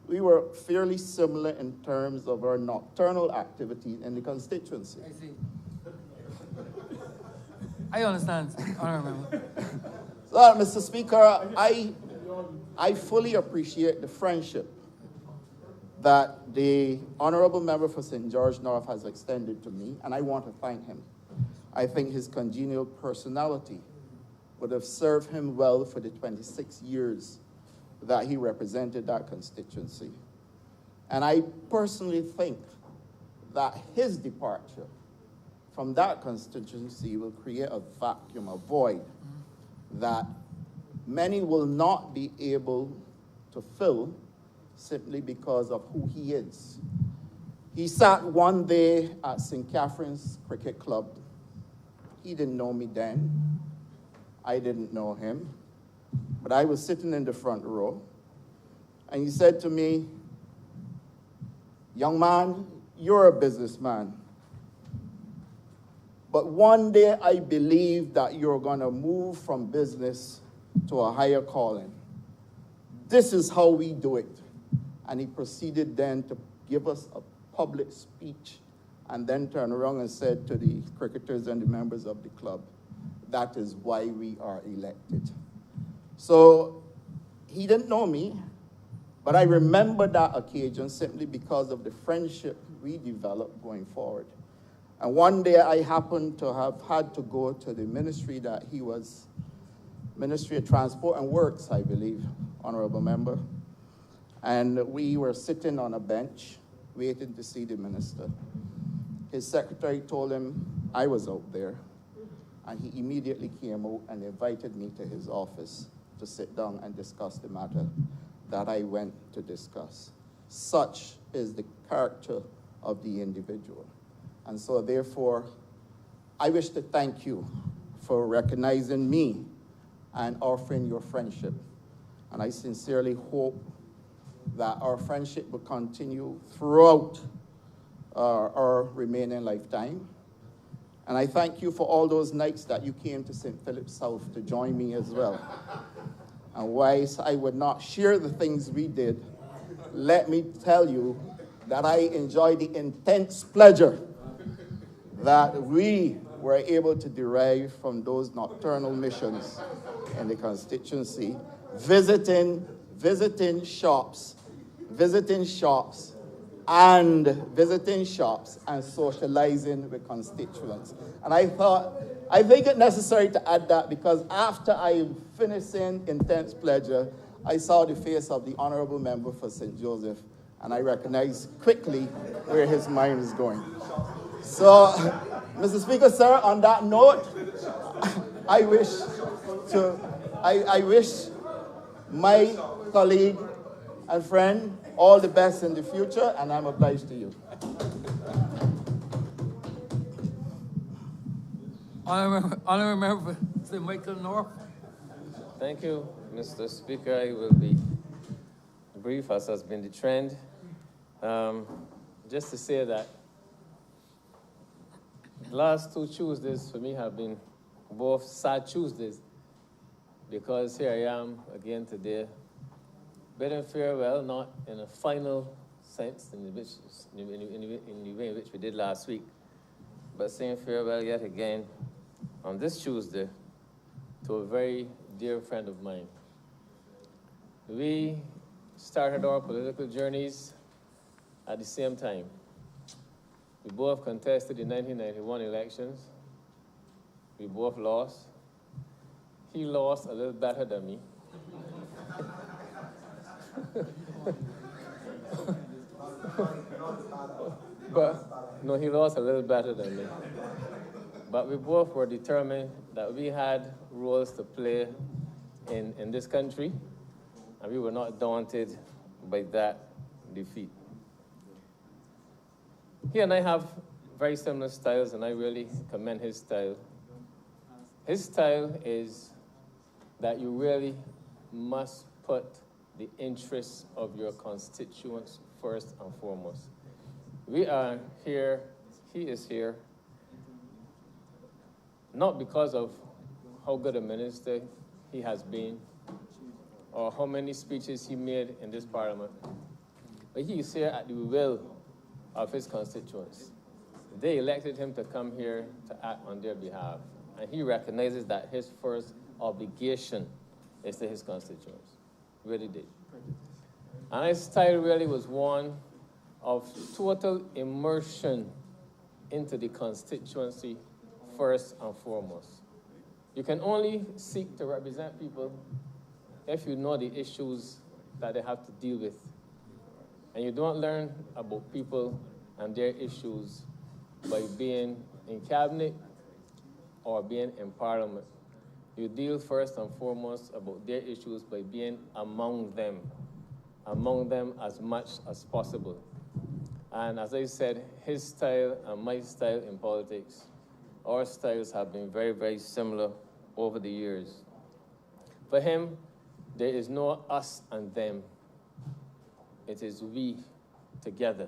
we were fairly similar in terms of our nocturnal activity in the constituency.
I see. I understand, Honorable Member.
So, Mr. Speaker, I fully appreciate the friendship that the Honorable Member for St. George North has extended to me, and I want to thank him. I think his congenial personality would have served him well for the 26 years that he represented that constituency. And I personally think that his departure from that constituency will create a vacuum, a void, that many will not be able to fill simply because of who he is. He sat one day at St. Catherine's Cricket Club. He didn't know me then. I didn't know him. But I was sitting in the front row, and he said to me, "Young man, you're a businessman. But one day I believe that you're going to move from business to a higher calling. This is how we do it." And he proceeded then to give us a public speech and then turned around and said to the cricketers and the members of the club, "That is why we are elected." So he didn't know me, but I remember that occasion simply because of the friendship we developed going forward. And one day I happened to have had to go to the ministry that he was, Ministry of Transport and Works, I believe, Honorable Member. And we were sitting on a bench waiting to see the minister. His secretary told him I was out there, and he immediately came out and invited me to his office to sit down and discuss the matter that I went to discuss. Such is the character of the individual. And so therefore, I wish to thank you for recognizing me and offering your friendship. And I sincerely hope that our friendship will continue throughout our remaining lifetime. And I thank you for all those nights that you came to St. Philip's South to join me as well. And whilst I would not share the things we did, let me tell you that I enjoy the intense pleasure that we were able to derive from those nocturnal missions in the constituency, visiting shops and socializing with constituents. And I think it necessary to add that because after I finished saying intense pleasure, I saw the face of the Honorable Member for St. Joseph, and I recognized quickly where his mind is going. So, Mr. Speaker, sir, on that note, I wish my colleague and friend all the best in the future, and I'm obliged to you.
Honorable Member for St. Michael North.
Thank you, Mr. Speaker. I will be brief, as has been the trend. Just to say that the last 2 Tuesdays for me have been both sad Tuesdays, because here I am again today, bidding farewell, not in a final sense, in the way in which we did last week, but saying farewell yet again on this Tuesday to a very dear friend of mine. We started our political journeys at the same time. We both contested the 1991 elections. We both lost. He lost a little better than me. But, no, he lost a little better than me. But we both were determined that we had roles to play in this country, and we were not daunted by that defeat. He and I have very similar styles, and I really commend his style. His style is that you really must put the interests of your constituents first and foremost. We are here, he is here, not because of how good a minister he has been or how many speeches he made in this parliament, but he is here at the will of his constituents. They elected him to come here to act on their behalf, and he recognizes that his first obligation is to his constituents. Really did. And his style really was one of total immersion into the constituency first and foremost. You can only seek to represent people if you know the issues that they have to deal with. And you don't learn about people and their issues by being in cabinet or being in parliament. You deal first and foremost about their issues by being among them as much as possible. And as I said, his style and my style in politics, our styles have been very, very similar over the years. For him, there is no us and them. It is we together.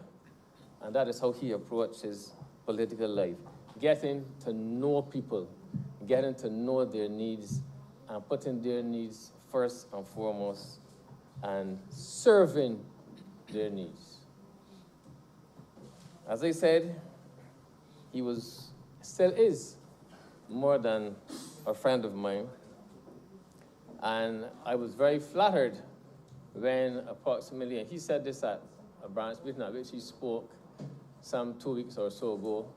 And that is how he approaches political life. Getting to know people, getting to know their needs, and putting their needs first and foremost, and serving their needs. As I said, he still is more than a friend of mine. And I was very flattered when approximately, and he said this at a branch meeting at which he spoke some 2 weeks or so ago,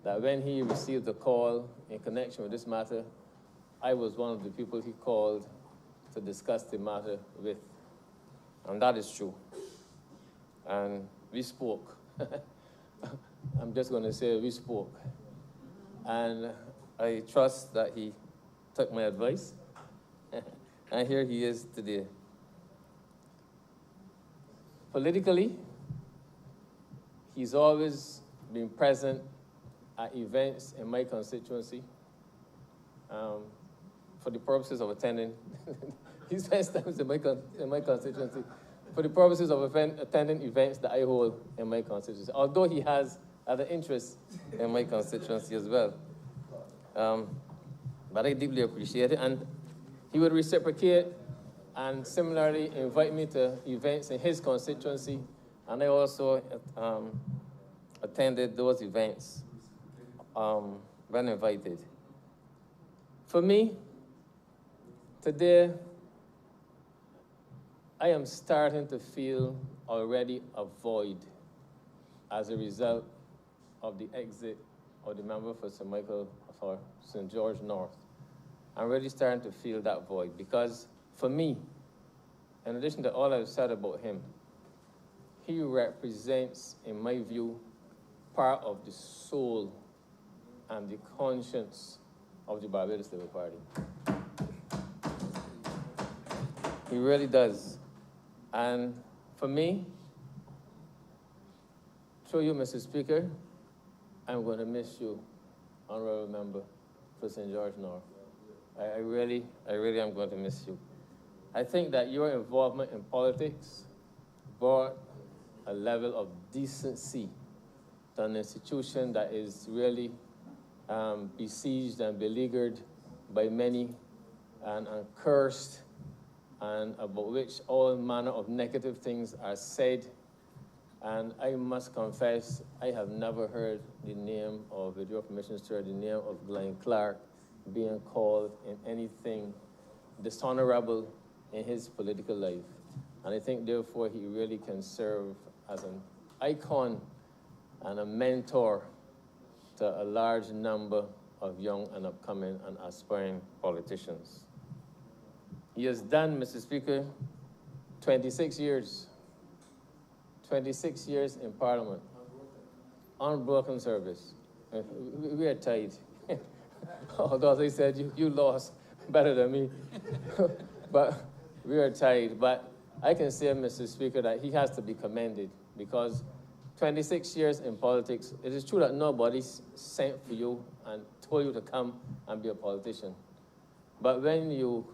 that when he received a call in connection with this matter, I was one of the people he called to discuss the matter with. And that is true. And we spoke. I'm just going to say we spoke. And I trust that he took my advice. And here he is today. Politically, he's always been present at events in my constituency for the purposes of attending. He spends time in my constituency for the purposes of attending events that I hold in my constituency, although he has other interests in my constituency as well. But I deeply appreciate it, and he would reciprocate and similarly invite me to events in his constituency, and I also attended those events when invited. For me, today, I am starting to feel already a void as a result of the exit of the member for St. George North. I'm really starting to feel that void because for me, in addition to all I've said about him, he represents, in my view, part of the soul and the conscience of the Barbados Labour Party. He really does. And for me, through you, Mr. Speaker, I'm going to miss you, Honorable Member for St. George North. I really am going to miss you. I think that your involvement in politics brought a level of decency to an institution that is really besieged and beleaguered by many and cursed, and about which all manner of negative things are said. And I must confess, I have never heard the name of, with your permission, sir, the name of Glenn Clark being called in anything dishonorable in his political life. And I think, therefore, he really can serve as an icon and a mentor to a large number of young and upcoming and aspiring politicians. He has done, Mr. Speaker, 26 years 26 years in Parliament. Unbroken service. We are tied. Although they said you lost better than me. But we are tied. But I can say, Mr. Speaker, that he has to be commended because 26 years in politics, it is true that nobody sent for you and told you to come and be a politician. But when you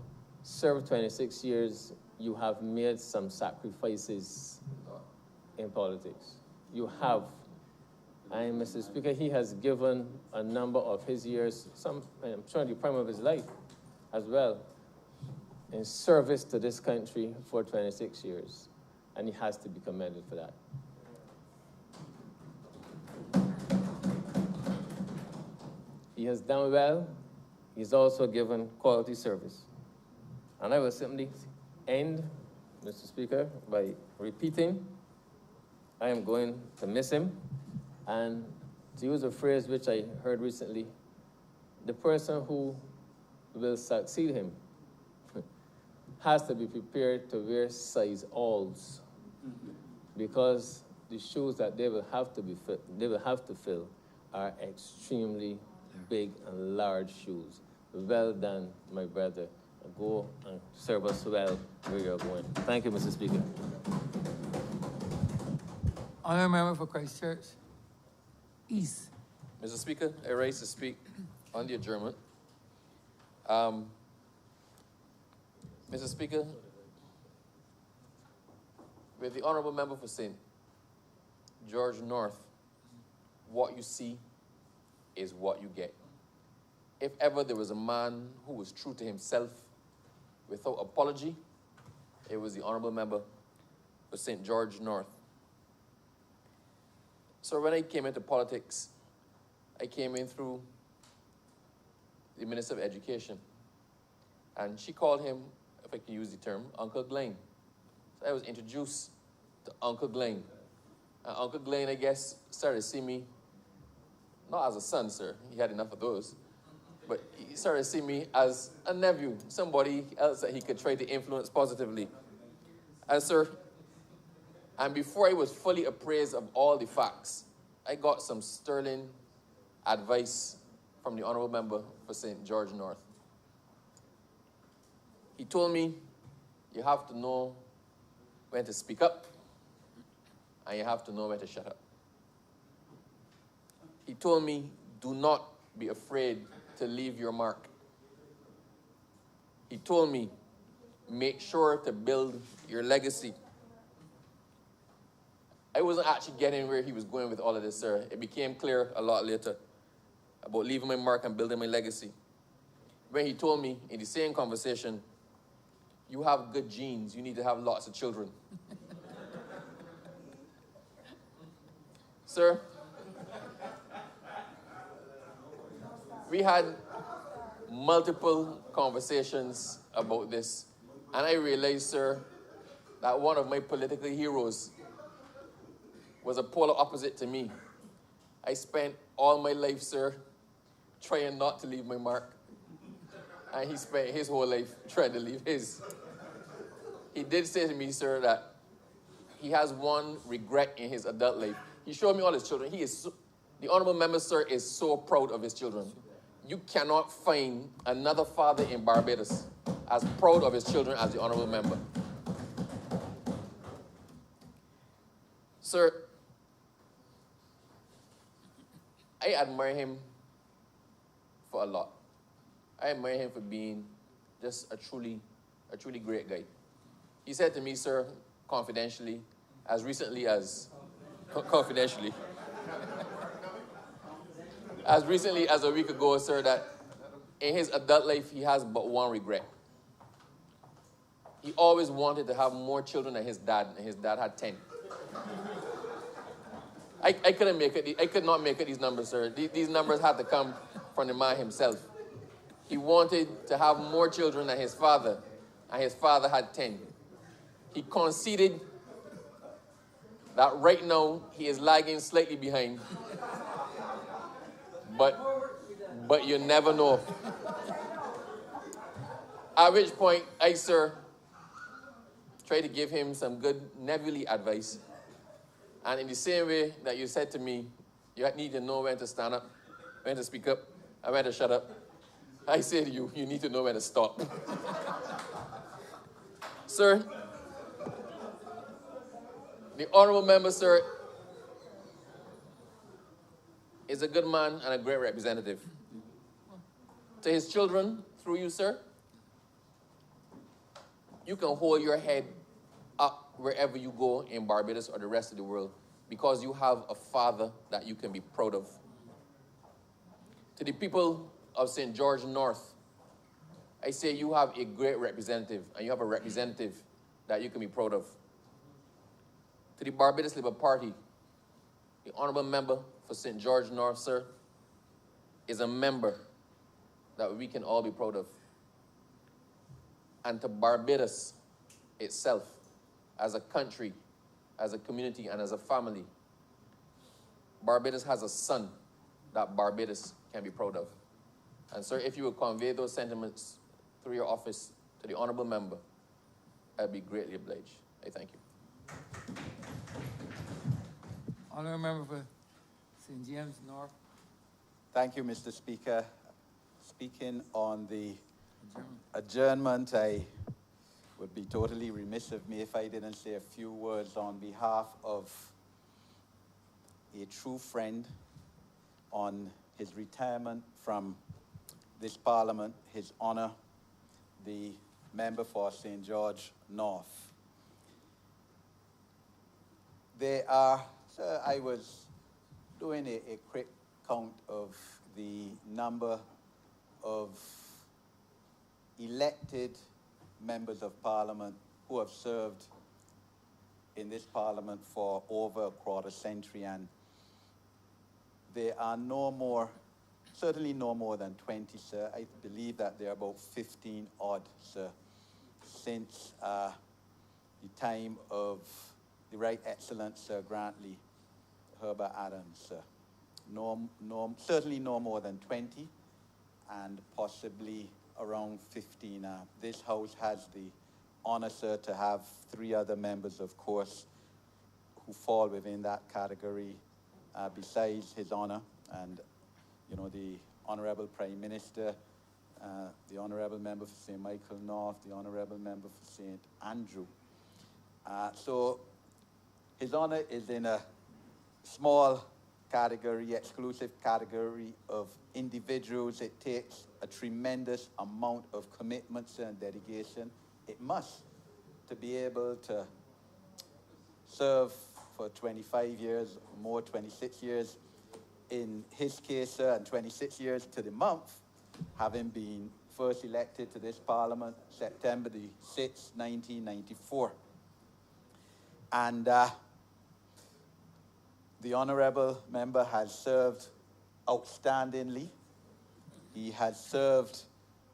serve 26 years, you have made some sacrifices in politics. You have. And Mr. Speaker, he has given a number of his years, I'm sure the prime of his life as well, in service to this country for 26 years. And he has to be commended for that. He has done well. He's also given quality service. And I will simply end, Mr. Speaker, by repeating, I am going to miss him. And to use a phrase which I heard recently, the person who will succeed him has to be prepared to wear size alls, because the shoes that they will have to fill are extremely big and large shoes. Well done, my brother. Go and serve us well where you're going. Thank you, Mr. Speaker.
Honourable Member for Christchurch East.
Mr. Speaker, I rise to speak on the adjournment. Mr. Speaker, with the Honourable Member for St. George North, what you see is what you get. If ever there was a man who was true to himself without apology, it was the Honourable Member for St. George North. So when I came into politics, I came in through the Minister of Education. And she called him, if I can use the term, Uncle Glenn. So I was introduced to Uncle Glenn. And Uncle Glenn, I guess, started to see me, not as a son, sir, he had enough of those, but he started to see me as a nephew, somebody else that he could try to influence positively. And sir, and before I was fully appraised of all the facts, I got some sterling advice from the Honourable Member for St. George North. He told me, you have to know when to speak up, and you have to know when to shut up. He told me, do not be afraid to leave your mark. He told me, make sure to build your legacy. I wasn't actually getting where he was going with all of this, sir. It became clear a lot later about leaving my mark and building my legacy. When he told me in the same conversation, you have good genes, you need to have lots of children. Sir, we had multiple conversations about this, and I realized, sir, that one of my political heroes was a polar opposite to me. I spent all my life, sir, trying not to leave my mark, and he spent his whole life trying to leave his. He did say to me, sir, that he has one regret in his adult life. He showed me all his children. The Honourable Member, sir, is so proud of his children. You cannot find another father in Barbados as proud of his children as the Honourable Member. Sir, I admire him for a lot. I admire him for being just a truly great guy. He said to me, sir, confidentially, as recently as a week ago, sir, that in his adult life, he has but one regret. He always wanted to have more children than his dad, and his dad had 10. I couldn't make it. I could not make it these numbers, sir. These numbers had to come from the man himself. He wanted to have more children than his father, and his father had 10. He conceded that right now he is lagging slightly behind. But you never know. At which point, I, sir, tried to give him some good neighborly advice. And in the same way that you said to me, you need to know when to stand up, when to speak up, and when to shut up, I say to you, you need to know when to stop. Sir, the honorable member, sir, is a good man and a great representative. To his children, through you, sir, you can hold your head up wherever you go in Barbados or the rest of the world because you have a father that you can be proud of. To the people of St. George North, I say you have a great representative, and you have a representative that you can be proud of. To the Barbados Labour Party, the honorable member for St. George North, sir, is a member that we can all be proud of. And to Barbados itself, as a country, as a community, and as a family, Barbados has a son that Barbados can be proud of. And sir, if you would convey those sentiments through your office to the honorable member, I'd be greatly obliged. I thank you.
Honorable member for St. James North.
Thank you, Mr. Speaker. Speaking on the adjournment, I would be totally remiss of me if I didn't say a few words on behalf of a true friend on his retirement from this Parliament, His Honour, the member for St. George North. Sir, I was doing a quick count of the number of elected members of Parliament who have served in this Parliament for over a quarter century, and there are no more, certainly no more than 20, sir. I believe that there are about 15 odd, sir, since the time of the Right Excellent Sir Grantley Herbert Adams, sir. Certainly no more than 20, and possibly around 15. This House has the honor, sir, to have 3 other members, of course, who fall within that category, besides His Honor and, you know, the Honorable Prime Minister, the Honorable Member for St. Michael North, the Honorable Member for St. Andrew. So His Honor is in a small category, exclusive category of individuals. It takes a tremendous amount of commitment and dedication. It must, to be able to serve for 25 years, more 26 years, in his case, and 26 years to the month, having been first elected to this Parliament September the 6th, 1994. And the honourable member has served outstandingly. He has served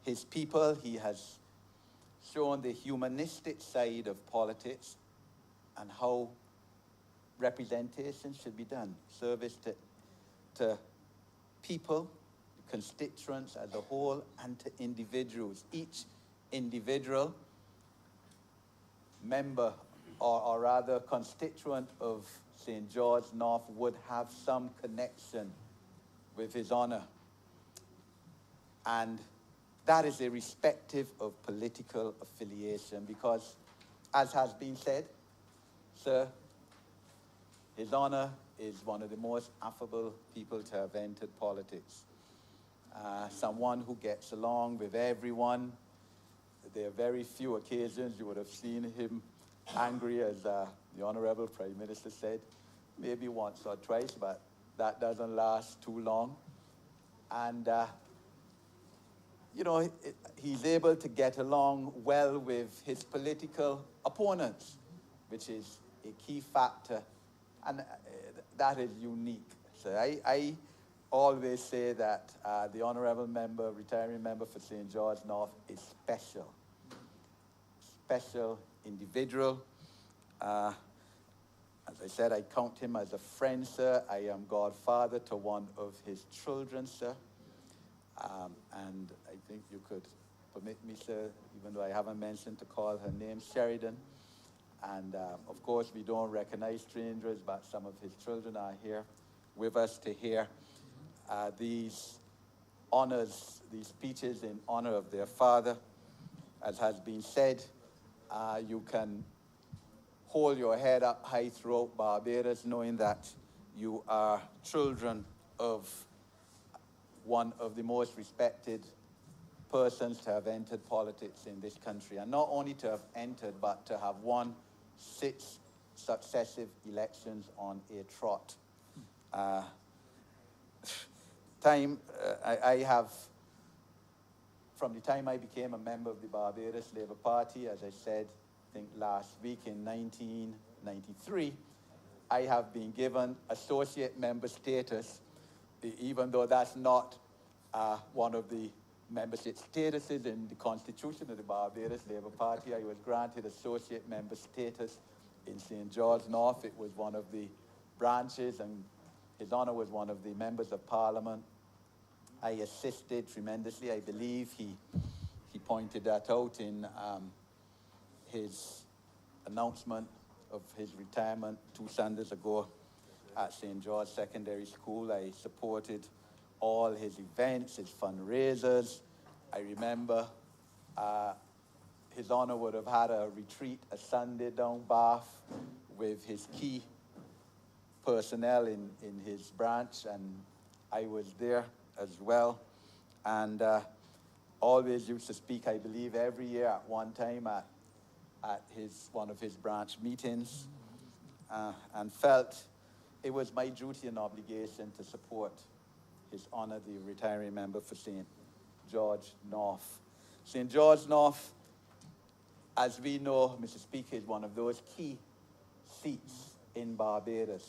his people. He has shown the humanistic side of politics and how representation should be done. Service to people, constituents as a whole, and to individuals. Each individual member, or rather constituent of St. George North, would have some connection with His Honour. And that is irrespective of political affiliation, because, as has been said, sir, His Honour is one of the most affable people to have entered politics. Someone who gets along with everyone. There are very few occasions you would have seen him angry, as the Honourable Prime Minister said, maybe once or twice, but that doesn't last too long. And, you know, he's able to get along well with his political opponents, which is a key factor, and that is unique. So I always say that the honourable member, retiring member for St. George North, is special. Special individual. As I said, I count him as a friend, sir. I am godfather to one of his children, sir. And I think you could permit me, sir, even though I haven't mentioned, to call her name Sheridan. And of course, we don't recognize strangers, but some of his children are here with us to hear these honors, these speeches in honor of their father. As has been said, you can hold your head up high throughout Barbados, knowing that you are children of one of the most respected persons to have entered politics in this country. And not only to have entered, but to have won 6 successive elections on a trot. I have, from the time I became a member of the Barbados Labour Party, as I said, I think last week in 1993, I have been given associate member status, even though that's not one of the membership statuses in the constitution of the Barbados Labour Party. I was granted associate member status in St. George North. It was one of the branches, and His Honour was one of the members of Parliament. I assisted tremendously. I believe he pointed that out in his announcement of his retirement 2 Sundays ago at St. George Secondary School. I supported all his events, his fundraisers. I remember His Honour would have had a retreat a Sunday down Bath with his key personnel in his branch, and I was there as well. And always used to speak, I believe, every year at one time at one of his branch meetings, and felt it was my duty and obligation to support His Honour, the retiring member for St. George North. St. George North, as we know, Mr. Speaker, is one of those key seats in Barbados,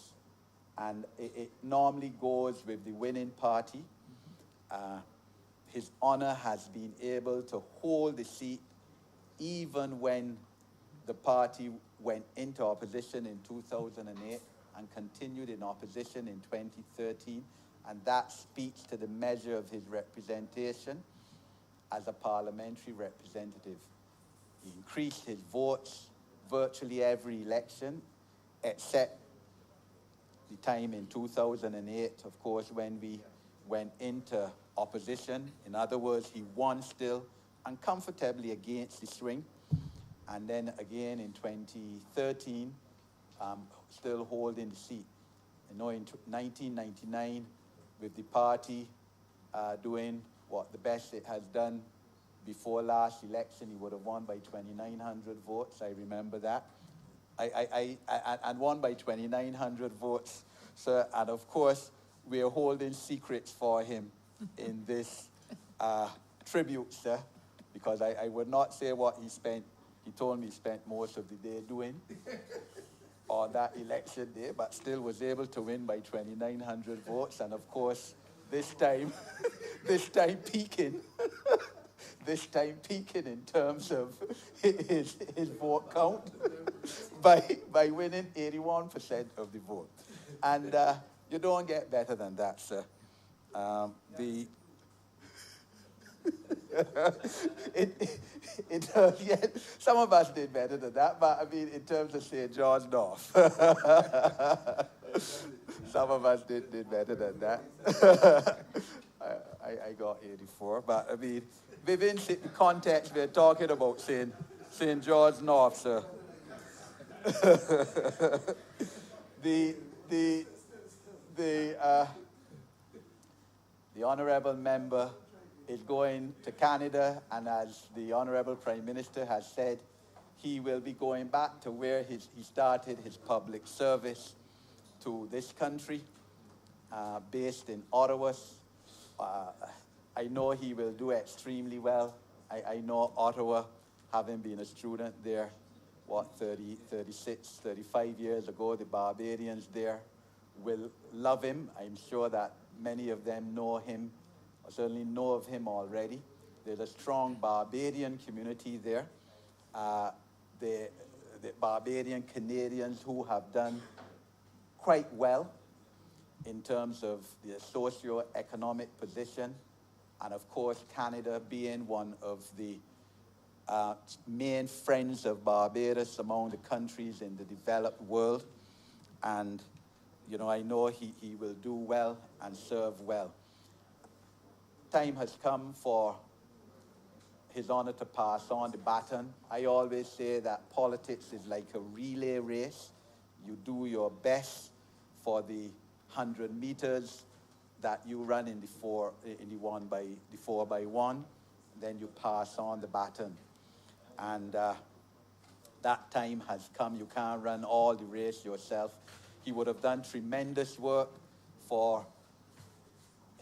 and it normally goes with the winning party. His Honour has been able to hold the seat even when the party went into opposition in 2008 and continued in opposition in 2013, and that speaks to the measure of his representation as a parliamentary representative. He increased his votes virtually every election, except the time in 2008, of course, when we went into opposition. In other words, he won still and comfortably against the swing. And then again in 2013, still holding the seat. You know, in 1999, with the party doing what the best it has done before last election, he would have won by 2,900 votes. I remember that. And won by 2,900 votes, sir. And of course, we are holding secrets for him in this tribute, sir, because I would not say what he spent. He told me he spent most of the day doing on that election day, but still was able to win by 2,900 votes. And of course, this time peaking. This time peaking in terms of his vote count by winning 81% of the vote. And you don't get better than that, sir. Yeah, some of us did better than that, but I mean, in terms of St. George North, some of us did better than that. I got 84, but I mean, within the context, we're talking about St. George North, sir. The honourable member is going to Canada, and as the Honourable Prime Minister has said, he will be going back to where he started his public service to this country, based in Ottawa. I know he will do extremely well. I know Ottawa, having been a student there, 36, 35 years ago, the Barbadians there will love him. I'm sure that many of them know him, or certainly know of him already. There's a strong Barbadian community there. The Barbadian Canadians who have done quite well in terms of their socio-economic position, and of course Canada being one of the main friends of Barbados among the countries in the developed world. And, you know, I know he will do well and serve well. Time has come for His Honor to pass on the baton. I always say that politics is like a relay race. You do your best for the 100 meters that you run in the 4x1, then you pass on the baton. And that time has come. You can't run all the race yourself. He would have done tremendous work for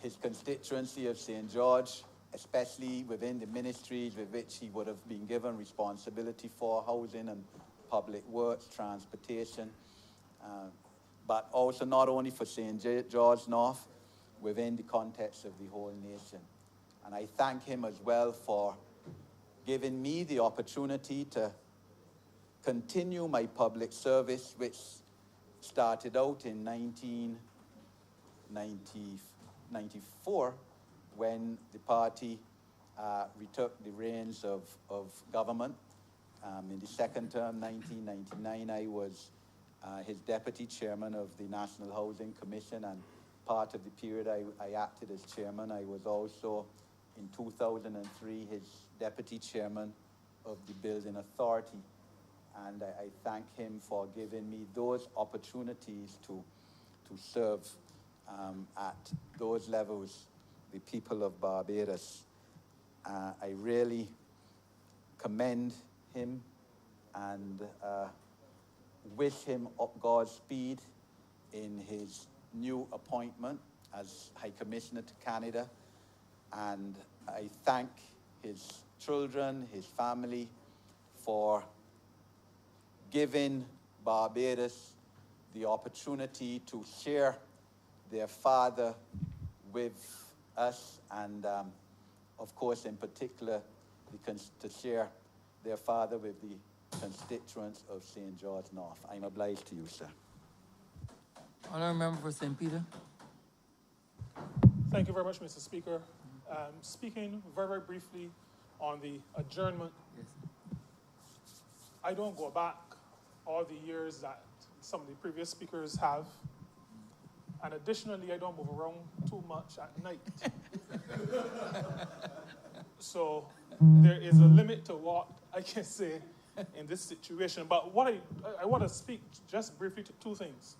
his constituency of St. George, especially within the ministries with which he would have been given responsibility for, housing and public works, transportation, but also not only for St. George North, within the context of the whole nation. And I thank him as well for giving me the opportunity to continue my public service, which started out in 1994, when the party retook the reins of government. In the second term, 1999, I was his deputy chairman of the National Housing Commission, and part of the period I acted as chairman. I was also, in 2003, his deputy chairman of the Building Authority. And I thank him for giving me those opportunities to serve at those levels the people of Barbados. I really commend him and wish him Godspeed in his new appointment as High Commissioner to Canada. And I thank his children, his family, for giving Barbados the opportunity to share their father with us, and of course, in particular, to share their father with the constituents of St. George North. I'm obliged to you, sir.
Honourable Member for St. Peter.
Thank you very much, Mr. Speaker. Speaking very, very briefly on the adjournment.
Yes.
I don't go back all the years that some of the previous speakers have. And additionally, I don't move around too much at night. So there is a limit to what I can say in this situation. But what I want to speak just briefly to two things.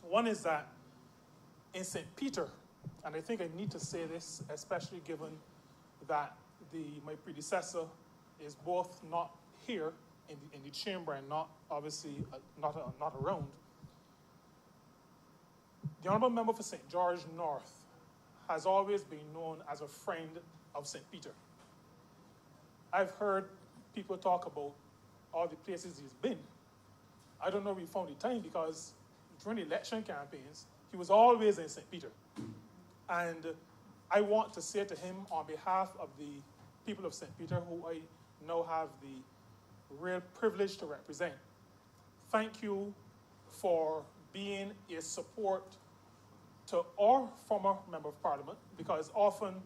One is that in St. Peter, and I think I need to say this, especially given that my predecessor is both not here in the chamber and not obviously not around. The Honourable Member for St. George North has always been known as a friend of St. Peter. I've heard people talk about all the places he's been. I don't know if he found the time, because during the election campaigns, he was always in St. Peter. And I want to say to him, on behalf of the people of St. Peter, who I now have the real privilege to represent, thank you for being a support to our former Member of Parliament, because often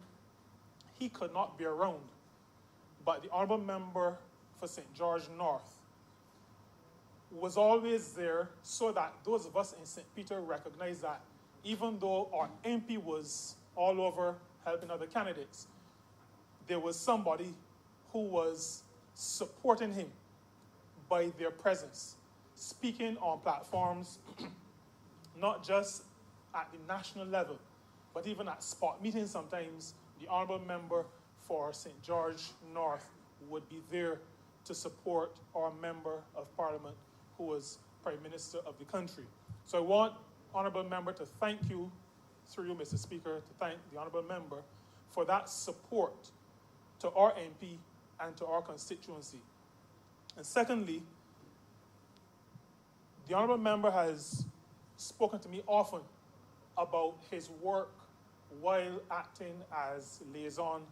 he could not be around. But the Honourable Member for St. George North was always there, so that those of us in St. Peter recognize that even though our MP was all over helping other candidates, there was somebody who was supporting him by their presence, speaking on platforms, not just at the national level, but even at spot meetings sometimes. The Honourable Member for St. George North would be there to support our Member of Parliament who was Prime Minister of the country. So I want Honourable Member to thank you, through you, Mr. Speaker, to thank the Honourable Member for that support to our MP and to our constituency. And secondly, the Honourable Member has spoken to me often about his work while acting as liaison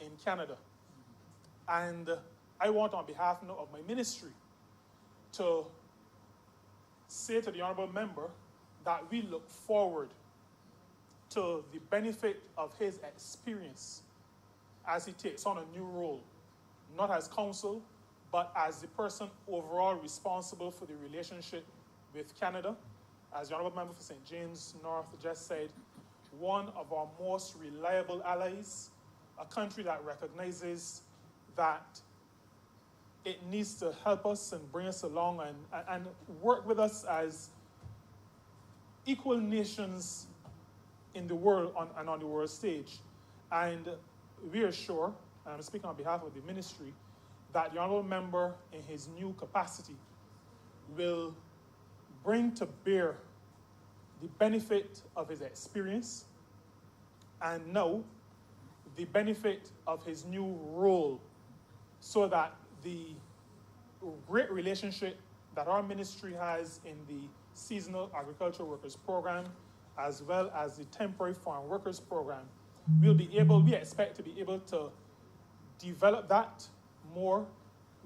in Canada. And I want, on behalf now of my ministry, to say to the Honourable Member that we look forward to the benefit of his experience as he takes on a new role, not as counsel, but as the person overall responsible for the relationship with Canada. As the Honourable Member for St. James North just said, one of our most reliable allies, a country that recognizes that it needs to help us and bring us along and work with us as equal nations in the world and on the world stage. And we are sure, and I'm speaking on behalf of the ministry, that the Honourable Member in his new capacity will bring to bear the benefit of his experience and now the benefit of his new role, so that the great relationship that our ministry has in the Seasonal Agricultural Workers Program, as well as the Temporary Farm Workers Program, we expect to be able to develop that more.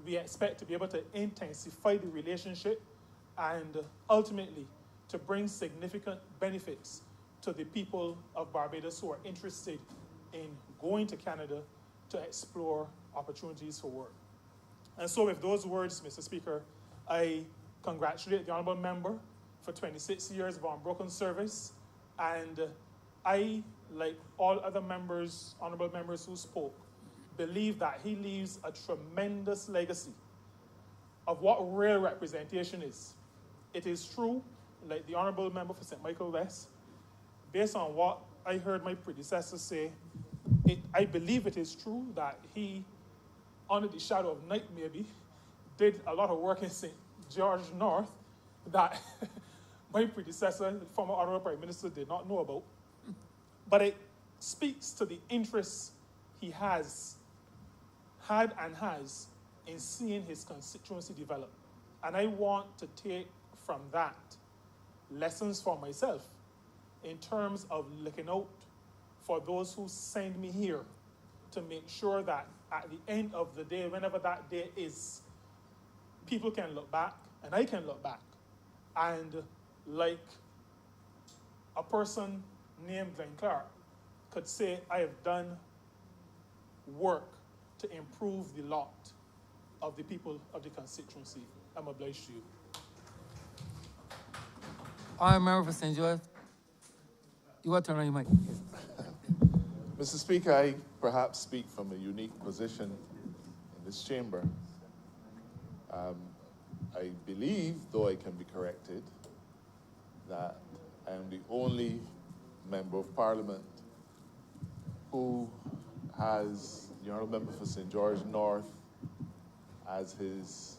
We expect to be able to intensify the relationship and ultimately to bring significant benefits to the people of Barbados who are interested in going to Canada to explore opportunities for work. And so with those words, Mr. Speaker, I congratulate the Honourable Member for 26 years of unbroken service, and I, like all other members, honourable members who spoke, believe that he leaves a tremendous legacy of what real representation is. It is true, like the Honourable Member for St. Michael West, based on what I heard my predecessor say, I believe it is true that he, under the shadow of night maybe, did a lot of work in St. George North that my predecessor, the former Honourable Prime Minister, did not know about. But it speaks to the interest he had and has in seeing his constituency develop. And I want to take from that lessons for myself in terms of looking out for those who send me here to make sure that at the end of the day, whenever that day is, people can look back and I can look back. And like a person named Glenn Clark could say, I have done work to improve the lot of the people of the constituency. I'm obliged to you.
Honourable Member for St. George, you want to turn on your mic.
Mr. Speaker, I perhaps speak from a unique position in this chamber. I believe, though I can be corrected, that I am the only member of Parliament who has the Honourable Member for St. George North as his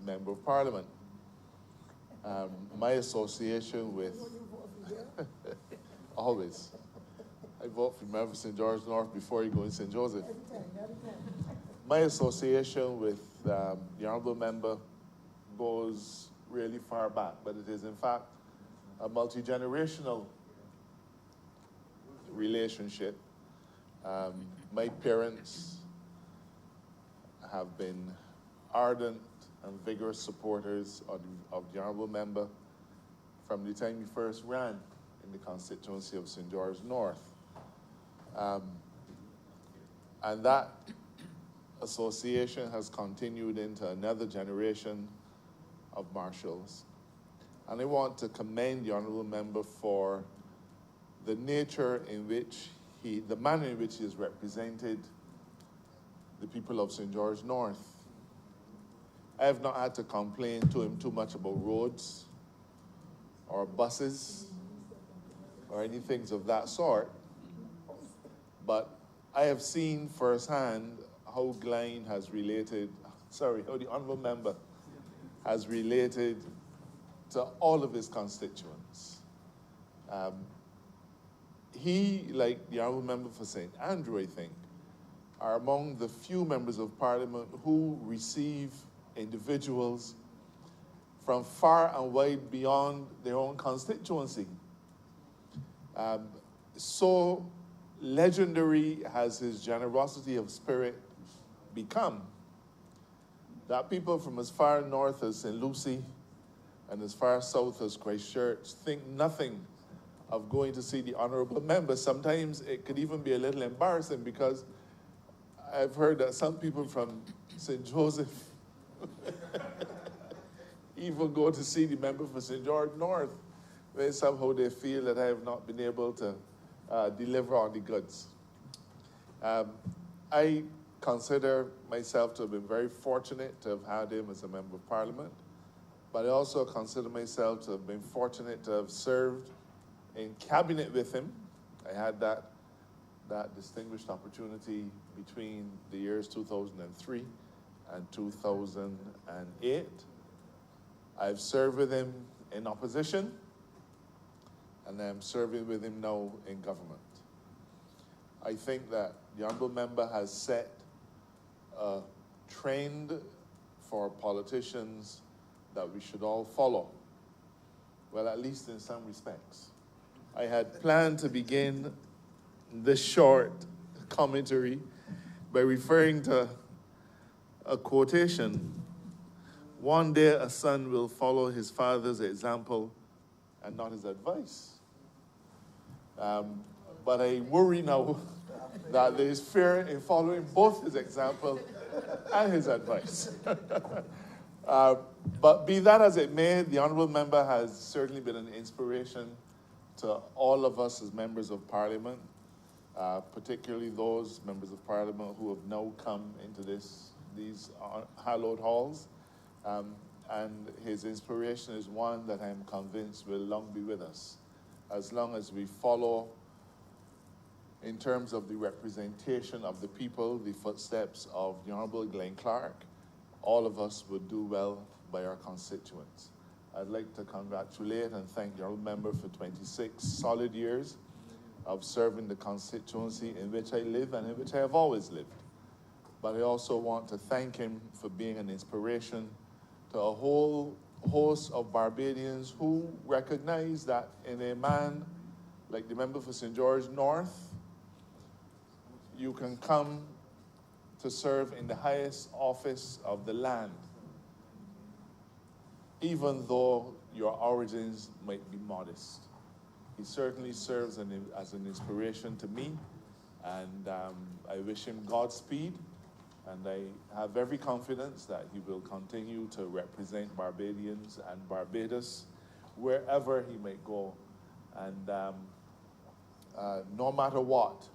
Member of Parliament. My association with... Always. I vote for Member for St. George North before you go in St. Joseph. My association with the Honourable Member goes really far back, but it is in fact a multi-generational relationship. My parents have been ardent and vigorous supporters of the Honourable Member from the time he first ran in the constituency of St. George North. And that association has continued into another generation of marshals. And I want to commend the Honourable Member for the nature in which the manner in which he has represented the people of St. George North. I have not had to complain to him too much about roads or buses or any things of that sort. But I have seen firsthand how Glenn has related, how the Honourable Member has related to all of his constituents. He, like the Honourable Member for St. Andrew, I think, are among the few members of Parliament who receive individuals from far and wide beyond their own constituency. So legendary has his generosity of spirit become that people from as far north as St. Lucie and as far south as Christchurch think nothing of going to see the Honourable Member. Sometimes it could even be a little embarrassing because I've heard that some people from St. Joseph even go to see the member for St. George North, where somehow they feel that I have not been able to deliver on the goods. I consider myself to have been very fortunate to have had him as a member of parliament, but I also consider myself to have been fortunate to have served in cabinet with him. I had that distinguished opportunity between the years 2003 and 2008. I've served with him in opposition, and I'm serving with him now in government. I think that the honourable member has set a trend for politicians that we should all follow. Well, at least in some respects. I had planned to begin this short commentary by referring to a quotation. One day a son will follow his father's example and not his advice. But I worry now that there is fear in following both his example and his advice. But be that as it may, the honourable member has certainly been an inspiration to all of us as members of parliament, particularly those members of parliament who have now come into these hallowed halls. And his inspiration is one that I'm convinced will long be with us, as long as we follow, in terms of the representation of the people, the footsteps of the Honourable Glenn Clark. All of us would do well by our constituents. I'd like to congratulate and thank the honourable member for 26 solid years of serving the constituency in which I live and in which I have always lived. But I also want to thank him for being an inspiration to a whole host of Barbadians who recognize that in a man like the member for St. George North, you can come to serve in the highest office of the land, even though your origins might be modest. He certainly serves as an inspiration to me, and I wish him Godspeed, and I have every confidence that he will continue to represent Barbadians and Barbados wherever he may go. And no matter what,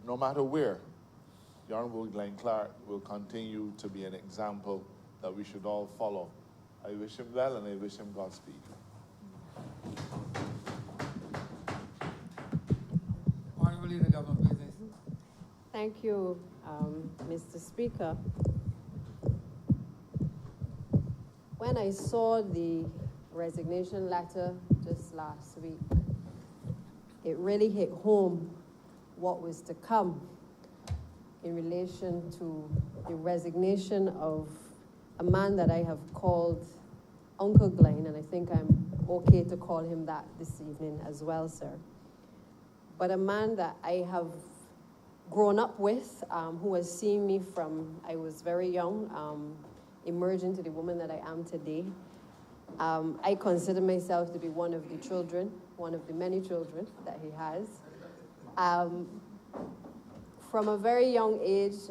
no matter where, the Honourable Glenn Clark will continue to be an example that we should all follow. I wish him well and I wish him Godspeed.
Honourable Leader, Government Business.
Thank you, Mr. Speaker. When I saw the resignation letter just last week, it really hit home what was to come in relation to the resignation of a man that I have called Uncle Glenn, and I think I'm okay to call him that this evening as well, sir. But a man that I have grown up with, who has seen me from I was very young, emerge into the woman that I am today. I consider myself to be one of the children, one of the many children that he has. From a very young age,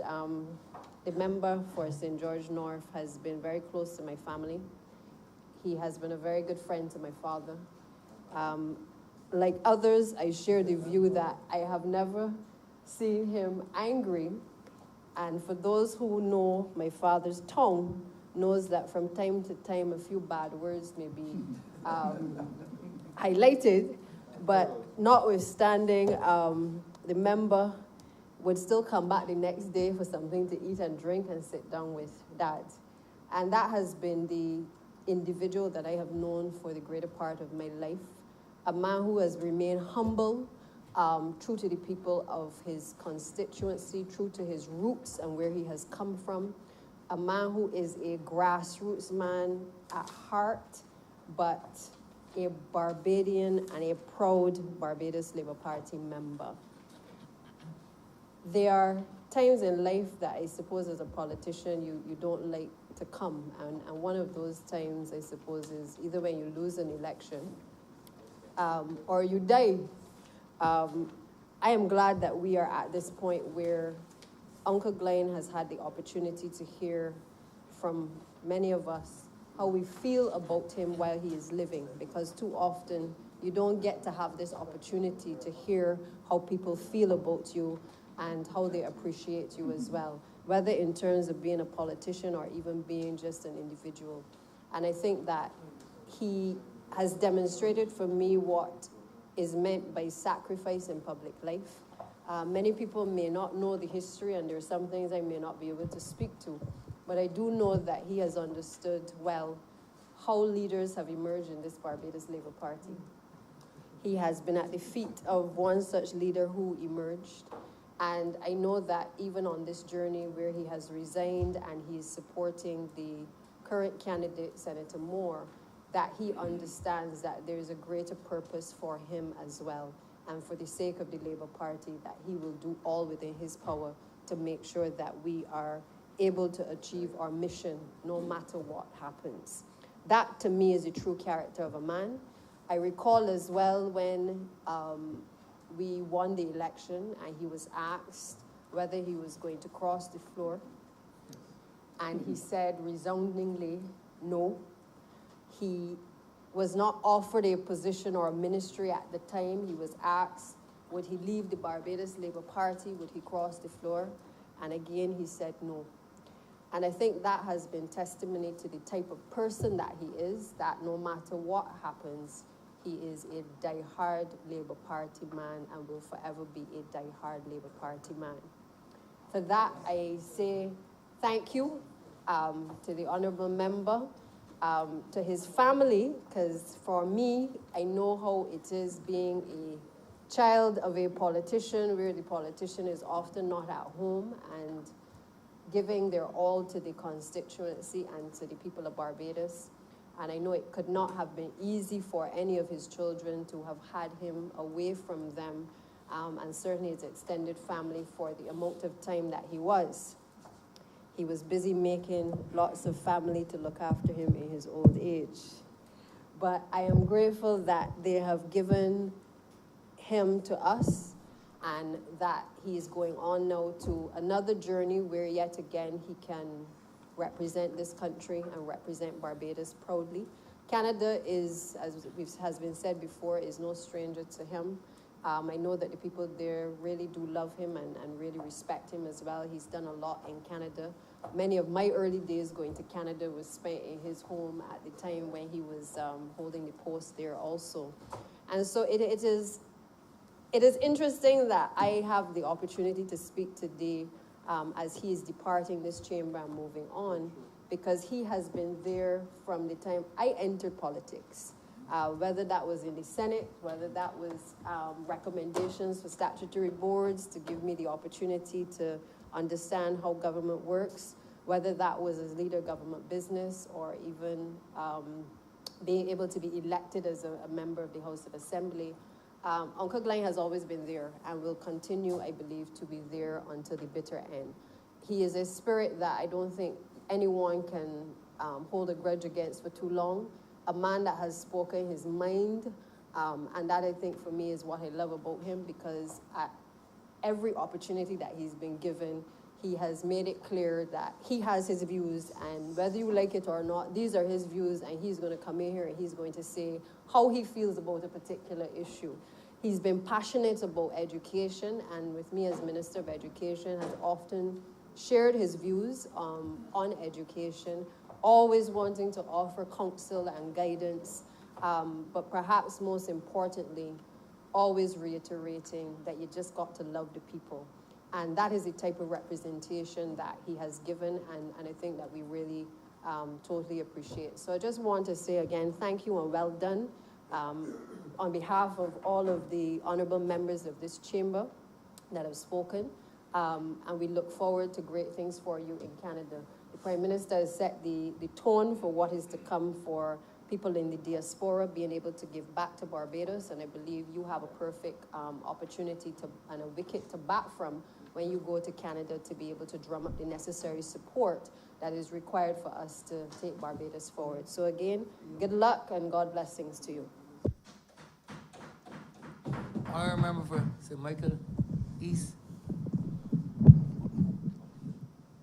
the member for St. George North has been very close to my family. He has been a very good friend to my father. Like others, I share the view that I have never seen him angry. And for those who know my father's tongue, knows that from time to time a few bad words may be highlighted, but notwithstanding, the member would still come back the next day for something to eat and drink and sit down with Dad. And that has been the individual that I have known for the greater part of my life, a man who has remained humble, true to the people of his constituency, true to his roots and where he has come from, a man who is a grassroots man at heart, but a Barbadian and a proud Barbados Labour Party member. There are times in life that I suppose as a politician you don't like to come, and one of those times I suppose is either when you lose an election or you die. I am glad that we are at this point where Uncle Glenn has had the opportunity to hear from many of us how we feel about him while he is living, because too often you don't get to have this opportunity to hear how people feel about you and how they appreciate you as well, whether in terms of being a politician or even being just an individual. And I think that he has demonstrated for me what is meant by sacrifice in public life. Many people may not know the history, and there are some things I may not be able to speak to, but I do know that he has understood well how leaders have emerged in this Barbados Labour Party. He has been at the feet of one such leader who emerged, and I know that even on this journey where he has resigned and he is supporting the current candidate, Senator Moore, that he understands that there is a greater purpose for him as well, and for the sake of the Labour Party, that he will do all within his power to make sure that we are able to achieve our mission no matter what happens. That, to me, is the true character of a man. I recall as well when we won the election and he was asked whether he was going to cross the floor, and he said resoundingly, no. He was not offered a position or a ministry at the time. He was asked, would he leave the Barbados Labour Party? Would he cross the floor? And again, he said no. And I think that has been testimony to the type of person that he is, that no matter what happens, he is a die-hard Labour Party man and will forever be a die-hard Labour Party man. For that, I say thank you to the honourable member, to his family, because for me, I know how it is being a child of a politician, where the politician is often not at home and giving their all to the constituency and to the people of Barbados. And I know it could not have been easy for any of his children to have had him away from them, and certainly his extended family for the amount of time that he was. He was busy making lots of family to look after him in his old age. But I am grateful that they have given him to us, and that he is going on now to another journey where yet again he can represent this country and represent Barbados proudly. Canada is, as has been said before, is no stranger to him. I know that the people there really do love him and really respect him as well. He's done a lot in Canada. Many of my early days going to Canada was spent in his home at the time when he was holding the post there also. And so it is interesting that I have the opportunity to speak today as he is departing this chamber and moving on, because he has been there from the time I entered politics. Whether that was in the Senate, whether that was recommendations for statutory boards to give me the opportunity to understand how government works, whether that was as leader of government business, or even being able to be elected as a member of the House of Assembly. Uncle Glenn has always been there and will continue, I believe, to be there until the bitter end. He is a spirit that I don't think anyone can hold a grudge against for too long. A man that has spoken his mind, and that I think for me is what I love about him, because at every opportunity that he's been given, he has made it clear that he has his views, and whether you like it or not, these are his views, and he's going to come in here and he's going to say how he feels about a particular issue. He's been passionate about education, and with me as Minister of Education, has often shared his views on education, always wanting to offer counsel and guidance, but perhaps most importantly, always reiterating that you just got to love the people. And that is the type of representation that he has given, and I think that we really totally appreciate. So I just want to say again, thank you and well done on behalf of all of the honorable members of this chamber that have spoken, and we look forward to great things for you in Canada. The Prime Minister has set the tone for what is to come for people in the diaspora, being able to give back to Barbados, and I believe you have a perfect opportunity and a wicket to bat from when you go to Canada, to be able to drum up the necessary support that is required for us to take Barbados forward. So again, good luck and God blessings to you.
I remember for St. Michael East.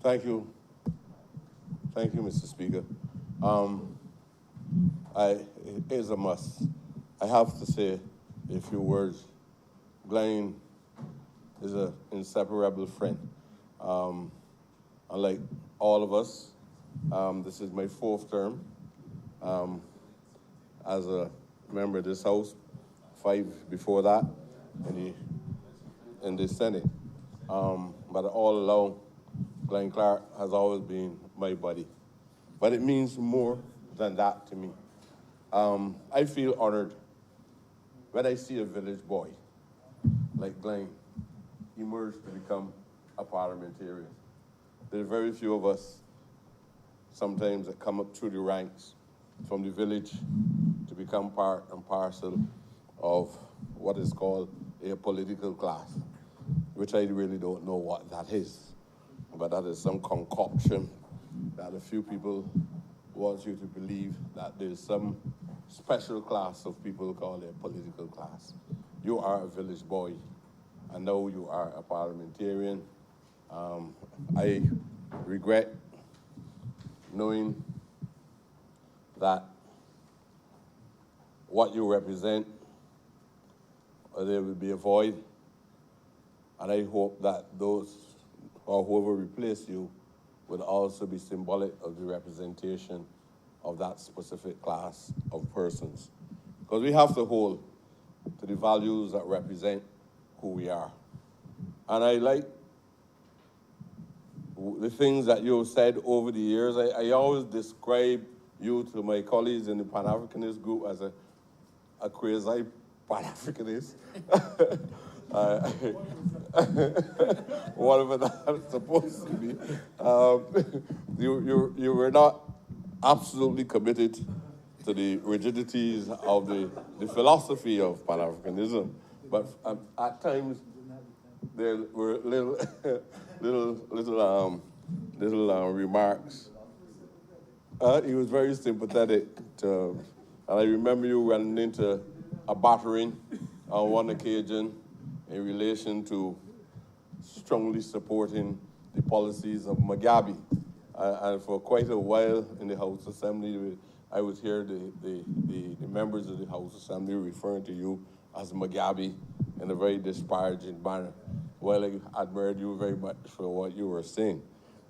Thank you. Thank you, Mr. Speaker. It is a must. I have to say a few words. Glenn is an inseparable friend. Unlike all of us, this is my 4th term as a member of this House, 5 before that in the Senate. But all along, Glenn Clark has always been my buddy. But it means more than that to me. I feel honored when I see a village boy like Glenn emerge to become a parliamentarian. There are very few of us sometimes that come up through the ranks from the village to become part and parcel of what is called a political class, which I really don't know what that is. But that is some concoction that a few people want you to believe that there's some special class of people called a political class. You are a village boy, and now you are a parliamentarian. I regret knowing that what you represent, there will be a void, and I hope that those or whoever replace you would also be symbolic of the representation of that specific class of persons. Because we have to hold to the values that represent who we are. And I like the things that you've said over the years. I always describe you to my colleagues in the Pan-Africanist group as a crazy Pan-Africanist. Whatever that's supposed to be. You were not absolutely committed to the rigidities of the philosophy of Pan-Africanism, but at times there were little remarks. He was very sympathetic to, and I remember you running into a battering on one occasion in relation to strongly supporting the policies of Mugabe. And for quite a while in the House Assembly, I would hear the members of the House Assembly referring to you as Mugabe in a very disparaging manner. Well, I admired you very much for what you were saying.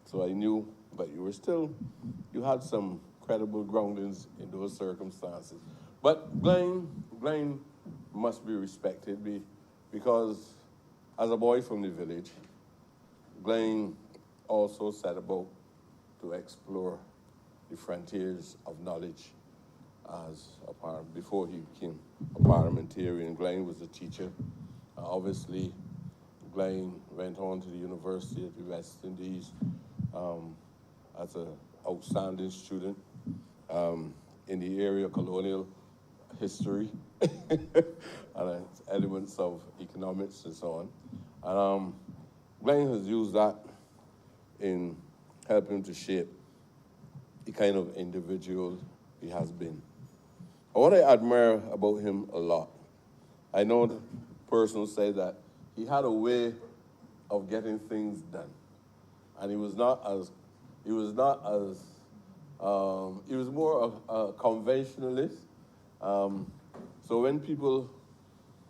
So I knew that you had some credible groundings in those circumstances. But Glenn must be respected because as a boy from the village, Glenn also set about to explore the frontiers of knowledge before he became a parliamentarian. Glenn was a teacher. Obviously, Glenn went on to the University of the West Indies as an outstanding student in the area of colonial history and elements of economics and so on. And Glenn has used that in helping to shape the kind of individual he has been. What I admire about him a lot, I know the person said that he had a way of getting things done, and he was more of a conventionalist. So when people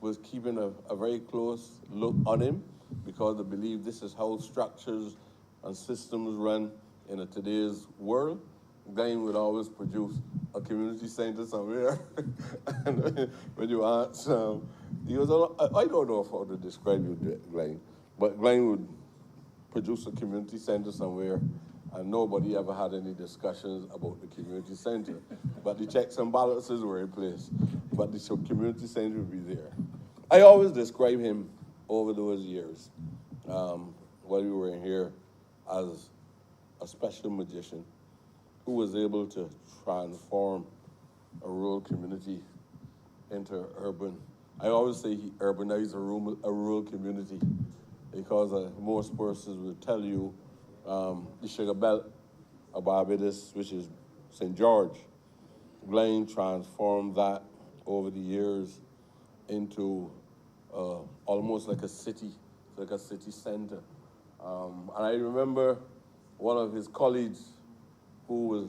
was keeping a very close look on him because they believe this is how structures and systems run in today's world, Glenn would always produce a community center somewhere. And when you ask, he was, I don't know how to describe you, Glenn, but Glenn would produce a community center somewhere, and nobody ever had any discussions about the community center. But the checks and balances were in place, but the community center would be there. I always describe him over those years, while we were in here, as a special magician who was able to transform a rural community into urban. I always say he urbanized a rural community because most persons would tell you the sugar belt of Barbados, which is St. George. Glenn transformed that over the years into almost like a city center. And I remember one of his colleagues who was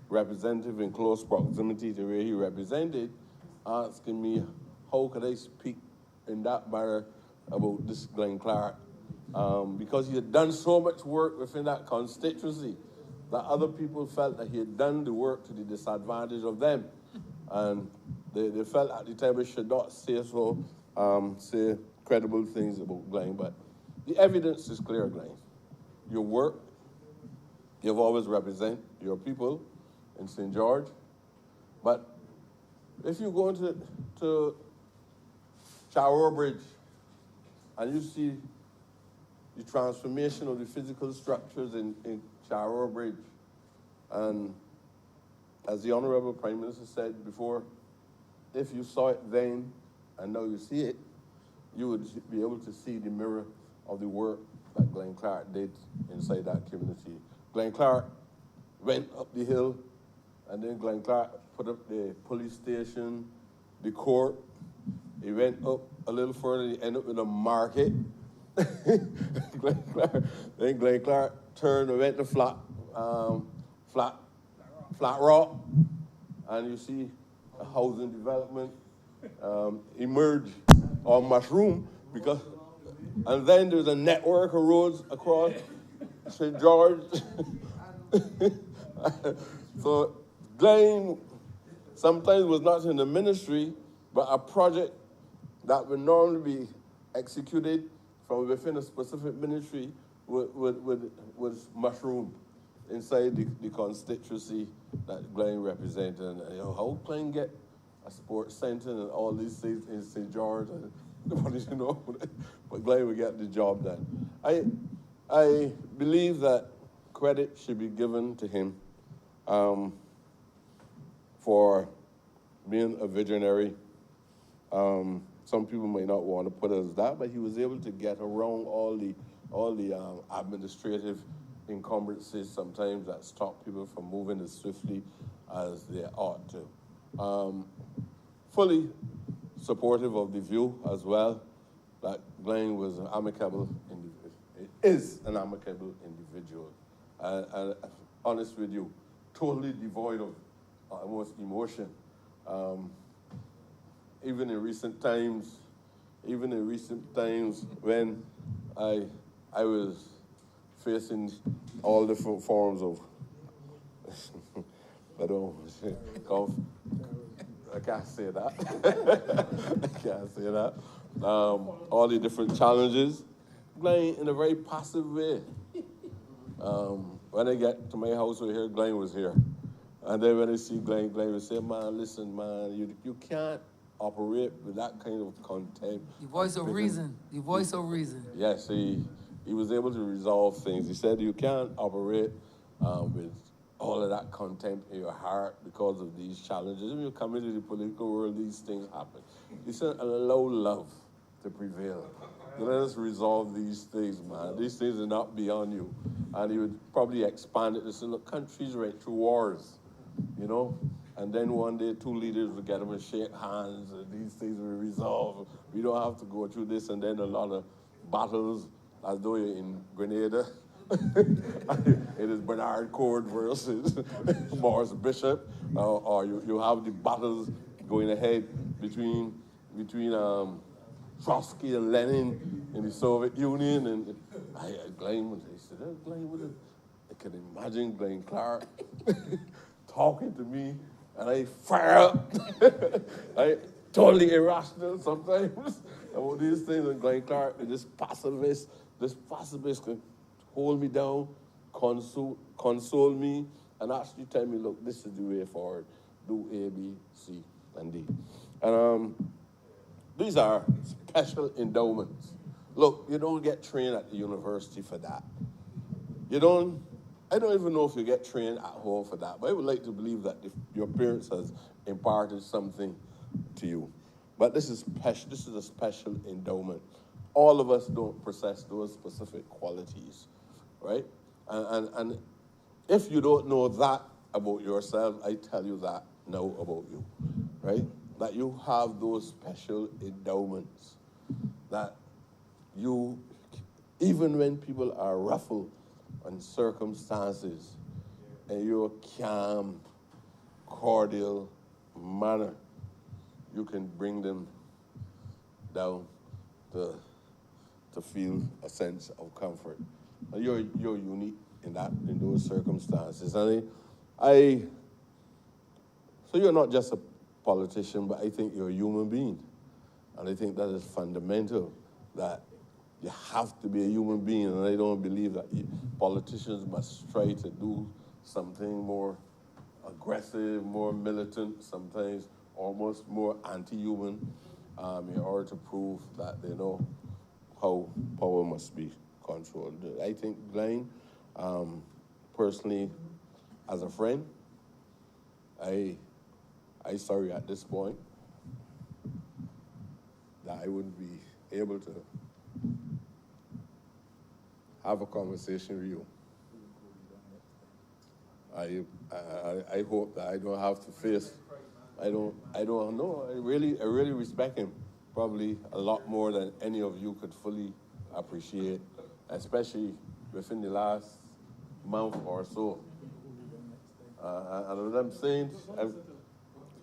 representative in close proximity to where he represented, asking me how could I speak in that manner about this Glenn Clark, because he had done so much work within that constituency that other people felt that he had done the work to the disadvantage of them. And they felt at the time we should not say so, say credible things about Glenn, but the evidence is clear, Glenn. Your work, you've always represent your people in St. George, but if you go to Charrow Bridge and you see the transformation of the physical structures in Charrow Bridge, and as the Honorable Prime Minister said before, if you saw it then and now you see it, you would be able to see the mirror of the work that Glenn Clark did inside that community. Glenn Clark went up the hill, and then Glenn Clark put up the police station, the court. He went up a little further, he ended up with a market. Then Glenn Clark turned and went to Flat Rock, and you see a housing development emerge on Mushroom, because, and then there's a network of roads across St. George. So Glenn sometimes was not in the ministry, but a project that would normally be executed from within a specific ministry would mushroom inside the constituency that Glenn represented. And how Glenn get a sports center and all these things in St. George, and nobody know, but Glenn would get the job done. I believe that credit should be given to him for being a visionary. Some people may not want to put it as that, but he was able to get around all the administrative encumbrances sometimes that stop people from moving as swiftly as they ought to. Fully supportive of the view as well that Glenn was an amicable individual. It is an amicable individual. And honest with you, totally devoid of almost emotion. Even in recent times when I was facing all different forms of, I can't say that. I can't say that. All the different challenges, Glenn in a very passive way. When I get to my house over here, Glenn was here. And then when I see Glenn would say, man, listen, man, you can't operate with that kind of contempt.
The voice of reason. The voice of reason.
Yes, he was able to resolve things. He said you can't operate with all of that contempt in your heart because of these challenges. When you come into the political world, these things happen. He said, allow love to prevail. Let us resolve these things, man. These things are not beyond you. And he would probably expand it to say, look, countries went through wars, you know? And then one day, two leaders would get them and shake hands, and these things will resolve. We don't have to go through this, and then a lot of battles, as though you're in Grenada. It is Bernard Cord versus Morris Bishop, or you have the battles going ahead between Trotsky and Lenin in the Soviet Union, and Glenn would say, I can imagine Glenn Clark talking to me, and I fire up. I totally irrational sometimes about these things, and Glenn Clark, this pacifist can hold me down, console me, and actually tell me, look, this is the way forward. Do A, B, C, and D. And these are special endowments. Look, you don't get trained at the university for that. I don't even know if you get trained at home for that, but I would like to believe that if your parents has imparted something to you. But this is a special endowment. All of us don't possess those specific qualities, right? And if you don't know that about yourself, I tell you that now about you, right? That you have those special endowments, that you, even when people are ruffled and circumstances in your calm, cordial manner, you can bring them down to feel a sense of comfort. And you're unique in those circumstances. And so you're not just a politician, but I think you're a human being. And I think that is fundamental, that you have to be a human being. And I don't believe that politicians must try to do something more aggressive, more militant, sometimes almost more anti-human, in order to prove that they know how power must be controlled. I think Glenn, personally, as a friend, I sorry at this point that I wouldn't be able to have a conversation with you. I hope that I don't have to face. I don't know. I really respect him, probably a lot more than any of you could fully appreciate, especially within the last month or so. And what I'm saying,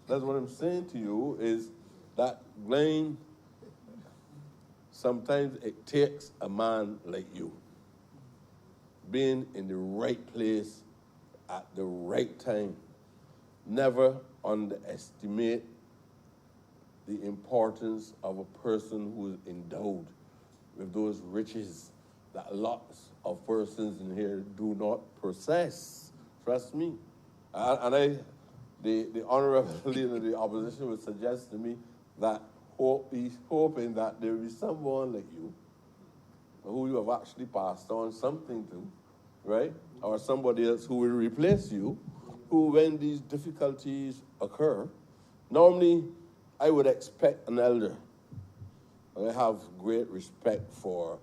that's what I'm saying to you is that, Glenn, sometimes it takes a man like you being in the right place at the right time. Never underestimate the importance of a person who is endowed with those riches that lots of persons in here do not possess. Trust me. The honorable leader of the opposition would suggest to me that he's hoping that there will be someone like you who you have actually passed on something to, right? Or somebody else who will replace you, who, when these difficulties occur, normally I would expect an elder. I have great respect for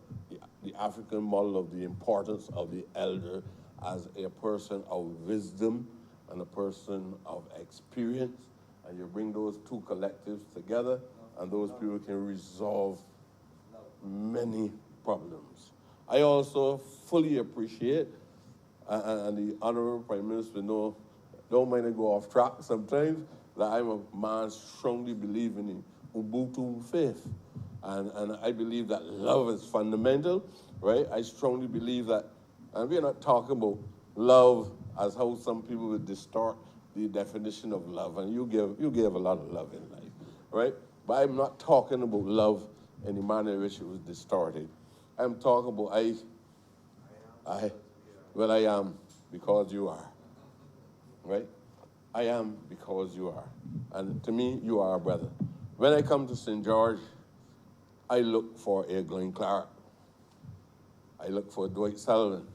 the African model of the importance of the elder as a person of wisdom and a person of experience. And you bring those two collectives together, and those people can resolve many problems. I also fully appreciate, and the Honorable Prime Minister don't mind to go off track sometimes, that I'm a man strongly believing in Ubuntu faith. And I believe that love is fundamental, right? I strongly believe that, and we're not talking about love as how some people would distort the definition of love, and you gave a lot of love in life, right? But I'm not talking about love in the manner in which it was distorted. I'm talking about I am because you are, right? I am because you are. And to me, you are a brother. When I come to St. George, I look for a Glenn Clark. I look for Dwight Sullivan.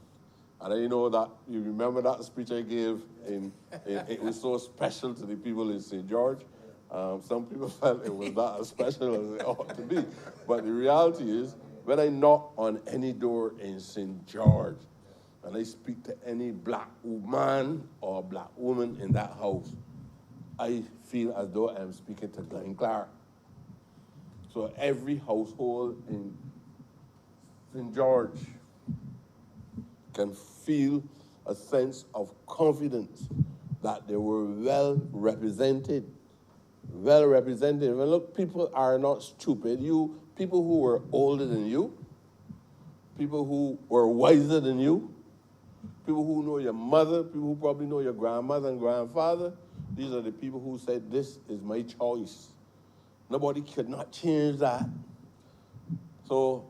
And I know that you remember that speech I gave, it was so special to the people in St. George. Some people felt it was not as special as it ought to be. But the reality is, when I knock on any door in St. George, and I speak to any black man or black woman in that house, I feel as though I'm speaking to Glenn Clark. So every household in St. George can feel a sense of confidence that they were well represented. Well represented. And look, people are not stupid. People who were older than you, people who were wiser than you, people who know your mother, people who probably know your grandmother and grandfather, these are the people who said, this is my choice. Nobody could not change that. So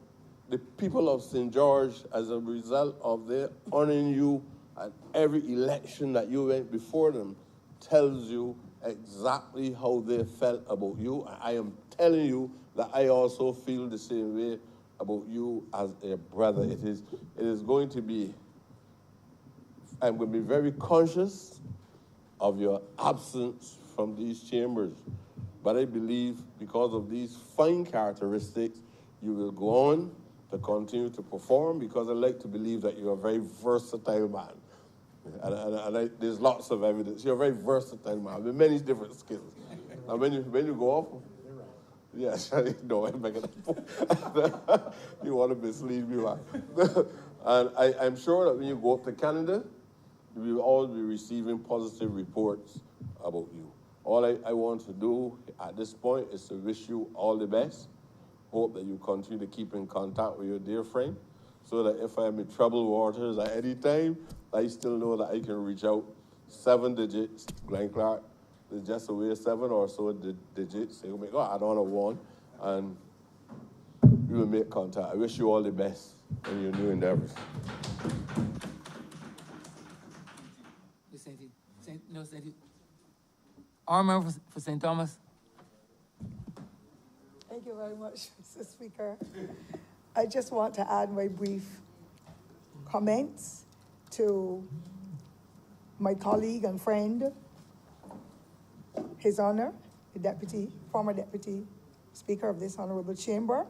the people of St. George, as a result of their honoring you at every election that you went before them, tells you exactly how they felt about you. I am telling you that I also feel the same way about you as a brother. It is going to be, I'm going to be very conscious of your absence from these chambers. But I believe because of these fine characteristics, you will go on to continue to perform, because I like to believe that you're a very versatile man. And there's lots of evidence. You're a very versatile man with many different skills. And when you go off, yes, no, I'm making you want to mislead me, man. And I'm sure that when you go up to Canada, we will all be receiving positive reports about you. All I want to do at this point is to wish you all the best. Hope that you continue to keep in contact with your dear friend, so that if I'm in troubled waters at any time, I still know that I can reach out. 7 digits, Glenn Clark, is just a way 7 or so digits. You'll make, add on a 1, and we will make contact. I wish you all the best in your new endeavors.
Our member for St. Thomas.
Thank you very much, Mr. Speaker. I just want to add my brief comments to my colleague and friend, His Honor, the former Deputy Speaker of this Honorable Chamber,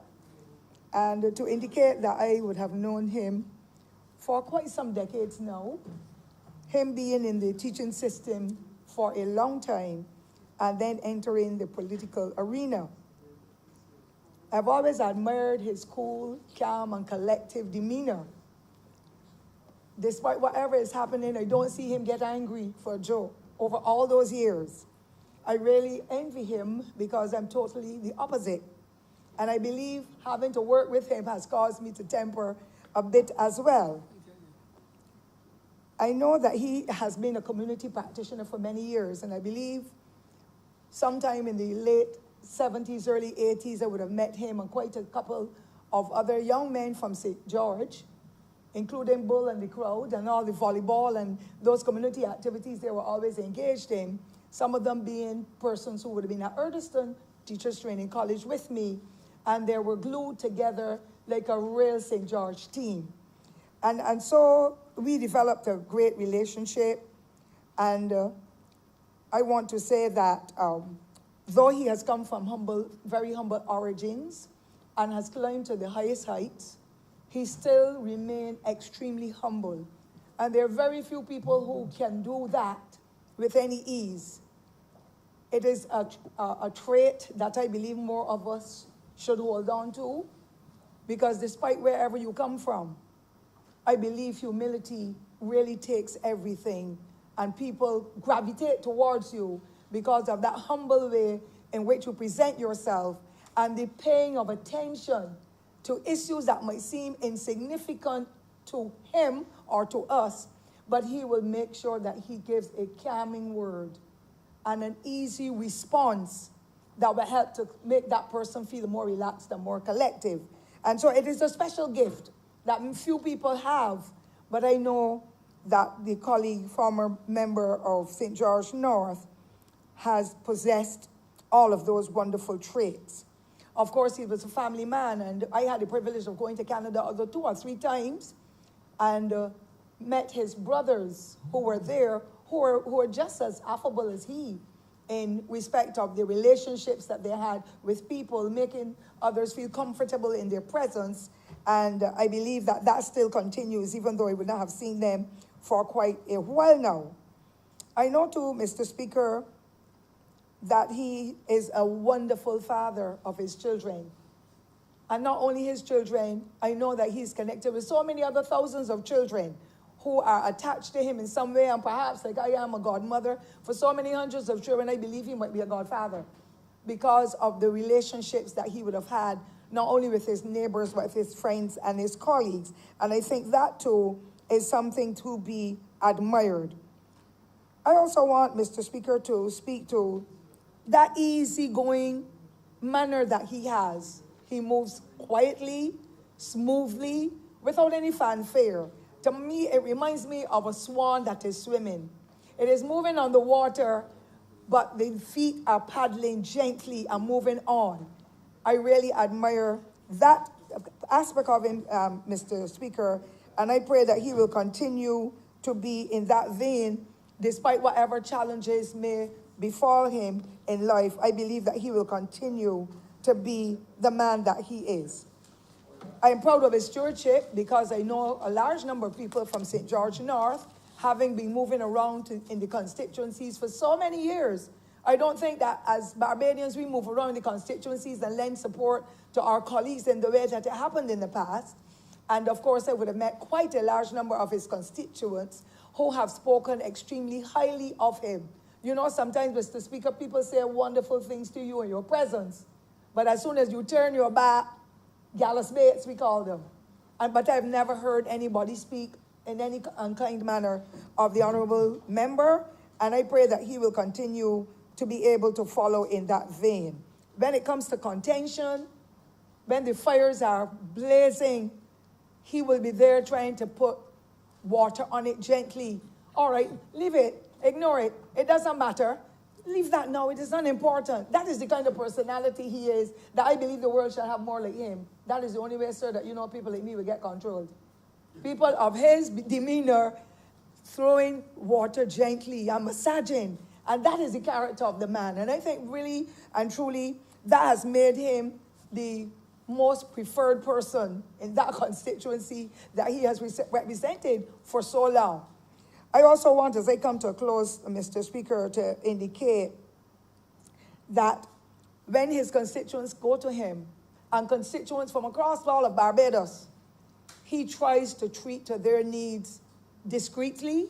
and to indicate that I would have known him for quite some decades now, him being in the teaching system for a long time and then entering the political arena. I've always admired his cool, calm, and collective demeanor. Despite whatever is happening, I don't see him get angry for a joke over all those years. I really envy him because I'm totally the opposite. And I believe having to work with him has caused me to temper a bit as well. I know that he has been a community practitioner for many years, and I believe sometime in the late 70s, early 80s, I would have met him and quite a couple of other young men from St. George, including Bull and the crowd and all the volleyball and those community activities they were always engaged in, some of them being persons who would have been at Erdeston Teachers Training College with me, and they were glued together like a real St. George team. And so we developed a great relationship, and I want to say that though he has come from very humble origins and has climbed to the highest heights, he still remains extremely humble. And there are very few people who can do that with any ease. It is a trait that I believe more of us should hold on to, because despite wherever you come from, I believe humility really takes everything, and people gravitate towards you because of that humble way in which you present yourself and the paying of attention to issues that might seem insignificant to him or to us, but he will make sure that he gives a calming word and an easy response that will help to make that person feel more relaxed and more collective. And so it is a special gift that few people have, but I know that the colleague, former member of St. George North, has possessed all of those wonderful traits. Of course, he was a family man, and I had the privilege of going to Canada other 2 or 3 times and met his brothers who were there, who were just as affable as he in respect of the relationships that they had with people, making others feel comfortable in their presence. And I believe that that still continues, even though I would not have seen them for quite a while now. I know too, Mr. Speaker, that he is a wonderful father of his children. And not only his children, I know that he's connected with so many other thousands of children who are attached to him in some way, and perhaps like I am a godmother for so many hundreds of children, I believe he might be a godfather because of the relationships that he would have had, not only with his neighbors, but with his friends and his colleagues. And I think that too is something to be admired. I also want, Mr. Speaker, to speak to that easygoing manner that he has. He moves quietly, smoothly, without any fanfare. To me, it reminds me of a swan that is swimming. It is moving on the water, but the feet are paddling gently and moving on. I really admire that aspect of him, Mr. Speaker, and I pray that he will continue to be in that vein despite whatever challenges may befall him in life. I believe that he will continue to be the man that he is. I am proud of his stewardship because I know a large number of people from St. George North, having been moving around in the constituencies for so many years. I don't think that as Barbadians we move around in the constituencies and lend support to our colleagues in the way that it happened in the past. And of course, I would have met quite a large number of his constituents who have spoken extremely highly of him. You know, sometimes, Mr. Speaker, people say wonderful things to you in your presence. But as soon as you turn your back, Gallus Bates, we call them. But I've never heard anybody speak in any unkind manner of the honorable member. And I pray that he will continue to be able to follow in that vein. When it comes to contention, when the fires are blazing, he will be there trying to put water on it gently. All right, leave it, ignore it. It doesn't matter. Leave that now, it is unimportant. That is the kind of personality he is, that I believe the world shall have more like him. That is the only way, sir, that you know people like me will get controlled. People of his demeanor throwing water gently and massaging. And that is the character of the man. And I think really and truly that has made him the most preferred person in that constituency that he has represented for so long. I also want, as I come to a close, Mr. Speaker, to indicate that when his constituents go to him, and constituents from across all of Barbados, he tries to treat to their needs discreetly,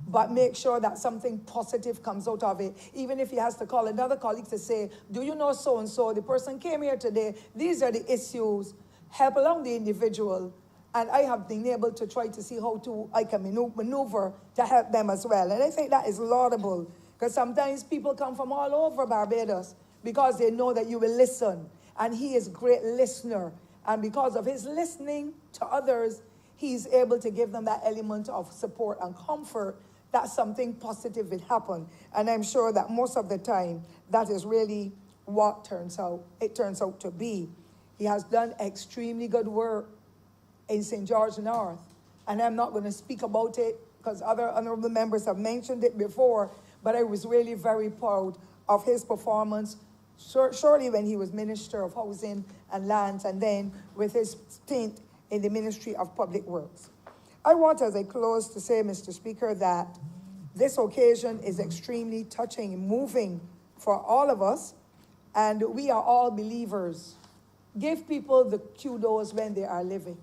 but make sure that something positive comes out of it. Even if he has to call another colleague to say, do you know so-and-so, the person came here today, these are the issues, help along the individual. And I have been able to try to see how I can maneuver to help them as well. And I think that is laudable, because sometimes people come from all over Barbados because they know that you will listen. And he is a great listener. And because of his listening to others, he's able to give them that element of support and comfort that something positive will happen. And I'm sure that most of the time, that is really what turns out to be. He has done extremely good work in St. George North. And I'm not going to speak about it because other honorable members have mentioned it before, but I was really very proud of his performance, surely when he was Minister of Housing and Lands, and then with his stint in the Ministry of Public Works. I want, as I close, to say, Mr. Speaker, that this occasion is extremely touching and moving for all of us, and we are all believers. Give people the kudos when they are living.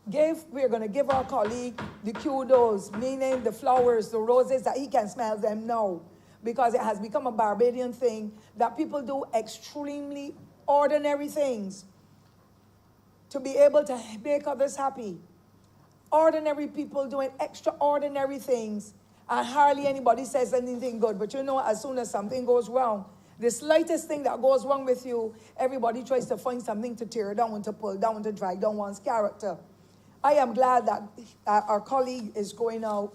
We're going to give our colleague the kudos, meaning the flowers, the roses, that he can smell them now, because it has become a Barbadian thing that people do extremely ordinary things to be able to make others happy. Ordinary people doing extraordinary things, and hardly anybody says anything good. But you know, as soon as something goes wrong, the slightest thing that goes wrong with you, everybody tries to find something to tear down, to pull down, to drag down one's character. I am glad that our colleague is going out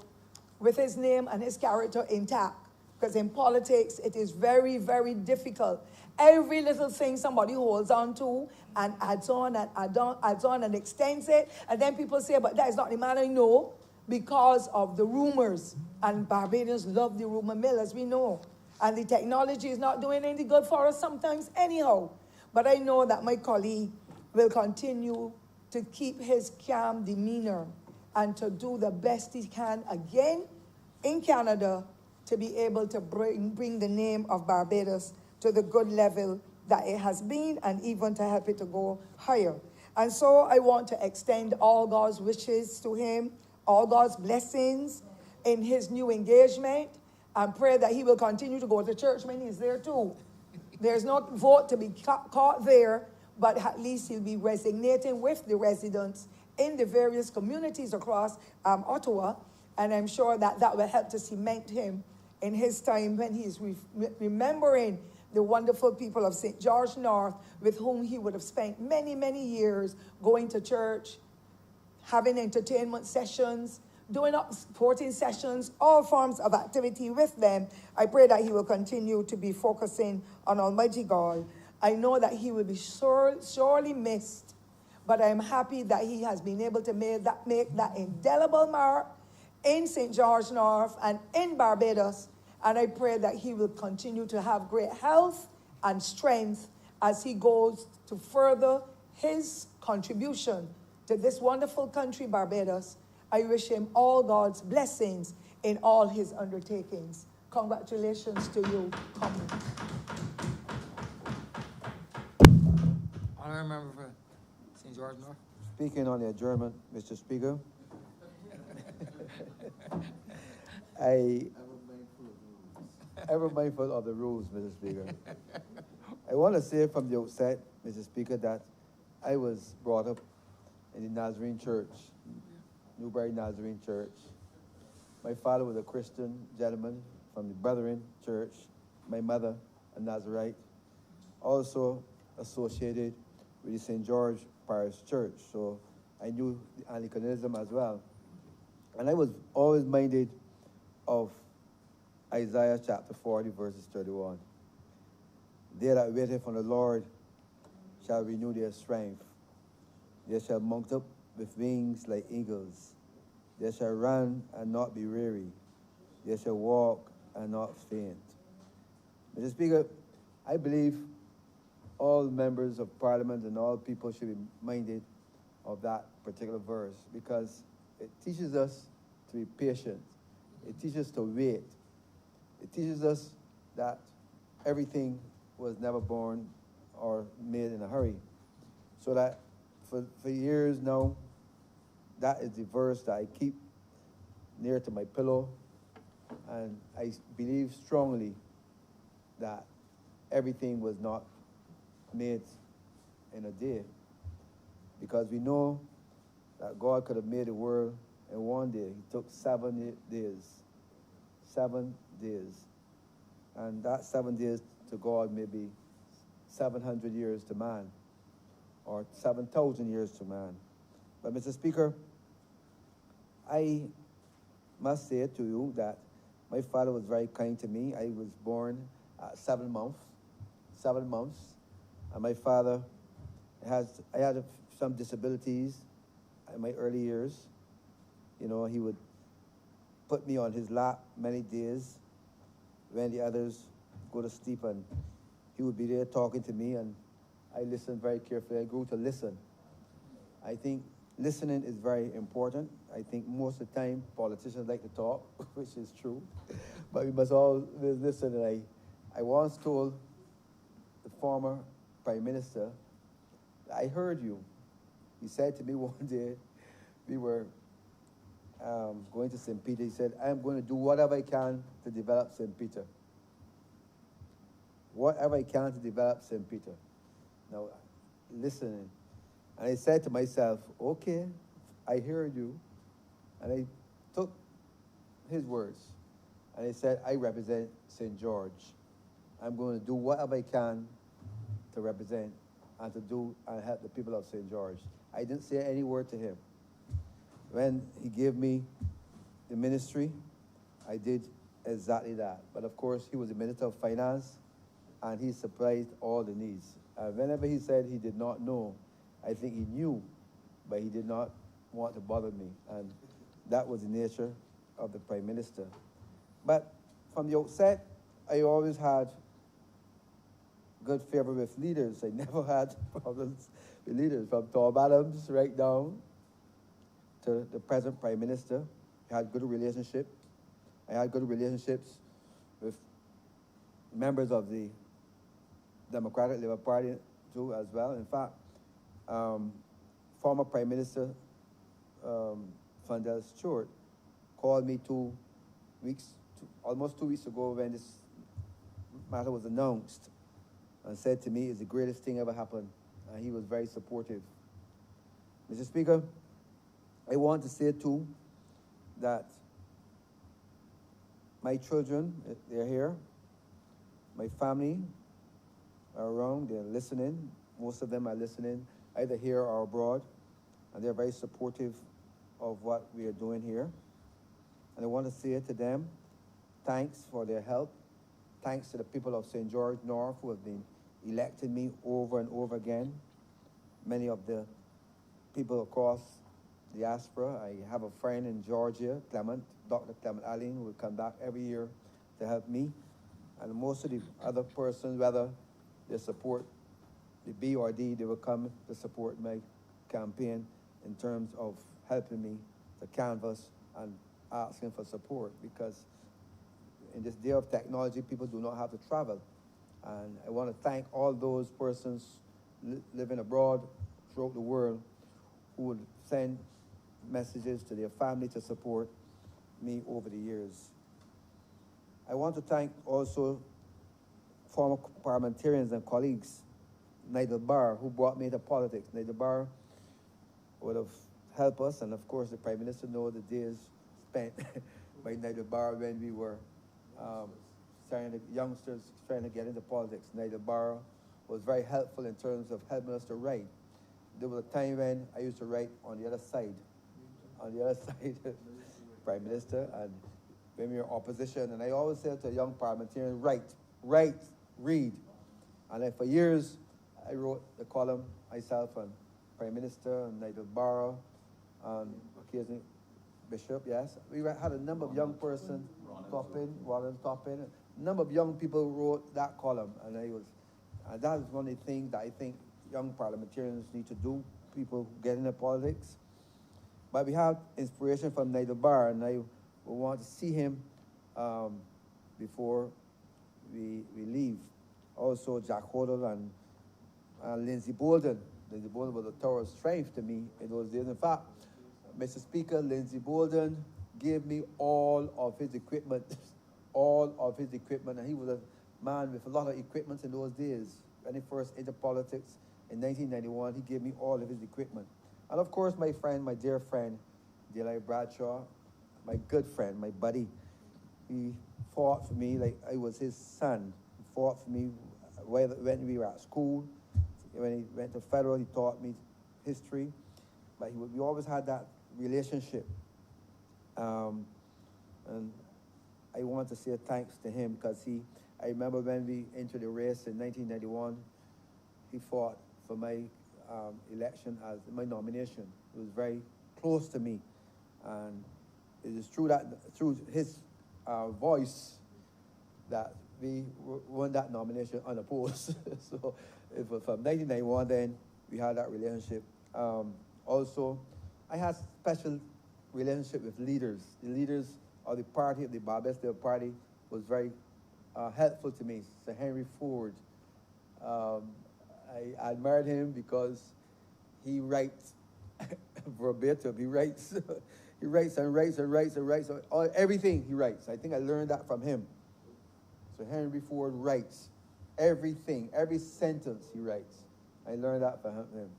with his name and his character intact, because in politics, it is very, very difficult. Every little thing somebody holds on to and adds on and extends it, and then people say, but that is not the man I know, because of the rumors. And Barbadians love the rumor mill, as we know. And the technology is not doing any good for us sometimes anyhow. But I know that my colleague will continue to keep his calm demeanor and to do the best he can again in Canada to be able to bring the name of Barbados to the good level that it has been, and even to help it to go higher. And so I want to extend all God's wishes to him, all God's blessings in his new engagement, and pray that he will continue to go to church when he's there too. There's no vote to be caught there, but at least he'll be resonating with the residents in the various communities across Ottawa, and I'm sure that that will help to cement him in his time when he's remembering the wonderful people of St. George North, with whom he would have spent many, many years going to church, having entertainment sessions, doing sporting sessions, all forms of activity with them. I pray that he will continue to be focusing on Almighty God. I know that he will be sorely missed, but I'm happy that he has been able to make that indelible mark in St. George North and in Barbados. And I pray that he will continue to have great health and strength as he goes to further his contribution to this wonderful country, Barbados. I wish him all God's blessings in all his undertakings. Congratulations to you, Comrade.
Honorary member for St. George North.
Speaking on the adjournment, Mr. Speaker, I ever mindful of the rules, Mr. Speaker. I want to say from the outset, Mr. Speaker, that I was brought up in the Nazarene Church, Newbury Nazarene Church. My father was a Christian gentleman from the Brethren Church. My mother, a Nazarite, also associated with the St. George Parish Church. So I knew the Anglicanism as well. And I was always minded of Isaiah chapter 40, verses 31. They that waited for the Lord shall renew their strength. They shall mount up with wings like eagles. They shall run and not be weary. They shall walk and not faint. Mr. Speaker, I believe all members of Parliament and all people should be minded of that particular verse because it teaches us to be patient. It teaches us to wait. It teaches us that everything was never born or made in a hurry. So that for years now, that is the verse that I keep near to my pillow. And I believe strongly that everything was not made in a day. Because we know that God could have made the world in one day. He took 7 days. 7 days. And that 7 days to God may be 700 years to man, or 7,000 years to man. But Mr. Speaker, I must say to you that my father was very kind to me. I was born at 7 months, and my father I had some disabilities in my early years. You know, he would put me on his lap many days when the others go to sleep, and he would be there talking to me, and I listened very carefully. I grew to listen. I think listening is very important. I think most of the time politicians like to talk, which is true, but we must always listen. And I once told the former Prime Minister, I heard you. He said to me one day, we were going to St. Peter. He said, I'm going to do whatever I can to develop St. Peter. Whatever I can to develop St. Peter. Now, listening. And I said to myself, okay, I heard you. And I took his words. And I said, I represent St. George. I'm going to do whatever I can to represent and to do and help the people of St. George. I didn't say any word to him. When he gave me the ministry, I did exactly that. But of course, he was the Minister of Finance, and he supplied all the needs. Whenever he said he did not know, I think he knew, but he did not want to bother me. And that was the nature of the Prime Minister. But from the outset, I always had good favor with leaders. I never had problems with leaders, from Tom Adams right down to the present Prime Minister. I had good relationship. I had good relationships with members of the Democratic Labour Party too, as well. In fact, former Prime Minister Fundell Stewart called me almost 2 weeks ago when this matter was announced, and said to me, it's the greatest thing ever happened. And he was very supportive. Mr. Speaker, I want to say too that my children, they're here. My family are around, they're listening. Most of them are listening, either here or abroad. And they're very supportive of what we are doing here. And I want to say to them, thanks for their help. Thanks to the people of St. George North who have been electing me over and over again. Many of the people across the diaspora. I have a friend in Georgia, Dr. Clement Allen, who will come back every year to help me. And most of the other persons, whether they support the B or D, they will come to support my campaign in terms of helping me to canvass and asking for support, because in this day of technology, people do not have to travel. And I want to thank all those persons living abroad throughout the world who would send messages to their family to support me over the years. I want to thank also former parliamentarians and colleagues, Nigel Barr, who brought me to politics. Nigel Barr would have helped us, and of course the Prime Minister knows the days spent by Nigel Barr when we were youngsters trying to get into politics. Nigel Barr was very helpful in terms of helping us to write. There was a time when I used to write on the other side, Prime Minister, and when we were opposition, and I always said to a young parliamentarian, write, read. And for years, I wrote the column myself and Prime Minister and Nigel Barr, and occasionally Bishop, yes. We had a number of young persons, Ronald Toppin, a number of young people who wrote that column, and that is one of the things that I think young parliamentarians need to do, people who get into politics. But we have inspiration from Nigel Barr, and I will want to see him before we leave. Also, Jack Hodel and Lindsey Bolden. Lindsey Bolden was a tower of strength to me in those days. In fact, Mr. Speaker, Lindsey Bolden gave me all of his equipment, and he was a man with a lot of equipment in those days. When he first entered politics in 1991, he gave me all of his equipment. And of course, my friend, my dear friend, Deli Bradshaw, my good friend, my buddy, he fought for me like I was his son. He fought for me when we were at school. When he went to federal, he taught me history. But we always had that relationship. And I want to say thanks to him because I remember when we entered the race in 1991, he fought for my election as my nomination. It was very close to me. And it is through his voice that we won that nomination unopposed. So it was from 1991 then we had that relationship. Also, I had special relationship with leaders. The leaders of the party, of the Barbesdale party, was very helpful to me. Sir Henry Ford. I admired him because he writes verbatim. He writes and writes and writes and writes. Everything he writes. I think I learned that from him. So Henry Ford writes everything, every sentence he writes. I learned that from him.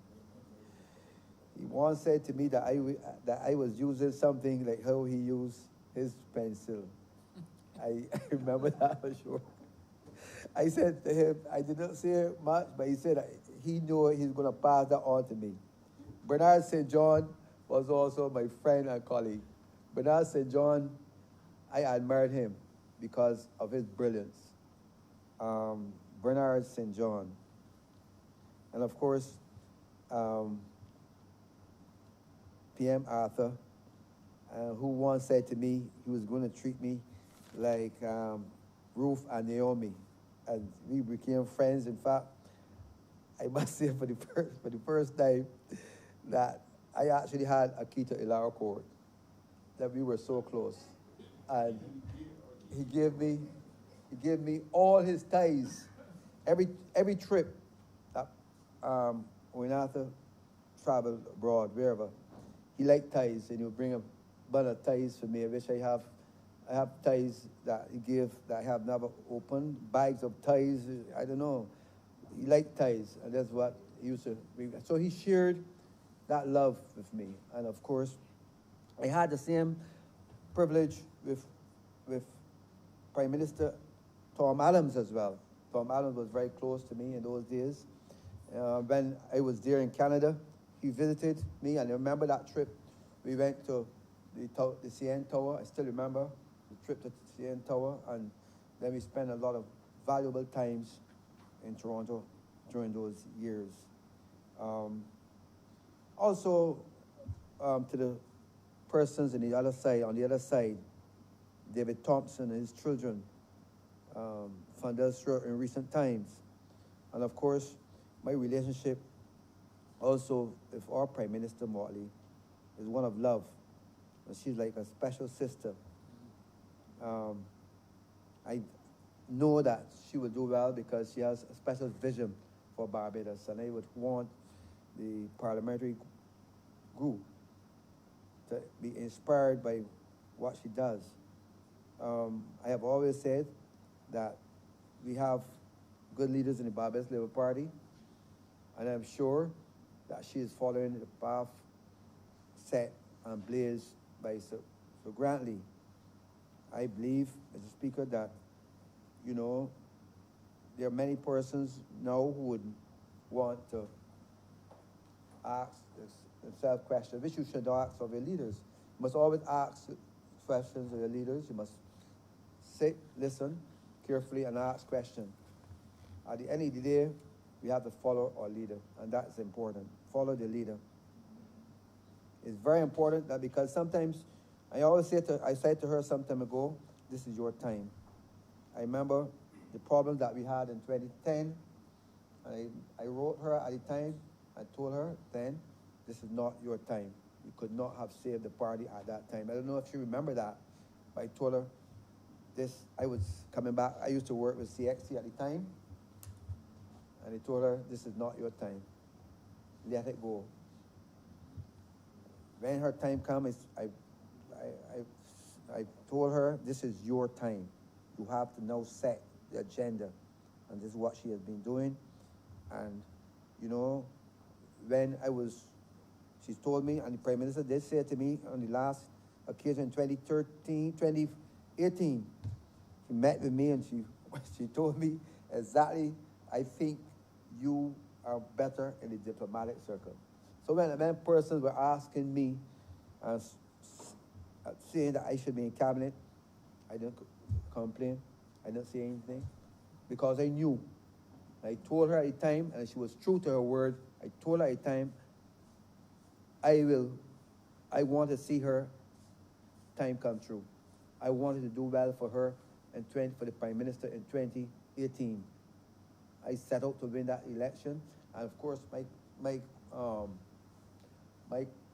He once said to me that I was using something like how he used his pencil. I remember that for sure. I said to him, I didn't say much, but he said he knew he's going to pass that on to me. Bernard St. John was also my friend and colleague. Bernard St. John, I admired him because of his brilliance. Bernard St. John. And of course, PM Arthur, who once said to me he was going to treat me like Ruth and Naomi. And we became friends. In fact, I must say for the first time that I actually had a key to Ilara Court, that we were so close. And he gave me all his ties. Every trip that when Arthur traveled abroad, wherever, he liked ties, and he would bring a bunch of ties for me. I wish I have ties that he gave that I have never opened, bags of ties, I don't know. He liked ties, and that's what he used to bring. So he shared that love with me. And of course, I had the same privilege with Prime Minister Tom Adams as well. Tom Adams was very close to me in those days. When I was there in Canada, he visited me, and I remember that trip. We went to the CN Tower. I still remember the trip to the CN Tower, and then we spent a lot of valuable times in Toronto during those years. Also, to the persons on the other side, David Thompson and his children found us in recent times. And of course, my relationship also with our Prime Minister Motley is one of love. And she's like a special sister. I know that she will do well because she has a special vision for Barbados, and I would want the parliamentary grew, to be inspired by what she does. I have always said that we have good leaders in the Barbados Labour Party, and I'm sure that she is following the path set and blazed by Sir Grantley. I believe, Mr. Speaker, that, you know, there are many persons now who would want to ask themselves questions, which you should ask of your leaders. You must always ask questions of your leaders. You must sit, listen carefully, and ask questions. At the end of the day, we have to follow our leader, and that's important. Follow the leader. It's very important that, because sometimes, I said to her some time ago, this is your time. I remember the problem that we had in 2010. I wrote her at the time. I told her then, this is not your time. You could not have saved the party at that time. I don't know if she remembered that, but I told her this. I was coming back. I used to work with CXC at the time. And I told her, this is not your time. Let it go. When her time comes, I told her, this is your time. You have to now set the agenda. And this is what she has been doing. And, you know, when she told me, and the Prime Minister did say to me on the last occasion, 2018, she met with me and she told me exactly, I think you are better in the diplomatic circle. So when persons were asking me, saying that I should be in cabinet, I didn't complain. I didn't say anything, because I knew. I told her at the time, and she was true to her word. I told her at the time, I want to see her time come true. I wanted to do well for her and for the Prime Minister in 2018. I set out to win that election, and of course, my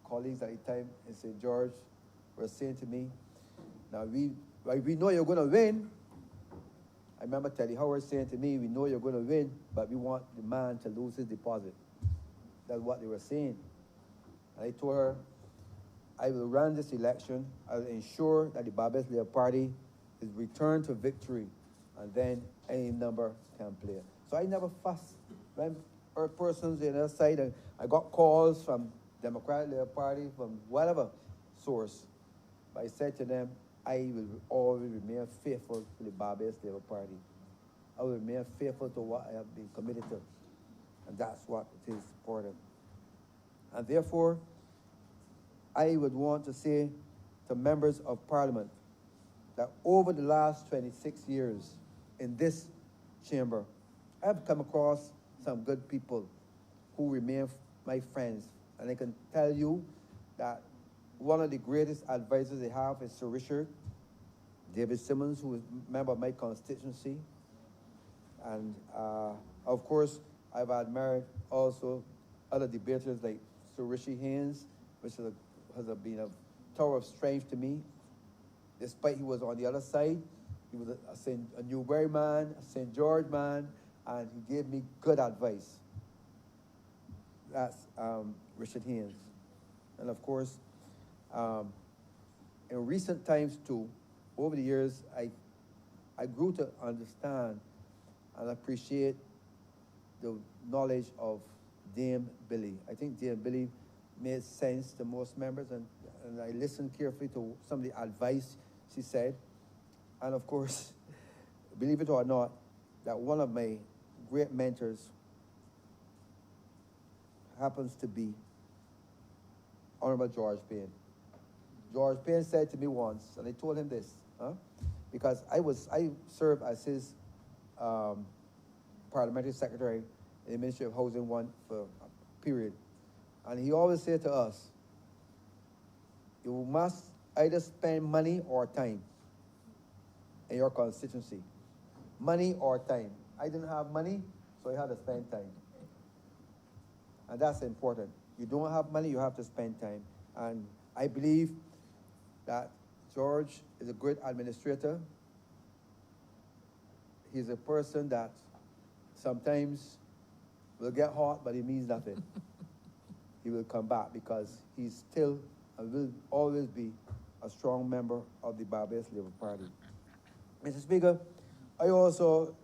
colleagues at the time in St. George were saying to me, now we know you're going to win. I remember Teddy Howard saying to me, we know you're going to win, but we want the man to lose his deposit. That's what they were saying. And I told her, I will run this election. I will ensure that the Barbados Labour Party is returned to victory, and then any number can play. So I never fuss. When persons on the other side, I got calls from Democratic Labour Party, from whatever source. But I said to them, I will always remain faithful to the Barbados Labour Party. I will remain faithful to what I have been committed to. And that's what it is important. And therefore, I would want to say to members of Parliament that over the last 26 years in this chamber, I have come across some good people who remain my friends. And I can tell you that one of the greatest advisors they have is Sir Richard David Simmons, who is a member of my constituency. And of course, I've admired also other debaters like Sir Richie Haynes, which has been a tower of strength to me. Despite he was on the other side, he was a Newbury man, a St. George man, and he gave me good advice. That's Richard Haynes. And of course, in recent times too, over the years, I grew to understand and appreciate the knowledge of Dame Billy. I think Dame Billy made sense to most members, and I listened carefully to some of the advice she said. And of course, believe it or not, that one of my great mentors happens to be Honorable George Payne. George Payne said to me once, and I told him this, because I served as his parliamentary secretary in the Ministry of Housing for a period. And he always said to us, you must either spend money or time in your constituency. Money or time. I didn't have money, so I had to spend time. And that's important. You don't have money, you have to spend time. And I believe that George is a great administrator. He's a person that sometimes will get hot, but it means nothing. He he will come back because he's still and will always be a strong member of the Barbados Labour Party. Mr. Speaker, I also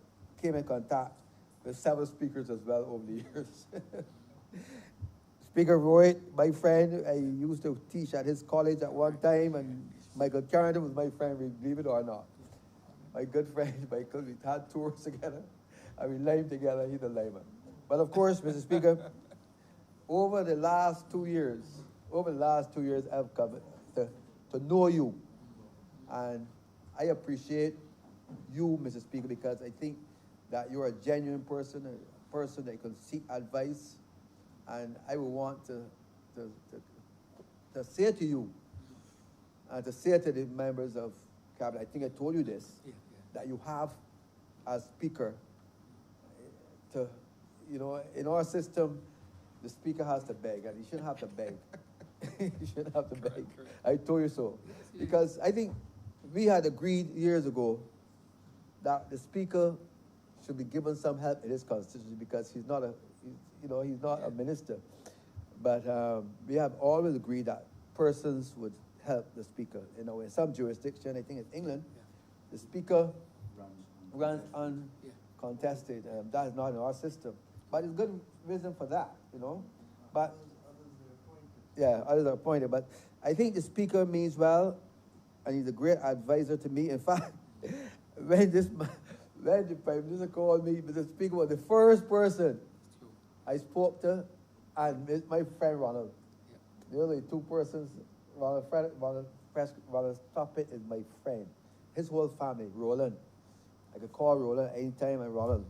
came in contact with several speakers as well over the years. Speaker Roy, my friend, I used to teach at his college at one time, and Michael Carrington was my friend, believe it or not. My good friend, Michael, we had tours together, and we limed together, he's a limer. But of course, Mr. Speaker, over the last 2 years, I've come to know you. And I appreciate you, Mr. Speaker, because I think that you're a genuine person, a person that can seek advice. And I would want to say to you, and to say to the members of Cabinet, I think I told you this, that you have, as Speaker, to, you know, in our system, the Speaker has to beg, and he shouldn't have to beg. He shouldn't have to beg. I told you so. Because I think we had agreed years ago that the Speaker should be given some help in his constituency because he's not a minister. But we have always agreed that persons would help the Speaker. You know, in some jurisdiction, I think in England, the Speaker runs uncontested. That is not in our system. But there's good reason for that, you know. But yeah, others are appointed. But I think the Speaker means well, and he's a great advisor to me. In fact, when the Prime Minister called me, Mr. Speaker was the first person I spoke to, and my friend Ronald. The only two persons, Ronald Stoppett is my friend. His whole family, Roland. I could call Roland anytime, and Ronald.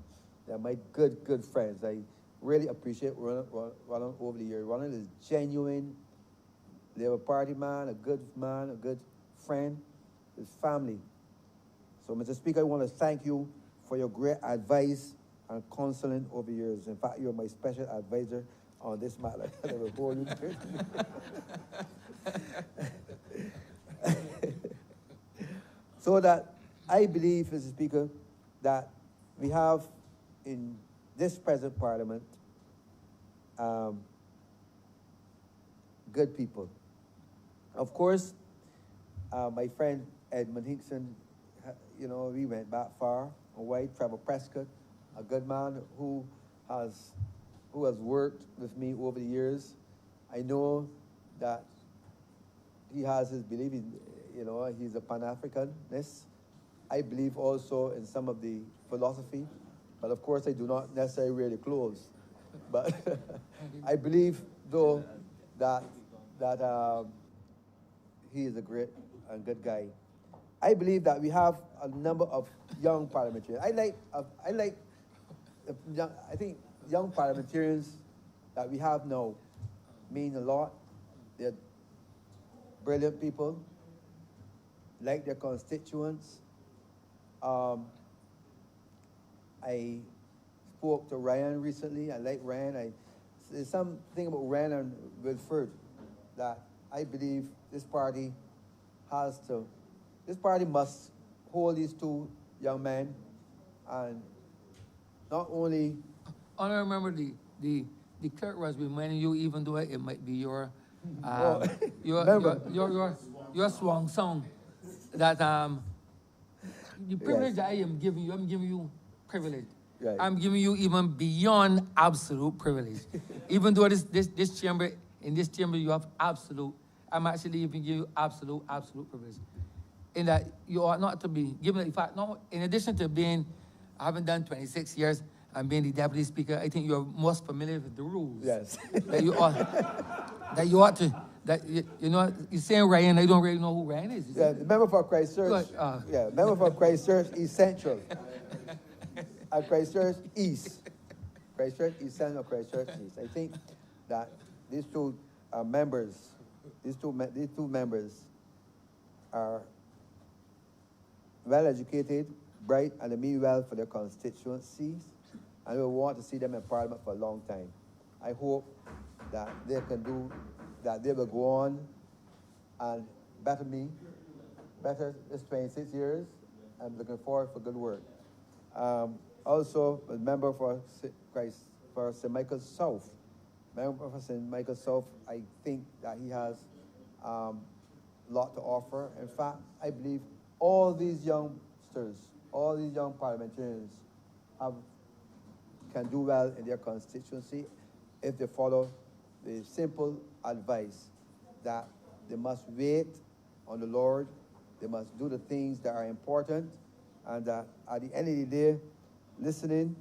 They're my good friends. I really appreciate Ronald over the years. Ronald is genuine Labour Party man, a good friend, his family. So, Mr. Speaker, I want to thank you for your great advice and counseling over the years. In fact, you're my special advisor on this matter. So that I believe, Mr. Speaker, that we have in this present Parliament good people. Of course, my friend Edmund Hinkson, you know, we went back far and wide. Trevor Prescott, a good man who has worked with me over the years. I know that he has his belief, you know, he's a Pan-Africanist. I believe also in some of the philosophy, but of course I do not necessarily wear the clothes. But I believe, though, that he is a great and good guy. I believe that we have a number of young parliamentarians. I think young parliamentarians that we have now mean a lot. They're brilliant people, like their constituents. I spoke to Ryan recently. I like Ryan. There's something about Ryan and Wilford that I believe this party must hold these two young men, and not only.
I remember the clerk was reminding you, even though it might be your swan song, that the privilege that I am giving you, I'm giving you privilege.
Right.
I'm giving you even beyond absolute privilege. Even though this chamber, in this chamber you have absolute, I'm actually even giving you absolute privilege. In that you ought not to be given, in fact, no, in addition to having done 26 years and being the deputy speaker, I think you're most familiar with the rules.
Yes.
That you ought to, you know, you're saying Ryan, I don't really know who Ryan is.
Yeah, the member for Christchurch. Member for Christchurch East Central. At Christchurch East. Christchurch East Central, Christchurch East. I think that these two members are well educated, bright, and they mean well for their constituencies, and we want to see them in Parliament for a long time. I hope that they will go on and better this 26 years. I'm looking forward for good work. Also, a member for St. Michael South. Member for St. Michael South, I think that he has a lot to offer. In fact, I believe all these youngsters, all these young parliamentarians can do well in their constituency if they follow the simple advice that they must wait on the Lord, they must do the things that are important, and that at the end of the day, listening,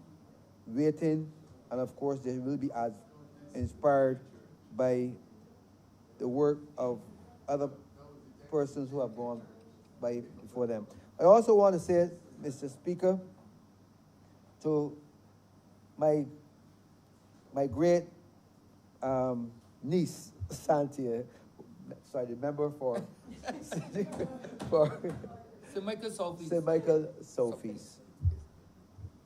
waiting, and of course they will be as inspired by the work of other persons who have gone by before them. I also want to say, Mr. Speaker, to my great niece, Santia, sorry, the member for
St. Michael Sophie.
St. Michael Sophie's.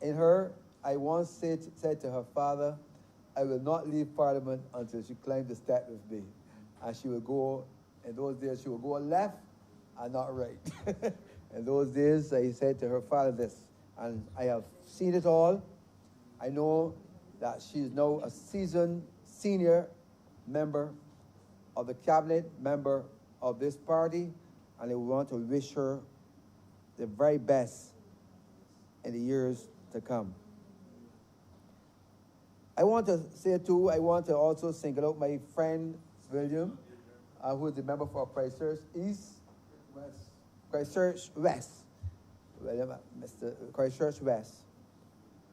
In her, I once said to her father, I will not leave Parliament until she climbed the step with me. And she will go, in those days, she will go left and not right. In those days, I said to her father this, and I have seen it all. I know that she is now a seasoned senior member of the cabinet, member of this party, and I want to wish her the very best in the years to come. I want to say too, I want to also single out my friend William, who is the member for Christchurch East, Christchurch West, William, Mr. Christchurch West,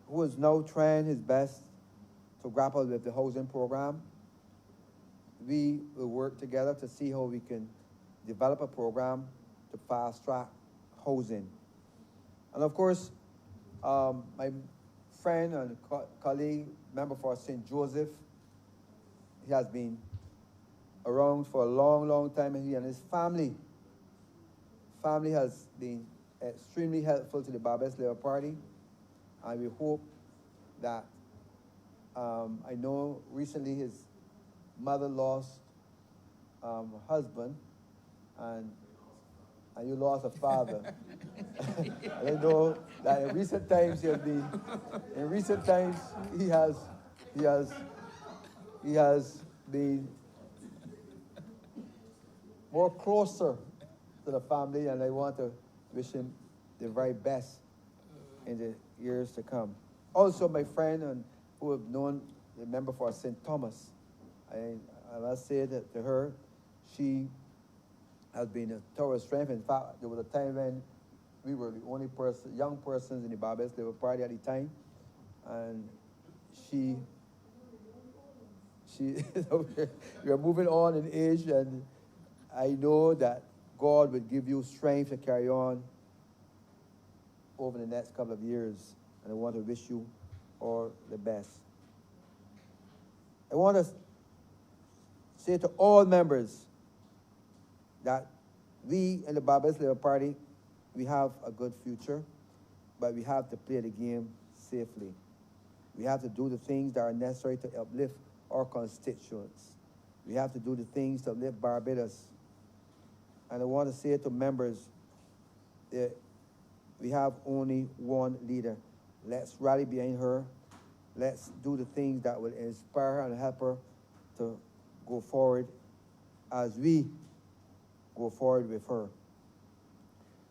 who is now trying his best to grapple with the housing program. We will work together to see how we can develop a program to fast-track housing. And of course, my friend and colleague, member for St. Joseph, he has been around for a long, long time, and he and his family has been extremely helpful to the Barbers Labour Party, and we hope that, I know recently his mother lost her husband, and you lost a father. I know that in recent times he has been more closer to the family, and I want to wish him the very best in the years to come. Also, my friend and who have known the member for St. Thomas, I must say that to her, she has been a tower of strength. In fact, there was a time when we were the only young persons in the Barbers Labour Party at the time, and she we are moving on in age, and I know that God will give you strength to carry on over the next couple of years, and I want to wish you all the best. I want to say to all members that we in the Barbers Labour Party, we have a good future, but we have to play the game safely. We have to do the things that are necessary to uplift our constituents. We have to do the things to uplift Barbados. And I want to say to members that we have only one leader. Let's rally behind her. Let's do the things that will inspire her and help her to go forward as we go forward with her.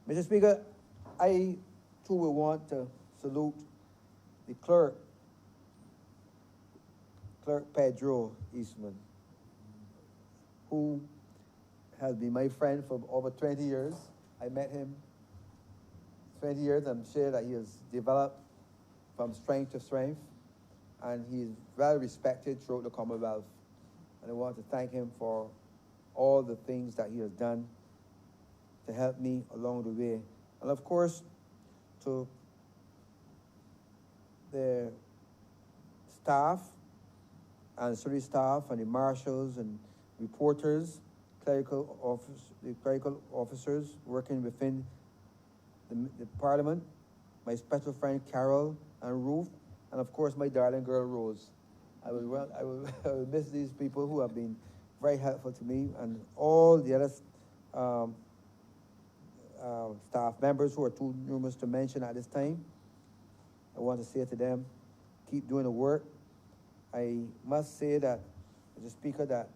Mr. Speaker, I too will want to salute the clerk Pedro Eastman, who has been my friend for over 20 years. I met him 20 years. I'm sure that he has developed from strength to strength, and he is well respected throughout the Commonwealth. And I want to thank him for all the things that he has done to help me along the way. And of course, to the staff, ancillary staff, and the marshals and reporters, the clerical officers working within the Parliament, my special friend Carol and Ruth, and of course my darling girl Rose. I will miss these people who have been very helpful to me, and all the other staff members who are too numerous to mention at this time. I want to say to them, keep doing the work. I must say that Mr. Speaker, that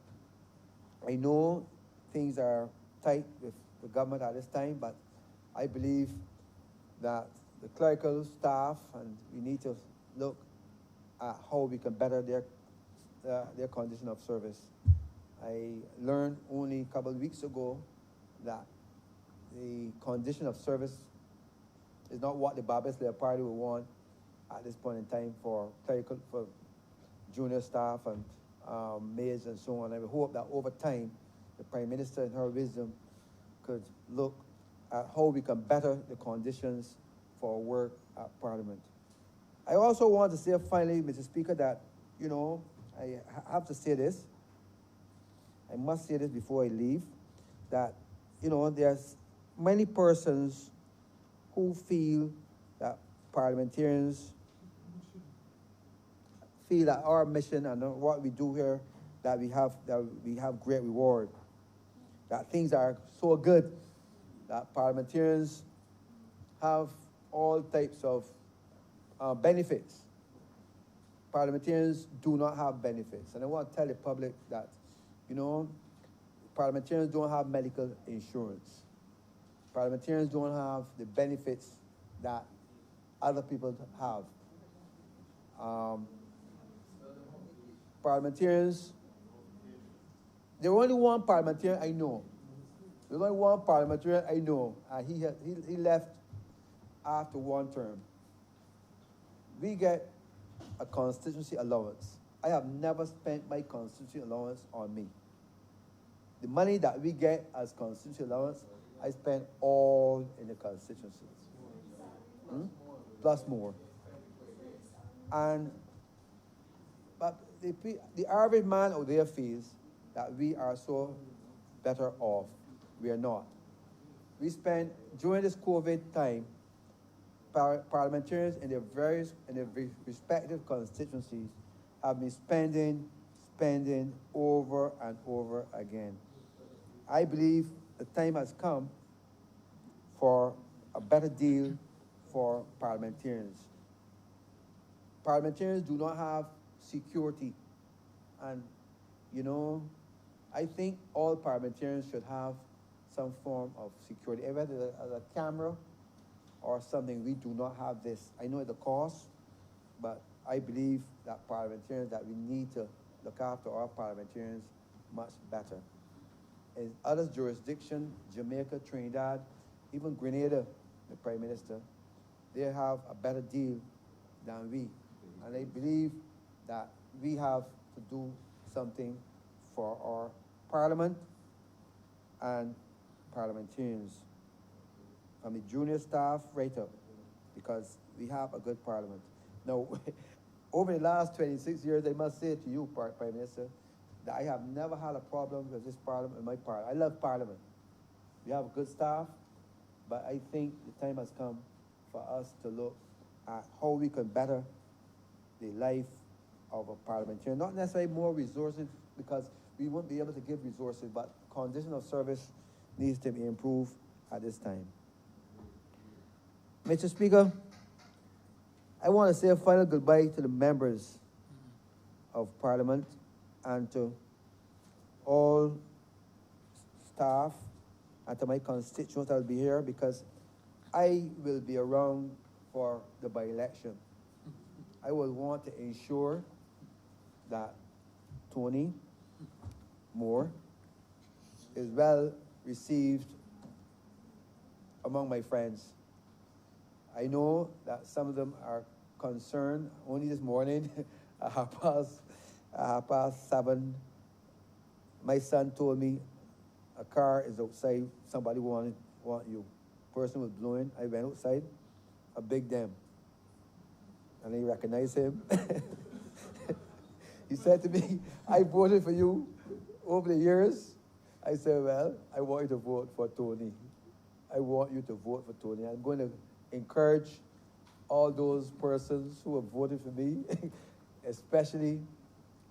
I know things are tight with the government at this time, but I believe that the clerical staff, and we need to look at how we can better their condition of service. I learned only a couple of weeks ago that the condition of service is not what the Barbers Labour Party would want at this point in time for clerical, for junior staff and maids and so on. I would hope that over time, the Prime Minister in her wisdom could look at how we can better the conditions for work at Parliament. I also want to say finally, Mr. Speaker, that, you know, I have to say this. I must say this before I leave, that, you know, there's many persons who feel that parliamentarians feel that our mission and what we do here, that we have great reward, that things are so good, that parliamentarians have all types of benefits. Parliamentarians do not have benefits. And I want to tell the public that, you know, parliamentarians don't have medical insurance. Parliamentarians don't have the benefits that other people have. Parliamentarians, there only one parliamentarian I know. There's only one parliamentarian I know, and he left after one term. We get a constituency allowance. I have never spent my constituency allowance on me. The money that we get as constituency allowance, I spend all in the constituency. Plus more. But the average man out there feels that we are so better off. We are not. We spend, during this COVID time, parliamentarians in their respective constituencies have been spending over and over again. I believe the time has come for a better deal for parliamentarians. Parliamentarians do not have security, and, you know, I think all parliamentarians should have some form of security, whether as a camera or something. We do not have this. I know the cost, but I believe that parliamentarians, that we need to look after our parliamentarians much better. In other jurisdictions, Jamaica, Trinidad, even Grenada, the Prime Minister, they have a better deal than we. And I believe that we have to do something for our Parliament and parliamentarians, from the junior staff right up, because we have a good Parliament. Now, over the last 26 years, I must say to you, Prime Minister, that I have never had a problem with this Parliament and my Parliament. I love Parliament. We have a good staff, but I think the time has come for us to look at how we can better the life of a parliamentarian. Not necessarily more resources, because we won't be able to give resources, but condition of service needs to be improved at this time. Mr. Speaker, I want to say a final goodbye to the members of Parliament and to all staff and to my constituents that will be here, because I will be around for the by-election. I will want to ensure that Tony Moore is well received among my friends. I know that some of them are concerned. Only this morning, at half past 7, my son told me a car is outside, somebody want you. Person was blowing, I went outside, a big them. And I recognized him. He said to me, I voted for you over the years. I said, well, I want you to vote for Tony. I want you to vote for Tony. I'm going to encourage all those persons who have voted for me, especially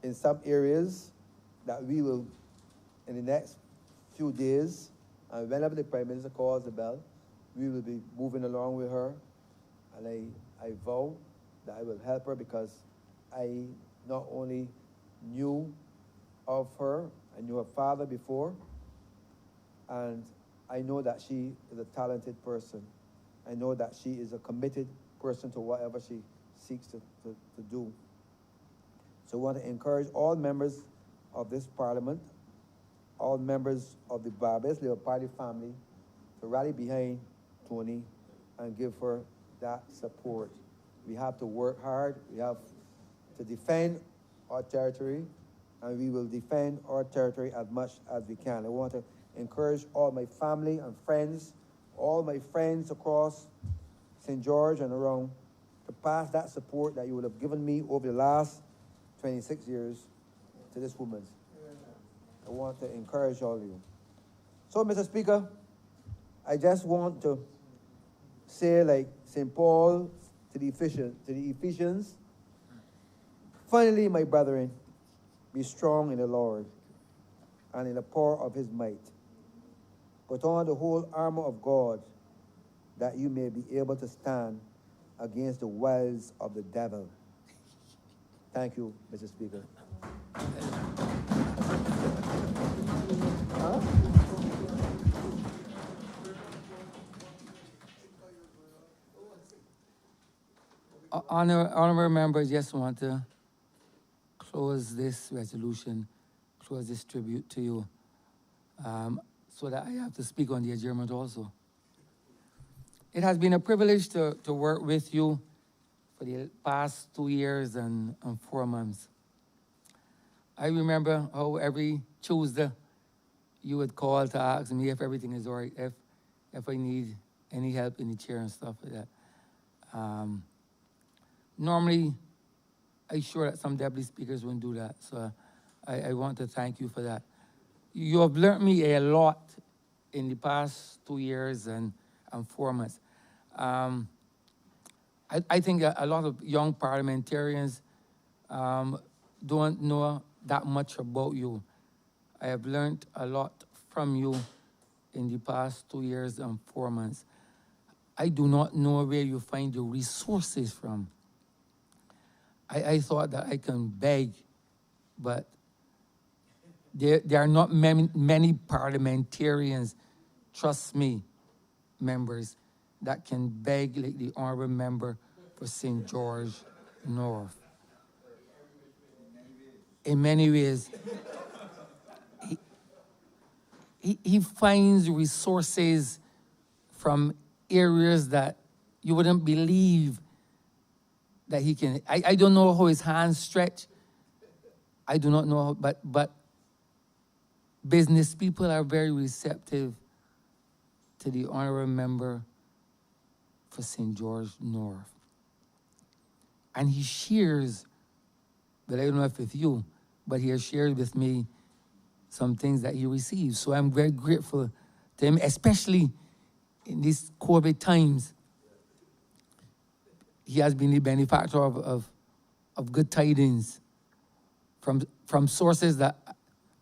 in some areas, that we will, in the next few days, and whenever the Prime Minister calls the bell, we will be moving along with her. And I vow that I will help her, because I not only knew of her. I knew her father before, and I know that she is a talented person. I know that she is a committed person to whatever she seeks to do. So I want to encourage all members of this parliament, all members of the Barbados Labour Party family, to rally behind Tony and give her that support. We have to work hard. We have to defend our territory, and we will defend our territory as much as we can. I want to encourage all my family and friends, all my friends across St. George and around, to pass that support that you would have given me over the last 26 years to this woman. I want to encourage all of you. So, Mr. Speaker, I just want to say, like St. Paul to the Ephesians, finally, my brethren, be strong in the Lord and in the power of his might. Put on the whole armor of God, that you may be able to stand against the wiles of the devil. Thank you, Mr. Speaker.
Honorable members, just want to close this resolution, close this tribute to you, so that I have to speak on the adjournment also. It has been a privilege to work with you for the past 2 years and 4 months. I remember how every Tuesday you would call to ask me if everything is all right, if I need any help in the chair and stuff like that. Normally, I'm sure that some deputy speakers wouldn't do that, so I want to thank you for that. You have learned me a lot in the past 2 years and 4 months. I think a lot of young parliamentarians don't know that much about you. I have learned a lot from you in the past 2 years and 4 months. I do not know where you find your resources from. I thought that I can beg, but there are not many parliamentarians, trust me, members, that can beg like the honorable member for St. George North. In many ways, he finds resources from areas that you wouldn't believe that he can. I don't know how his hands stretch. I do not know, but business people are very receptive to the honorable member for St. George North. And he shares, but I don't know if it's you, but he has shared with me some things that he receives. So I'm very grateful to him, especially in these COVID times. He has been the benefactor of good tidings from sources that,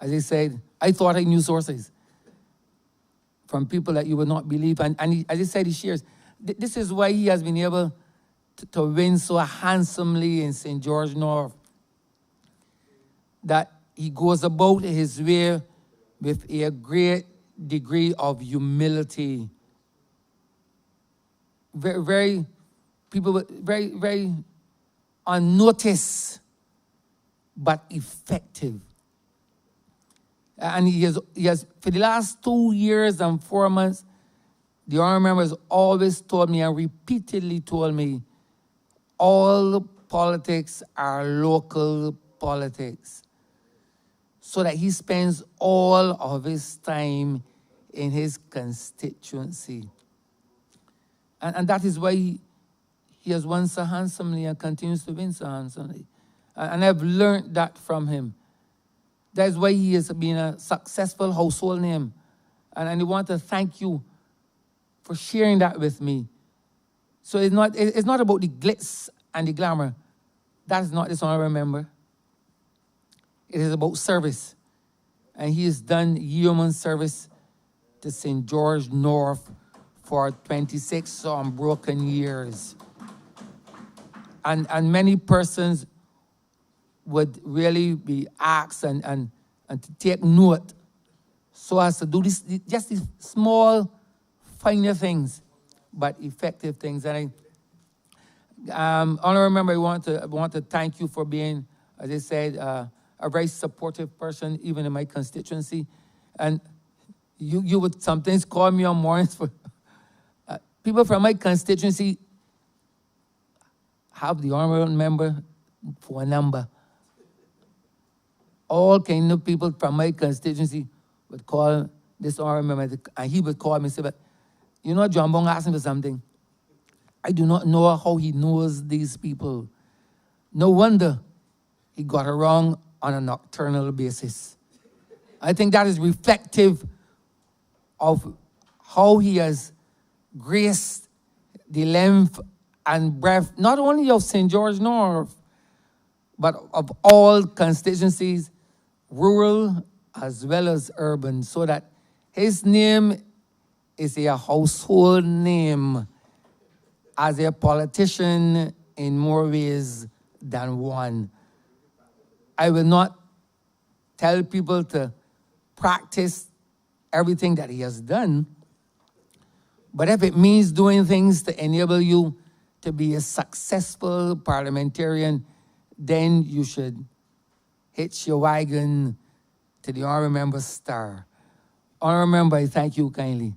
as I said, I thought I knew sources. From people that you would not believe. And he, as I said, he shares. This is why he has been able to win so handsomely in St. George North, that he goes about his way with a great degree of humility. Very unnoticed, but effective. And he has, for the last 2 years and 4 months, the honorable member has always told me and repeatedly told me, all politics are local politics. So that he spends all of his time in his constituency. And that is why he has won so handsomely and continues to win so handsomely. And I've learned that from him. That's why he has been a successful household name. And I want to thank you for sharing that with me. So it's not about the glitz and the glamour. That's not this honorable member. It is about service. And he has done yeoman service to St. George North for 26 unbroken years. And many persons would really be asked and and to take note so as to do this, just these small, finer things, but effective things. And honorable member, I want to thank you for being, as I said, a very supportive person, even in my constituency. And you would sometimes call me on mornings for, people from my constituency have the honorable member phone number. All kind of people from my constituency would call this honorable member, and he would call me and say, but you know, John Bong asked me for something. I do not know how he knows these people. No wonder he got it wrong on a nocturnal basis. I think that is reflective of how he has graced the length and breadth, not only of St. George North, but of all constituencies, rural as well as urban, so that his name is a household name as a politician in more ways than one. I will not tell people to practice everything that he has done, but if it means doing things to enable you to be a successful parliamentarian, then you should hitch your wagon to the honorable member's star. Honorable member, I thank you kindly.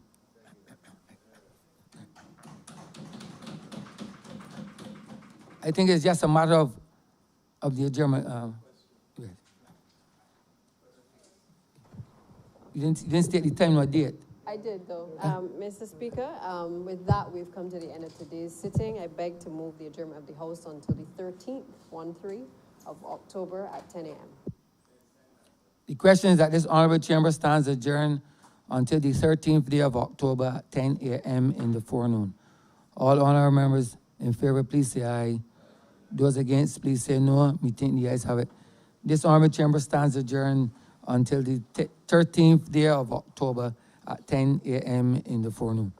I think it's just a matter of the adjournment. You didn't state the time nor date.
I did, though. Mr. Speaker, with that, we've come to the end of today's sitting. I beg to move the adjournment of the House until the 13th, 1/3 of October at 10 a.m.
The question is that this honorable chamber stands adjourned until the 13th day of October at 10 a.m. in the forenoon. All honorable members in favor, please say aye. Those against, please say no. Me think the ayes have it. This honorable chamber stands adjourned until the 13th day of October at 10 a.m. in the forenoon.